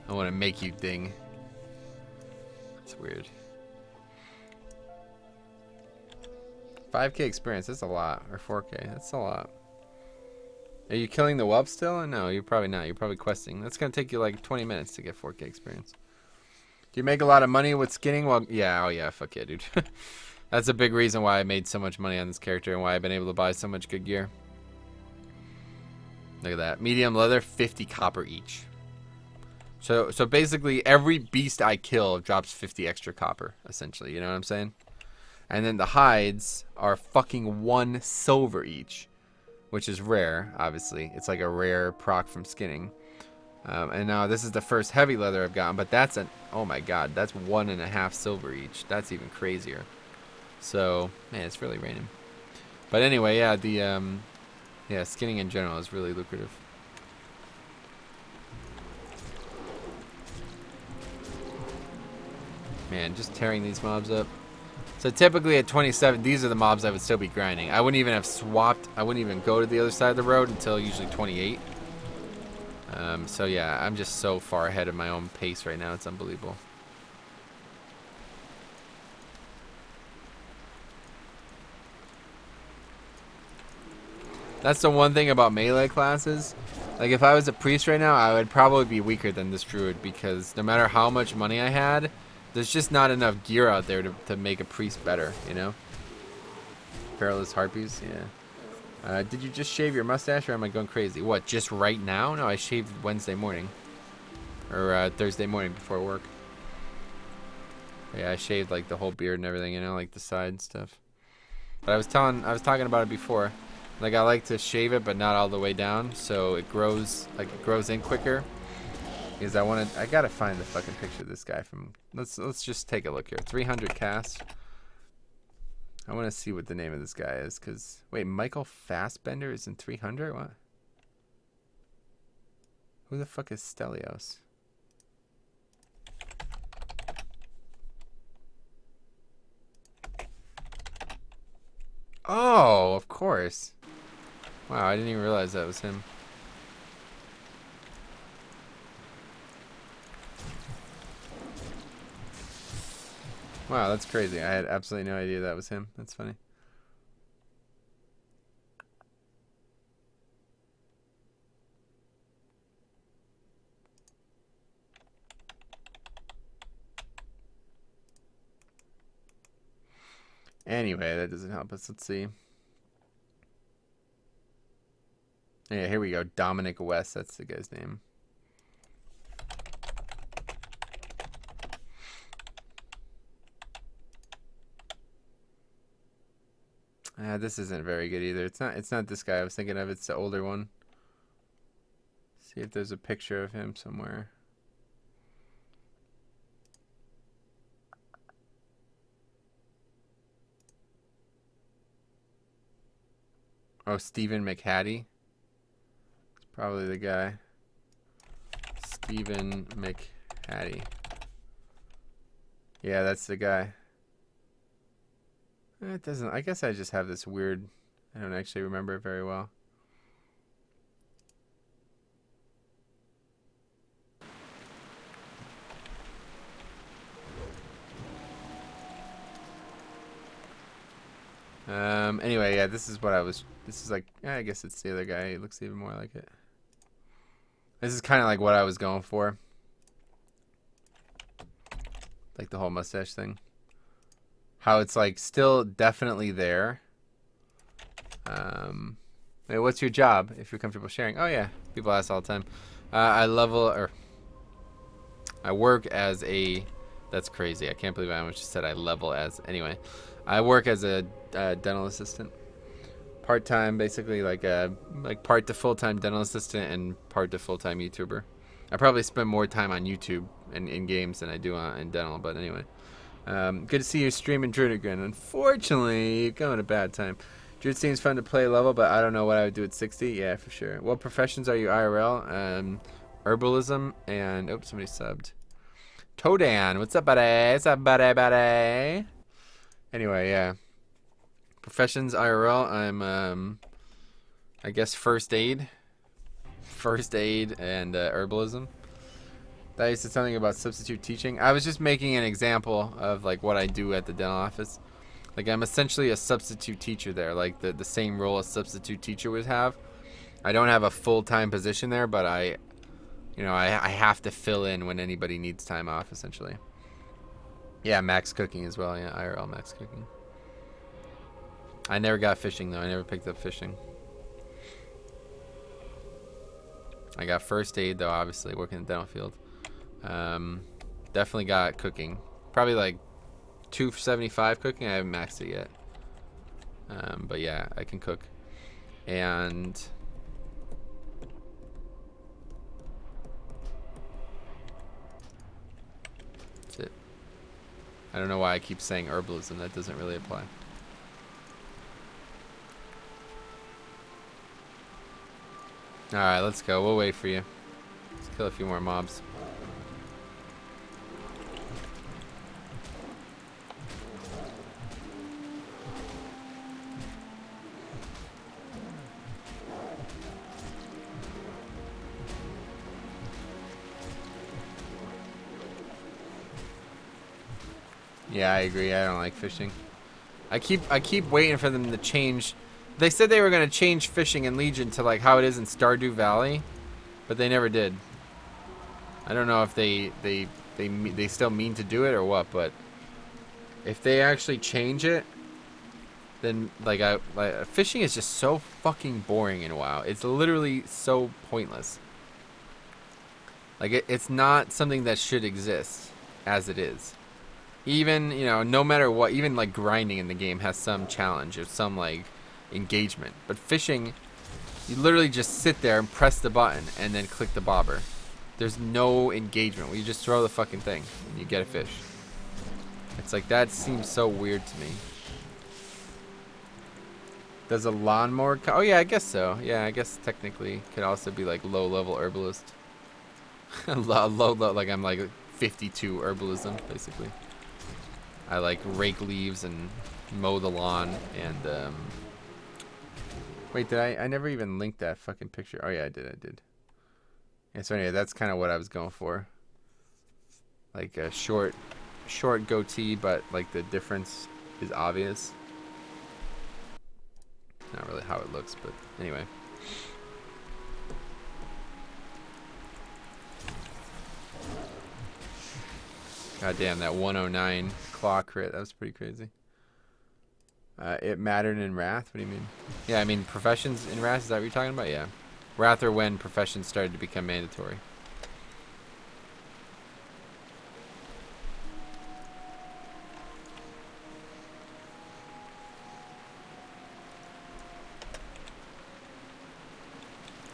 I want to make you ding. It's weird. 5K experience, that's a lot. Or 4K, that's a lot. Are you killing the whelp still? No, you're probably not. You're probably questing. That's going to take you like 20 minutes to get 4K experience. Do you make a lot of money with skinning? Well, yeah, oh yeah, fuck yeah, dude. That's a big reason why I made so much money on this character and why I've been able to buy so much good gear. Look at that. Medium leather, 50 copper each. So basically every beast I kill drops 50 extra copper, essentially. You know what I'm saying? And then the hides are fucking 1 silver each, which is rare, obviously. It's like a rare proc from skinning. And now this is the first heavy leather I've gotten, but that's oh my god, that's 1.5 silver each. That's even crazier. So, man, it's really raining. But anyway, yeah, yeah, skinning in general is really lucrative. Man, just tearing these mobs up. So typically at 27, these are the mobs I would still be grinding. I wouldn't even have swapped. I wouldn't even go to the other side of the road until usually 28. So yeah, I'm just so far ahead of my own pace right now. It's unbelievable. That's the one thing about melee classes. Like if I was a priest right now, I would probably be weaker than this druid because no matter how much money I had, there's just not enough gear out there to make a priest better, you know? Feralist harpies, yeah. Did you just shave your mustache or am I going crazy? What, just right now? No, I shaved Wednesday morning. Or Thursday morning before work. Yeah, I shaved like the whole beard and everything, you know, like the side stuff. But I was talking about it before. Like I like to shave it, but not all the way down, so it grows in quicker. Because I gotta find the fucking picture of this guy from. Let's just take a look here. 300 cast. I want to see what the name of this guy is, cause wait, Michael Fassbender is in 300. What? Who the fuck is Stelios? Oh, of course. Wow, I didn't even realize that was him. Wow, that's crazy. I had absolutely no idea that was him. That's funny. Anyway, that doesn't help us. Let's see. Yeah, here we go. Dominic West. That's the guy's name. This isn't very good either. It's not this guy I was thinking of. It's the older one. See if there's a picture of him somewhere. Oh, Stephen McHattie. It's probably the guy. Stephen McHattie. Yeah, that's the guy. It doesn't. I guess I just have this weird. I don't actually remember it very well. Anyway, yeah, this is what I was. This is like. I guess it's the other guy. He looks even more like it. This is kind of like what I was going for. Like the whole mustache thing. How it's like still definitely there. Hey, what's your job? If you're comfortable sharing. Oh yeah, people ask all the time. I work as a. That's crazy. I can't believe I almost just said I level as. Anyway, I work as a dental assistant. Part-time, basically like part to full-time dental assistant and part to full-time YouTuber. I probably spend more time on YouTube and in games than I do in dental, but anyway. Good to see you streaming Druid again. Unfortunately, you're going a bad time. Druid seems fun to play level, but I don't know what I would do at 60. Yeah, for sure. What professions are you IRL? Herbalism and... Oh, somebody subbed. Todan, what's up, buddy? What's up, buddy? Anyway, yeah. Professions IRL, I'm, I guess first aid. First aid and herbalism. That used to something about substitute teaching. I was just making an example of like what I do at the dental office. Like I'm essentially a substitute teacher there, like the same role a substitute teacher would have. I don't have a full-time position there, but I have to fill in when anybody needs time off, essentially. Yeah, max cooking as well. Yeah, IRL max cooking. I never got fishing though. I never picked up fishing. I got first aid though, obviously working in the dental field. Definitely got cooking. Probably like 275 cooking. I haven't maxed it yet. But yeah, I can cook. And that's it. I don't know why I keep saying herbalism. That doesn't really apply. Alright, let's go. We'll wait for you. Let's kill a few more mobs. Yeah, I agree. I don't like fishing. I keep waiting for them to change. They said they were going to change fishing in Legion to like how it is in Stardew Valley, but they never did. I don't know if they still mean to do it or what, but if they actually change it, then like fishing is just so fucking boring in WoW. It's literally so pointless. Like it's not something that should exist as it is. Even, you know, no matter what, even like grinding in the game has some challenge or some like engagement. But fishing, you literally just sit there and press the button and then click the bobber. There's no engagement. You just throw the fucking thing and you get a fish. It's like, that seems so weird to me. Does a lawnmower oh yeah, I guess so. Yeah, I guess technically could also be like low level herbalist. low, like I'm like 52 herbalism basically. I like rake leaves and mow the lawn and wait, did I never even linked that fucking picture. Oh yeah, I did. Yeah, so anyway, that's kind of what I was going for. Like a short goatee, but like the difference is obvious. Not really how it looks, but anyway. God damn, that 109 claw crit, that was pretty crazy. It mattered in Wrath? What do you mean? Yeah, I mean professions in Wrath, is that what you're talking about? Yeah. Wrath or when professions started to become mandatory.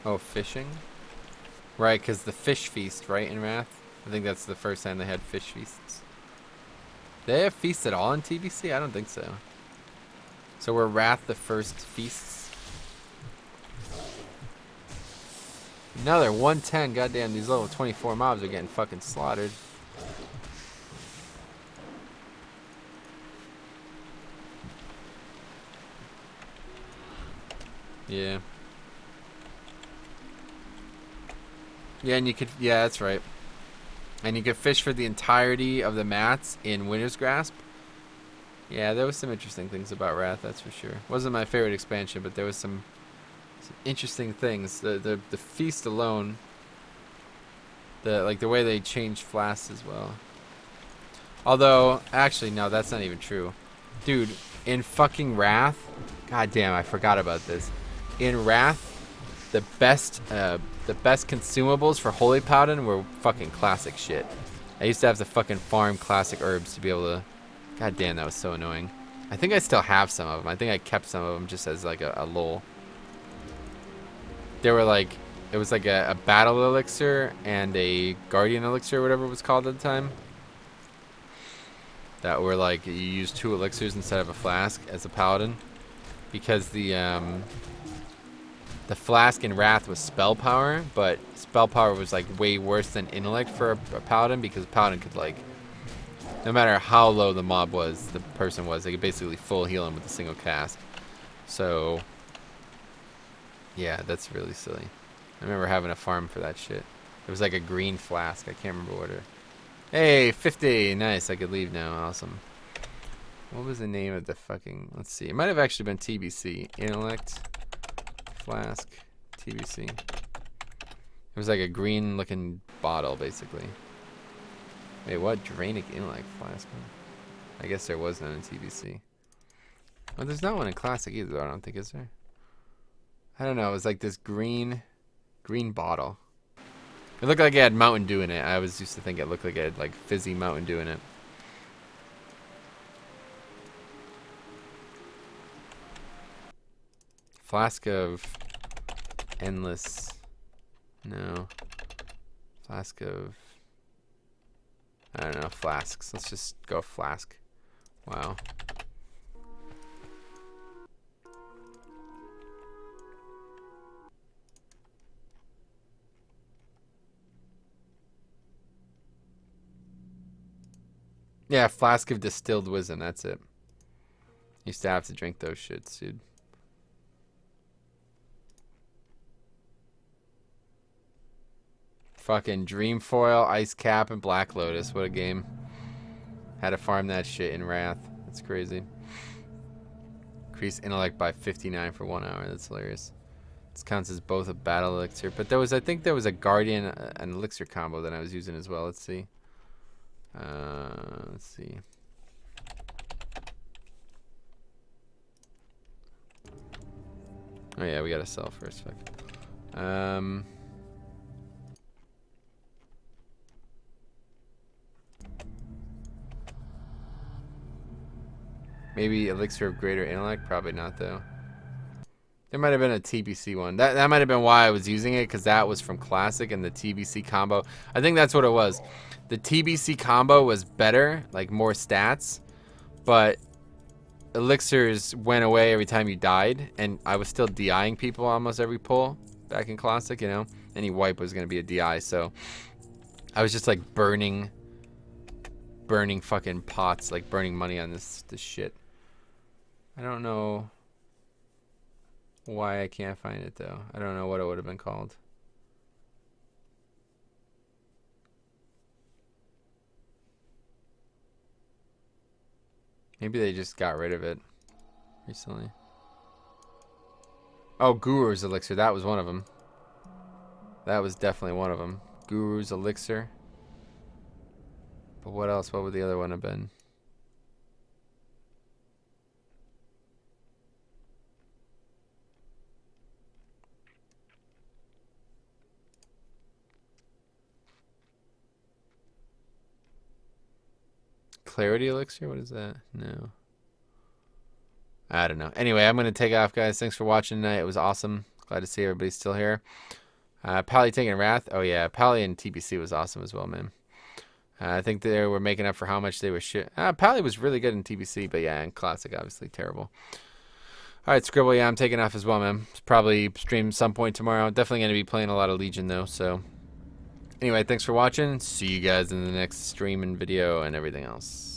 Oh, fishing? Right, because the fish feast, right, in Wrath? I think that's the first time they had fish feasts. They have feasts at all in TBC? I don't think so. So were Wrath the first feasts? No, they're 110. Goddamn, these level 24 mobs are getting fucking slaughtered. Yeah. Yeah, and you could, yeah, that's right. And you could fish for the entirety of the mats in Winter's Grasp. Yeah, there was some interesting things about Wrath, that's for sure. Wasn't my favorite expansion, but there was some interesting things. The feast alone, the way they changed flasks as well. Although, actually, no, that's not even true. Dude, in fucking Wrath, god damn, I forgot about this. In Wrath, the best consumables for Holy Paladin were fucking classic shit. I used to have to fucking farm classic herbs to be able to... God damn, that was so annoying. I think I still have some of them. I think I kept some of them just as like a lol. They were like... It was like a battle elixir and a guardian elixir, whatever it was called at the time. That were like, you use 2 elixirs instead of a flask as a paladin. Because the flask in Wrath was spell power, but spell power was like way worse than intellect for a paladin, because a paladin could like, no matter how low the mob was, the person was, they could basically full heal him with a single cast. So, yeah, that's really silly. I remember having a farm for that shit. It was like a green flask. I can't remember what it. Hey, 50! Nice, I could leave now. Awesome. What was the name of the fucking... Let's see. It might have actually been TBC. Intellect... Flask, TBC. It was like a green looking bottle, basically. Wait, what? Drainic Intellect Flask? I guess there was none in TBC. Well, there's not one in Classic either, though, I don't think, is there? I don't know, it was like this green bottle. It looked like it had Mountain Dew in it. I always used to think it looked like it had like fizzy Mountain Dew in it. Flask of endless, no, flask of, I don't know, flasks. Let's just go flask. Wow. Yeah, flask of distilled wisdom, that's it. Used to have to drink those shits, dude. Fucking Dreamfoil, Ice Cap, and Black Lotus. What a game. Had to farm that shit in Wrath. That's crazy. Increase intellect by 59 for 1 hour. That's hilarious. This counts as both a battle elixir. But there was, I think there was a guardian, an elixir combo that I was using as well. Let's see. Let's see. Oh yeah, we gotta sell first. Fuck. Maybe Elixir of Greater Intellect? Probably not, though. There might have been a TBC one. That might have been why I was using it, because that was from Classic and the TBC combo. I think that's what it was. The TBC combo was better, like more stats, but Elixirs went away every time you died, and I was still DIing people almost every pull back in Classic, you know? Any wipe was going to be a DI, so I was just like burning fucking pots, like burning money on this shit. I don't know why I can't find it, though. I don't know what it would have been called. Maybe they just got rid of it recently. Oh, Guru's Elixir. That was one of them. That was definitely one of them. Guru's Elixir. But what else? What would the other one have been? Clarity Elixir? What is that? No. I don't know. Anyway, I'm going to take off, guys. Thanks for watching tonight. It was awesome. Glad to see everybody still here. Pally taking Wrath. Oh, yeah. Pally and TBC was awesome as well, man. I think they were making up for how much they were shit. Pally was really good in TBC, but yeah, in Classic, obviously terrible. All right, Scribble, yeah, I'm taking off as well, man. Probably stream some point tomorrow. Definitely going to be playing a lot of Legion, though, so... Anyway, thanks for watching. See you guys in the next stream and video and everything else.